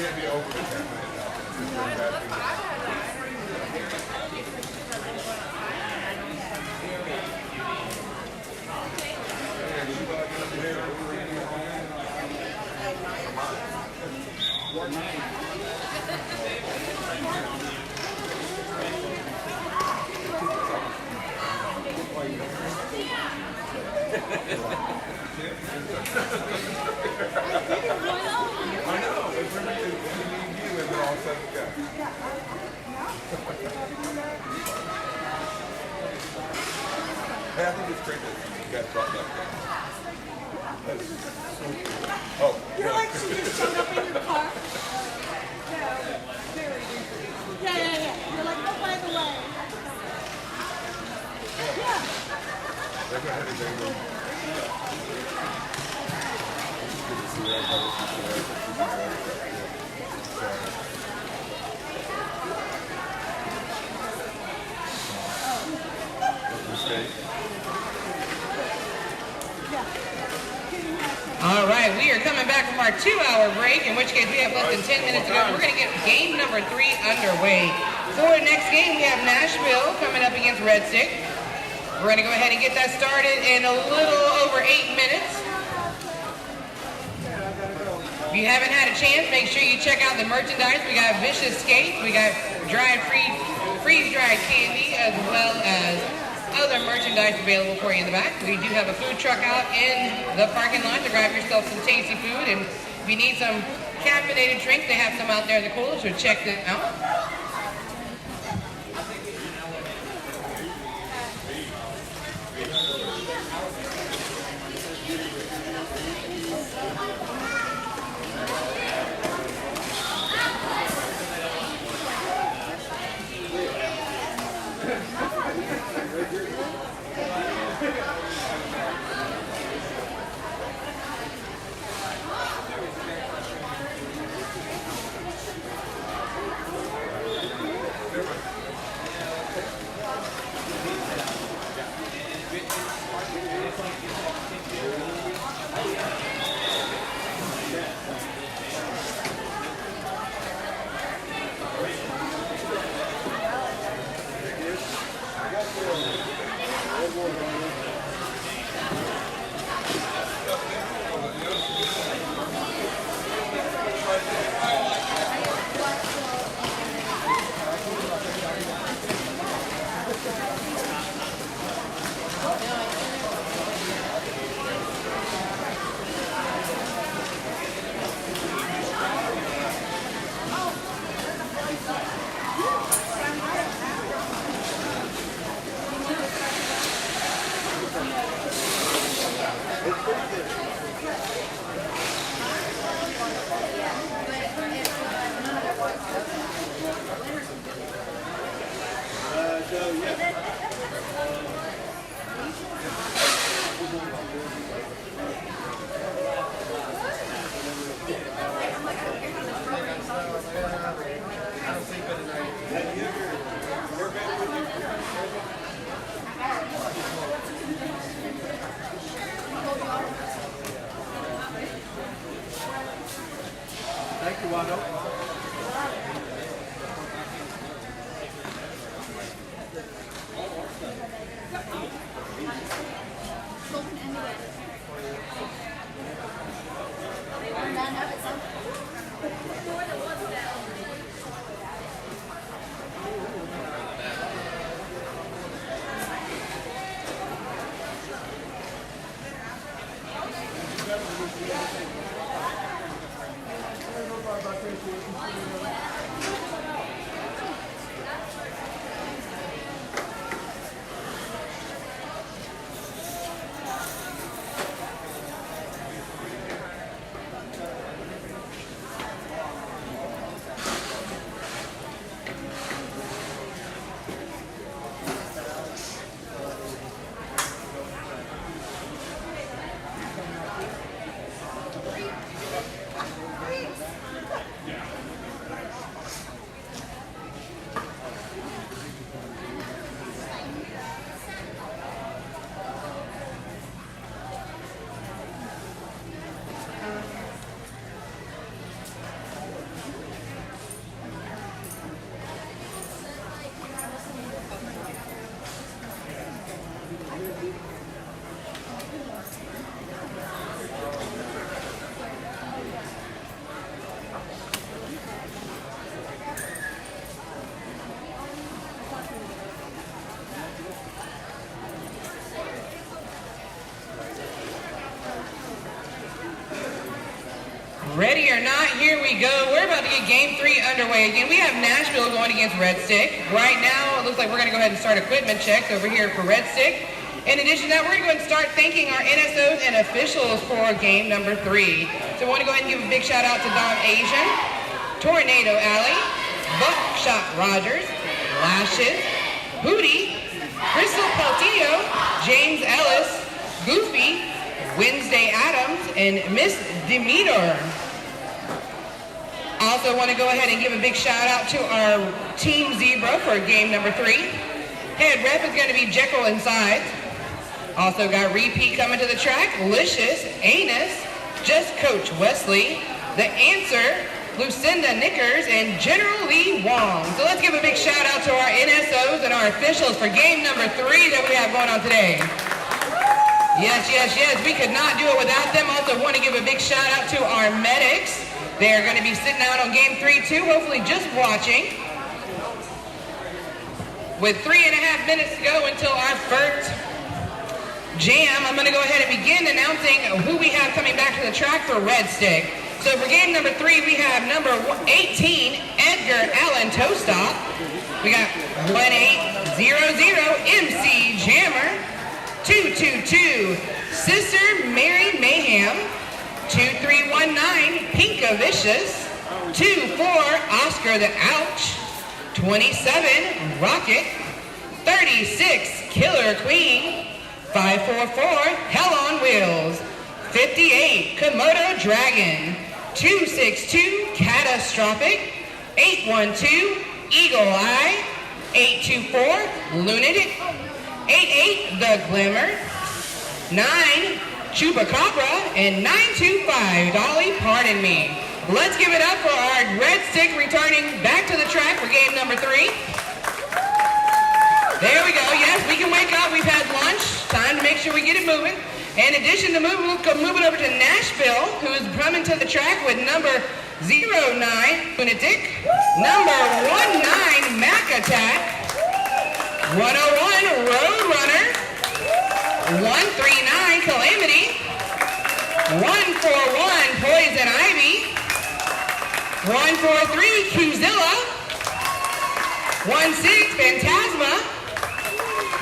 Speaker 2: Can't be over the I know. It's really you and then all of a sudden, yeah. Hey, I think it's great that you guys brought that. That is so cool. Oh,
Speaker 5: You're like, she just showed up in your car. Yeah. You're like, oh, by the way. Yeah.
Speaker 2: They're going to have a day room.
Speaker 6: All right, we are coming back from our 2-hour break, in which case we have less than 10 minutes to go. We're going to get game number 3 underway. For the next game, we have Nashville coming up against Red Stick. We're going to go ahead and get that started in a little over 8 minutes. If you haven't had a chance, make sure you check out the merchandise. We got Vicious Skates, we got freeze-dried candy, as well as other merchandise available for you in the back. We do have a food truck out in the parking lot to grab yourself some tasty food. And if you need some caffeinated drinks, they have some out there in the cooler, so check them out. Ready or not, here we go. We're about to get game 3 underway again. We have Nashville going against Red Stick. Right now, it looks like we're going to go ahead and start equipment checks over here for Red Stick. In addition to that, we're going to go ahead and start thanking our NSOs and officials for game number 3. So I want to go ahead and give a big shout out to Dom Asian, Tornado Alley, Buckshot Rogers, Lashes, Hootie, Crystal Paltillo, James Ellis, Goofy, Wednesday Adams, and Miss Demeter. Also want to go ahead and give a big shout out to our Team Zebra for game number 3. Head rep is going to be Jekyll and Sides. Also got repeat coming to the track, Licious, Anus, Just Coach Wesley, The Answer, Lucinda Knickers, and General Lee Wong. So let's give a big shout out to our NSOs and our officials for game number 3 that we have going on today. Yes, yes, yes, we could not do it without them. Also want to give a big shout out to our medics. They're going to be sitting out on game 3 too, hopefully just watching. With 3.5 minutes to go until our first jam, I'm going to go ahead and begin announcing who we have coming back to the track for Red Stick. So for game number 3, we have number 18, Edgar Allen Tostop. We got 1800 MC Jammer, 222 Sister Mary Mayhem, 2319 Pinka Vicious, 24 Oscar the Ouch, 27 Rocket, 36 Killer Queen, 544 Hell on Wheels, 58 Komodo Dragon, 262 Catastrophic, 812 Eagle Eye, 824 Lunatic, 88 The Glimmer, 9 Chupacabra, and 925 Dolly Pardon Me. Let's give it up for our Red Stick returning back to the track for game number 3. There we go. Yes, we can wake up. We've had lunch. Time to make sure we get it moving. In addition to moving, we'll move it over to Nashville, who is coming to the track with number 09 Lunatic, number 19 Mac Attack, 101 Roadrunner, 139 Calamity, 141 Poison Ivy, 143 Qzilla, 16 Phantasma,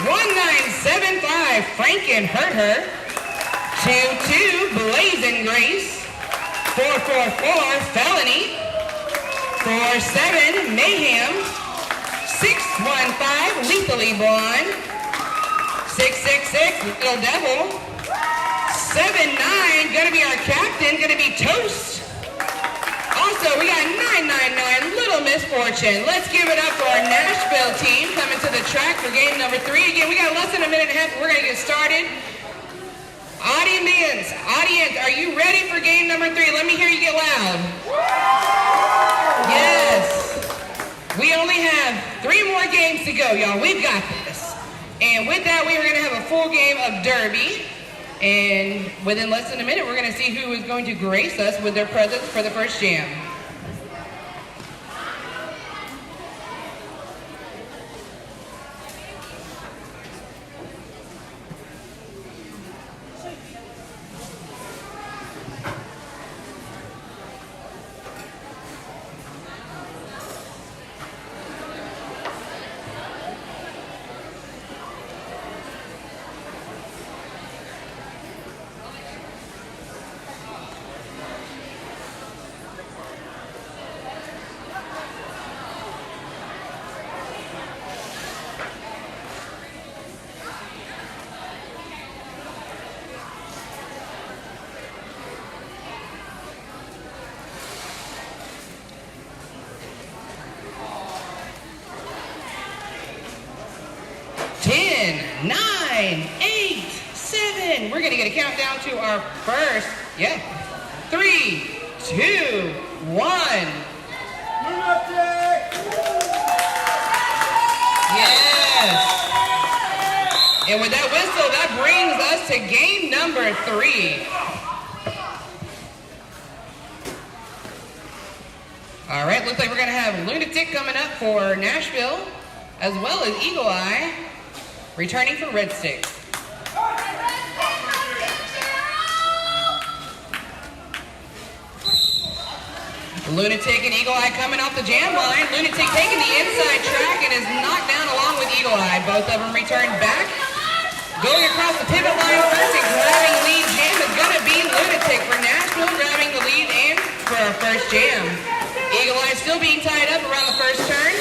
Speaker 6: 1975 Franken Hurt Her, 22 Blazing Grace, 444 Felony, 47 Mayhem, 615 Lethally Blonde, 666 Little Devil, 79 gonna be our captain, gonna be Toast. Also, we got 999 Little Misfortune. Let's give it up for our Nashville team coming to the track for game number 3. Again, we got less than a minute and a half. We're gonna get started. Audience, are you ready for game number 3? Let me hear you get loud. Yes. We only have 3 more games to go, y'all. We've got this. And with that, we are going to have a full game of Derby. And within less than a minute, we're going to see who is going to grace us with their presence for the first jam. We're going to get a countdown to our first, 3, 2, 1. Yes. And with that whistle, that brings us to game number 3. All right, looks like we're going to have Lunatic coming up for Nashville, as well as Eagle Eye returning for Red Stick. Lunatic and Eagle Eye coming off the jam line. Lunatic taking the inside track and is knocked down along with Eagle Eye. Both of them returned back. Going across the pivot line first and grabbing lead jam is going to be Lunatic for Nashville, grabbing the lead and for our first jam. Eagle Eye still being tied up around the first turn.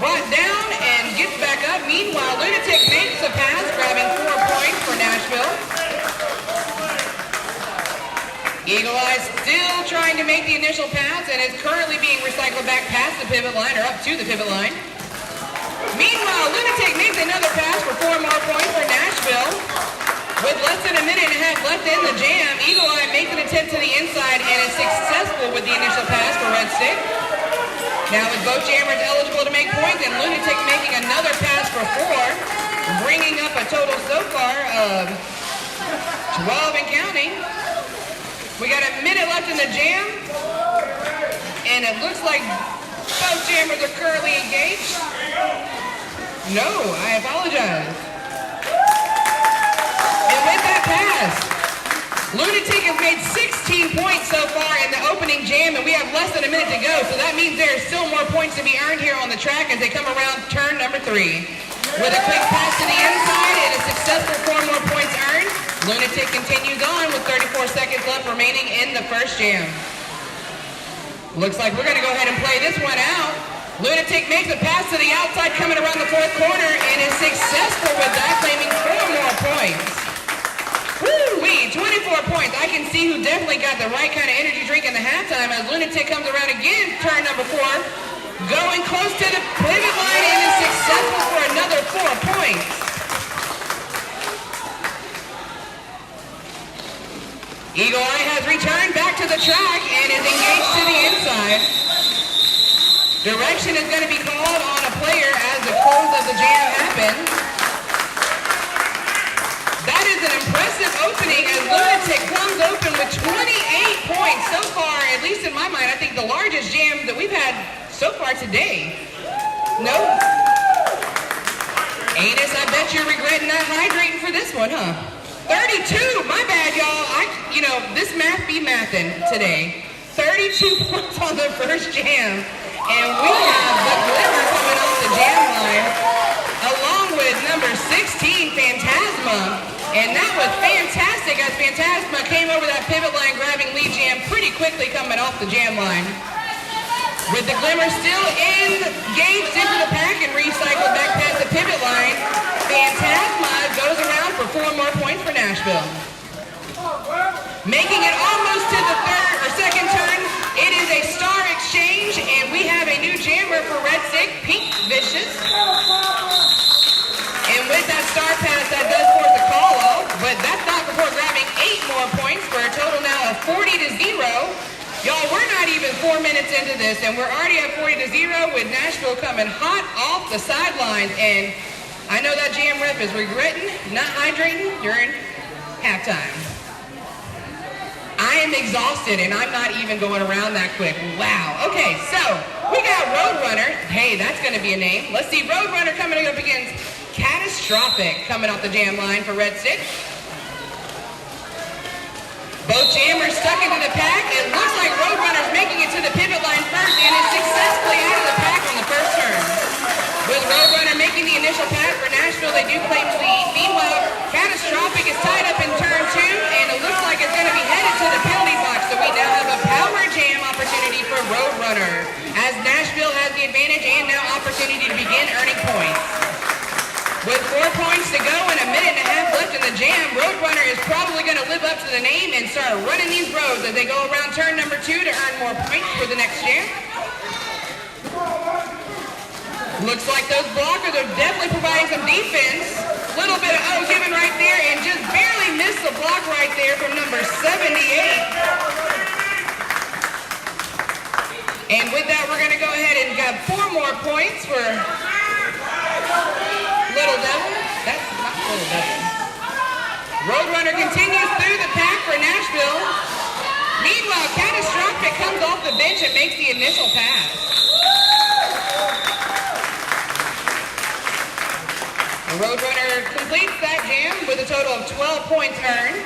Speaker 6: Brought down and gets back up. Meanwhile, Lunatic makes a pass, grabbing 4 points for Nashville. Eagle Eye still trying to make the initial pass and is currently being recycled back past the pivot line, or up to the pivot line. Meanwhile, Lunatic makes another pass for 4 more points for Nashville. With less than a minute and a half left in the jam, Eagle Eye makes an attempt to the inside and is successful with the initial pass for Red Stick. Now with both jammers eligible to make points and Lunatic making another pass for 4, bringing up a total so far of 12 and counting. We got a minute left in the jam, and it looks like both jammers are currently engaged. No, I apologize. And with that pass, Lunatic has made 16 points so far in the opening jam, and we have less than a minute to go, so that means there are still more points to be earned here on the track as they come around turn number 3. With a quick pass to the inside and a successful 4 more points earned, Lunatic continues on with 34 seconds left remaining in the first jam. Looks like we're going to go ahead and play this one out. Lunatic makes a pass to the outside coming around the 4th corner and is successful with that, claiming 4 more points. Woo-wee, 24 points. I can see who definitely got the right kind of energy drink in the halftime as Lunatic comes around again, turn number 4, going close to the pivot line and is successful for another 4 points. Eagle Eye has returned back to the track and is engaged to the inside. Direction is going to be called on a player as the close of the jam happens. That is an impressive opening as Lunatic comes open with 28 points so far, at least in my mind. I think the largest jam that we've had so far today. No? Anus, I bet you're regretting not hydrating for this one, huh? 32, my bad, y'all. This math be mathin' today. 32 points on the first jam. And we have the Glimmer coming off the jam line, along with number 16, Phantasma. And that was fantastic as Phantasma came over that pivot line, grabbing lead jam pretty quickly coming off the jam line. With the Glimmer still engaged into the pack and recycled back past the pivot line, Phantasma goes around for 4 more points for Nashville. Making it almost to the second turn, it is a star exchange, and we have a new jammer for Red Stick, Pink Vicious. And with that star pass, that does force a call off, but that's not before grab 4 minutes into this, and we're already at 40-0 with Nashville coming hot off the sidelines. And I know that jam rep is regretting not hydrating during halftime. I am exhausted, and I'm not even going around that quick. Wow. Okay, so we got Roadrunner. Hey, that's going to be a name. Let's see, Roadrunner coming up against Catastrophic coming off the jam line for Red Stick. Both jammers stuck into the pack. It looks like Roadrunner's making it to the pivot line first and is successfully out of the pack on the first turn. With Roadrunner making the initial pass for Nashville, they do claim the lead. Meanwhile, Catastrophic is tied up in turn 2, and it looks like it's going to be headed to the penalty box. So we now have a power jam opportunity for Roadrunner, as Nashville has the advantage and now opportunity to begin earning points. With 4 points to go and a minute and a half left in the jam, Roadrunner is probably going to live up to the name and start running these roads as they go around turn number 2 to earn more points for the next jam. Looks like those blockers are definitely providing some defense. Little bit of O-giving right there, and just barely missed the block right there from number 78. And with that, we're going to go ahead and get 4 more points for Little Devil. That's not Little Devil. Roadrunner continues through the pack for Nashville. Meanwhile, Catastrophic comes off the bench and makes the initial pass. The Roadrunner completes that jam with a total of 12 points earned.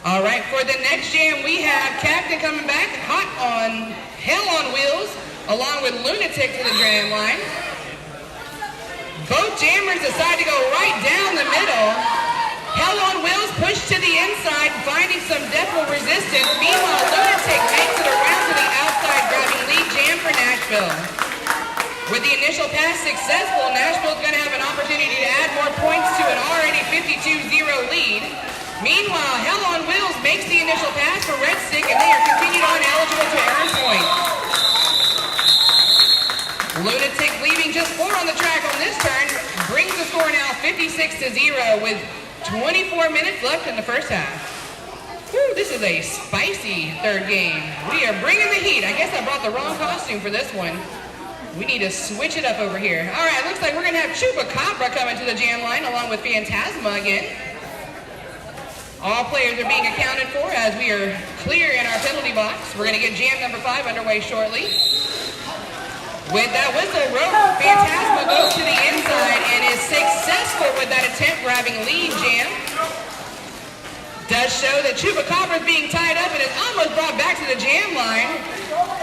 Speaker 6: All right, for the next jam, we have Captain coming back hot on Hell on Wheels, along with Lunatic to the jam line. Both jammers decide to go right down the middle. Hell on Wheels pushed to the inside, finding some depth resistance. Meanwhile, Lunatic makes it around to the outside, grabbing lead jam for Nashville. With the initial pass successful, Nashville's going to have an opportunity to add more points to an already 52-0 lead. Meanwhile, Hell on Wheels makes the initial pass for Red Stick, and they are continued on eligible to earn points. Lunatic leaving just 4 on the track on this turn brings the score now 56-0 with 24 minutes left in the first half. Whew, this is a spicy third game. We are bringing the heat. I guess I brought the wrong costume for this one. We need to switch it up over here. All right, looks like we're going to have Chupacabra coming to the jam line along with Phantasma again. All players are being accounted for as we are clear in our penalty box. We're going to get jam number 5 underway shortly. With that whistle, Phantasma goes to the inside and is successful with that attempt grabbing lead jam. Does show that Chupacabra is being tied up and is almost brought back to the jam line.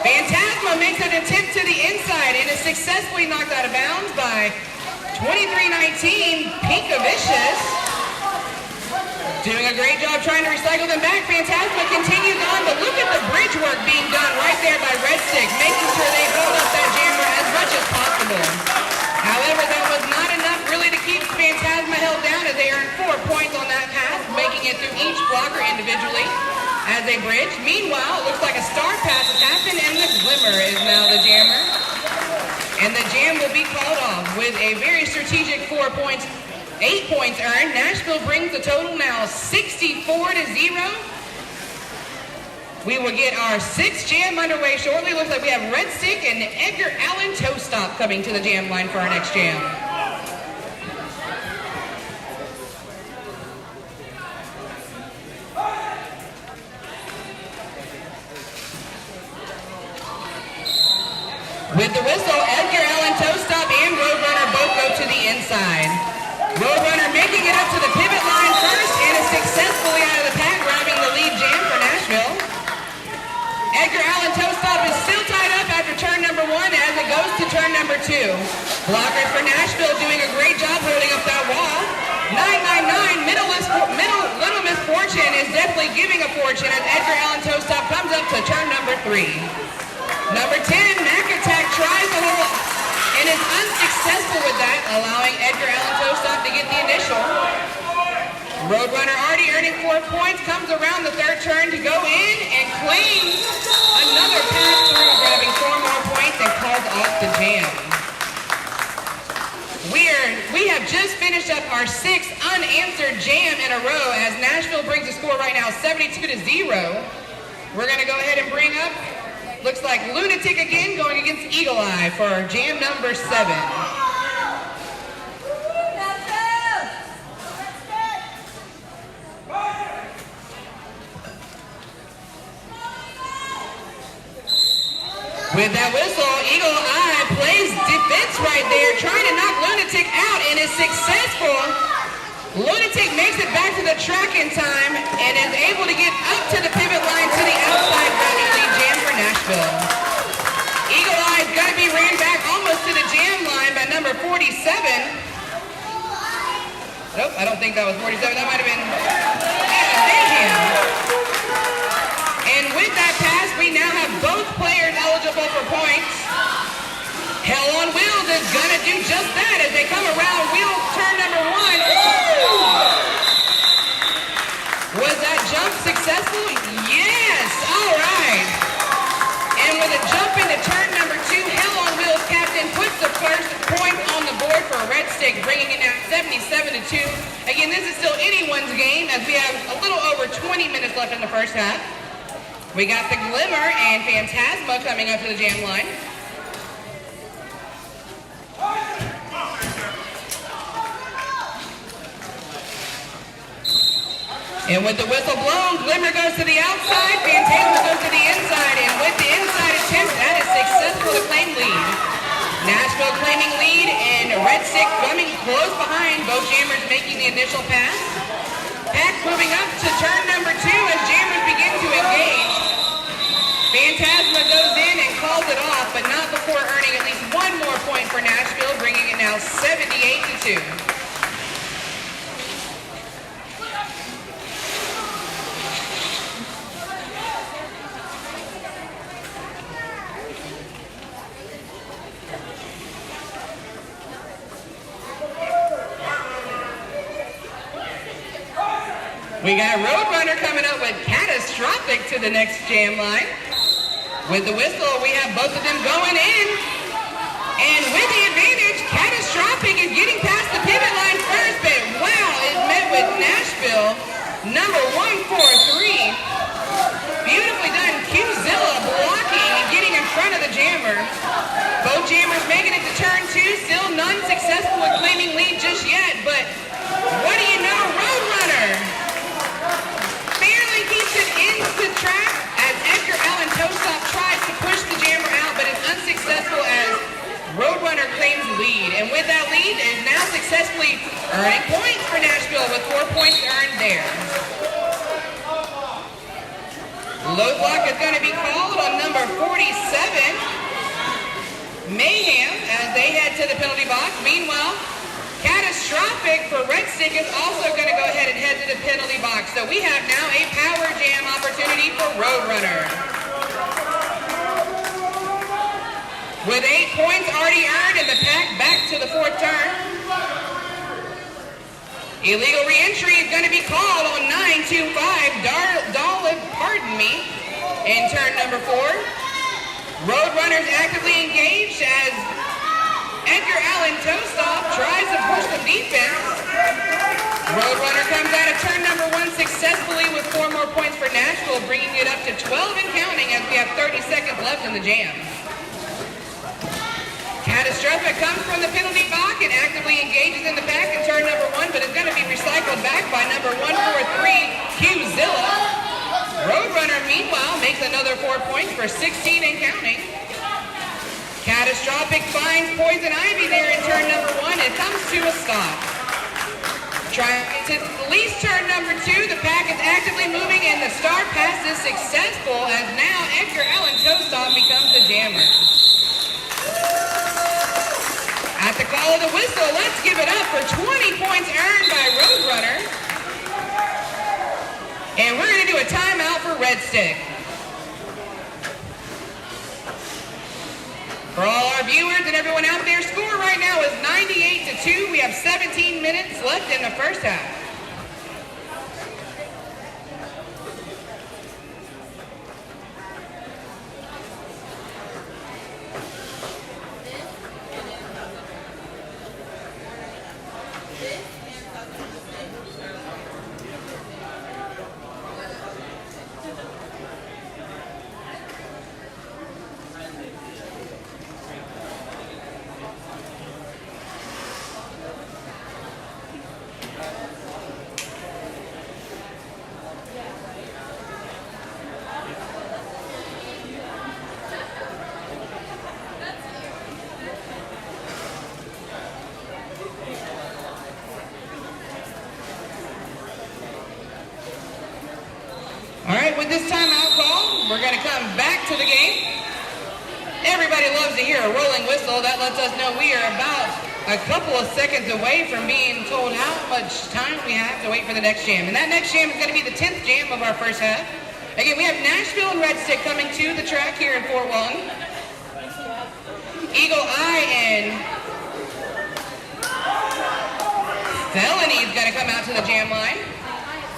Speaker 6: Phantasma makes an attempt to the inside and is successfully knocked out of bounds by 23-19 Pinkavicious. Doing a great job trying to recycle them back. Phantasma continues on, but look at the bridge work being done right there by Red Stick, making sure they hold up that jammer as much as possible. However, that was not enough really to keep Phantasma held down as they earned 4 points on that pass, making it through each blocker individually as they bridge. Meanwhile, it looks like a star pass has happened and the Glimmer is now the jammer. And the jam will be called off with a very strategic 4 points. 8 points earned. Nashville brings the total now 64-0. We will get our 6th jam underway shortly. Looks like we have Red Stick and Edgar Allan Toe Stop coming to the jam line for our next jam. With the whistle, Edgar Allan Toe Stop and Roadrunner both go to the inside. Roadrunner making it up to the pivot line first and is successfully out of the pack, grabbing the lead jam for Nashville. Edgar Allan Toe Stop is still tied up after turn number 1 as it goes to turn number 2. Blockers for Nashville doing a great job holding up that wall. 999, Little Miss Fortune is definitely giving a fortune as Edgar Allan Toe Stop comes up to turn number 3. Number 10, Mac Attack tries to hold and is unsuccessful with that, allowing Edgar Allan Toe Stop to get the initial. Roadrunner already earning 4 points, comes around the third turn to go in and claims another pass through, grabbing 4 more miles off the jam. We have just finished up our 6th unanswered jam in a row as Nashville brings the score right now 72-0. We're going to go ahead and bring up, looks like Lunatic again going against Eagle Eye for jam number 7. With that whistle, Eagle Eye plays defense right there, trying to knock Lunatic out and is successful. Lunatic makes it back to the track in time and is able to get up to the pivot line to the outside running lead jam for Nashville. Eagle Eye's got to be ran back almost to the jam line by number 47. Nope, I don't think that was 47. That might have been Mayhem. And with that pass, we now have both players eligible for points. Hell on Wheels is going to do just that as they come around wheel turn number 1. Was that jump successful? Yes! All right. And with a jump into turn number 2, Hell on Wheels captain puts the first point on the board for Red Stick, bringing it down 77-2. Again, this is still anyone's game as we have a little over 20 minutes left in the first half. We got the Glimmer and Phantasma coming up to the jam line. And with the whistle blown, Glimmer goes to the outside, Phantasma goes to the inside, and with the inside attempt, that is successful to claim lead. Nashville claiming lead, and Red Stick coming close behind, both jammers making the initial pass. Pack moving up to turn number 2 as jammers begin to engage. Phantasma goes in and calls it off, but not before earning at least one more point for Nashville, bringing it now 78-2. We got Roadrunner coming up with Catastrophic to the next jam line. With the whistle, we have both of them going in. And with the advantage, Catastrophic is getting past the pivot line first, but wow, it met with Nashville, number 143. Beautifully done, Qzilla blocking and getting in front of the jammer. Both jammers making it to turn 2, still none successful with claiming lead just yet, but what do you know, Roadrunner barely keeps it into track as Edgar Allan Toastop tries to push the jammer out, but is unsuccessful as Roadrunner claims lead. And with that lead, is now successfully earning points for Nashville with 4 points earned there. Low block is going to be called on number 47, Mayhem, as they head to the penalty box. Meanwhile, Catastrophic for Red Stick is also going to go ahead and head to the penalty box. So we have now a power jam opportunity for Roadrunner. With 8 points already earned and the pack back to the 4th turn. Illegal re-entry is going to be called on 925 in turn number 4. Roadrunner's actively engaged as Edgar Allan Toastop tries to push the defense. Roadrunner comes out of turn number 1 successfully with 4 more points for Nashville, bringing it up to 12 and counting as we have 30 seconds left in the jam. Catastrophic comes from the penalty box and actively engages in the pack in turn number 1, but is going to be recycled back by number 143, Qzilla. Roadrunner, meanwhile, makes another 4 points for 16 and counting. Catastrophic finds Poison Ivy there in turn number 1. It comes to a stop. Trying to release turn number 2. The pack is actively moving and the start pass is successful as now Edgar Allan Toastop becomes the jammer. At the call of the whistle, let's give it up for 20 points earned by Roadrunner. And we're going to do a timeout for Red Stick. For all our viewers and everyone out there, score right now is 98-2. We have 17 minutes left in the first half. with this timeout call, we're going to come back to the game. Everybody loves to hear a rolling whistle. That lets us know we are about a couple of seconds away from being told how much time we have to wait for the next jam. And that next jam is going to be the 10th jam of our first half. Again, we have Nashville and Red Stick coming to the track here in Fort Walton. Eagle Eye and Felony is going to come out to the jam line.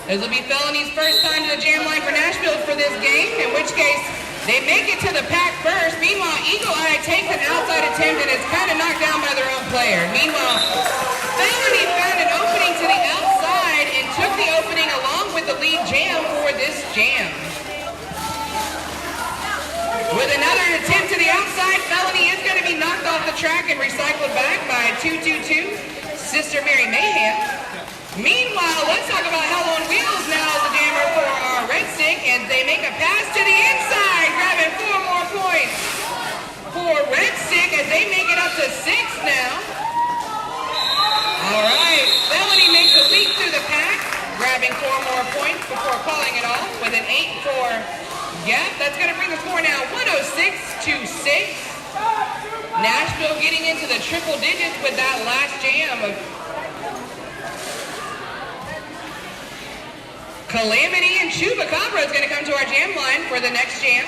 Speaker 6: This will be Felony's first time to the jam line for Nashville for this game, in which case they make it to the pack first. Meanwhile, Eagle Eye takes an outside attempt and is kind of knocked down by their own player. Meanwhile, Felony found an opening to the outside and took the opening along with the lead jam for this jam. With another attempt to the outside, Felony is going to be knocked off the track and recycled back by 222, Sister Mary Mayhem. Meanwhile, let's talk about Hell on Wheels now as the jammer for our Red Stick, and they make a pass to the inside, grabbing 4 more points for Red Stick as they make it up to 6 now. All right, Felony makes a leap through the pack, grabbing 4 more points before calling it off with an 8 for Gap. That's going to bring the score now 106-6. Nashville getting into the triple digits with that last jam of Calamity and Chupacabra is going to come to our jam line for the next jam.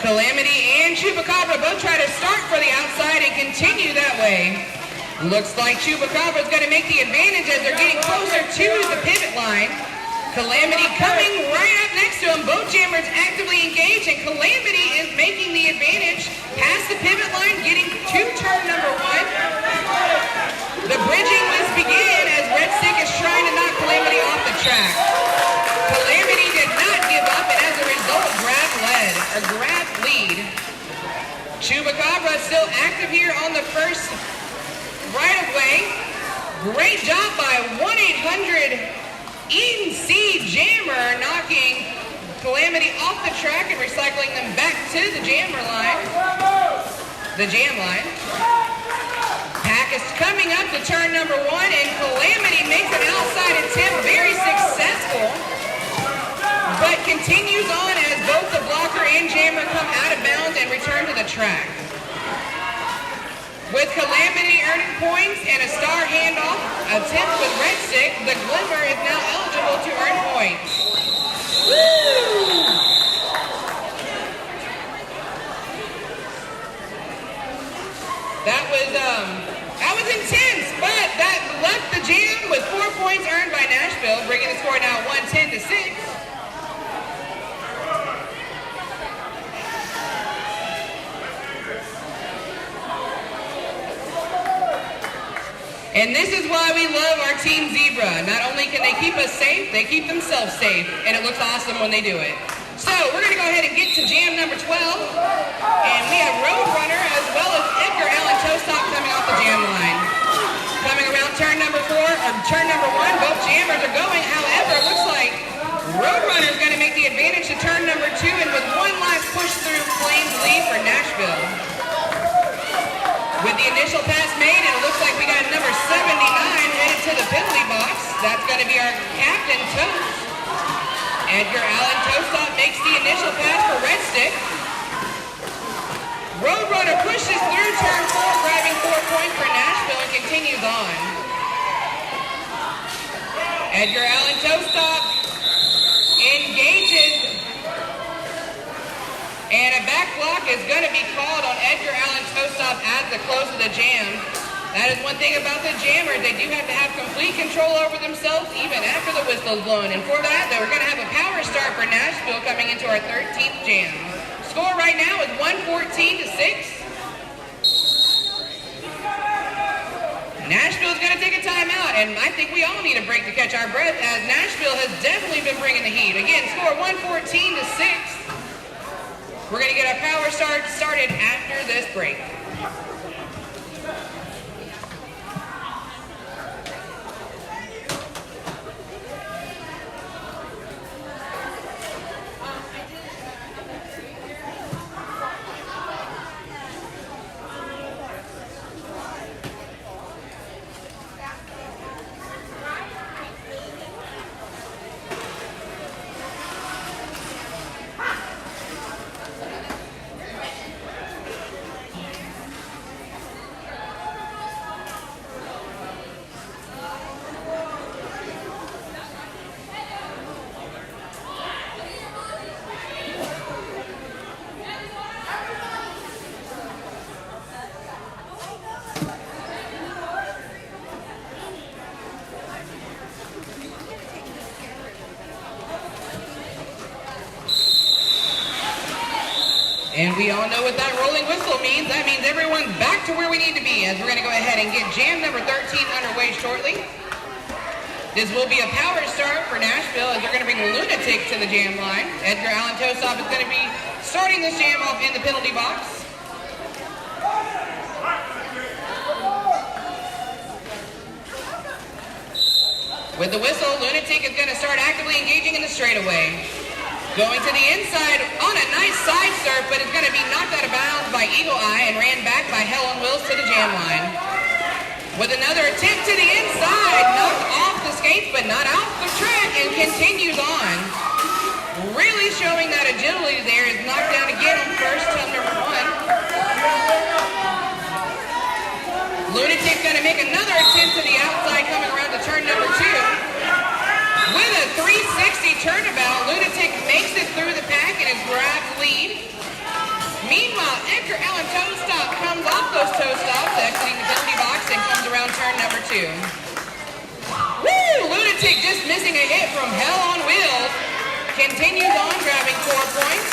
Speaker 6: Calamity and Chupacabra both try to start for the outside and continue that way. Looks like Chupacabra is going to make the advantage as they're getting closer to the pivot line. Calamity coming right up next to him. Both jammers actively engaged, and Calamity is making the advantage past the pivot line, getting to turn number 1. The bridging must begin as Red Stick is trying to knock Calamity off the track. Calamity did not give up, and as a result, grabbed lead. Chupacabra still active here on the first right of way. Great job by 1-800-ENC Jammer, knocking Calamity off the track and recycling them back to the jammer line. The jam line. Pack is coming up to turn number 1, and Calamity makes an outside attempt, very successful, but continues on as both the blocker and jammer come out of bounds and return to the track. With Calamity earning points and a star handoff attempt with Red Stick, the Glimmer is now eligible to earn points. Woo! That was intense, but that left the jam with 4 points earned by Nashville, bringing the score now 110-6. And this is why we love our Team Zebra. Not only can they keep us safe, they keep themselves safe. And it looks awesome when they do it. So we're going to go ahead and get to jam number 12. And we have Roadrunner as well as Edgar Allan Toastop coming off the jam line. Coming around turn number 1, both jammers are going. However, it looks like Roadrunner is going to make the advantage to turn number 2. And with one last push through, claims lead for Nashville. With the initial pass made, and it looks like we got number 79 headed to the penalty box. That's going to be our captain, Toast. Edgar Allan Toastop makes the initial pass for Red Stick. Roadrunner pushes through turn 4, grabbing 4 points for Nashville and continues on. Edgar Allan Toastop engages. And a back block is going to be called on Edgar Allan Toastop at the close of the jam. That is one thing about the jammers. They do have to have complete control over themselves even after the whistle is blown. And for that, we're going to have a power start for Nashville coming into our 13th jam. Score right now is 114-6. Nashville's going to take a timeout, and I think we all need a break to catch our breath as Nashville has definitely been bringing the heat. Again, score 114-6. We're going to get our power start started after this break. we all know what that rolling whistle means. That means everyone's back to where we need to be, as we're going to go ahead and get jam number 13 underway shortly. This will be a power start for Nashville as they're going to bring Lunatic to the jam line. Edgar Allan Tostoff is going to be starting this jam off in the penalty box. With the whistle, Lunatic is going to start actively engaging in the straightaway. Going to the inside on a nice side surf, but is going to be knocked out of bounds by Eagle Eye and ran back by Hell on Wheels to the jam line. With another attempt to the inside, knocked off the skates, but not off the track, and continues on. Really showing that agility there, is knocked down again on first tub number 1. Lunatic's going to make another attempt to the outside, coming around to turn number 2. With a 360 turnabout, Lunatic makes it through the pack and has grabbed lead. Meanwhile, Edgar Allan Tostoff comes off those toe stops, exiting the penalty box, and comes around turn number 2. Woo! Lunatic just missing a hit from Hell on Wheels. Continues on, grabbing 4 points.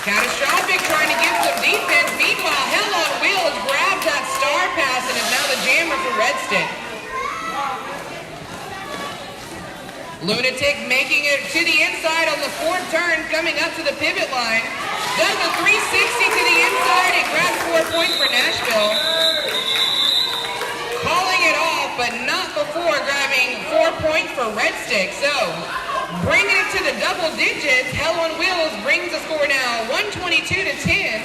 Speaker 6: Catastrophic trying to get some defense. Meanwhile, Hell on Wheels grabs that star pass and is now the jammer for Red Stick. Lunatic making it to the inside on the 4th turn, coming up to the pivot line. Does a 360 to the inside and grabs 4 points for Nashville. Calling it off, but not before grabbing 4 points for Red Stick. So, bringing it to the double digits, Hell on Wheels brings the score now 122-10.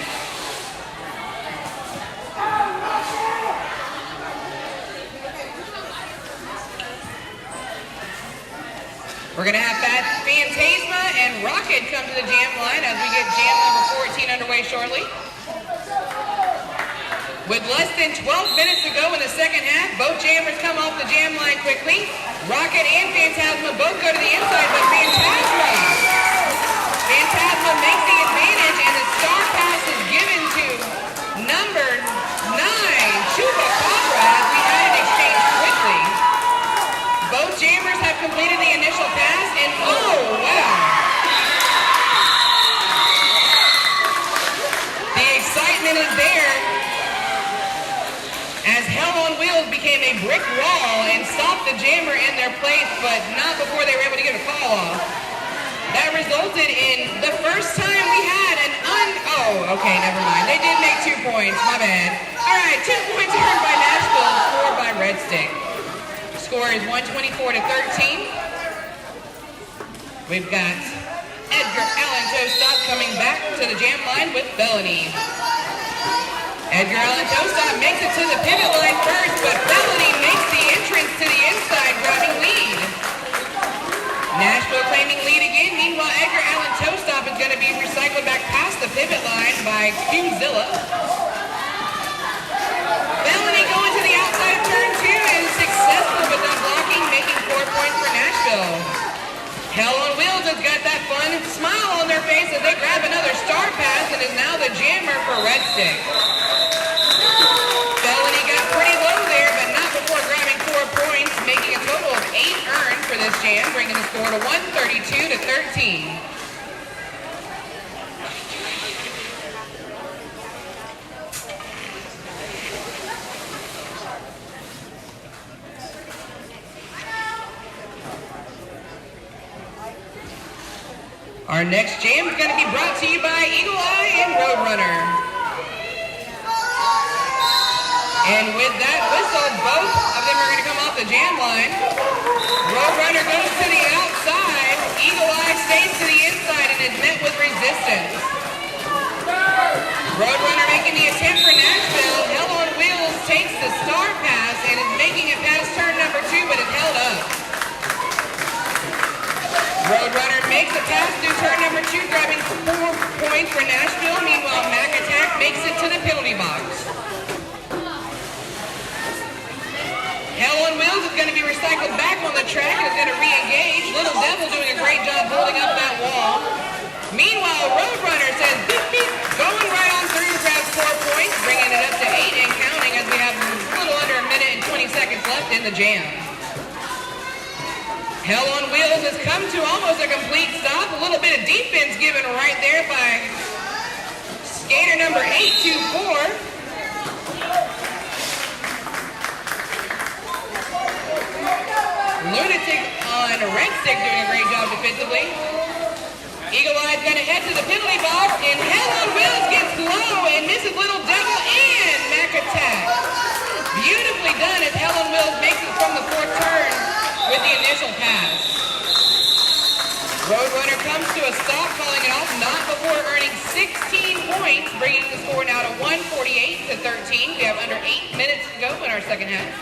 Speaker 6: We're going to have Phantasma and Rocket come to the jam line as we get jam number 14 underway shortly. With less than 12 minutes to go in the second half, both jammers come off the jam line quickly. Rocket and Phantasma both go to the inside, but Phantasma makes the advantage, and the star pass is given to number 9, Chupacabra, as we had an exchange quickly. Both jammers have completed the initial pass, and oh, wow. The excitement is there as Hell on Wheels became a brick wall and stopped the jammer in their place, but not before they were able to get a call off. That resulted in the first time we had an oh, okay, never mind. They did make 2 points, my bad. All right, 2 points earned by Nashville, 4 by Red Stick. Score is 124-13. We've got Edgar Allan Tostoff coming back to the jam line with Felony. Edgar Allan Tostoff makes it to the pivot line first, but Felony makes the entrance to the inside, grabbing lead. Nashville claiming lead again. Meanwhile, Edgar Allan Tostoff is going to be recycled back past the pivot line by Qzilla. Felony going to the outside of turn 2 and successful with that blocking, making 4 points for Nashville. Hell on Wheels has got that fun smile on their face as they grab another star pass and is now the jammer for Red Stick. Felony got pretty low there, but not before grabbing 4 points, making a total of 8 earned for this jam, bringing the score to 132-13. Our next jam is going to be brought to you by Eagle Eye and Roadrunner. And with that whistle, both of them are going to come off the jam line. Roadrunner goes to the outside. Eagle Eye stays to the inside and is met with resistance. Roadrunner making the attempt for Nashville. Hell on Wheels takes the star pass and is making it past turn number 2, but is held up. Roadrunner makes a pass through turn number 2, grabbing 4 points for Nashville. Meanwhile, Mac Attack makes it to the penalty box. Hell on Wheels is going to be recycled back on the track and is going to re-engage. Little Devil doing a great job holding up that wall. Meanwhile, Roadrunner says, beep, beep, going right on through, grabs 4 points, bringing it up to 8 and counting as we have a little under a minute and 20 seconds left in the jam. Hell on Wheels has come to almost a complete stop. A little bit of defense given right there by skater number 824. Lunatic on Red Stick doing a great job defensively. Eagle Eye's gonna head to the penalty box, and Hell on Wheels gets low and misses Little Devil and Mac Attack. Beautifully done as Hell on Wheels makes it from the fourth turn with the initial pass. Roadrunner comes to a stop, calling it off, not before earning 16 points, bringing the score now to 148-13. We have under 8 minutes to go in our second half.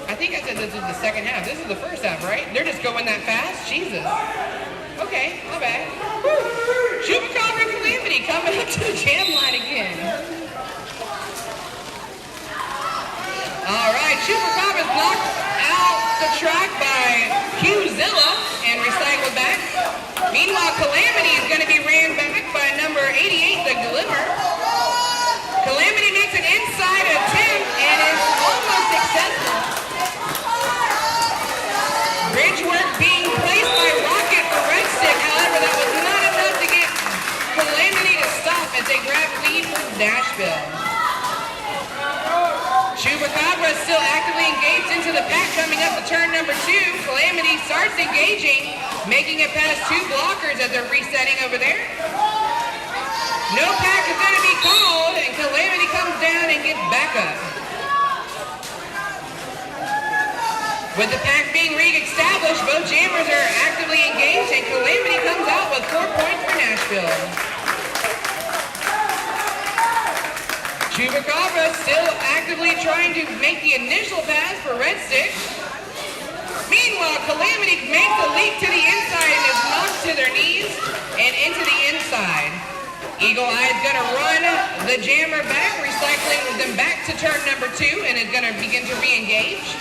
Speaker 6: I think I said this was the second half. This is the first half, right? They're just going that fast? Jesus. Okay, my bad. Chupacabra and Calamity coming up to the jam line again. All right, Chupacabra's knocked out the track by Qzilla and recycled back. Meanwhile, Calamity is going to be ran back by number 88, the Glimmer. Calamity makes an inside attempt and is almost successful. Bridge work being placed by Rocket for Red Stick. However, that was not enough to get Calamity to stop as they grab lead from Nashville. Chupacabra is still actively engaged into the pack coming up to turn number 2. Calamity starts engaging, making it past 2 blockers as they're resetting over there. No pack is going to be called, and Calamity comes down and gets back up. With the pack being re-established, both jammers are actively engaged, and Calamity comes out with 4 points for Nashville. Chupacabra still actively trying to make the initial pass for Red Stick. Meanwhile, Calamity makes a leap to the inside and is knocked to their knees and into the inside. Eagle Eye is going to run the jammer back, recycling them back to turn number 2, and is going to begin to re-engage.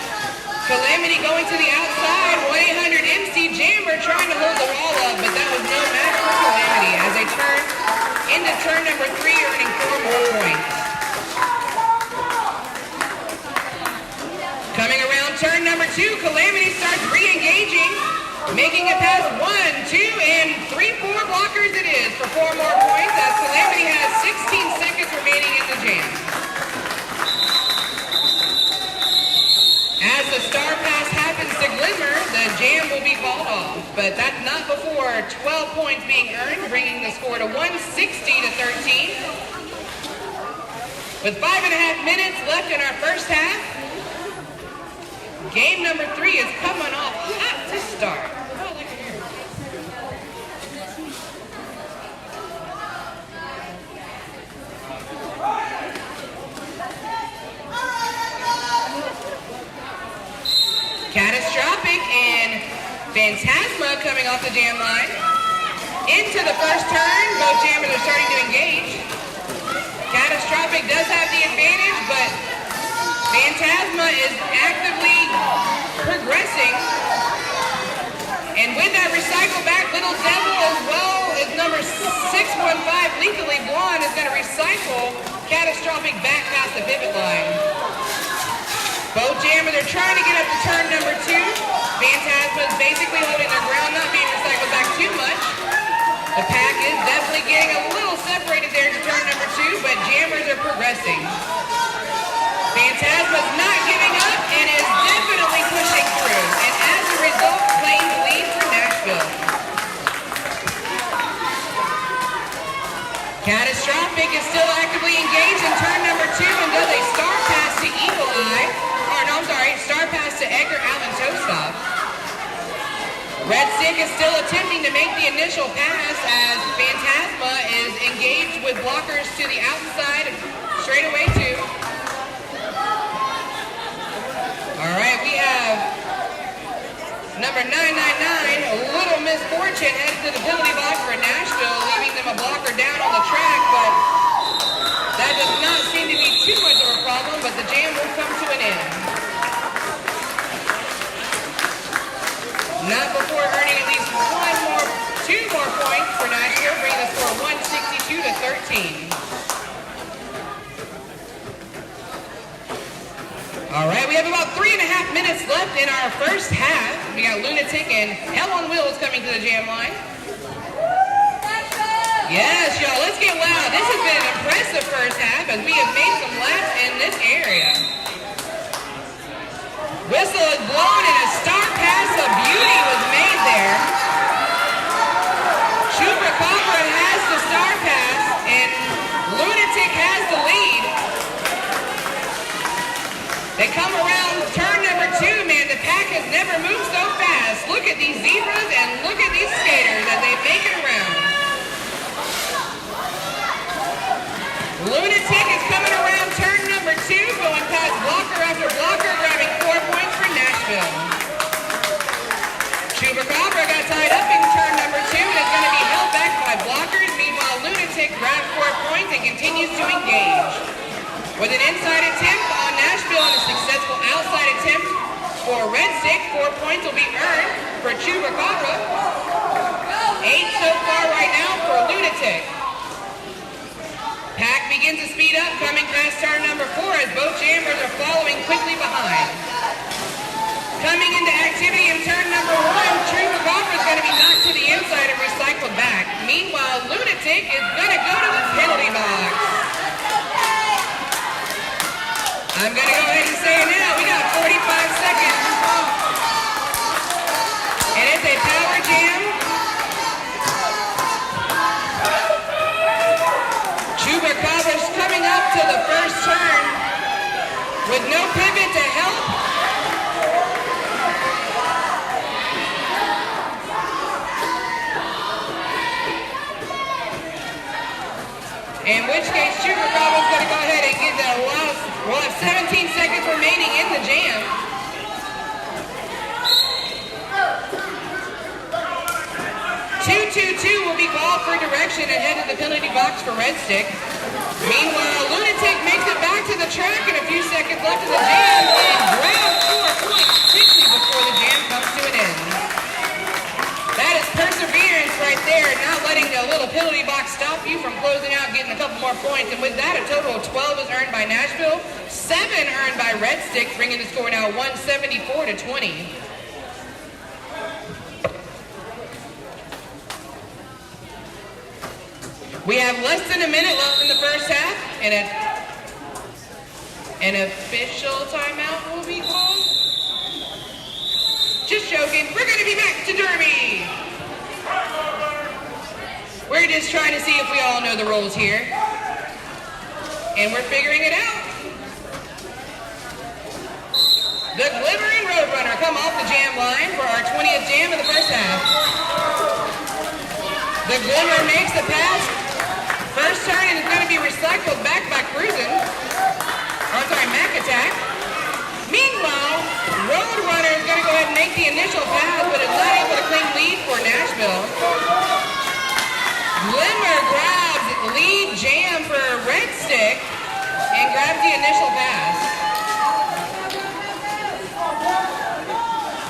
Speaker 6: Calamity going to the outside, 1-800-MC Jammer trying to hold the wall up, but that was no match for Calamity as they turn into turn number 3, earning 4 more points. Coming around turn number 2, Calamity starts re-engaging, making it past 1, 2, and 3, 4 blockers it is for 4 more points as Calamity has 16 seconds remaining in the jam. As the star pass happens to Glimmer, the jam will be called off, but that's not before 12 points being earned, bringing the score to 160-13. With 5.5 minutes left in our first half, game number 3 is coming off hot to start. Catastrophic and Phantasma coming off the jam line. Into the first turn, both jammers are starting to engage. Catastrophic does have the advantage, but Phantasma is actively progressing. And with that recycle back, Little Devil as well as number 615, Lethally Blonde, is going to recycle Catastrophic back past the pivot line. Both jammers are trying to get up to turn number 2. Phantasma is basically holding their ground, not being recycled back too much. The pack is definitely getting a little separated there to turn number 2, but jammers are progressing. Phantasma's not giving up and is definitely pushing through, and as a result, claims the lead for Nashville. Catastrophic is still actively engaged in turn number 2 and does a star pass to Eagle Eye, star pass to Edgar Allen Tostoff. Red Stick is still attempting to make the initial pass as Phantasma is engaged with blockers to the outside, straight away too. All right, we have number 999, Little Misfortune, heads to the penalty box for Nashville, leaving them a blocker down on the track, but that does not seem to be too much of a problem, but the jam will come to an end. Not before earning at least 2 more points for Nashville, bringing the score 162-13. All right, we have about 3.5 minutes left in our first half. We got Lunatic and Hell on Wheels coming to the jam line. Yes, y'all, let's get loud. This has been an impressive first half as we have made some laps in this area. Whistle is blown and a star pass of beauty was made there. Chupacabra has the star pass and Lunatic has the lead. They come around turn number 2, man. The pack has never moved so fast. Look at these zebras and look at these skaters as they make it around. Lunatic is coming around turn number 2, going past blocker after blocker, grabbing 4 points for Nashville. Chupacabra got tied up in turn number 2 and is going to be held back by blockers. Meanwhile, Lunatic grabbed 4 points and continues to engage. With an inside attempt on Nashville and a successful outside attempt for Red Stick, 4 points will be earned for Chupacabra. 8 so far right now for Lunatic. Pack begins to speed up, coming past turn number 4 as both jammers are following quickly behind. Coming into activity in turn number 1, Chupacabra is going to be knocked to the inside and recycled back. Meanwhile, Lunatic is going to go to the penalty box. I'm going to go ahead and say it now. We got 45 seconds. And it's a power jam. Chupacabra's coming up to the first turn with no pivot to help. In which case, Chupacabra's going to go ahead and get that loss. We'll have 17 seconds remaining in the jam. Two will be called for direction and head to the penalty box for Red Stick. Meanwhile, Lunatic makes it back to the track and a few seconds left in the jam and grabs 4 points quickly before the jam comes to an end. That is perseverance right there, not letting the little penalty box stop you from closing out, getting a couple more points. And with that, a total of 12 is earned by Nashville, 7 earned by Red Stick, bringing the score now 174-20. We have less than a minute left in the first half, and an official timeout will be called. Just joking. We're going to be back to Derby. We're just trying to see if we all know the rules here. And we're figuring it out. The Glimmering Roadrunner come off the jam line for our 20th jam in the first half. The Glimmer makes the pass. First turn and is going to be recycled back by Cruisin'. Mac Attack. Meanwhile, Roadrunner is going to go ahead and make the initial pass, but is not able to claim lead for Nashville. Glimmer grabs lead jam for Red Stick and grabs the initial pass.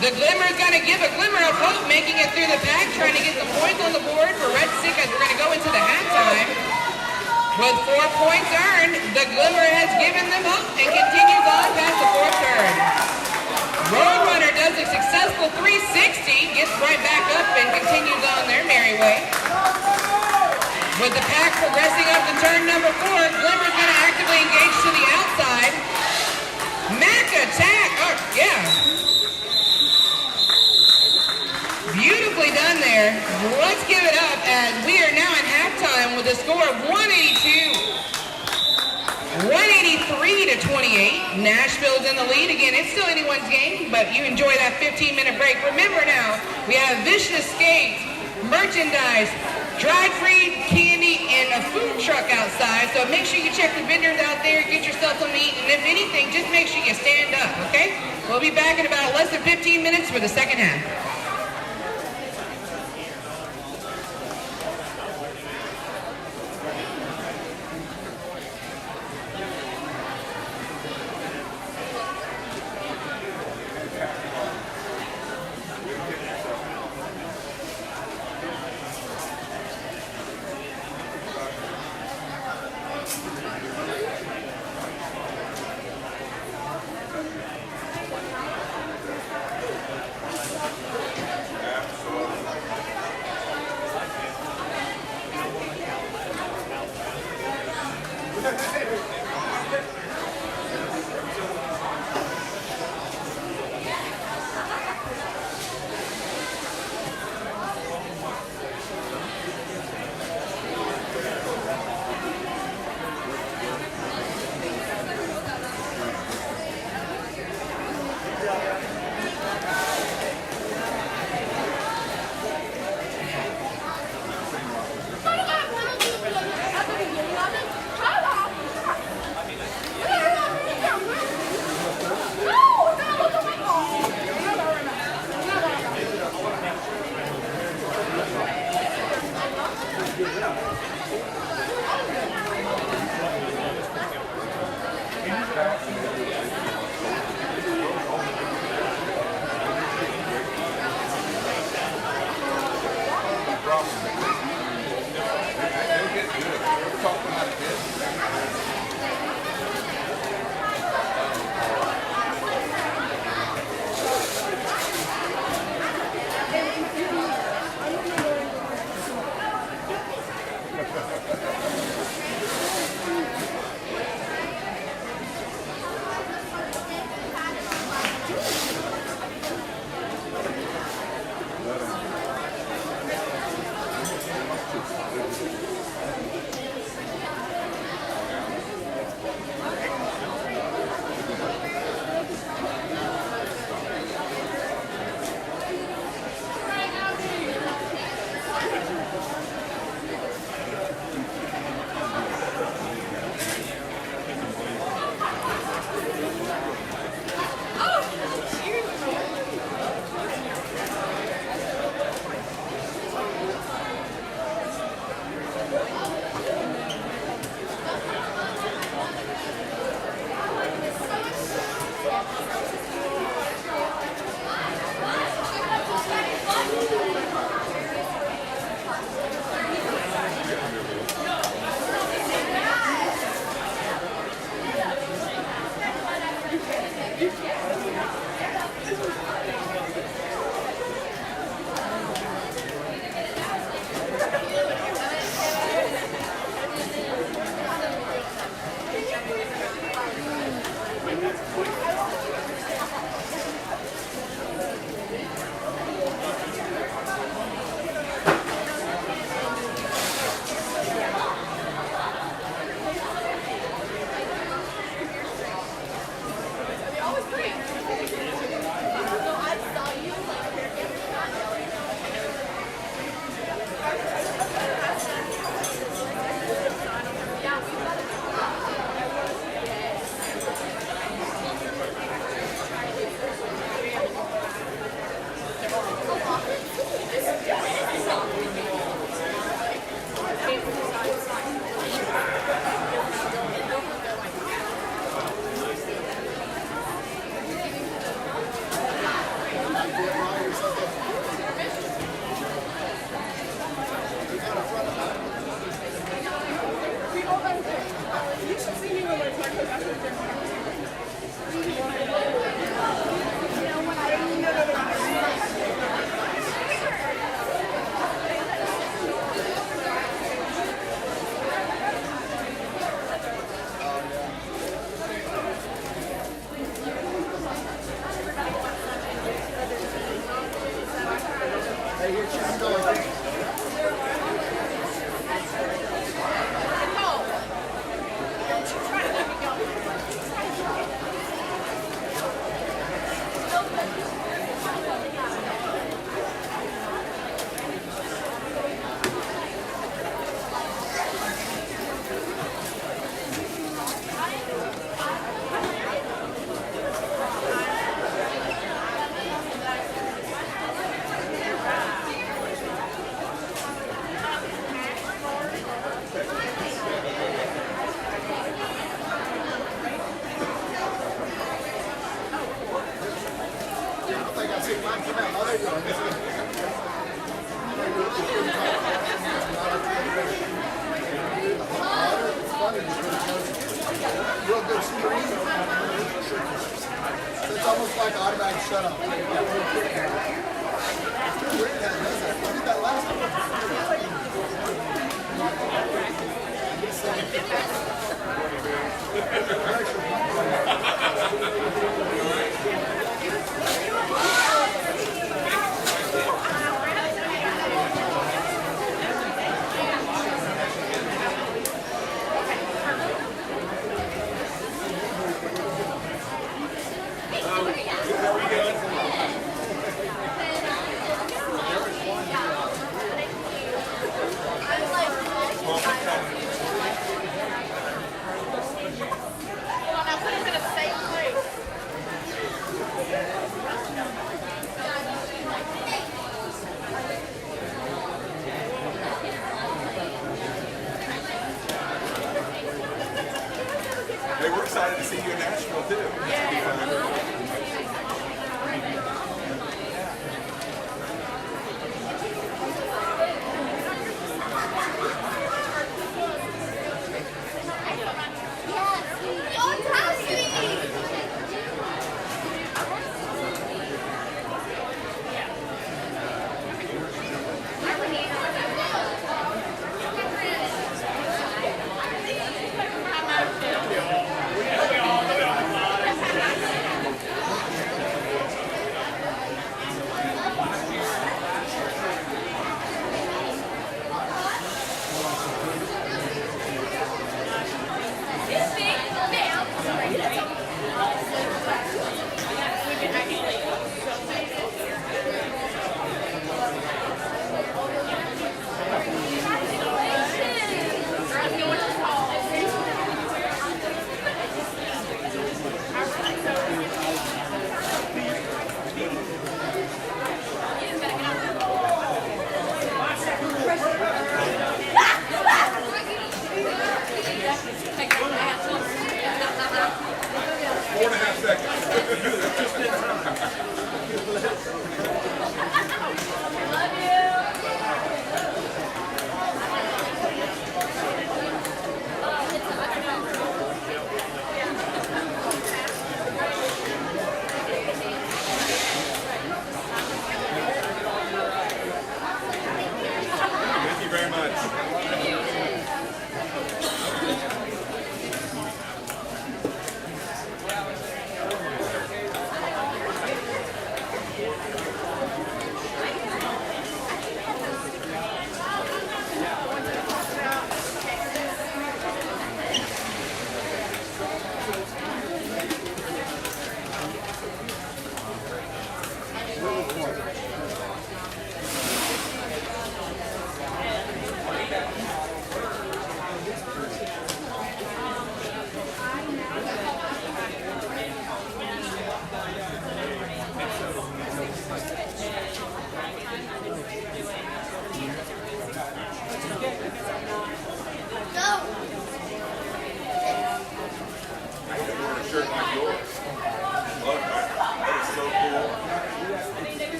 Speaker 6: The Glimmer is going to give a glimmer of hope, making it through the pack, trying to get some points on the board for Red Stick as we're going to go into the halftime. With 4 points earned, the Glimmer has given them hope and continues on past the 4th turn. Roadrunner does a successful 360, gets right back up and continues on their merry way. With the pack progressing up to turn number 4, Glimmer's going to actively engage to the outside. Mac Attack, beautifully done there. Let's give it up as we are now in halftime with a score of 183-28. Nashville's in the lead. Again, it's still anyone's game, but you enjoy that 15-minute break. Remember now, we have Vicious Skates, merchandise, dried free candy, and a food truck outside. So make sure you check the vendors out there, get yourself something to eat, and if anything, just make sure you stand up, okay? We'll be back in about less than 15 minutes for the second half.
Speaker 12: Real good screen. So it's almost like automatic shut off. Weird how it does that. We did that last
Speaker 2: Hey, we're excited to see you in Nashville too. Thank you very much.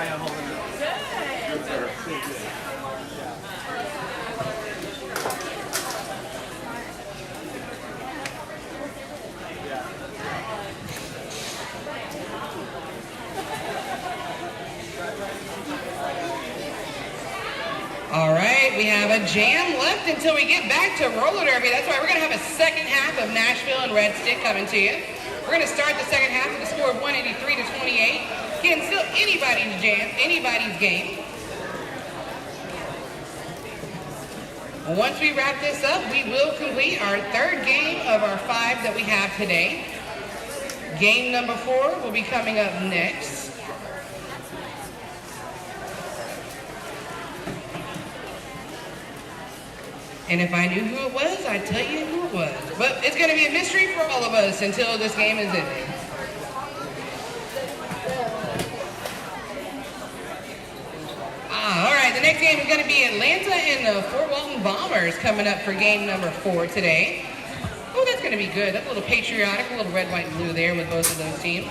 Speaker 4: How y'all holding up?
Speaker 2: Good, sir.
Speaker 6: All right, we have a jam left until we get back to roller derby. That's why we're going to have a second half of Nashville and Red Stick coming to you. We're going to start the second half with a score of 183 to 28. Again, still anybody's jam, anybody's game. Once we wrap this up, we will complete our third game of our 5 that we have today. Game number 4 will be coming up next. And if I knew who it was, I'd tell you who it was. But it's going to be a mystery for all of us until this game is ended. All right, the next game is going to be Atlanta and the Fort Walton Bombers coming up for game number 4 today. Oh, that's going to be good. That's a little patriotic, a little red, white, and blue there with both of those teams.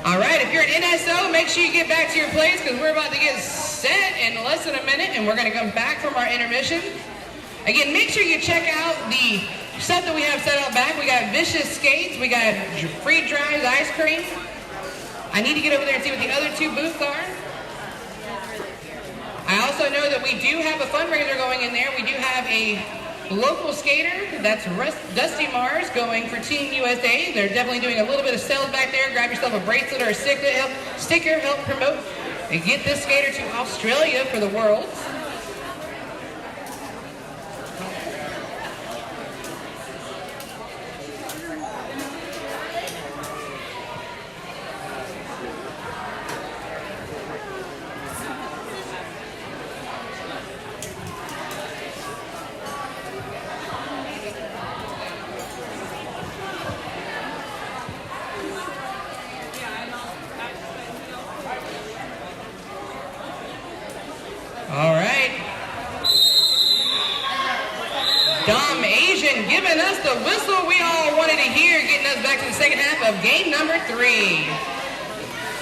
Speaker 6: All right, if you're an NSO, make sure you get back to your place because we're about to get set in less than a minute and we're going to come back from our intermission. Again, make sure you check out the stuff that we have set out back. We got Vicious Skates, we got Free Dries Ice Cream. I need to get over there and see what the other 2 booths are. I also know that we do have a fundraiser going in there. We do have a local skater, that's Dusty Mars, going for Team USA. They're definitely doing a little bit of sales back there. Grab yourself a bracelet or a sticker, help promote and get this skater to Australia for the Worlds. All right. Dom Asian giving us the whistle we all wanted to hear, getting us back to the second half of game number 3.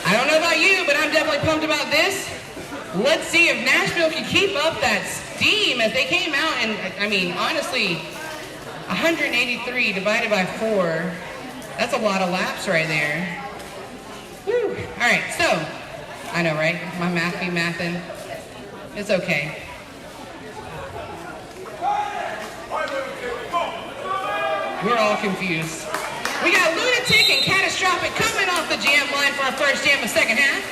Speaker 6: I don't know about you, but I'm definitely pumped about this. Let's see if Nashville can keep up that steam as they came out and, I mean, honestly, 183 divided by 4, that's a lot of laps right there. Whew. All right, so, I know, right? My math be mathin'. It's okay. We're all confused. We got Lunatic and Catastrophic coming off the jam line for our first jam of second half.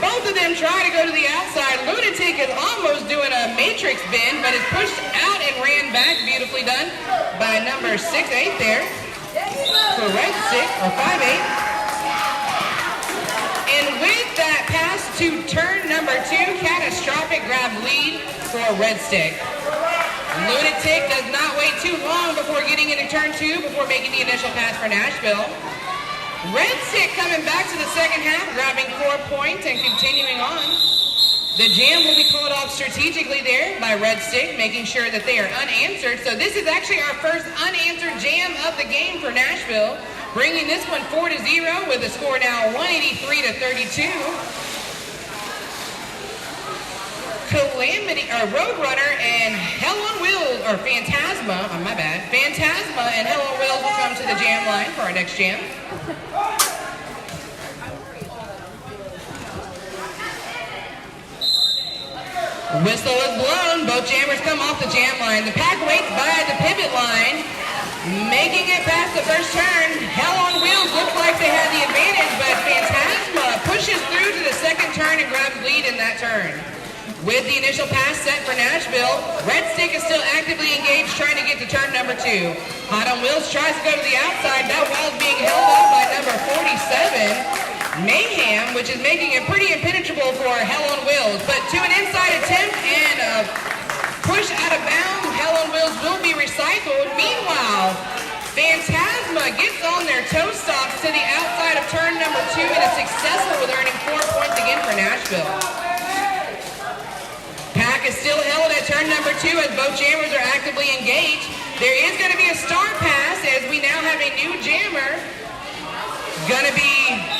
Speaker 6: Both of them try to go to the outside. Lunatic is almost doing a matrix bend, but is pushed out and ran back. Beautifully done by number 6'8" there. For Red Stick, or 5'8". And with that pass to turn number 2, Catastrophic grabs lead for Red Stick. Lunatic does not wait too long before getting into turn 2 before making the initial pass for Nashville. Red Stick coming back to the second half, grabbing 4 points and continuing on. The jam will be called off strategically there by Red Stick, making sure that they are unanswered. So this is actually our first unanswered jam of the game for Nashville, bringing this one 4-0 with the score now 183 to 32. Calamity, or Roadrunner and Hell on Wheels, or Phantasma, my bad. Phantasma and Hell on Wheels will come to the jam line for our next jam. Whistle is blown. Both jammers come off the jam line. The pack waits by the pivot line. Making it past the first turn. Hell on Wheels looks like they had the advantage, but Phantasma pushes through to the second turn and grabs lead in that turn. With the initial pass set for Nashville, Red Stick is still actively engaged trying to get to turn number 2. Hot on Wheels tries to go to the outside. That wall is being held up by number 47, Mayhem, which is making it pretty impenetrable for Hell on Wheels. But to an inside attempt and a push out of bounds, Hell on Wheels will be recycled. Meanwhile, Phantasma gets on their toe stops to the outside of turn number 2 and is successful with earning 4 points again for Nashville. Pack is still held at turn number 2 as both jammers are actively engaged. There is going to be a star pass as we now have a new jammer going to be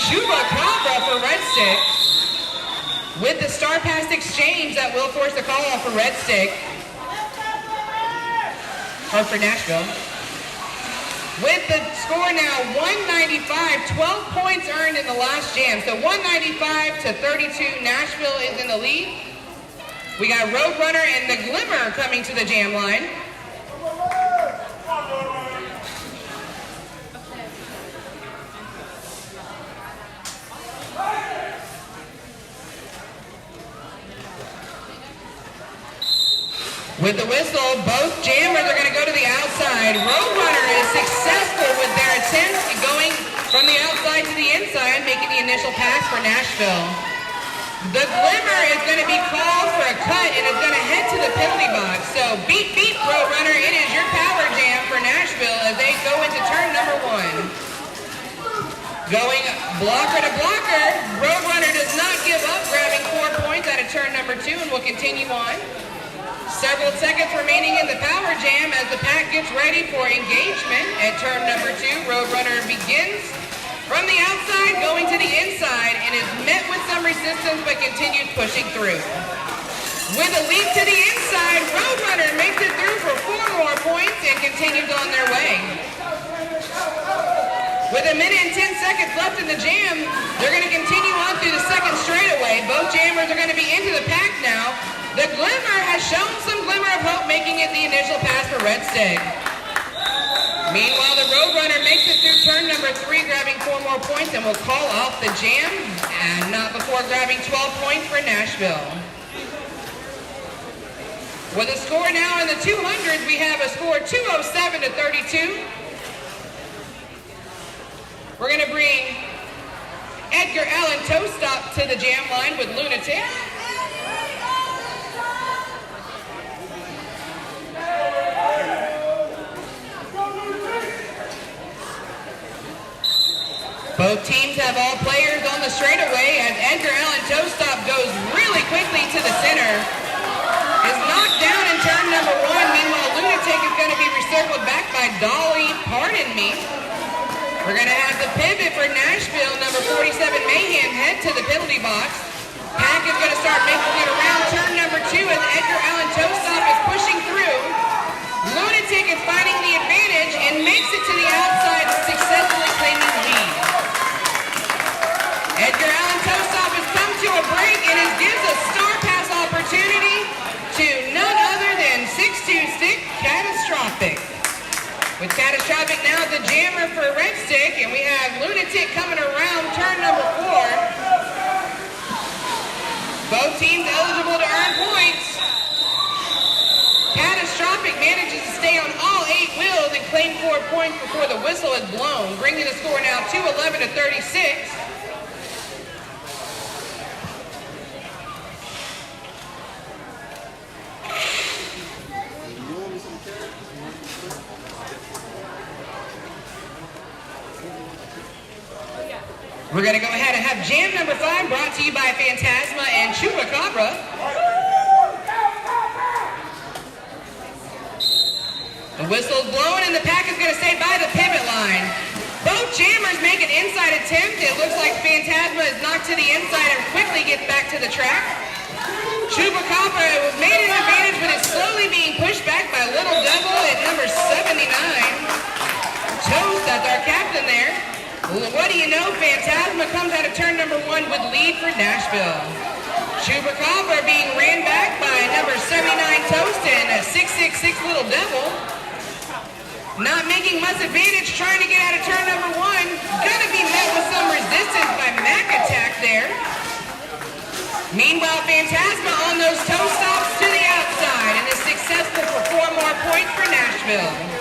Speaker 6: Chupacabra for Red Stick. With the Star Pass exchange, that will force a call off for Red Stick. Or for Nashville. With the score now 195, 12 points earned in the last jam. So 195 to 32, Nashville is in the lead. We got Roadrunner and the Glimmer coming to the jam line. With the whistle, both jammers are going to go to the outside. Roadrunner is successful with their attempt going from the outside to the inside, making the initial pass for Nashville. The Glimmer is going to be called for a cut and is going to head to the penalty box. So beep, beep, Roadrunner, it is your power jam for Nashville as they go into turn number 1. Going blocker to blocker, Roadrunner does not give up, grabbing 4 points out of turn number 2 and will continue on. Several seconds remaining in the power jam as the pack gets ready for engagement at turn number 2. Roadrunner begins from the outside, going to the inside, and is met with some resistance but continues pushing through. With a leap to the inside, Roadrunner makes it through for 4 more points and continues on their way. With a minute and 10 seconds left in the jam, they're going to continue on through the second straightaway. Both jammers are going to be into the pack now. The Glimmer has shown some glimmer of hope, making it the initial pass for Red Stick. Meanwhile, the Roadrunner makes it through turn number 3, grabbing 4 more points, and will call off the jam, and not before grabbing 12 points for Nashville. With a score now in the 200s, we have a score 207 to 32. We're going to bring Edgar Allan Toestop to the jam line with Lunatic. Both teams have all players on the straightaway as Edgar Allan Toestop goes really quickly to the center. Is knocked down in turn number 1. Meanwhile, Lunatic is going to be recircled back by Dolly Pardon Me. We're going to have the pivot for Nashville. Number 47, Mayhem, head to the penalty box. Pack is going to start making it around turn number 2 as Edgar Allan Toestop is pushing through. Lunatic is finding the advantage and makes it to the outside, successfully claiming the lead. Edgar Allan Toestop has come to a break and it gives a Star Pass opportunity to none other than 626 Catastrophic. With Catastrophic now the jammer for Red Stick, and we have Lunatic coming around turn number 4. Both teams eligible to earn points. Catastrophic manages to stay on all 8 wheels and claim 4 points before the whistle is blown, bringing the score now 211 to 36. We're going to go ahead and have jam number 5 brought to you by Phantasma and Chupacabra. The whistle's blown and the pack is going to stay by the pivot line. Both jammers make an inside attempt. It looks like Phantasma is knocked to the inside and quickly gets back to the track. Chupacabra made an advantage but is slowly being pushed back by Little Devil at number 79. Toast, that's our captain there. What do you know? Phantasma comes out of turn number 1 with lead for Nashville. Chupacabra being ran back by number 79 Toast and 666 Little Devil. Not making much advantage, trying to get out of turn number 1. Gonna be met with some resistance by Mac Attack there. Meanwhile, Phantasma on those toe stops to the outside and is successful for 4 more points for Nashville.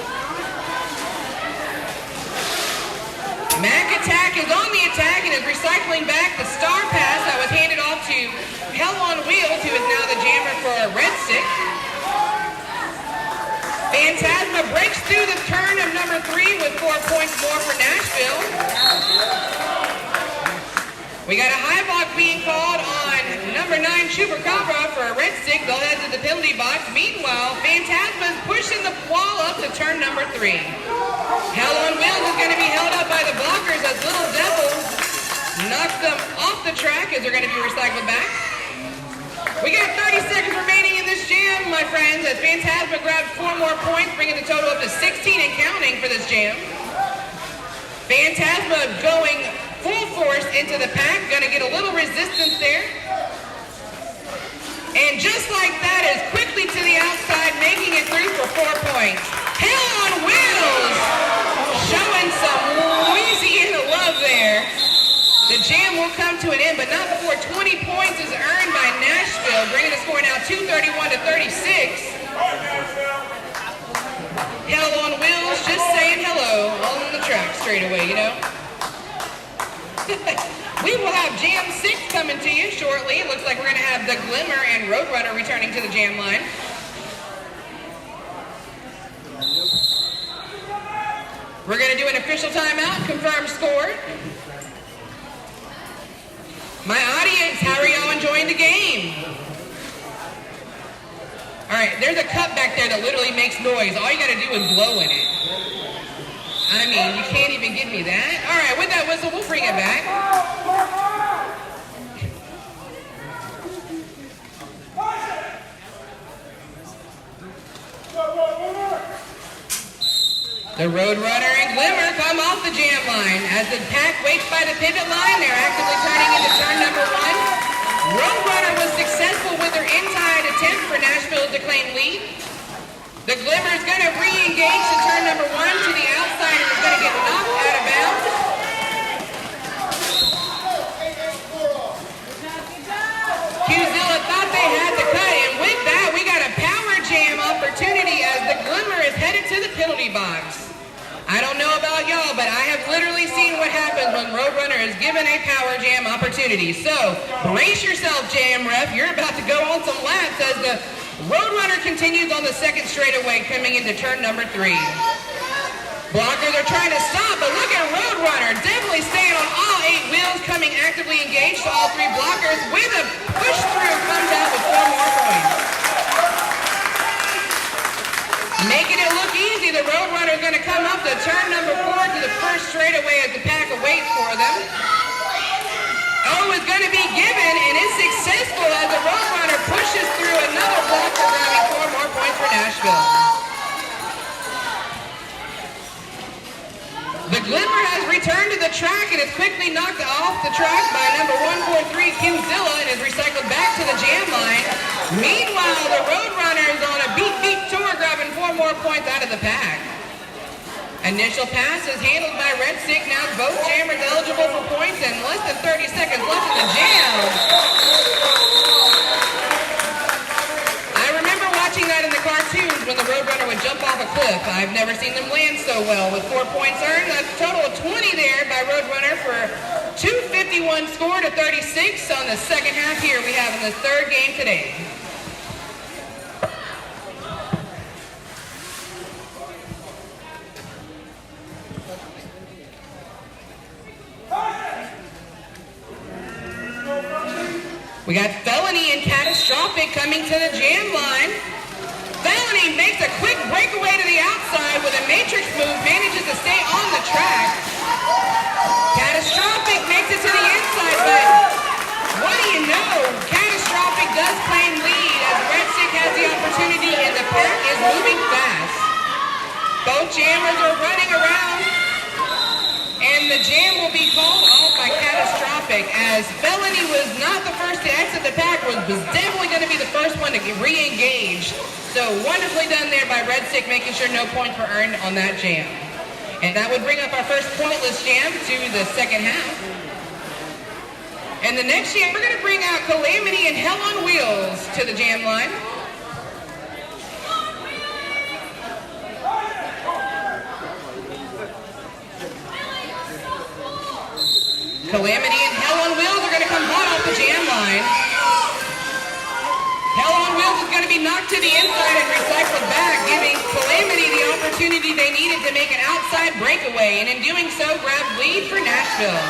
Speaker 6: Mac Attack is on the attack and is recycling back the Star Pass that was handed off to Hell on Wheels, who is now the jammer for Red Stick. Phantasma breaks through the turn of number 3 with 4 points more for Nashville. We got a high block being called on number 9 Chupacabra for a Red Stick. They'll head to the penalty box. Meanwhile, Phantasma is pushing the wall up to turn number 3. Hell on Wheels is going to be held up by the blockers as Little Devil knocks them off the track as they're going to be recycled back. We got 30 seconds remaining in this jam, my friends, as Phantasma grabs 4 more points, bringing the total up to 16 and counting for this jam. Phantasma going full force into the pack, going to get a little resistance there. And just like that is quickly to the outside, making it through for 4 points. Hell on Wheels showing some Louisiana love there. The jam will come to an end, but not before 20 points is earned by Nashville, bringing the score now 231 to 36. Hell on Wheels, just saying hello on the track straight away, you know. We will have Jam 6 coming to you shortly. It looks like we're going to have the Glimmer and Roadrunner returning to the jam line. We're going to do an official timeout, confirm score. My audience, how are y'all enjoying the game? All right, there's a cup back there that literally makes noise. All you got to do is blow in it. I mean, you can't even give me that. All right, with that whistle, we'll bring it back. The Roadrunner and Glimmer come off the jam line. As the pack waits by the pivot line, they're actively turning into turn number 1. Roadrunner was successful with their inside attempt for Nashville's to claim lead. The Glimmer is going to re-engage to turn number 1 to the outside and is going to get knocked out of bounds. Qzilla thought they had the cut, and with that, we got a power jam opportunity as the Glimmer is headed to the penalty box. I don't know about y'all, but I have literally seen what happens when Roadrunner is given a power jam opportunity. So, brace yourself, jam ref. You're about to go on some laps as the Roadrunner continues on the second straightaway coming into turn number 3. Blockers are trying to stop, but look at Roadrunner. Definitely staying on all 8 wheels, coming actively engaged to all 3 blockers with a push through, comes out with 4 more points. Making it look easy, the Roadrunner is going to come up to turn number 4 to the first straightaway as the pack awaits for them. O is going to be given and is successful as the Roadrunner pushes through another blocker, grabbing 4 more points for Nashville. The Glimmer has returned to the track and is quickly knocked off the track by number 143 Qzilla and is recycled back to the jam line. Meanwhile, the Roadrunner is on a beat tour, grabbing 4 more points out of the pack. Initial pass is handled by Red Stick. Now both jammers eligible for points and less than 30 seconds left in the jam. I remember watching that in the cartoons when the Roadrunner would jump off a cliff. I've never seen them land so well. With 4 points earned, a total of 20 there by Roadrunner for 251 score to 36 on the second half here we have in the third game today. We got Felony and Catastrophic coming to the jam line. Felony makes a quick breakaway to the outside with a matrix move, manages to stay on the track. Catastrophic makes it to the inside, but what do you know? Catastrophic does claim lead as Red Stick has the opportunity and the pack is moving fast. Both jammers are running around. And the jam will be called off by Catastrophic as Felony was not the first to exit the pack, was definitely going to be the first one to re-engage. So wonderfully done there by Red Stick, making sure no points were earned on that jam. And that would bring up our first pointless jam to the second half. And the next jam, we're going to bring out Calamity and Hell on Wheels to the jam line. Calamity and Hell on Wheels are going to come hot off the jam line. Hell on Wheels is going to be knocked to the inside and recycled back, giving Calamity the opportunity they needed to make an outside breakaway, and in doing so, grab lead for Nashville.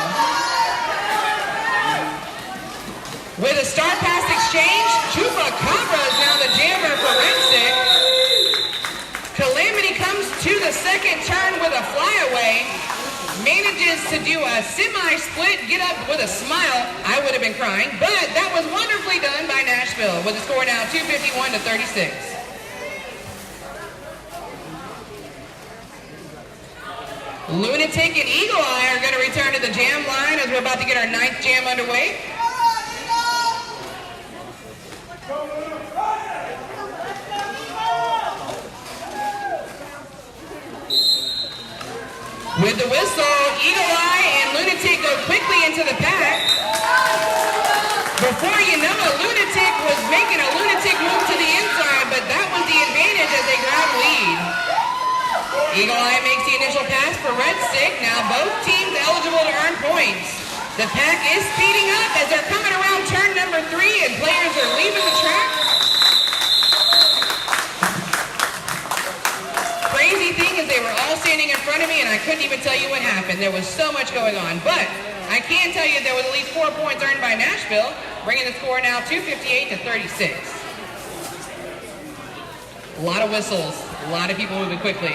Speaker 6: With a star pass exchange, Chupacabra is now the jammer for Red Stick. Calamity comes to the second turn with a flyaway. manages to do a semi-split, get up with a smile. I would have been crying, but that was wonderfully done by Nashville with the score now 251 to 36. Lunatic and Eagle Eye are going to return to the jam line as we're about to get our 9th jam underway. With the whistle, Eagle Eye and Lunatic go quickly into the pack. Before you know it, Lunatic was making a lunatic move to the inside, but that was the advantage as they grab lead. Eagle Eye makes the initial pass for Red Stick. Now both teams eligible to earn points. The pack is speeding up as they're coming around turn number 3 and players are leaving the track. Crazy thing is they were all standing in front of me and I couldn't even tell you what happened. There was so much going on. But I can tell you there was at least 4 points earned by Nashville, bringing the score now 258 to 36. A lot of whistles, a lot of people moving quickly.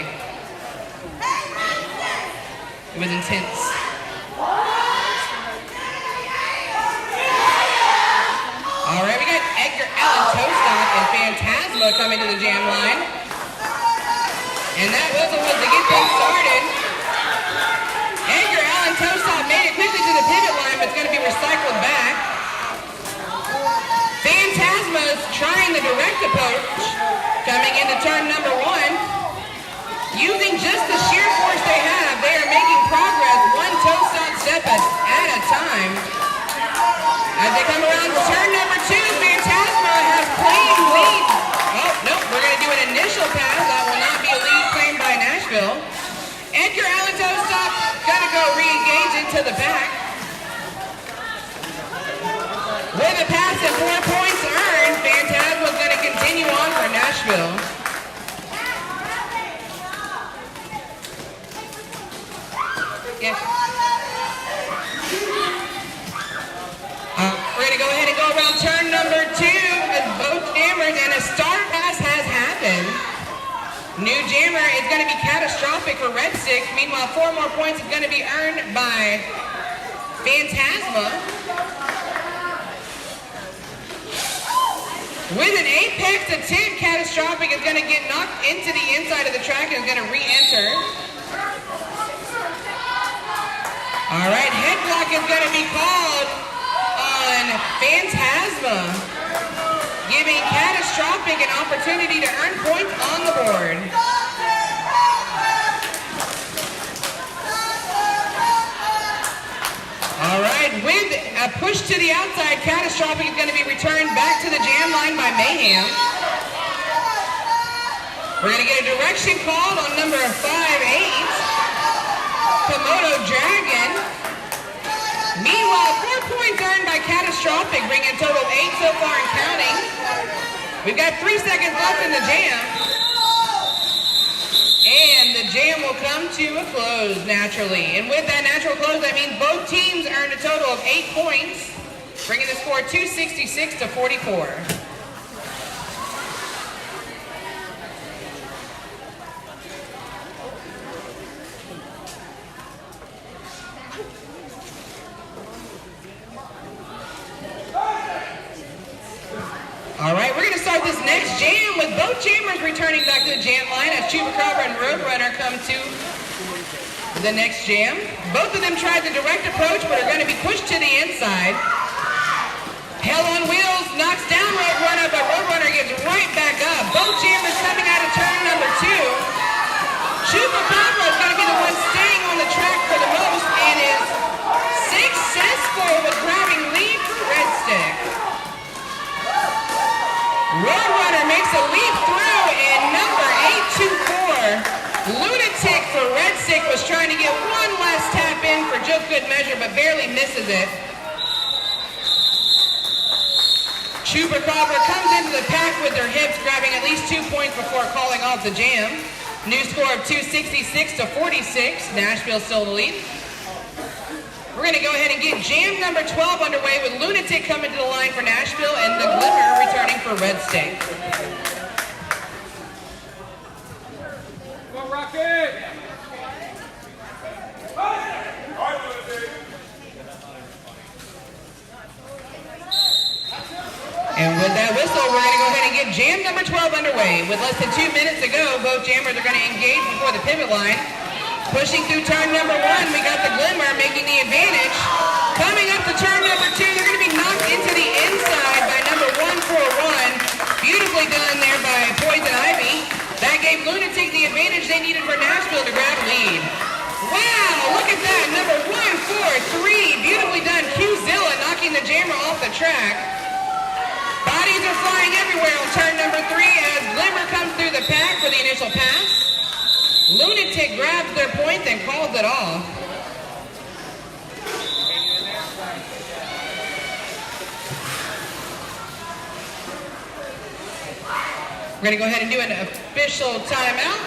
Speaker 6: It was intense. All right, we got Edgar Allan Tostock and Phantasma coming to the jam line. And that whistle was to get things started. Edgar Allan Tostock made it quickly to the pivot line, but it's going to be recycled back. Phantasma's trying the direct approach, coming into turn number 1. Using just the sheer force they have, they are making progress one Tostock step at a time. As they come around to turn number 2, Phantasma has claimed lead. Oh, no, we're going to do an initial pass. That will not be a lead claimed by Nashville. Edgar Allan Tostock got to go re-engage into the back. With a pass and 4 points earned, Phantasma's going to continue on for Nashville. Yeah. We're going to go ahead and go around turn number 2 as both jammers, and a star pass has happened. New jammer is going to be catastrophic for Red Stick. Meanwhile, 4 more points is going to be earned by Phantasma. With an apex attempt, catastrophic is going to get knocked into the inside of the track and is going to re-enter. All right, head block is going to be called on Phantasma, giving Catastrophic an opportunity to earn points on the board. All right, with a push to the outside, Catastrophic is going to be returned back to the jam line by Mayhem. We're going to get a direction called on number 5-8. Komodo Dragon. Meanwhile, 4 points earned by Catastrophic, bringing a total of 8 so far and counting. We've got 3 seconds left in the jam. And the jam will come to a close naturally. And with that natural close, that means both teams earned a total of 8 points, bringing the score 266 to 44. All right, we're going to start this next jam with both jammers returning back to the jam line as Chupacabra and Roadrunner come to the next jam. Both of them tried the direct approach but are going to be pushed to the inside. Hell on Wheels knocks down Roadrunner, but Roadrunner gets right back up. Both jammers coming out of turn number 2. Chupacabra is going to be the one staying on the track for the most and is successful with grabbing lead for Red Stick. Roadrunner makes a leap through, and number 824, Lunatic for Red Stick, was trying to get one last tap in for just good measure, but barely misses it. Chupacabra comes into the pack with their hips, grabbing at least 2 points before calling off the jam. New score of 266 to 46. Nashville still in the lead. We're going to go ahead and get jam number 12 underway with Lunatic coming to the line for Nashville and the Glimmer returning for Red Stick.
Speaker 4: Go Rocket!
Speaker 6: And with that whistle, we're going to go ahead and get jam number 12 underway. With less than 2 minutes to go, both jammers are going to engage before the pivot line. Pushing through turn number 1, we got the Glimmer making the advantage. Coming up to turn number 2, they're going to be knocked into the inside by number 141. Beautifully done there by Poison Ivy. That gave Lunatic the advantage they needed for Nashville to grab a lead. Wow, look at that. Number 143, beautifully done. Q-Zilla knocking the jammer off the track. Bodies are flying everywhere on turn number 3 as Glimmer comes through the pack for the initial pass. Lunatic grabs their points and calls it off. We're going to go ahead and do an official timeout.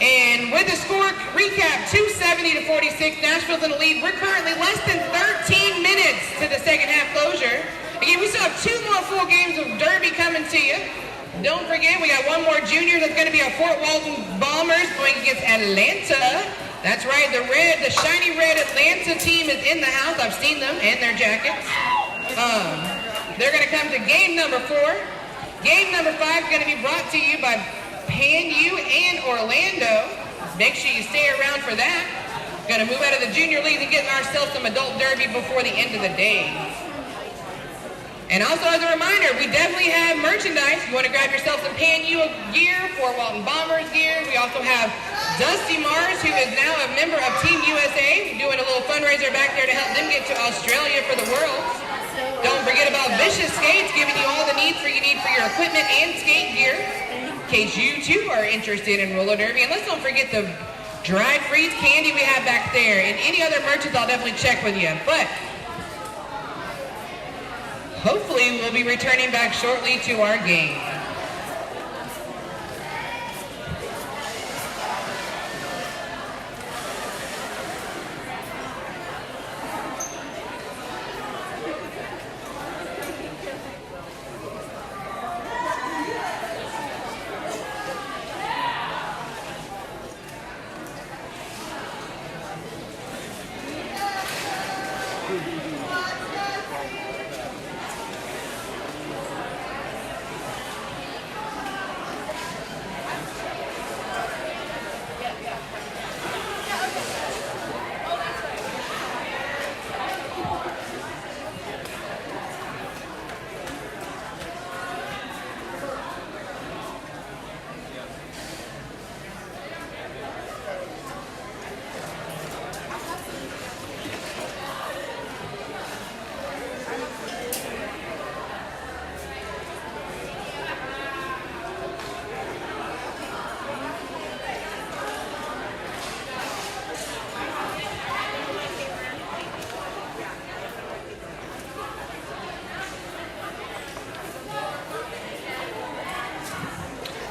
Speaker 6: And with the score recap, 270 to 46, Nashville's in the lead. We're currently less than 13 minutes to the second half closure. Again, we still have 2 more full games of Derby coming to you. Don't forget, we got one more junior that's going to be our Fort Walton Bombers going against Atlanta. That's right, the shiny red Atlanta team is in the house. I've seen them and their jackets. They're going to come to game number 4. Game number 5 is going to be brought to you by PanU and Orlando. Make sure you stay around for that. Going to move out of the junior league and get ourselves some adult derby before the end of the day. And also as a reminder, we definitely have merchandise. You want to grab yourself some PanU gear, Fort Walton Bombers gear. We also have Dusty Mars, who is now a member of Team USA, doing a little fundraiser back there to help them get to Australia for the Worlds. Don't forget about Vicious Skates, giving you all the needs you need for your equipment and skate gear, in case you too are interested in roller derby. And let's don't forget the dried freeze candy we have back there, and any other merchants I'll definitely check with you. But hopefully we'll be returning back shortly to our game.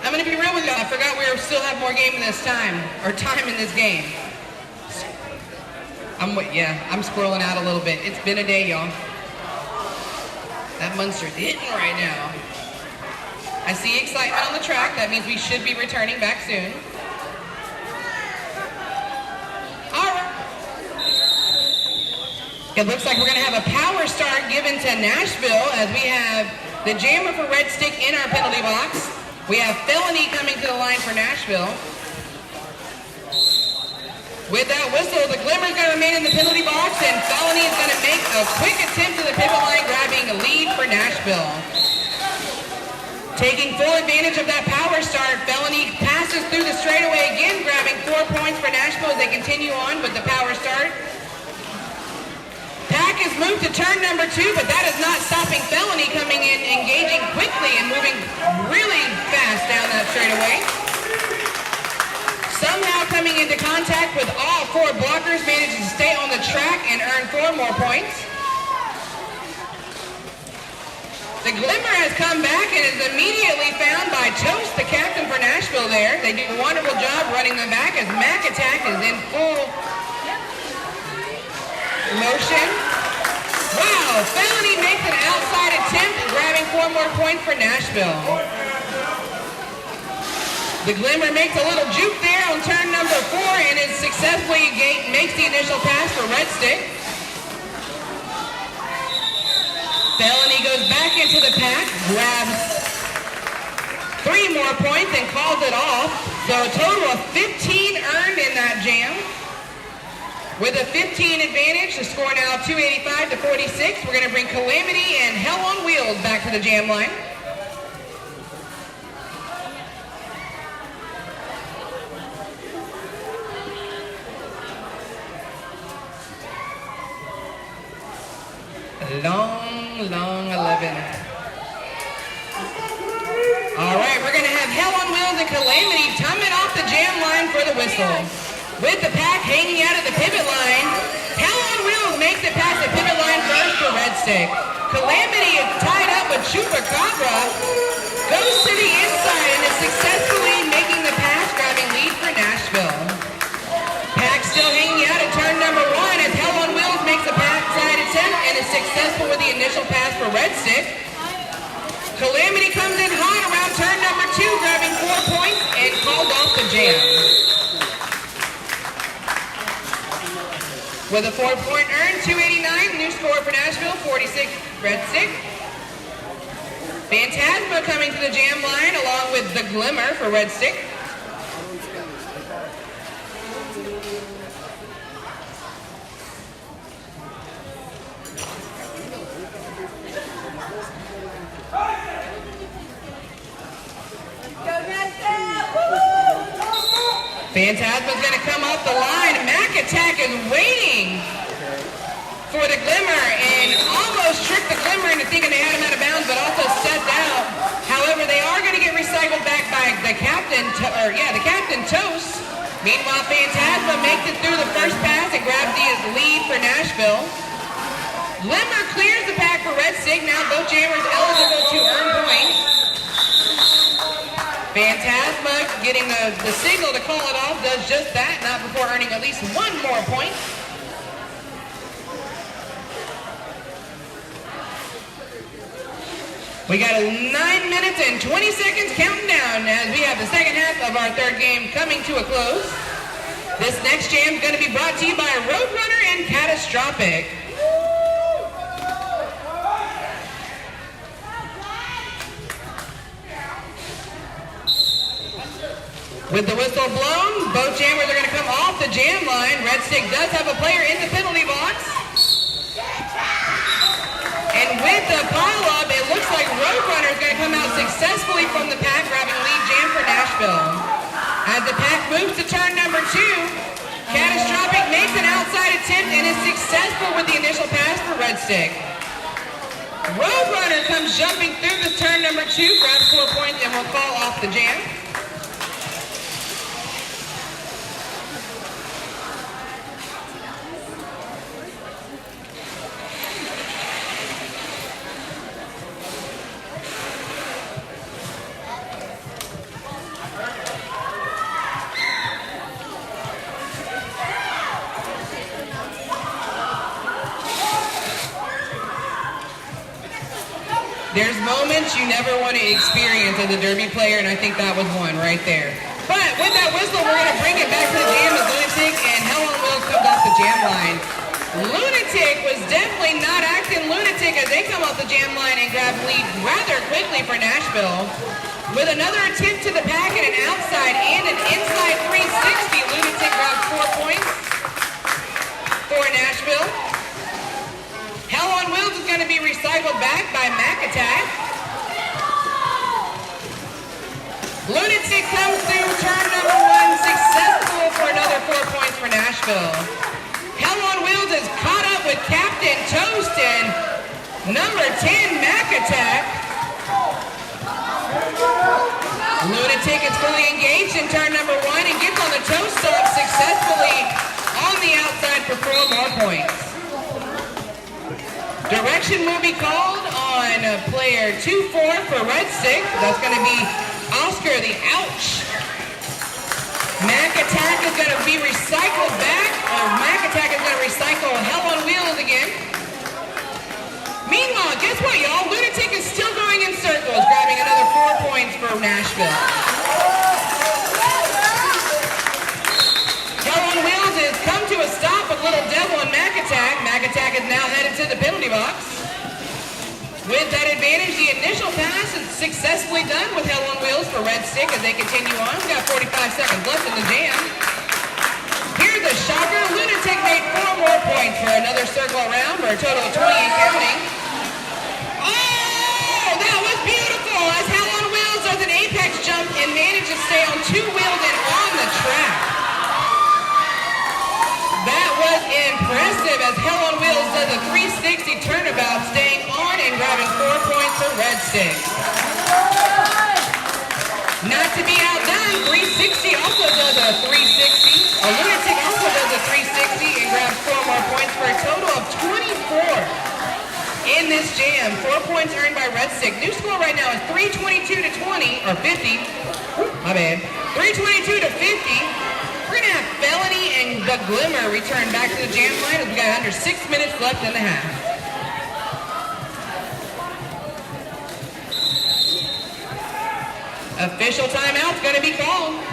Speaker 6: I'm going to be real with you. I forgot we still have more game in this time, or time in this game. I'm scrolling out a little bit. It's been a day, y'all. That Munster's hitting right now. I see excitement on the track. That means we should be returning back soon. All right. It looks like we're going to have a power start given to Nashville as we have the jammer for Red Stick in our penalty box. We have Felony coming to the line for Nashville. With that whistle, the Glimmer's going to remain in the penalty box, and Felony is going to make a quick attempt to the pivot line, grabbing a lead for Nashville. Taking full advantage of that power start, Felony passes through the straightaway again, grabbing 4 points for Nashville as they continue on with the power start. Pack is moved to turn number 2, but that is not stopping Felony coming in, engaging quickly and moving really fast down that straightaway. Somehow coming into contact with all 4 blockers, manages to stay on the track and earn 4 more points. The Glimmer has come back and is immediately found by Toast, the captain for Nashville there. They do a wonderful job running them back as Mac Attack is in full motion. Wow, Felony makes an outside attempt, grabbing 4 more points for Nashville. The Glimmer makes a little juke there on turn number 4 and is successfully makes the initial pass for Red Stick. Felony goes back in it to the pack, grabs 3 more points and calls it off. So a total of 15 earned in that jam. With a 15 advantage, the score now 285 to 46. We're going to bring Calamity and Hell on Wheels back to the jam line. Long 11. All right, we're going to have Hell on Wheels and Calamity coming off the jam line for the whistle. With the pack hanging out of the pivot line, Hell on Wheels makes it past the pivot line first for Red Stick. Calamity is tied up with Chupacabra, goes to the inside and is successfully making the pass, grabbing lead for Nashville. Pack still hanging out at turn number 1 as Hell on Wheels makes a pass side attempt and is successful with the initial pass for Red Stick. Calamity comes in hot around turn number 2, grabbing 4 points and called off the jam. With a 4-point earn, 289, new score for Nashville, 46 Red Stick. Phantasma coming to the jam line along with the Glimmer for Red Stick. Phantasma's going to come off the line. Mac Attack is waiting for the Glimmer and almost tricked the Glimmer into thinking they had him out of bounds, but also stepped out. However, they are going to get recycled back by the Captain, the Captain Toast. Meanwhile, Phantasma makes it through the first pass and grabs the lead for Nashville. Glimmer clears the pack for Red Stick. Now both jammers eligible to earn points. Phantasma getting the signal to call it off, does just that, not before earning at least 1 more point. We got 9 minutes and 20 seconds counting down as we have the second half of our third game coming to a close. This next jam is going to be brought to you by Roadrunner and Catastrophic. With the whistle blown, both jammers are going to come off the jam line. Red Stick does have a player in the penalty box. And with the pile-up, it looks like Roadrunner is going to come out successfully from the pack, grabbing lead jam for Nashville. As the pack moves to turn number 2, Catastrophic makes an outside attempt and is successful with the initial pass for Red Stick. Roadrunner comes jumping through the turn number 2, grabs 4 points, and will call off the jam. There's moments you never want to experience as a derby player, and I think that was one right there. But with that whistle, we're going to bring it back to the jam as Lunatic and Hell on Wheels comes off the jam line. Lunatic was definitely not acting lunatic as they come off the jam line and grab lead rather quickly for Nashville. With another attempt to the pack and an outside and an inside 360, Lunatic grabs 4 points for Nashville. Hell on Wheels is going to be recycled back by Mac Attack. Lunatic comes through turn number 1, successful for another 4 points for Nashville. Hell on Wheels is caught up with Captain Toast and number 10, Mac Attack. Lunatic is fully engaged in turn number 1 and gets on the toe stop successfully on the outside for 4 more points. Direction will be called on player 2-4 for Red Stick. That's going to be Oscar the Ouch. Mac Attack is going to be recycled back. Mac Attack is going to recycle Hell on Wheels again. Meanwhile, guess what, y'all? Lunatic is still going in circles, grabbing another 4 points for Nashville. Hell on Wheels has come to a stop with Little Devil and Mac Attack. Mac Attack is now headed to the penalty box. With that advantage, advantage. The initial pass is successfully done with Hell on Wheels for Red Stick as they continue on. We got 45 seconds left in the jam. Here's the shocker. Lunatic made 4 more points for another circle around for a total of 20 and counting. Oh, that was beautiful as Hell on Wheels does an apex jump and managed to stay on 2 wheels and on the track. That was impressive as Hell on Wheels does a 360 turnabout, staying on and grabbing 4 points for Red Stick. Not to be outdone, 360 also does a 360. A Lunatic also does a 360 and grabs 4 more points for a total of 24 in this jam. 4 points earned by Red Stick. New score right now is 322 to 20, or 50. My bad. 322 to 50. We're going to have Felony and the Glimmer return back to the jam line as we got under 6 minutes left in the half. Official timeout's going to be called.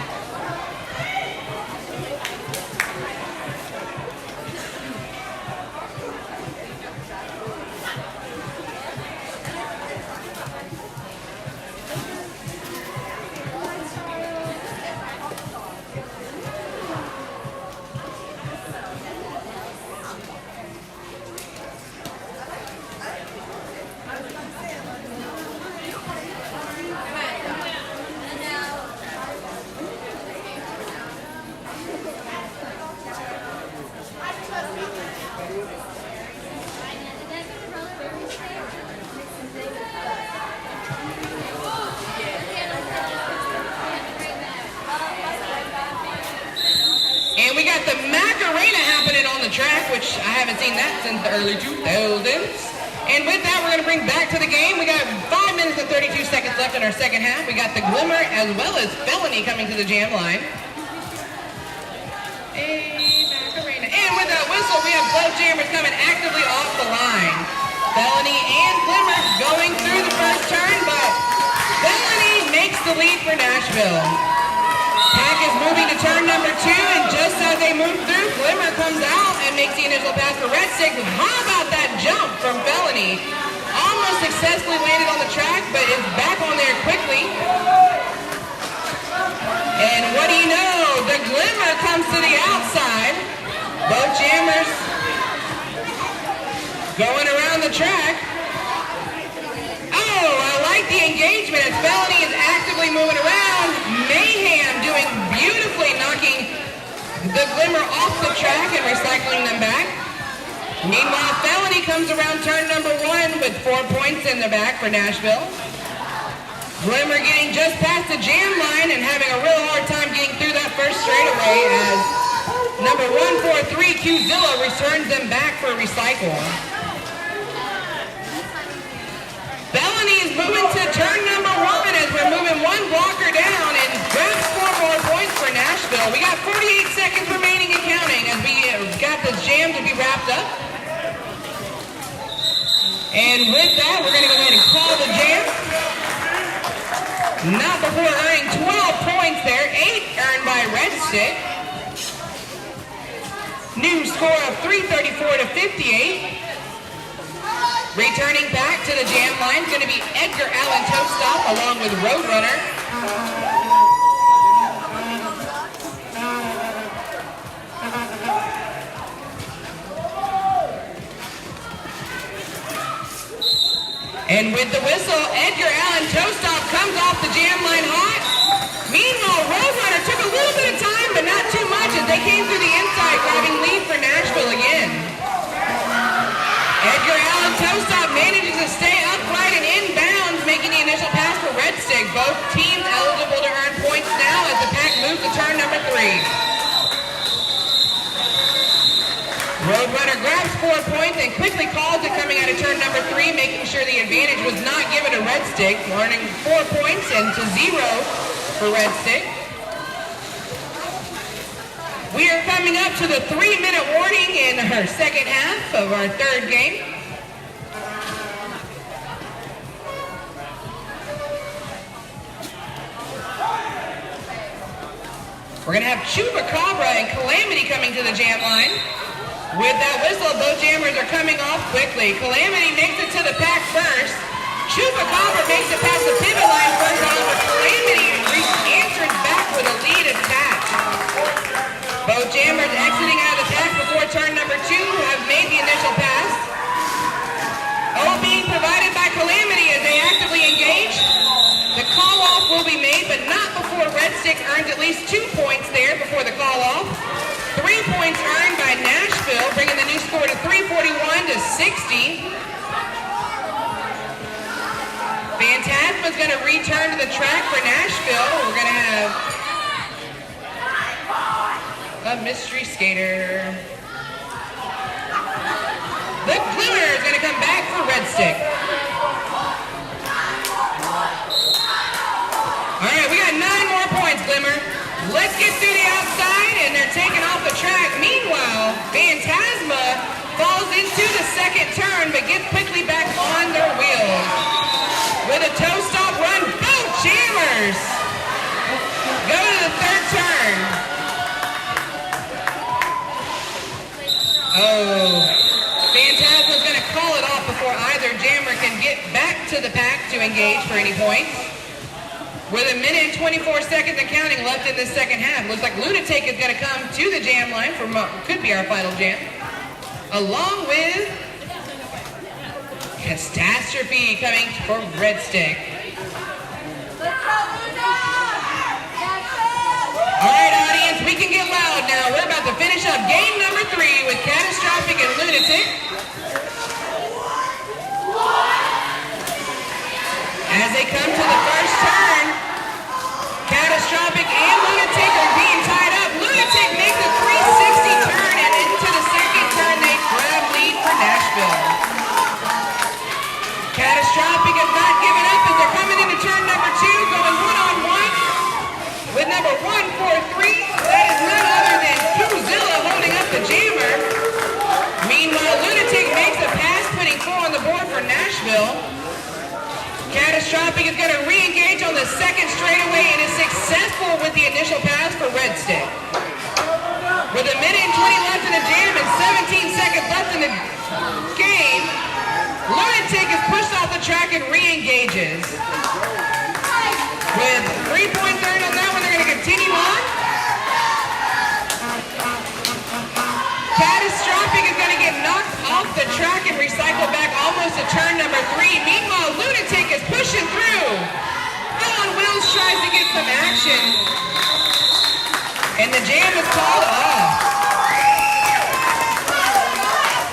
Speaker 6: And we got the Macarena happening on the track, which I haven't seen that since the early 2000s. And with that, we're going to bring back to the game. We got 5 minutes and 32 seconds left in our second half. We got the Glimmer as well as Felony coming to the jam line. Macarena. And with that whistle, we have both jammers coming actively off the line. Felony and Glimmer going through the first turn, but Felony makes the lead for Nashville. Pack is moving to turn number 2, and just as they move through, Glimmer comes out and makes the initial pass for Red Stick. How about that jump from Felony? Almost successfully landed on the track, but is back on there quickly. And what do you know? The Glimmer comes to the outside. Both jammers going around the track. Oh, I like the engagement as Felony is actively moving around. Mayhem doing beautifully, knocking the Glimmer off the track and recycling them back. Meanwhile, Felony comes around turn number 1 with 4 points in the back for Nashville. Glimmer getting just past the jam line and having a real hard time getting through that first straightaway as number 143 Qzilla returns them back for a recycle. Felony is moving to turn number 1 as we're moving 1 blocker down and grabs 4 more points for Nashville. We got 48 seconds remaining and counting as we got this jam to be wrapped up. And with that, we're going to go ahead and call the jam. Not before earning 12 points there, 8 earned by Red Stick. New score of 334 to 58. Returning back to the jam line is going to be Edgar Allan Toastop along with Roadrunner. And with the whistle, Edgar Allan Toastop comes off the jam line hot. Meanwhile, Roadrunner took a little bit of time, but not too much as they came through the inside, grabbing lead for Nashville again. Edgar Allan Toastop manages to stay upright and inbounds, making the initial pass for Red Stick. Both teams eligible to earn points now as the pack moves to turn number 3. Roadrunner grabs 4 points and quickly calls it coming out of turn number 3, making sure the advantage was not given to Red Stick, earning 4 points and to 0 for Red Stick. We are coming up to the 3-minute warning in our second half of our third game. We're going to have Chupacabra and Calamity coming to the jam line. With that whistle, both jammers are coming off quickly. Calamity makes it to the pack first. Chupacabra Stick earns at least 2 points there before the call off. 3 points earned by Nashville, bringing the new score to 341 to 60. Phantasma's going to return to the track for Nashville. We're going to have a mystery skater. The Glimmer is going to come back for Red Stick. All right, we got 9 more points, Glimmer. Let's get through the outside, and they're taking off the track. Meanwhile, Phantasma falls into the second turn, but gets quickly back on their wheels. With a toe stop run, both jammers go to the third turn. Oh, Phantasma's going to call it off before either jammer can get back to the pack to engage for any points. With 1 minute and 24 seconds and counting left in the second half. Looks like Lunatic is going to come to the jam line for could be our final jam. Along with Catastrophe coming for Red Stick. All right, audience, we can get loud now. We're about to finish up game number 3 with Catastrophic and Lunatic. As they come to the first turn, Catastrophic and Lunatic are being tied up. Lunatic makes a 360 turn, and into the second turn, they grab lead for Nashville. Catastrophic has not given up as they're coming into turn number 2, going one-on-one with number 143. That is none other than Goozilla holding up the jammer. Meanwhile, Lunatic makes a pass, putting 4 on the board for Nashville. Catastrophic is going to re-engage on the second straightaway and is successful with the initial pass for Red Stick. With 1 minute and 20 left in the jam and 17 seconds left in the game, Lunatic is pushed off the track and re-engages. With 3 points earned on that one, they're going to continue on. Catastrophic is going to get knocked off the track and recycle back almost to turn number 3. Meanwhile, Lunatic is pushing through. Bill on Wheels tries to get some action. And the jam is called off.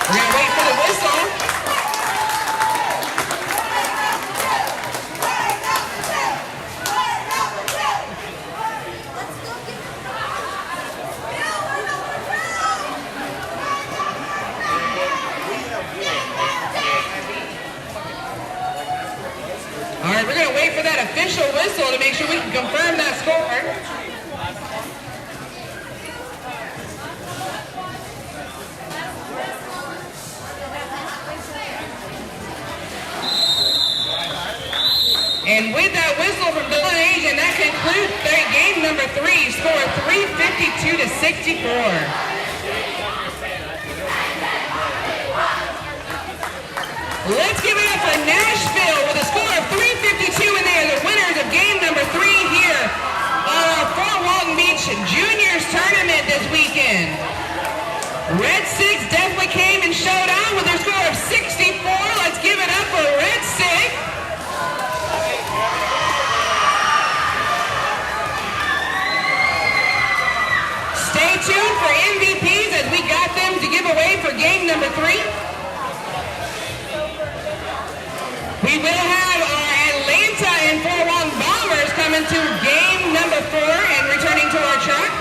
Speaker 6: We're going to wait for the whistle. All right, we're going to wait for that official whistle to make sure we can confirm that score. And with that whistle from Dylan Asian, that concludes game number 3, score 352 to 64. Let's give it up for Nashville with a score of 352, and they are the winners of game number 3 here on our Fort Walton Beach Juniors Tournament this weekend. Red Six definitely came and showed out with their score of 64. Let's give it up for Red Six. Stay tuned for MVPs as we got them to give away for game number 3. We will have our Atlanta and Fort Walton Bombers coming to game number 4 and returning to our track.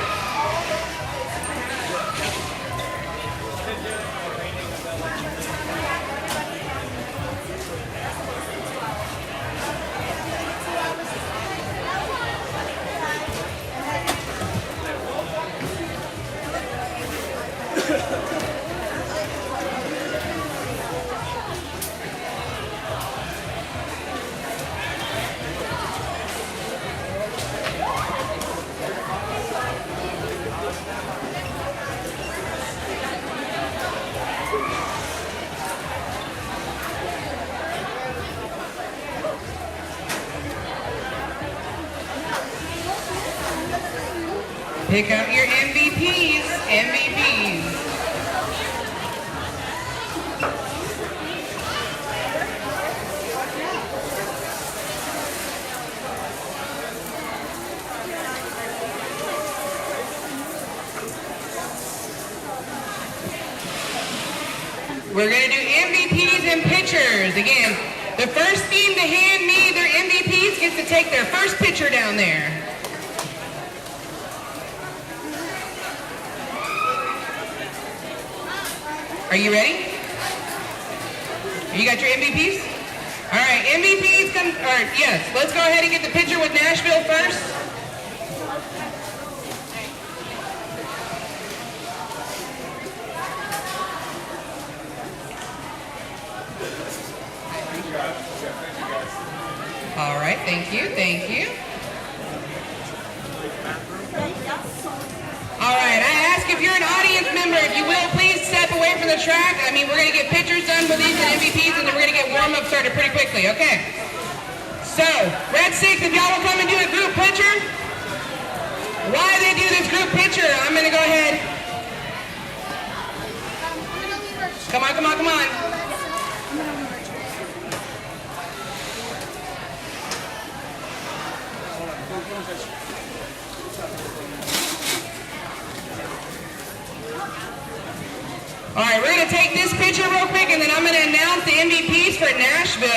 Speaker 6: Pick out your MVPs, MVPs. We're going to do MVPs and pitchers. Again, the first team to hand me their MVPs gets to take their first pitcher down there. Are you ready? You got your MVPs? All right, MVPs come, or yes, let's go ahead and get the pitcher with Nashville first. All right, thank you, thank you. All right, I ask if you're an audience member, if you will, please step away from the track. I mean, we're going to get pictures done for these MVPs, and then we're going to get warm-up started pretty quickly, okay? So, Red 6, if y'all will come and do a group picture. Why they do this group picture, I'm going to go ahead. Come on, come on, come on. All right, we're going to take this picture real quick, and then I'm going to announce the MVPs for Nashville.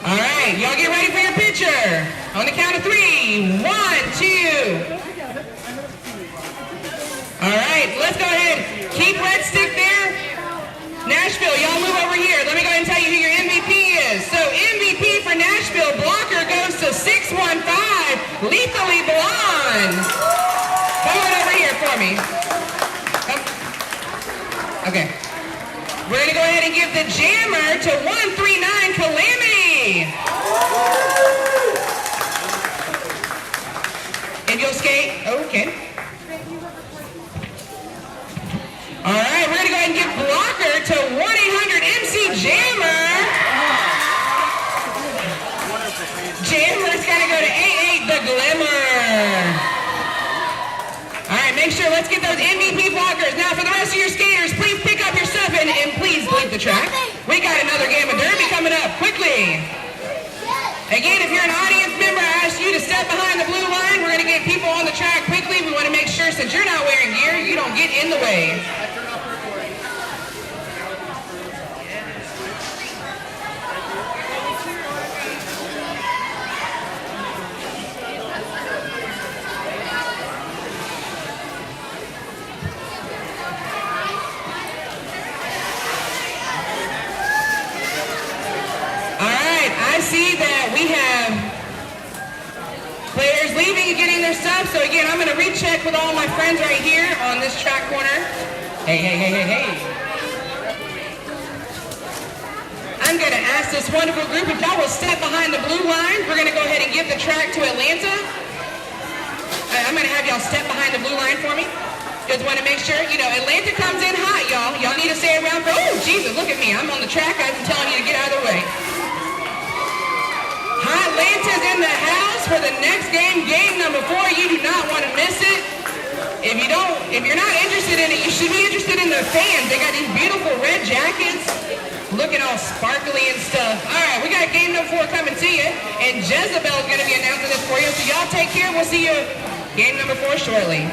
Speaker 6: All right, y'all get ready for your picture. On the count of 3, 1, 2. All right, let's go ahead. Keep Red Stick there. Nashville, y'all move over here. Let me go ahead and tell you who your MVP is. So MVP for Nashville, blocker goes to 615, Lethally Blonde. Come on over here for me. Okay. We're going to go ahead and give the jammer to 139 Calamity. And you'll skate? Okay. All right, we're going to go ahead and give blocker to 1-800 MC Jammer. Jammer's going to go to 88 The Glimmer. All right, make sure, let's get those MVP blockers. Now, for the rest of your skaters, please pick up your stuff and please leave the track. We got another game of Derby coming up, quickly. Again, if you're an audience member, I ask you to step behind the blue line. We're going to get people on the track quickly. We want to make sure, since you're not wearing gear, you don't get in the way. See that we have players leaving and getting their stuff. So again, I'm going to recheck with all my friends right here on this track corner. Hey, hey, hey, hey, hey. I'm going to ask this wonderful group if y'all will step behind the blue line. We're going to go ahead and give the track to Atlanta. I'm going to have y'all step behind the blue line for me. Just want to make sure, you know, Atlanta comes in hot, y'all. Y'all need to stay around for, oh, Jesus, look at me. I'm on the track. I'm telling you to get out of the way. Atlanta's in the house for the next game, game number 4. You do not want to miss it. If you're not interested in it, you should be interested in the fans. They got these beautiful red jackets, looking all sparkly and stuff. All right, we got game number 4 coming to you, and Jezebel's going to be announcing this for you. So y'all take care. We'll see you game number 4 shortly.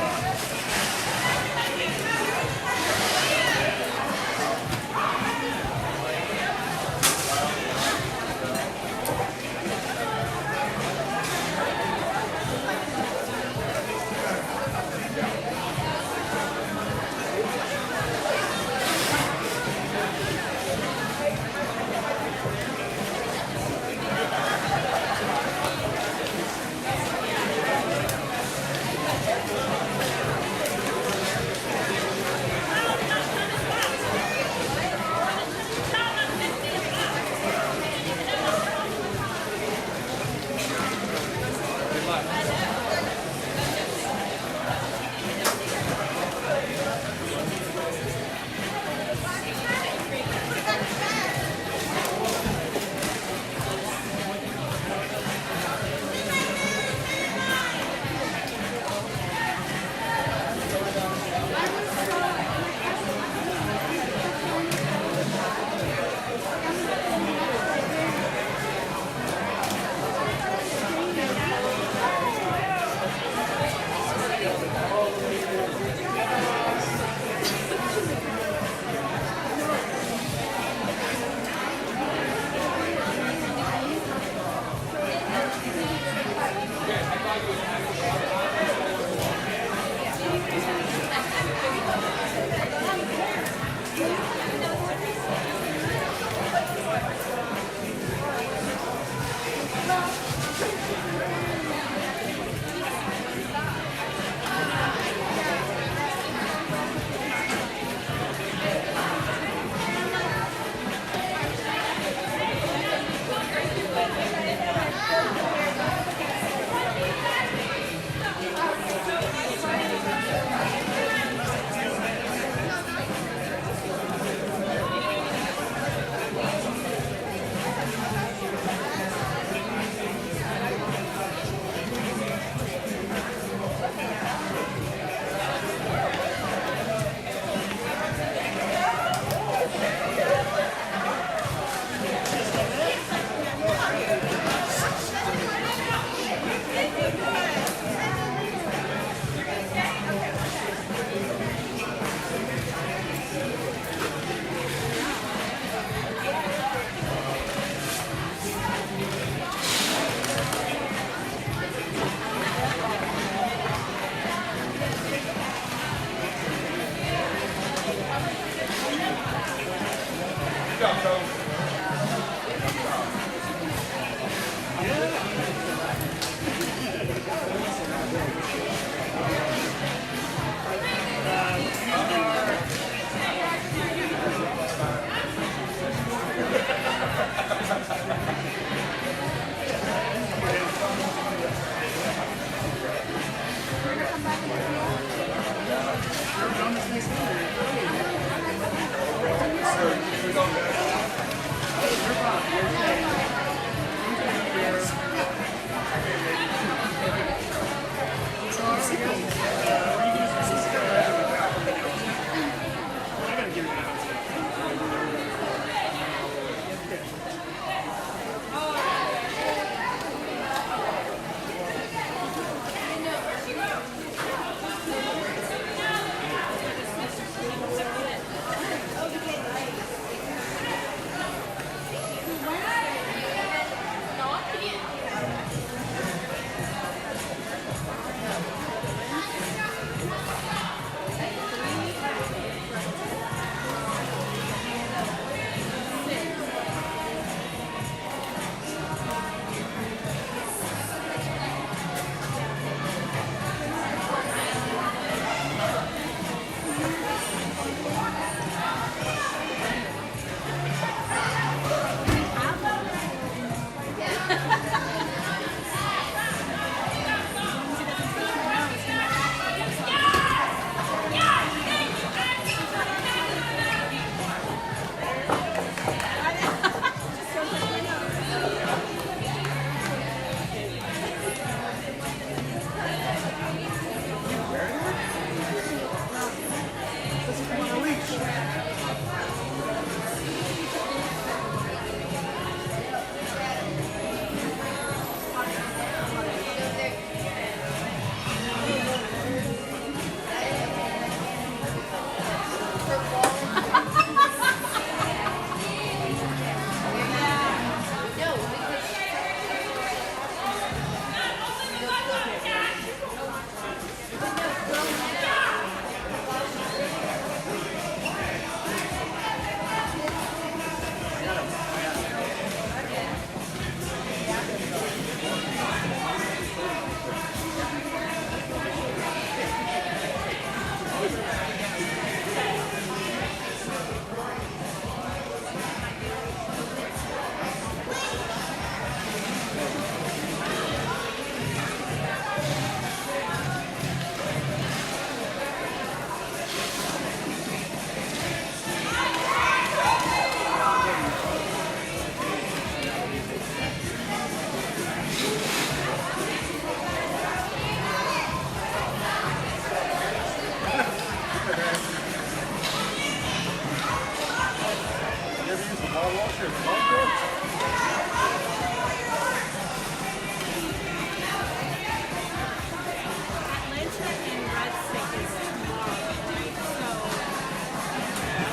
Speaker 1: Atlanta and Red State is tomorrow, right? So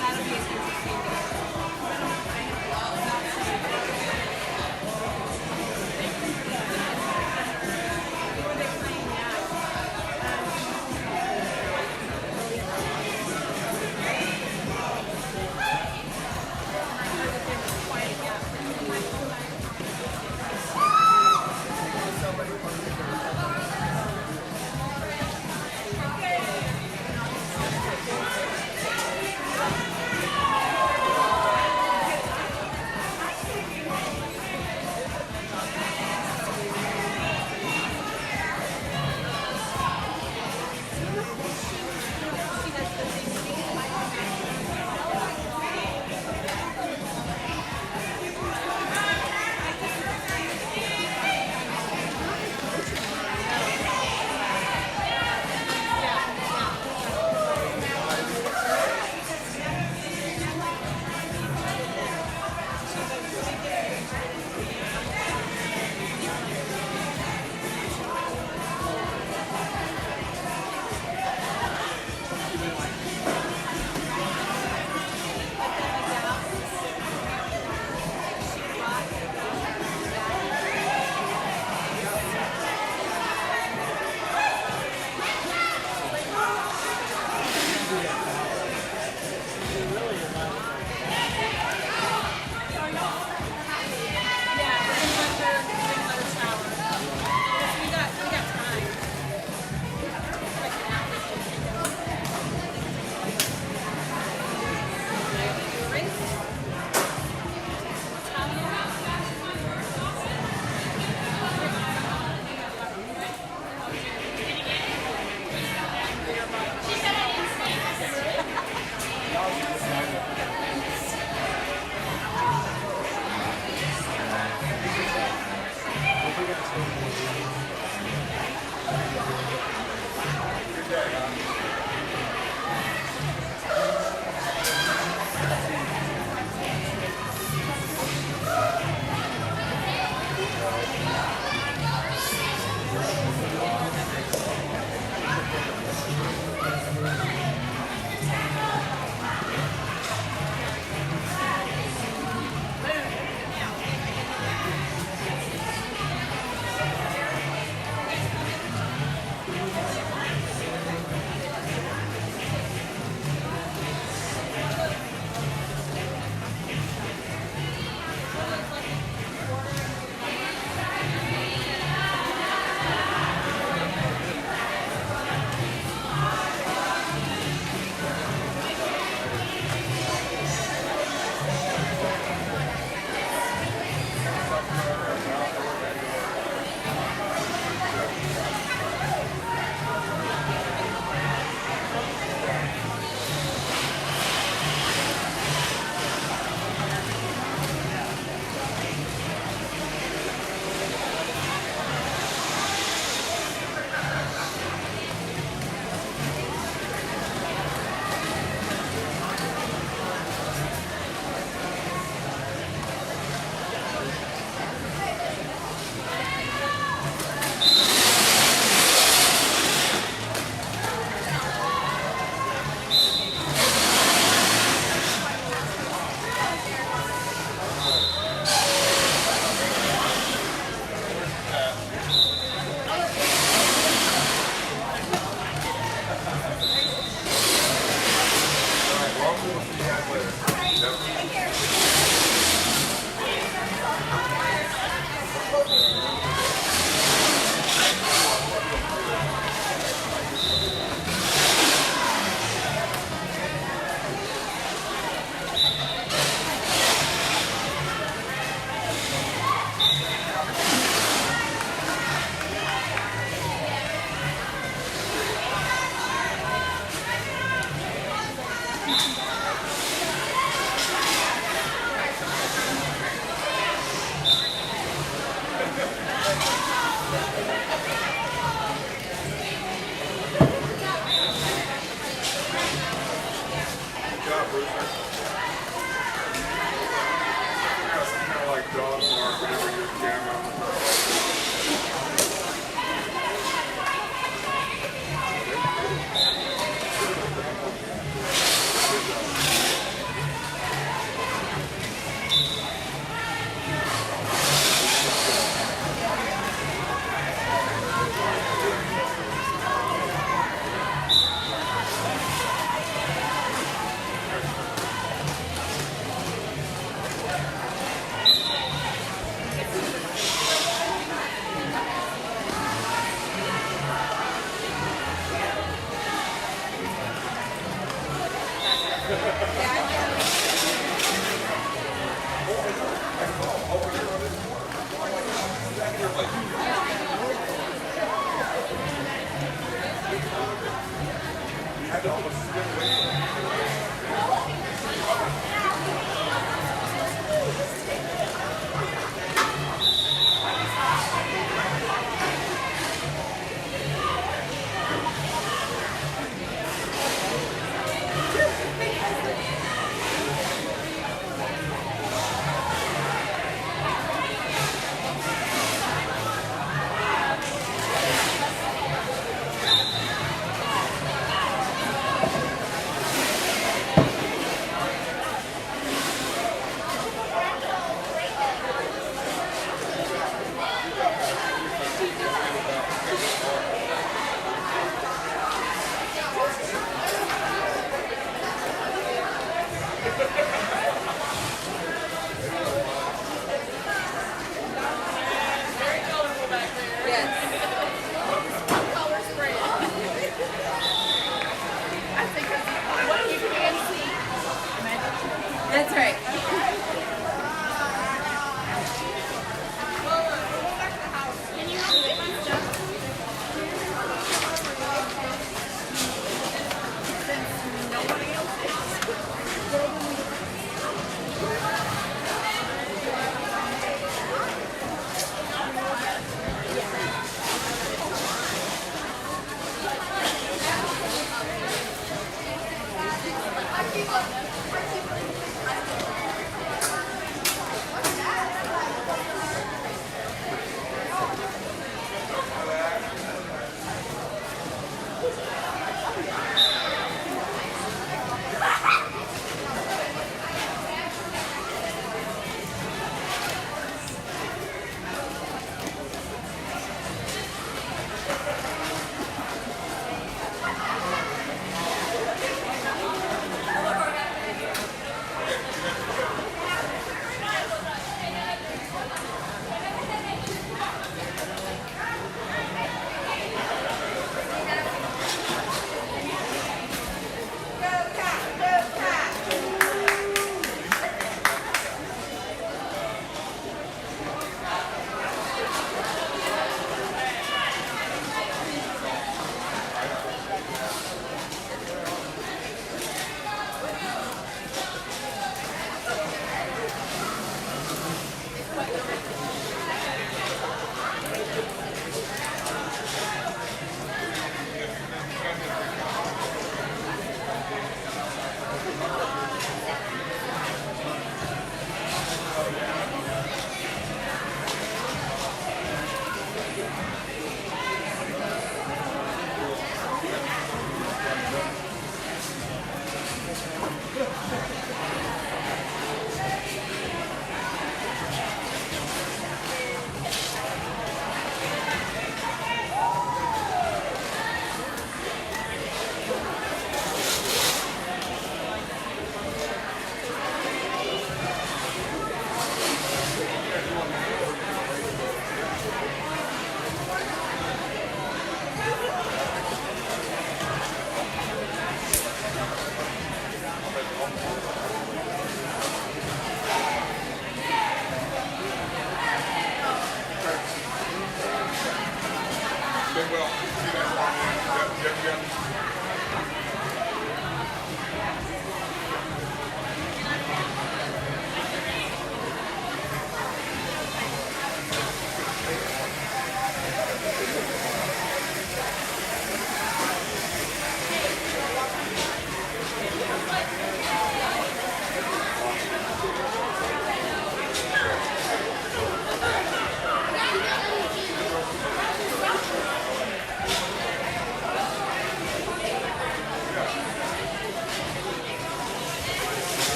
Speaker 1: that'll be an interesting game. I have not seen it. Who are they playing now? I heard that they were quite a gap.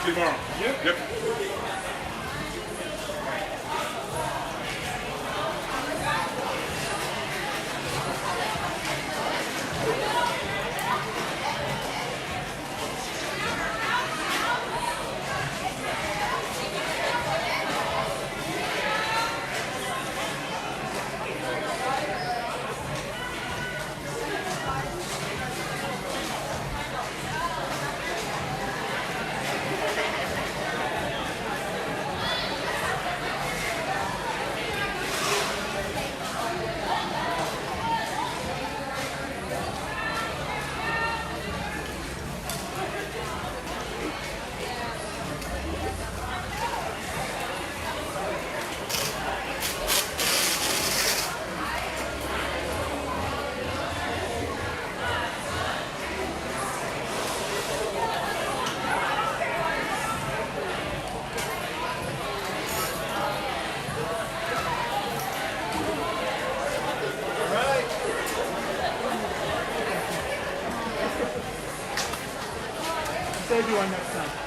Speaker 2: See you tomorrow. Yep.
Speaker 10: Save you one next time.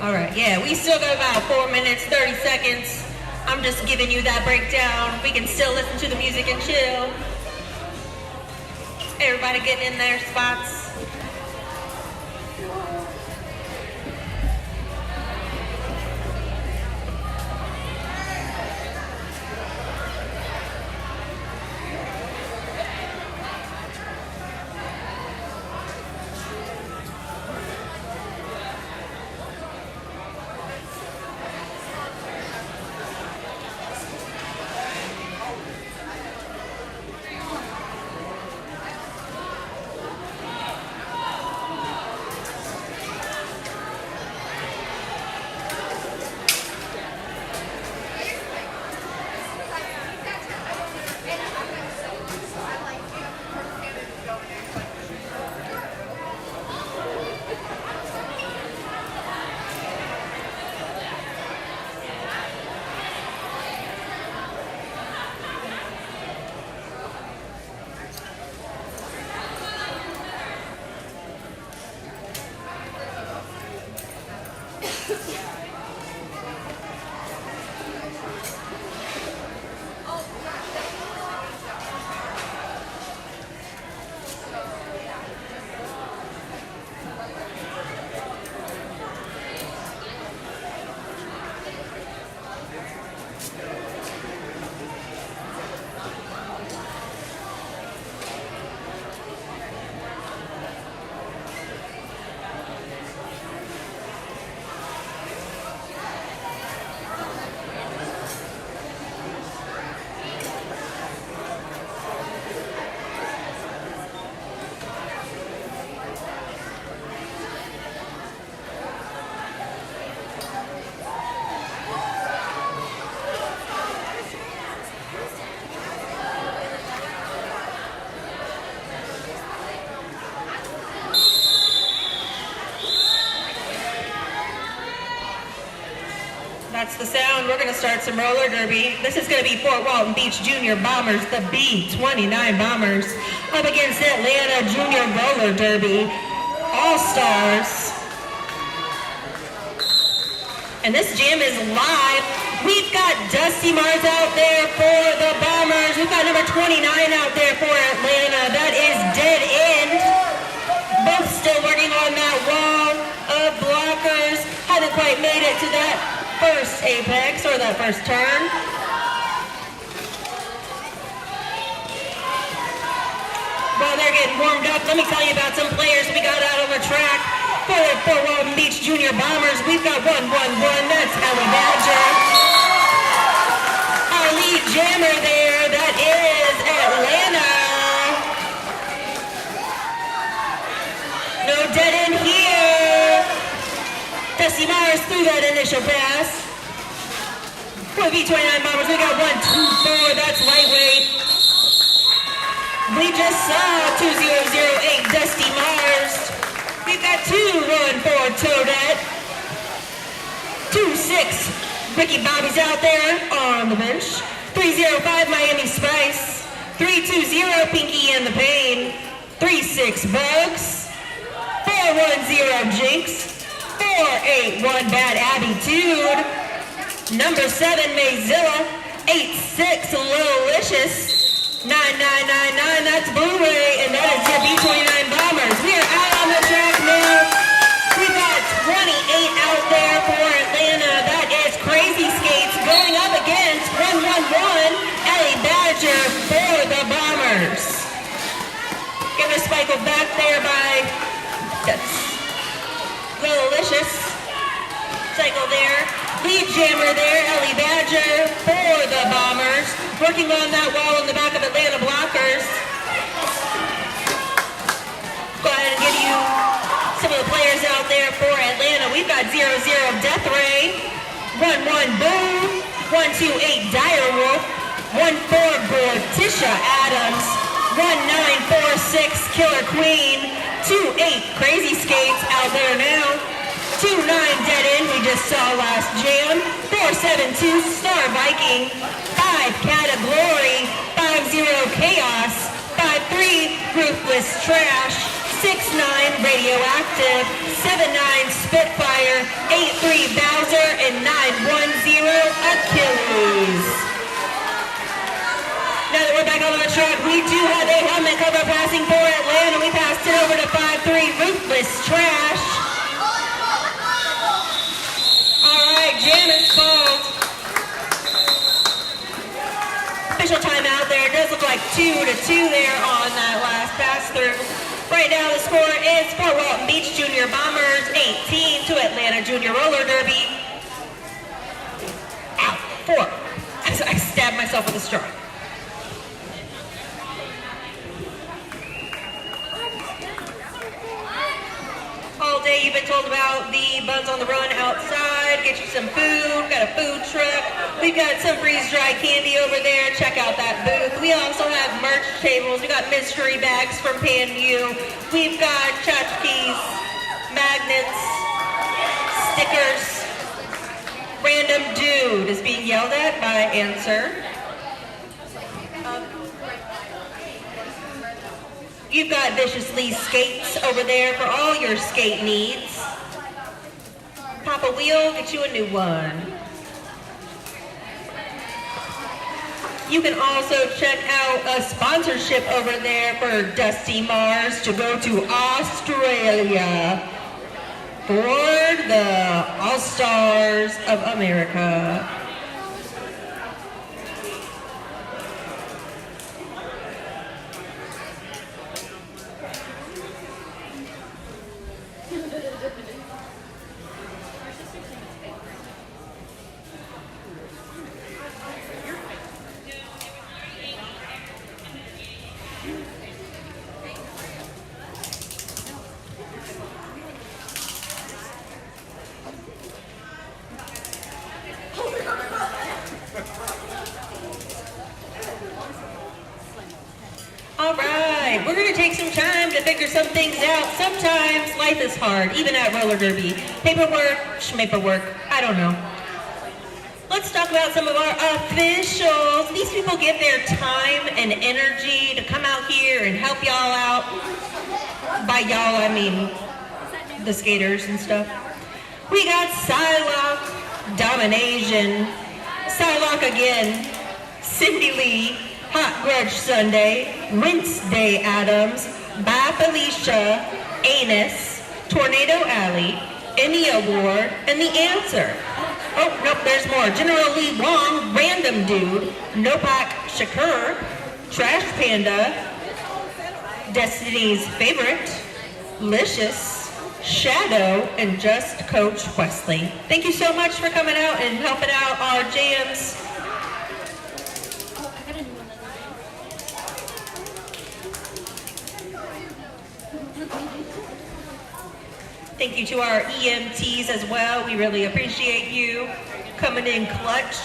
Speaker 3: All right, yeah, we still got about 4 minutes, 30 seconds. I'm just giving you that breakdown. We can still listen to the music and chill. Everybody getting in their spots. That's the sound. We're going to start some roller derby. This is going to be Fort Walton Beach Junior Bombers, the B-29 Bombers, up against Atlanta Junior Roller Derby All-Stars. And this jam is live. We've got Dusty Mars out there for the Bombers. We've got number 29 out there for Atlanta. That is Dead End. Both still working on that wall of blockers. Haven't quite made it to that first apex or that first turn. While they're getting warmed up, let me tell you about some players we got out on the track for the Fort Walton Beach Junior Bombers. We've got 111, that's Ellie Badger. Our lead jammer there, that is Atlanta. No dead end here. Dusty Mars threw that initial pass. For the B-29 Bombers, we got 124, that's lightweight. We just saw 2008 Dusty Mars. We've got 214 Toadette. 26 Ricky Bobby's out there on the bench. 305 Miami Spice. 320 Pinky and the Pain. 36 Bugs. 410 Jinx. 481 Bad Attitude. Number 7 Mayzilla. 86 Lilicious. 9999, that's Blue Ray, and that is your B-29 Bombers. We are out on the track now. We've got 28 out there for Atlanta. That is Crazy Skates going up against 111 Ellie Badger for the Bombers. Give a Spikle back there by Lilicious. Cycle there. Lead jammer there, Ellie Badger for the Bombers. Working on that wall in the back of Atlanta blockers. Go ahead and give you some of the players out there for Atlanta. We've got 00 Death Ray, 11 Boom, 128 Dire Wolf, 14 Gortisha Adams, 1946 Killer Queen, 28 Crazy Skates out there now. 29 Dead End, we just saw last jam. 472 Star Viking. 5 Cat of Glory. 50 Chaos. 53 Ruthless Trash. 6-9 Radioactive, 7-9 Spitfire, 8-3 Bowser, and 9-1-0 Achilles. Now that we're back on the track, we do have a helmet cover passing for Atlanta. We passed it over to 5-3 Ruthless Trash. All right, jam is called. Official timeout there. It does look like 2-2 there on that last pass through. Right now the score is for Walton Beach Junior Bombers 18 to Atlanta Junior Roller Derby. Ow, 4. I stabbed myself with a straw. All day you've been told about the Buns on the Run outside. Get you some food. Got a food truck. We've got some freeze-dried candy over there. Check out that booth. We also have merch tables. We got mystery bags from PanU. We've got tchotchkes, magnets, stickers. Random dude is being yelled at by Answer. You've got Viciously Skates over there for all your skate needs. Pop a wheel, get you a new one. You can also check out a sponsorship over there for Dusty Mars to go to Australia for the All-Stars of America. All right, we're going to take some time to figure some things out. Sometimes life is hard, even at roller derby. Paperwork, schmaperwork, I don't know. Let's talk about some of our officials. These people give their time and energy to come out here and help y'all out. By y'all, I mean the skaters and stuff. We got Psylocke, Domination, Psylocke again, Cindy Lee, Hot Grudge Sunday, Wednesday Adams, Bye Felicia, Anus, Tornado Alley, Emmy Award, and The Answer. Oh, nope, there's more. General Lee Wong, Random Dude, Nopak Shakur, Trash Panda, Destiny's Favorite, Licious, Shadow, and Just Coach Wesley. Thank you so much for coming out and helping out our jams. Thank you to our EMTs as well. We really appreciate you coming in clutch.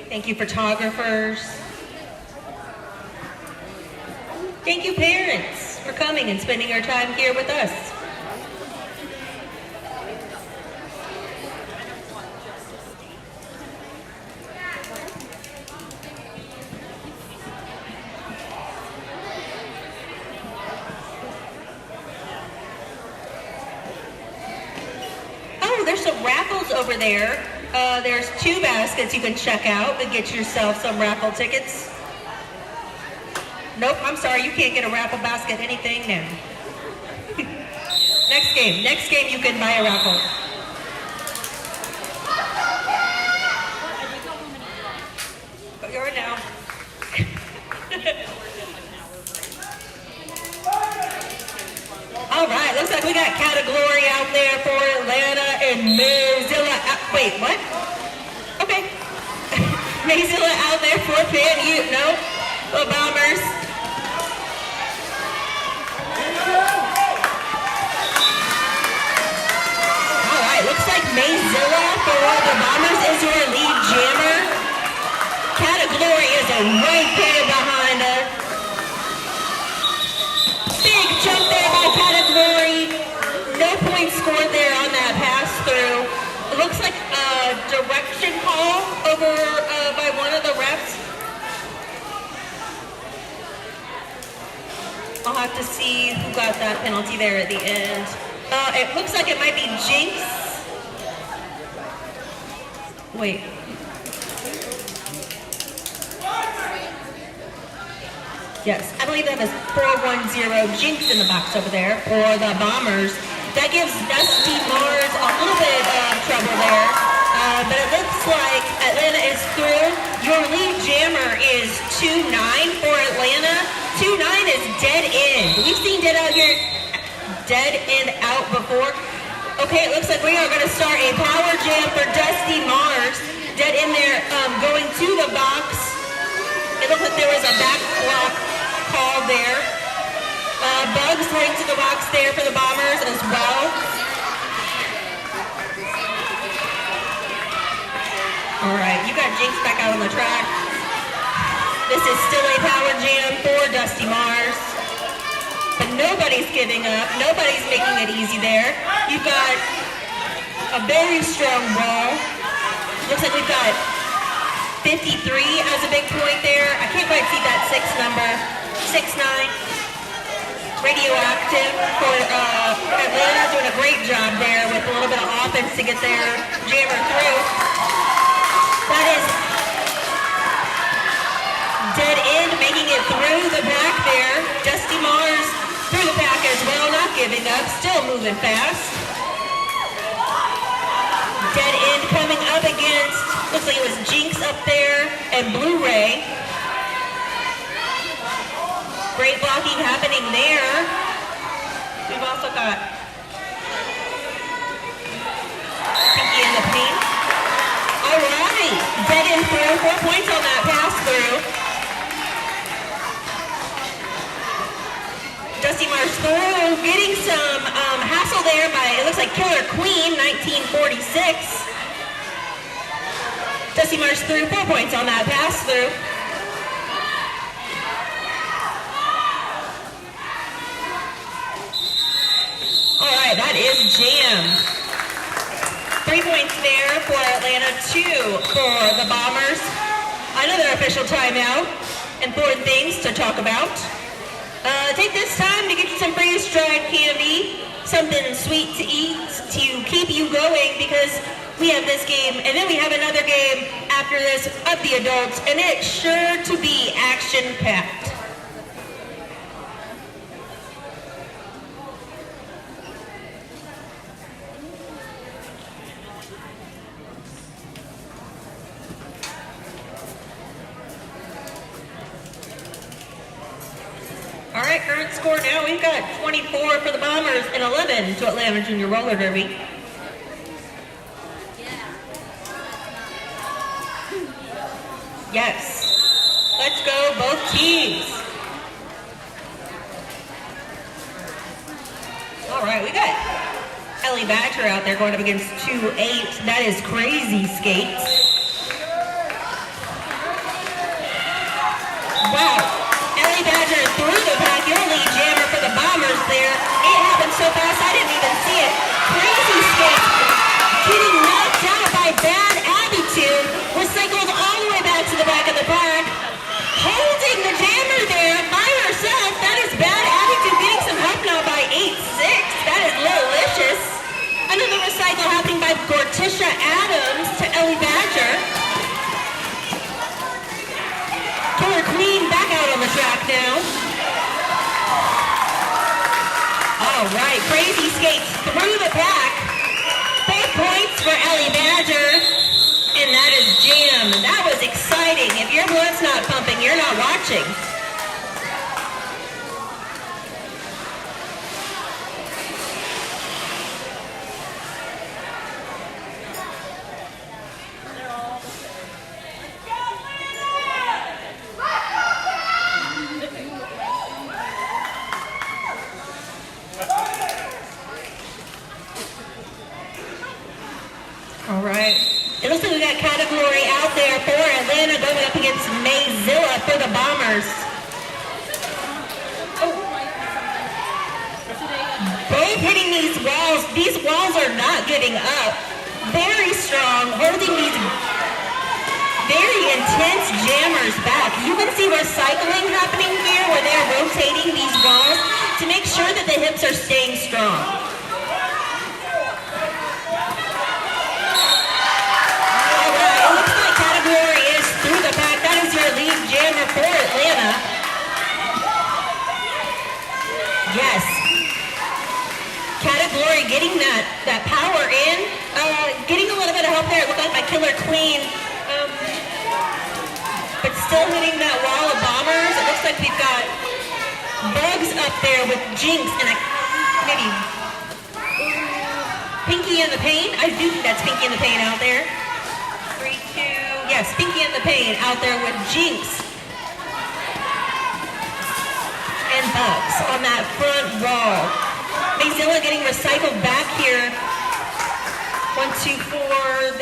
Speaker 3: Thank you, photographers. Thank you, parents, for coming and spending your time here with us. There's some raffles over there. There's 2 baskets you can check out and get yourself some raffle tickets. Nope, I'm sorry, you can't get a raffle basket anything now. Next game you can buy a raffle. Go your now. All right, looks like we got Category out there for Atlanta and Mayzilla. Wait, what? Okay. Mayzilla out there for PanU. No? The Bombers. All right, looks like Mayzilla for the Bombers is your lead jammer. Category is right there behind her. Big jump there by Category. No points scored there on that pass through. It looks like a direction call over by one of the refs. I'll have to see who got that penalty there at the end. It looks like it might be Jinx. Wait. Yes, I believe that is 410 Jinx in the box over there for the Bombers. That gives Dusty Mars a little bit of trouble there. But it looks like Atlanta is through. Your lead jammer is 2-9 for Atlanta. 2-9 is dead end. We've seen dead out here, dead end out before. Okay, it looks like we are going to start a power jam for Dusty Mars. Dead in there, going to the box. It looks like there was a back block call there. Bugs heading to the box there for the Bombers as well. All right, you got Jinx back out on the track. This is still a power jam for Dusty Mars. But nobody's giving up. Nobody's making it easy there. You've got a very strong Brawl. Looks like we've got 53 as a big point there. I can't quite see that 6 number. 6-9. Radioactive for Atlanta, doing a great job there with a little bit of offense to get their jammer through. That is dead end, making it through the pack there. Dusty Mars through the pack as well, not giving up, still moving fast. Dead end coming up against, looks like it was Jinx up there and Blu-ray. Great blocking happening there. We've also got Pinky in the paint. All right, dead end through, 4 points on that pass through. Dusty Mars through, getting some hassle there by, it looks like Killer Queen, 1946. Dusty Mars through, 4 points on that pass through. All right, that is jammed. 3 points there for Atlanta, 2 for the Bombers. Another official timeout. Important things to talk about. Take this time to get you some freeze-dried candy, something sweet to eat to keep you going, because we have this game and then we have another game after this of the adults, and it's sure to be action-packed. All right, current score now, we've got 24 for the Bombers and 11 to Atlanta Junior Roller Derby. Yes. Let's go, both teams. All right, we got Ellie Badger out there going up against 2-8. That is Crazy Skates. Wow. Ellie Badger through the pack, your lead jammer for the Bombers there. It happened so fast I didn't even see it. Crazy Skates getting knocked out by Bad Attitude, recycled all the way back to the back of the pack. Holding the jammer there by herself, that is Bad Attitude getting some help now by 8-6. That is Lilicious. Another recycle happening by Gortisha Adams to Ellie Badger. Killer Queen back out on the track now. All right, Crazy Skates through the pack. 4 points for Ellie Badger, and that is jam. That was exciting. If your blood's not pumping, you're not watching. All right. It looks like we got category out there for Atlanta going up against Mayzilla for the Bombers. Both hitting these walls. These walls are not giving up. Very strong, holding these very intense jammers back. You can see recycling happening here where they're rotating these walls. strong. Alright, it looks like Category is through the pack. That is your lead jammer for Atlanta. Yes. Category getting that power in. Getting a little bit of help there. It looked like my killer queen. But still hitting that wall of bombers. It looks like we've got Bugs up there with Jinx and maybe Pinky in the Pain. I do think that's Pinky in the Pain out there. 3, 2, yes, Pinky in the Pain out there with Jinx and Bugs on that front wall. Mayzilla getting recycled back here. 1, 2, 4,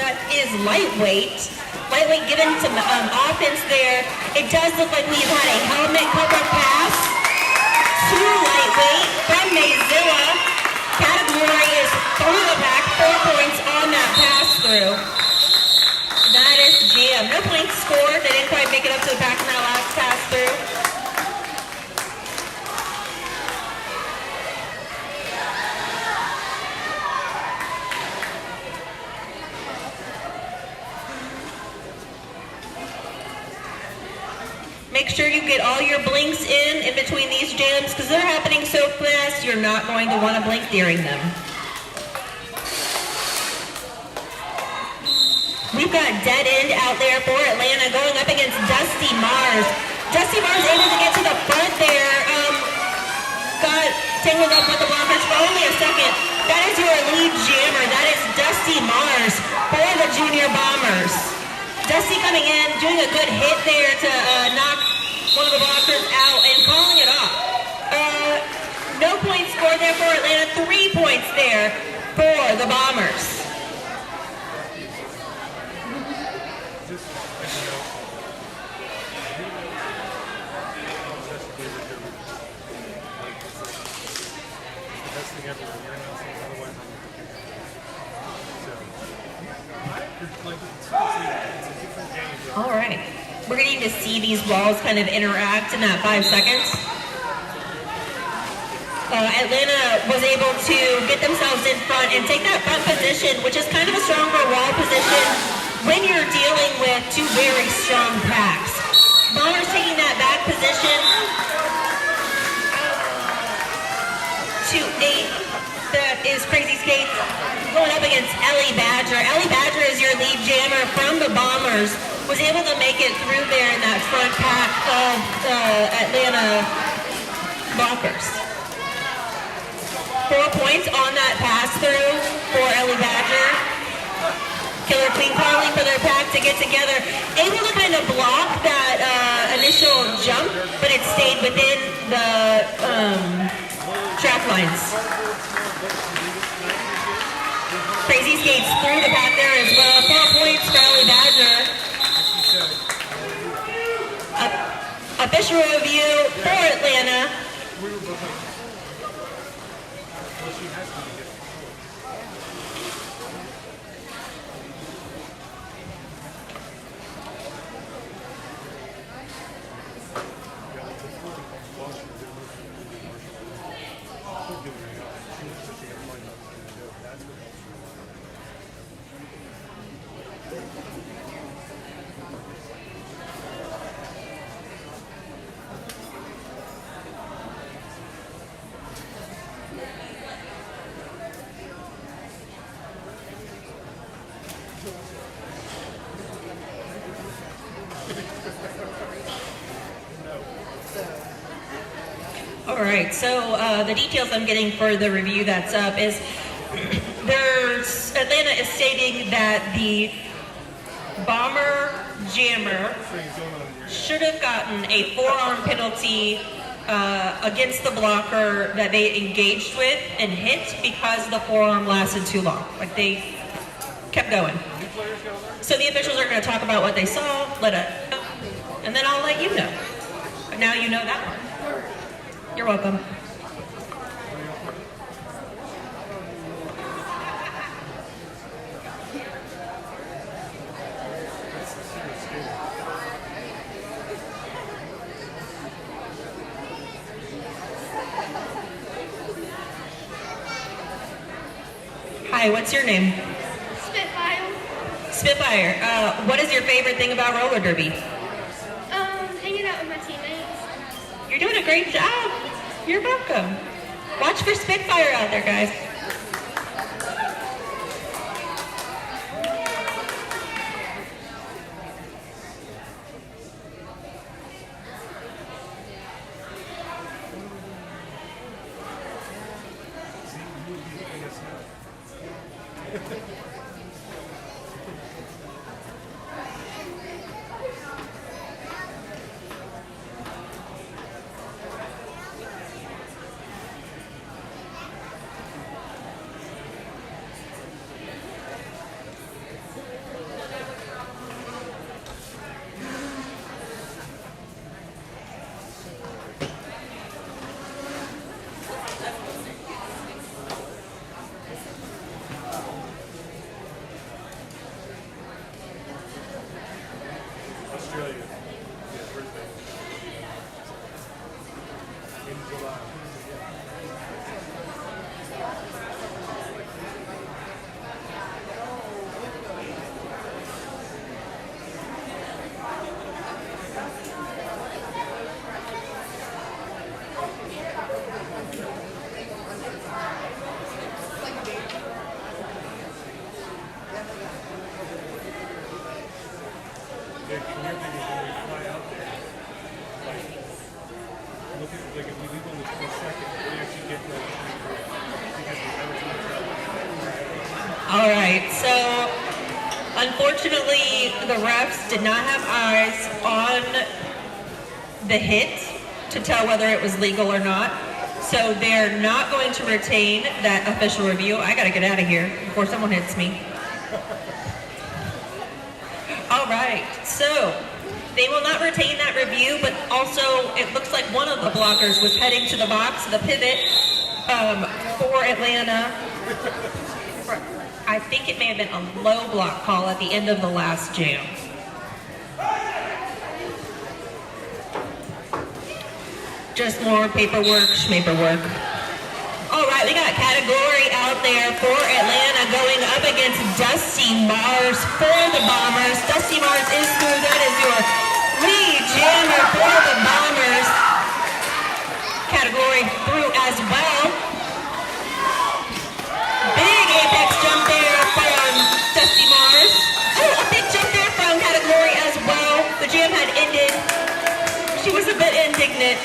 Speaker 3: that is Lightweight. Lightweight given some offense there. It does look like we've had a helmet cover pass to Lightweight from Mayzilla. Category is through the pack, 4 points on that pass through. That is GM. No points scored. They didn't quite make it up to the pack in that last pass through. Make sure you get all your blinks in between these jams because they're happening so fast you're not going to want to blink during them. We've got Dead End out there for Atlanta going up against Dusty Mars. Dusty Mars able to get to the front there. Got tangled up with the blockers for only a second. That is your lead jammer. That is Dusty Mars for the Junior Bombers. Dusty coming in, doing a good hit there to knock one of the blockers out and calling it off. No points scored there for Atlanta. 3 points there for the Bombers. All right, we're getting to see these walls kind of interact in that 5 seconds. Atlanta was able to get themselves in front and take that front position, which is kind of a stronger wall position when you're dealing with 2 very strong packs. Bombers taking that back position to 8. That is Crazy Skates going up against Ellie Badger. Ellie Badger is your lead jammer from the Bombers. Was able to make it through there in that front pack of Atlanta Bombers. 4 points on that pass through for Ellie Badger. Killer Queen calling for their pack to get together. Able to kind of block that initial jump, but it stayed within the track lines. Crazy Skates through the pack there as well. 4 points for Ellie Badger. Official review for Atlanta. All right, so the details I'm getting for the review that's up is Atlanta is stating that the Bomber Jammer should have gotten a forearm penalty against the blocker that they engaged with and hit because the forearm lasted too long. Like they kept going. So the officials are going to talk about what they saw, let it know, and then I'll let you know. But now you know that part. You're welcome. Hi, what's your name?
Speaker 5: Spitfire.
Speaker 3: Spitfire. What is your favorite thing about roller derby?
Speaker 5: Hanging out with my teammates.
Speaker 3: You're doing a great job. You're welcome. Watch for Spitfire out there, guys.
Speaker 10: Australia. Yeah, birthday. In July. The weird thing is when we fly out there, like, look at, like, if we leave on the 22nd, we actually get the because we have a
Speaker 3: All right, so unfortunately, the refs did not have eyes on the hit to tell whether it was legal or not. So they're not going to retain that official review. I gotta get out of here before someone hits me. All right, so they will not retain that review, but also it looks like one of the blockers was heading to the box, the pivot for Atlanta. I think it may have been a low block call at the end of the last jam. Just more paperwork, schmaperwork. All right, we got a category out there for Atlanta going up against Dusty Mars for the Bombers. Dusty Mars is through. That is your lead jammer for the Bombers. Category through as well. Big apex jump there from Dusty Mars. Oh, a big jump there from category as well. The jam had ended. She was a bit indignant,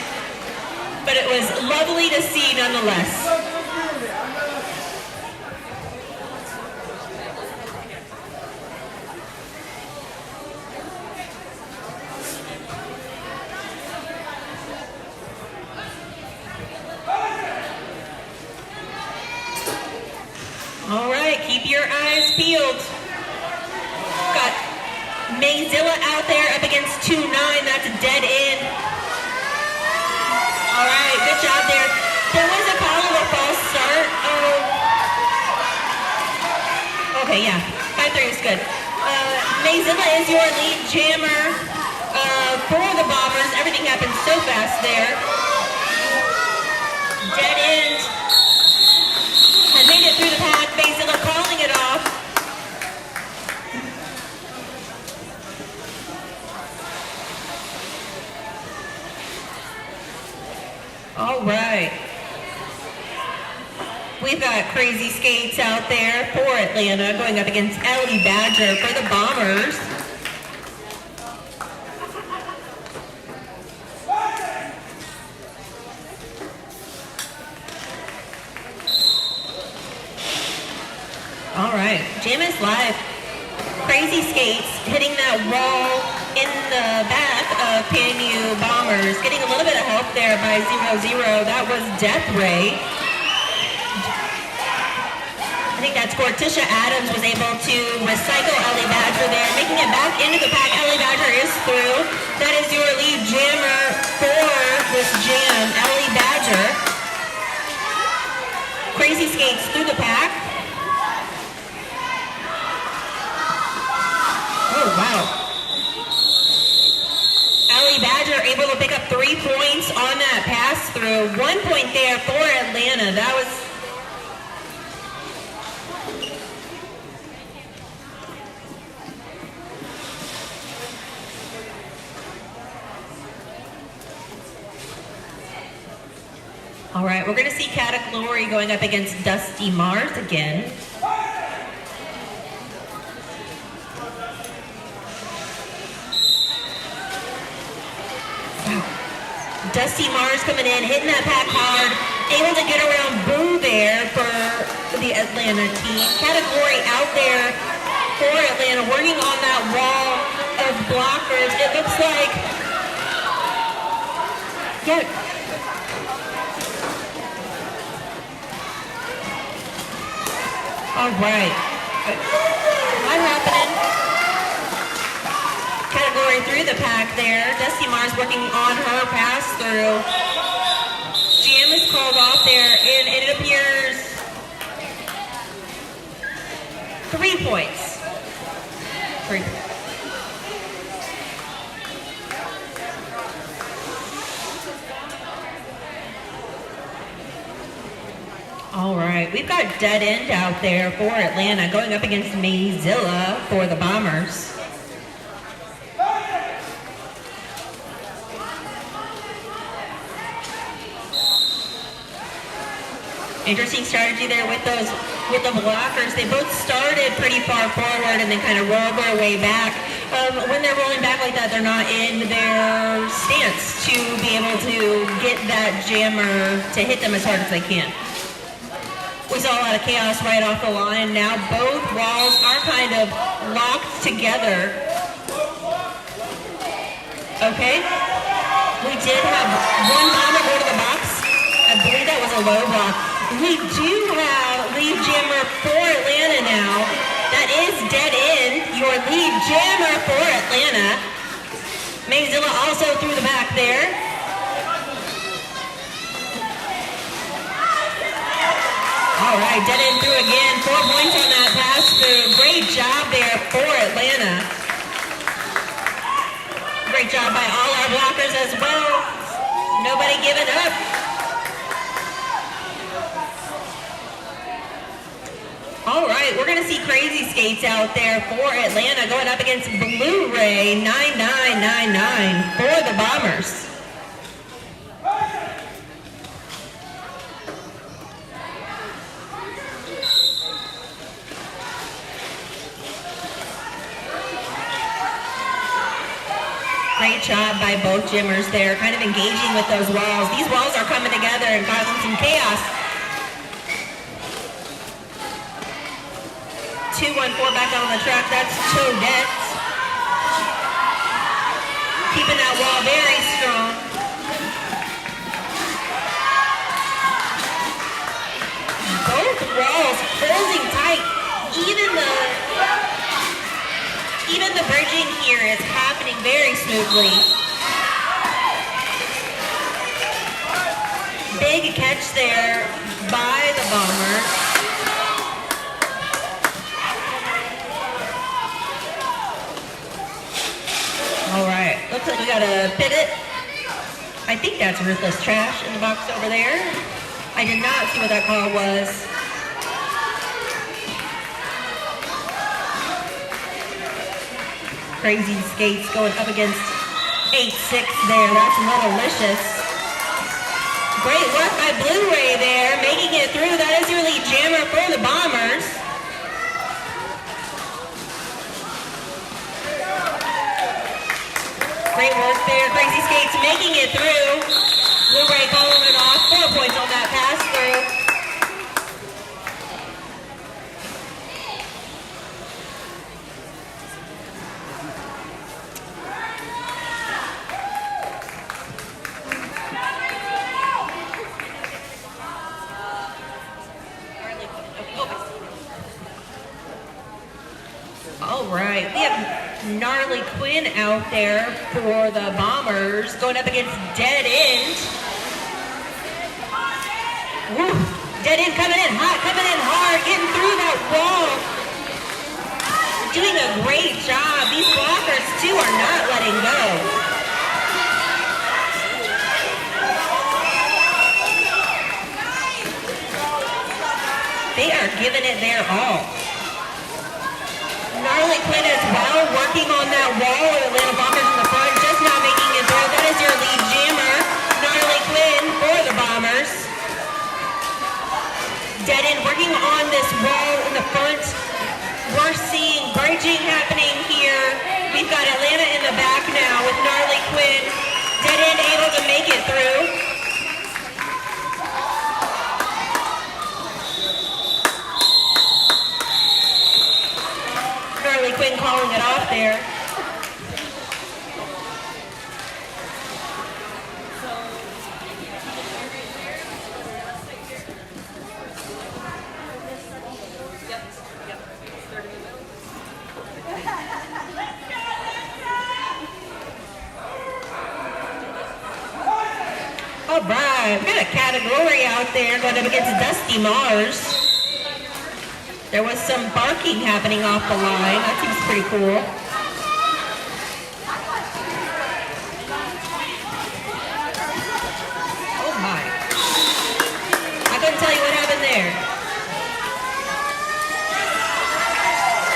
Speaker 3: but it was lovely to see nonetheless. All right, keep your eyes peeled. Got Mayzilla out there up against 2-9. That's a dead end. All right, good job there. There was a call of a false start. Oh. Okay, yeah, 5-3 is good. Mayzilla is your lead jammer for the Bombers. Everything happened so fast there. Dead end. Had made it through the pack. Mayzilla calling it off. All right. We've got Crazy Skates out there for Atlanta going up against Ellie Badger for the Bombers. All right, Jam is live. Crazy Skates hitting that wall in the back of PNU Bombers. Getting a little bit of help there by 0-0. That was Death Ray. I think that's Cortisha Adams was able to recycle Ellie Badger there, making it back into the pack. Ellie Badger is through. That is your lead jammer for this jam, Ellie Badger. Crazy Skates through the pack. Oh, wow. Ellie Badger able to pick up 3 points on that pass through. 1 point there for Atlanta. That was All right, we're going to see Cat of Glory going up against Dusty Mars again. Dusty Mars coming in, hitting that pack hard, able to get around Boo there for the Atlanta team. Cat of Glory out there for Atlanta, working on that wall of blockers. It looks like, yeah. All right. What happening? Category through the pack there. Dusty Mars working on her pass through. Jam is called off there, and it appears 3 points. 3 points. All right, we've got Dead End out there for Atlanta going up against Mayzilla for the Bombers. Interesting strategy there with the blockers. They both started pretty far forward and then kind of rolled their way back. When they're rolling back like that, they're not in their stance to be able to get that jammer to hit them as hard as they can. We saw a lot of chaos right off the line. Now both walls are kind of locked together. Okay. We did have one bomber go to the box. I believe that was a low block. We do have lead jammer for Atlanta now. That is Dead End, your lead jammer for Atlanta. Mayzilla also through the back there. All right, Dead End through again. 4 points on that pass through. Great job there for Atlanta. Great job by all our blockers as well. Nobody giving up. All right, we're going to see Crazy Skates out there for Atlanta going up against Blu-ray 9999 for the Bombers. Great job by both gymmers there, kind of engaging with those walls. These walls are coming together and causing some chaos. 2-1-4 back on the track. That's Toadette. Keeping that wall very strong. Both walls holding tight. Even the bridging here is happening very smoothly. Big catch there by the Bombers. All right, looks like we got a pivot. I think that's Ruthless Trash in the box over there. I did not see what that call was. Crazy Skates going up against 8-6 there. That's Littlelicious. Great work by Blu-ray there, making it through. That is your lead jammer for the Bombers. Great work there. Crazy Skates making it through. Blu-ray calling it off. 4 points on that pass through. All right, we have Gnarly Quinn out there for the Bombers going up against Dead End. Woo. Dead End coming in hot, coming in hard, getting through that wall. Doing a great job. These blockers too are not letting go. They are giving it their all. Gnarly Quinn as well, working on that wall with Atlanta Bombers in the front, just not making it through. That is your lead jammer, Gnarly Quinn for the Bombers. right, we got a category out there going up against Dusty Mars. There was some barking happening off the line. That seems pretty cool. Oh my. I couldn't tell you what happened there.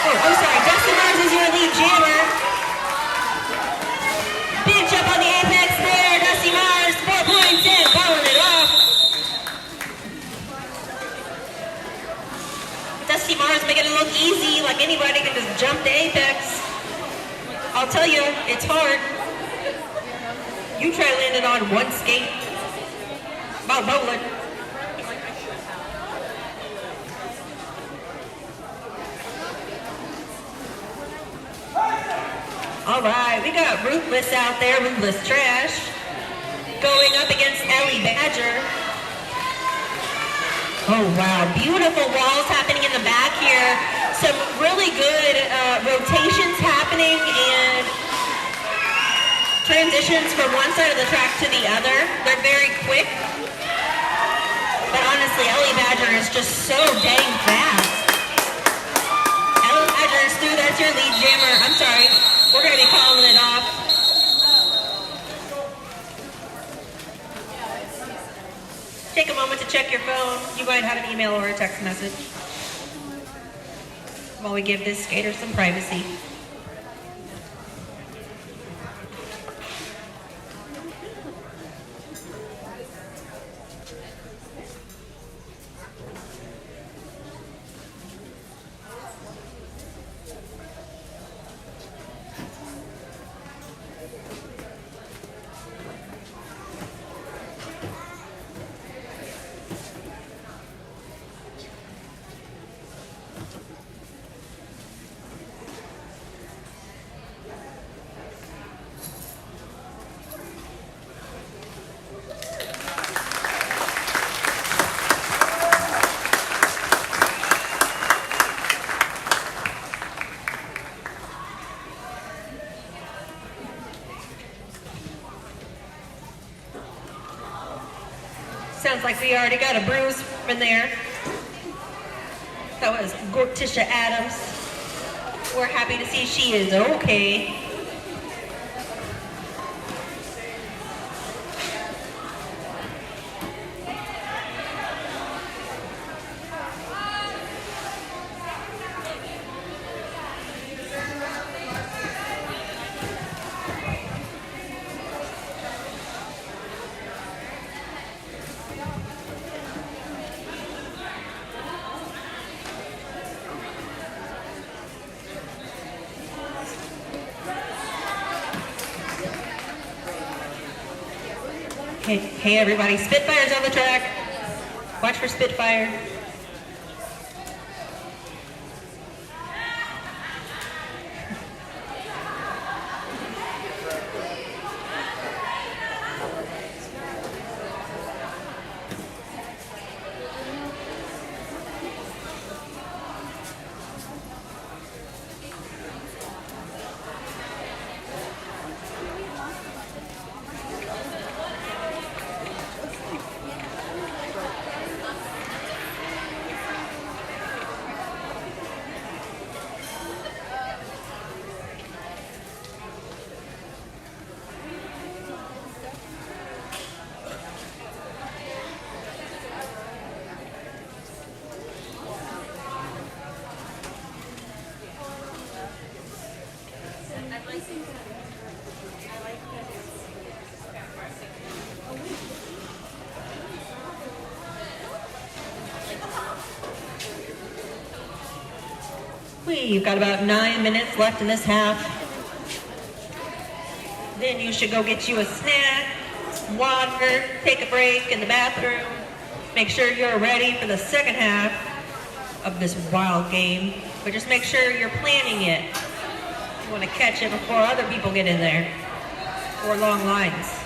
Speaker 3: Oh, I'm sorry. Dusty Mars is your lead jammer. Big jump on the apex there. Dusty Mars, 4 points in, following it off. Dusty Mars making it look easy, like anybody can just jump the apex. I'll tell you, it's hard. You try landing on one skate. About rolling. All right, we got Ruthless out there, Ruthless Trash, going up against Ellie Badger. Oh wow, beautiful walls happening in the back here. Some really good rotations happening and transitions from one side of the track to the other. They're very quick. But honestly, Ellie Badger is just so dang fast. Ellie Badger is through, that's your lead jammer. I'm sorry, we're gonna be calling it off. Take a moment to check your phone. You might have an email or a text message while we give this skater some privacy. Sounds like we already got a bruise in there. That was Gortisha Adams. We're happy to see she is okay. Hey everybody, Spitfire's on the track. Watch for Spitfire. You've got about 9 minutes left in this half. Then you should go get you a snack, water, take a break in the bathroom. Make sure you're ready for the second half of this wild game. But just make sure you're planning it. You want to catch it before other people get in there. Or long lines.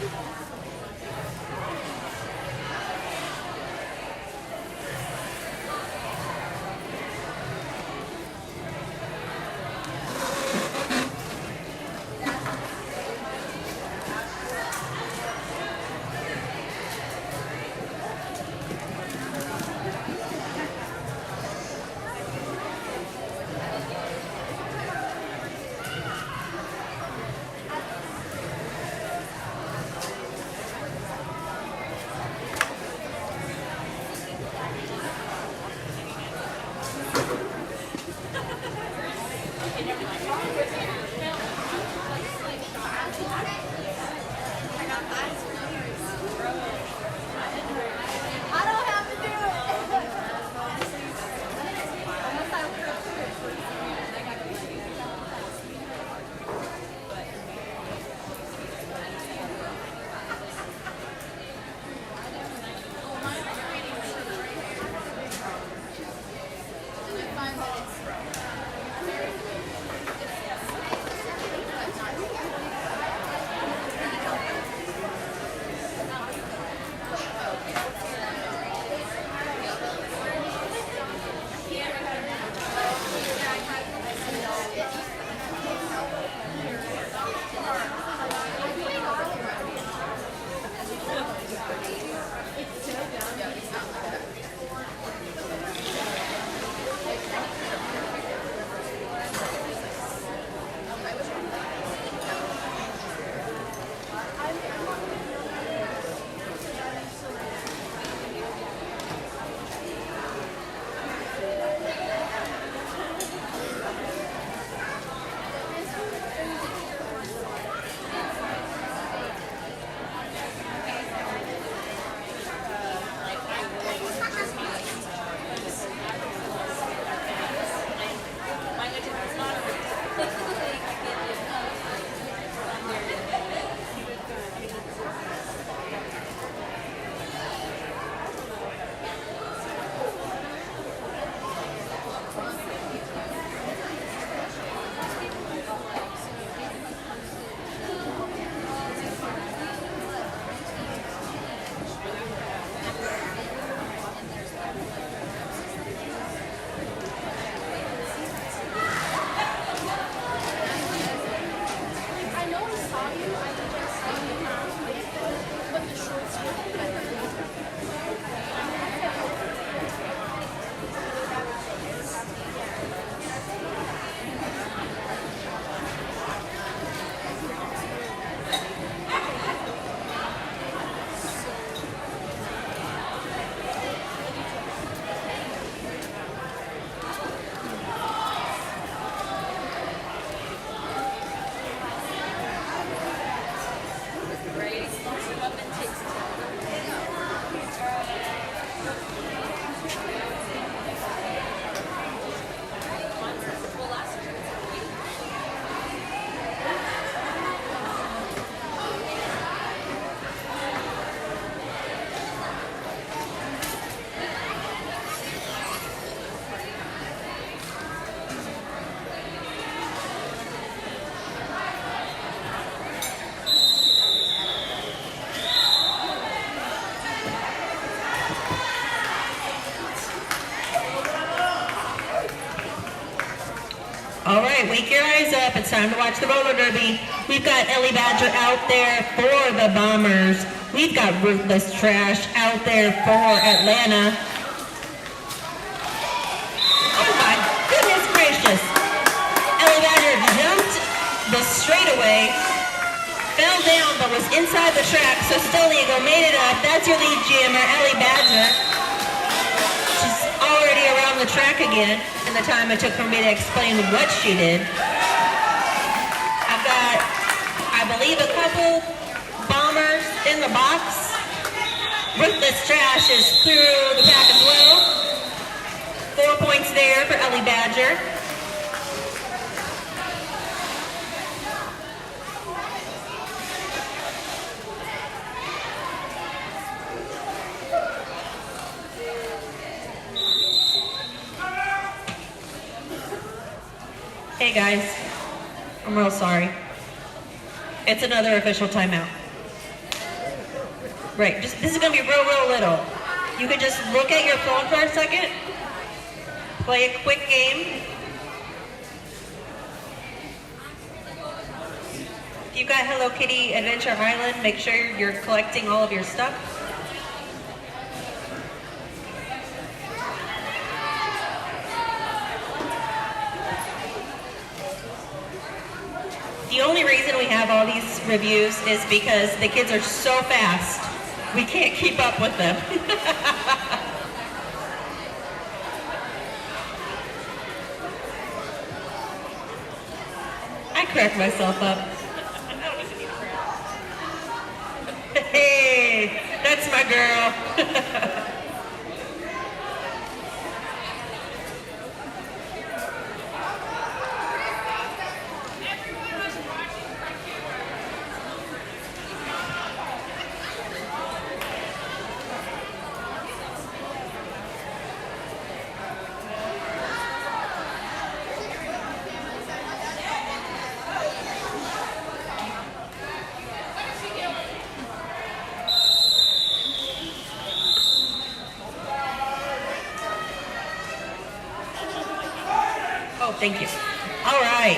Speaker 5: I don't have to do it. Unless I look up to
Speaker 3: All right, wake your eyes up. It's time to watch the roller derby. We've got Ellie Badger out there for the Bombers. We've got Ruthless Trash out there for Atlanta. Oh my goodness gracious. Ellie Badger jumped the straightaway, fell down but was inside the track, so Stoligo made it up. That's your lead jammer, Ellie Badger. She's already around the track again in the time it took for me to explain what she did. I've got, I believe, a couple Bombers in the box. Ruthless Trash is through the pack as well. 4 points there for Ellie Badger. Hey guys, I'm real sorry. It's another official timeout. Right, this is gonna be real little. You can just look at your phone for a second, play a quick game. If you've got Hello Kitty Adventure Island, make sure you're collecting all of your stuff. The only reason we have all these reviews is because the kids are so fast, we can't keep up with them. I crack myself up. Hey, that's my girl. Thank you. All right.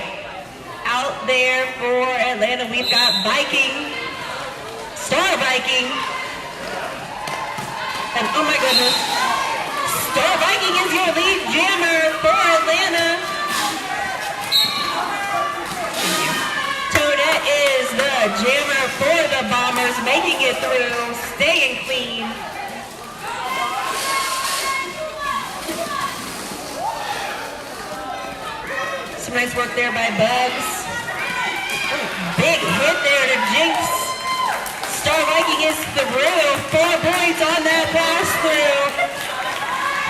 Speaker 3: Out there for Atlanta, we've got Viking, Star Viking, and oh my goodness, Star Viking is your lead jammer for Atlanta. Toadette is the jammer for the Bombers, making it through, staying clean. Nice work there by Bugs. Big hit there to Jinx. Star Viking is through. 4 points on that pass through.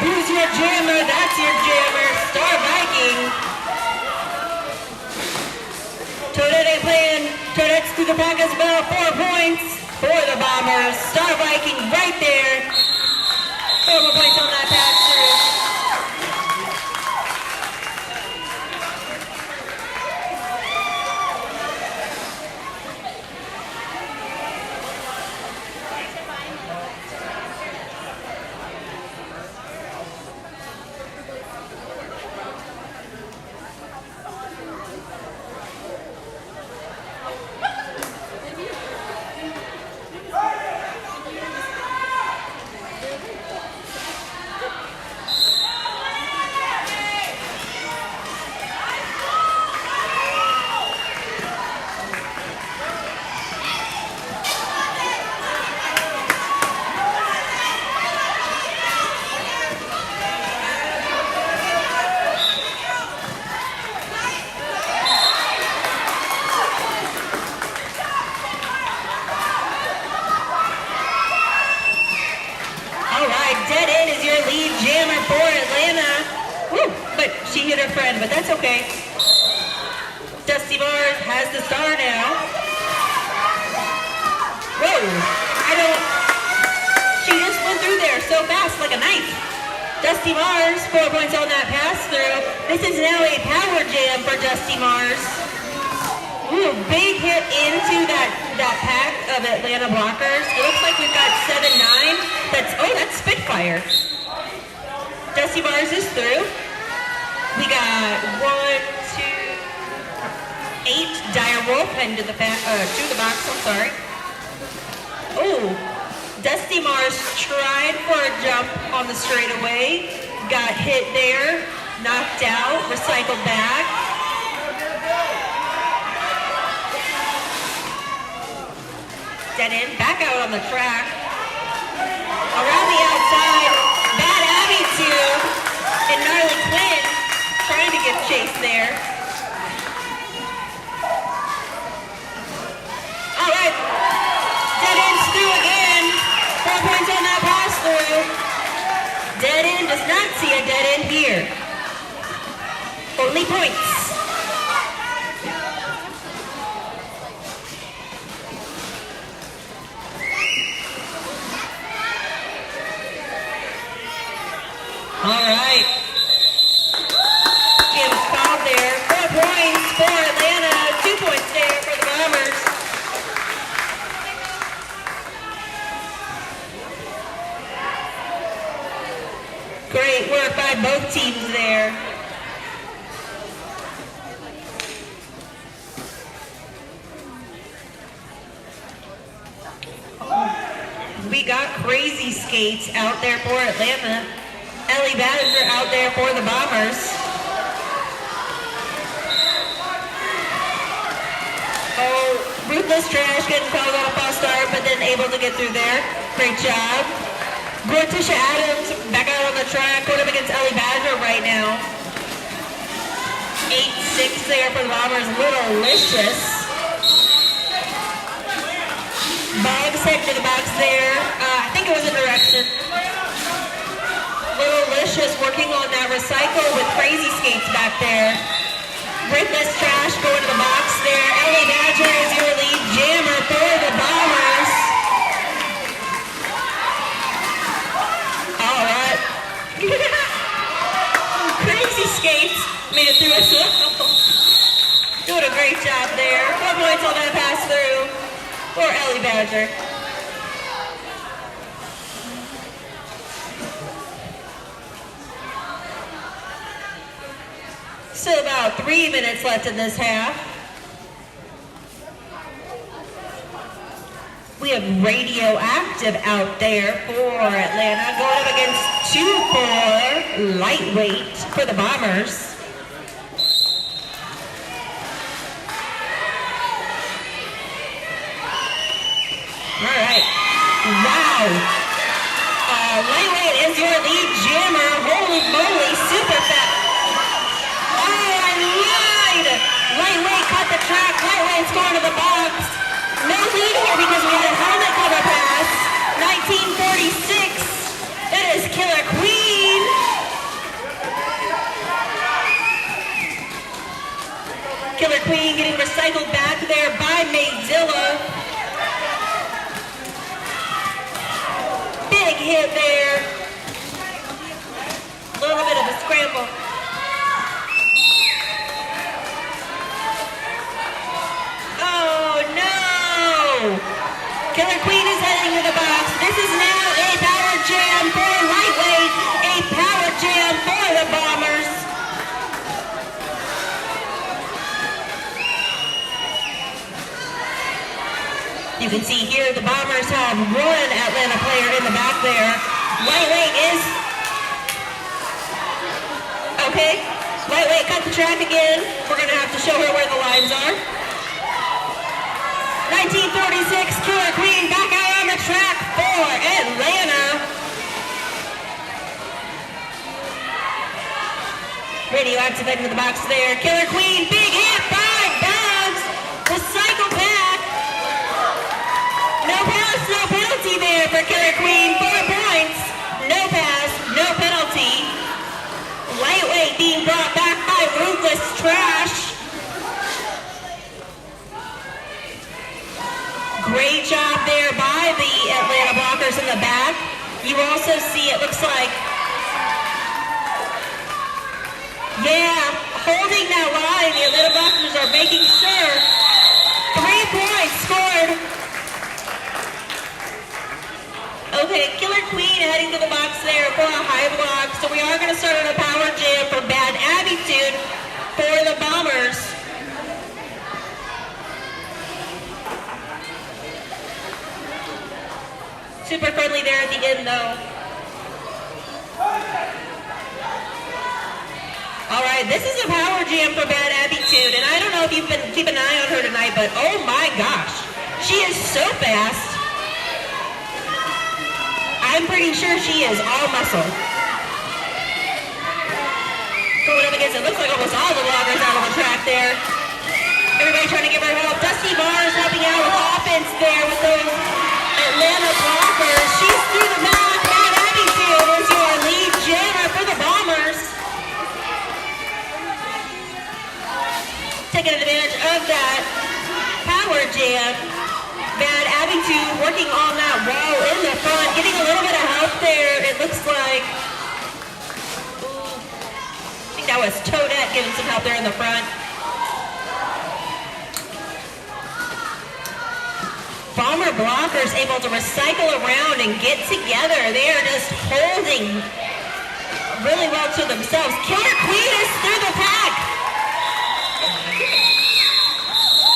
Speaker 3: Who's your jammer? That's your jammer. Star Viking. Toadette ain't playing. Toadette's through the pack as well. 4 points for the Bombers. Star Viking right there. 4 more points on that pass through. She hit her friend, but that's okay. Dusty Bars has the star now. Whoa, she just went through there so fast, like a knife. Dusty Mars, 4 points on that pass through. This is now a power jam for Dusty Mars. Ooh, big hit into that pack of Atlanta blockers. It looks like we've got 7-9. That's Spitfire. Dusty Mars is through. We got 1, 2, 8 Dire Wolf into the back, to the box. I'm sorry. Oh, Dusty Mars tried for a jump on the straightaway, got hit there, knocked out, recycled back. Dead end, back out on the track. Around the outside, Bad Abby too, and Gnarly Quinn. Trying to get chased there. All right. Dead end's through again. 4 points on that pass through. Dead end does not see a dead end here. Only points. All right. There. 4 points for Atlanta, 2 points there for the Bombers. work by both teams there. We got Crazy Skates out there for Atlanta. Ellie Badger out there for the Bombers. Oh, Ruthless Trash getting called on a false start, but then able to get through there. Great job. Gortisha Adams back out on the track, going up against Ellie Badger right now. 8-6 there for the Bombers. Little-licious. Boggs heading to the box there. I think it was a direction. Little-licious working on that recycle with Crazy Skates back there. Ruthless Trash going to the box there. Ellie Badger is your lead jammer for the Bombers. All right. Crazy Skates made it through as well. Doing a great job there. 4 points on that pass through for Ellie Badger. Still about 3 minutes left in this half. We have Radioactive out there for Atlanta, going up against 2-4 lightweight for the Bombers. All right. Wow. Lightweight is your lead jammer. Holy moly, super fast. Oh, I lied. Lightweight cut the track. Lightweight's going to the box. No lead here because we had a helmet cover pass. 1946. That is Killer Queen. Killer Queen getting recycled back there by Mayzilla. Big hit there. A little bit of a scramble. Oh no! Killer Queen is heading to the box. This is now a power jam for lightweight. A power jam for the Bombers. You can see here the Bombers have one Atlanta player in the back there. Lightweight is... Okay, Lightweight cut the track again. We're going to have to show her where the lines are. 1946, Killer Queen back out on the track for Atlanta. Radioactive into the box there. Killer Queen, big hit by Bugs. Recycle back. No pass, no penalty there for Killer Queen. 4 points. No pass, no penalty. Lightweight being brought back by Ruthless Trash. Great job there by the Atlanta blockers in the back. You also see it looks like, yeah, holding that line. The Atlanta blockers are making sure. 3 points scored. Okay, Killer Queen heading to the box there for a high block. So we are going to start on a power jam for Bad Attitude for the Bombers. Super friendly there at the end though. All right, this is a power jam for Bad Attitude. And I don't know if you've been keeping an eye on her tonight, but oh my gosh, she is so fast. I'm pretty sure she is all muscle. Going up against, it looks like almost all the loggers out on the track there. Everybody trying to give her help. Dusty Mars helping out with offense there with those Atlanta blockers. She's through the back. Bad Attitude is your lead jammer for the Bombers. Taking advantage of that power jam. Bad Attitude working on that wall in the front, getting a little bit of help there. It looks like, I think that was Toadette giving some help there in the front. Bomber blockers able to recycle around and get together. They are just holding really well to themselves. Killer Queen is through the pack.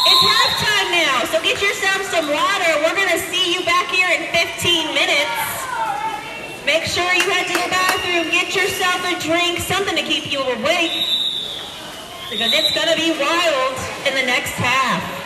Speaker 3: It's halftime now, so get yourself some water. We're going to see you back here in 15 minutes. Make sure you head to the bathroom, get yourself a drink, something to keep you awake, because it's going to be wild in the next half.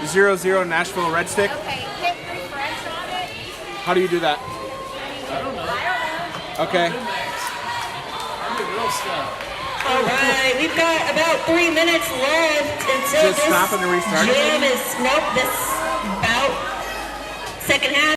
Speaker 13: 00 Nashville Red Stick.
Speaker 5: Okay, hit refresh on it.
Speaker 13: How do you do that?
Speaker 5: I don't know.
Speaker 13: Okay.
Speaker 3: All right, we've got about 3 minutes left until
Speaker 13: Just
Speaker 3: this
Speaker 13: stop and restart?
Speaker 3: gym is, nope, this about second half.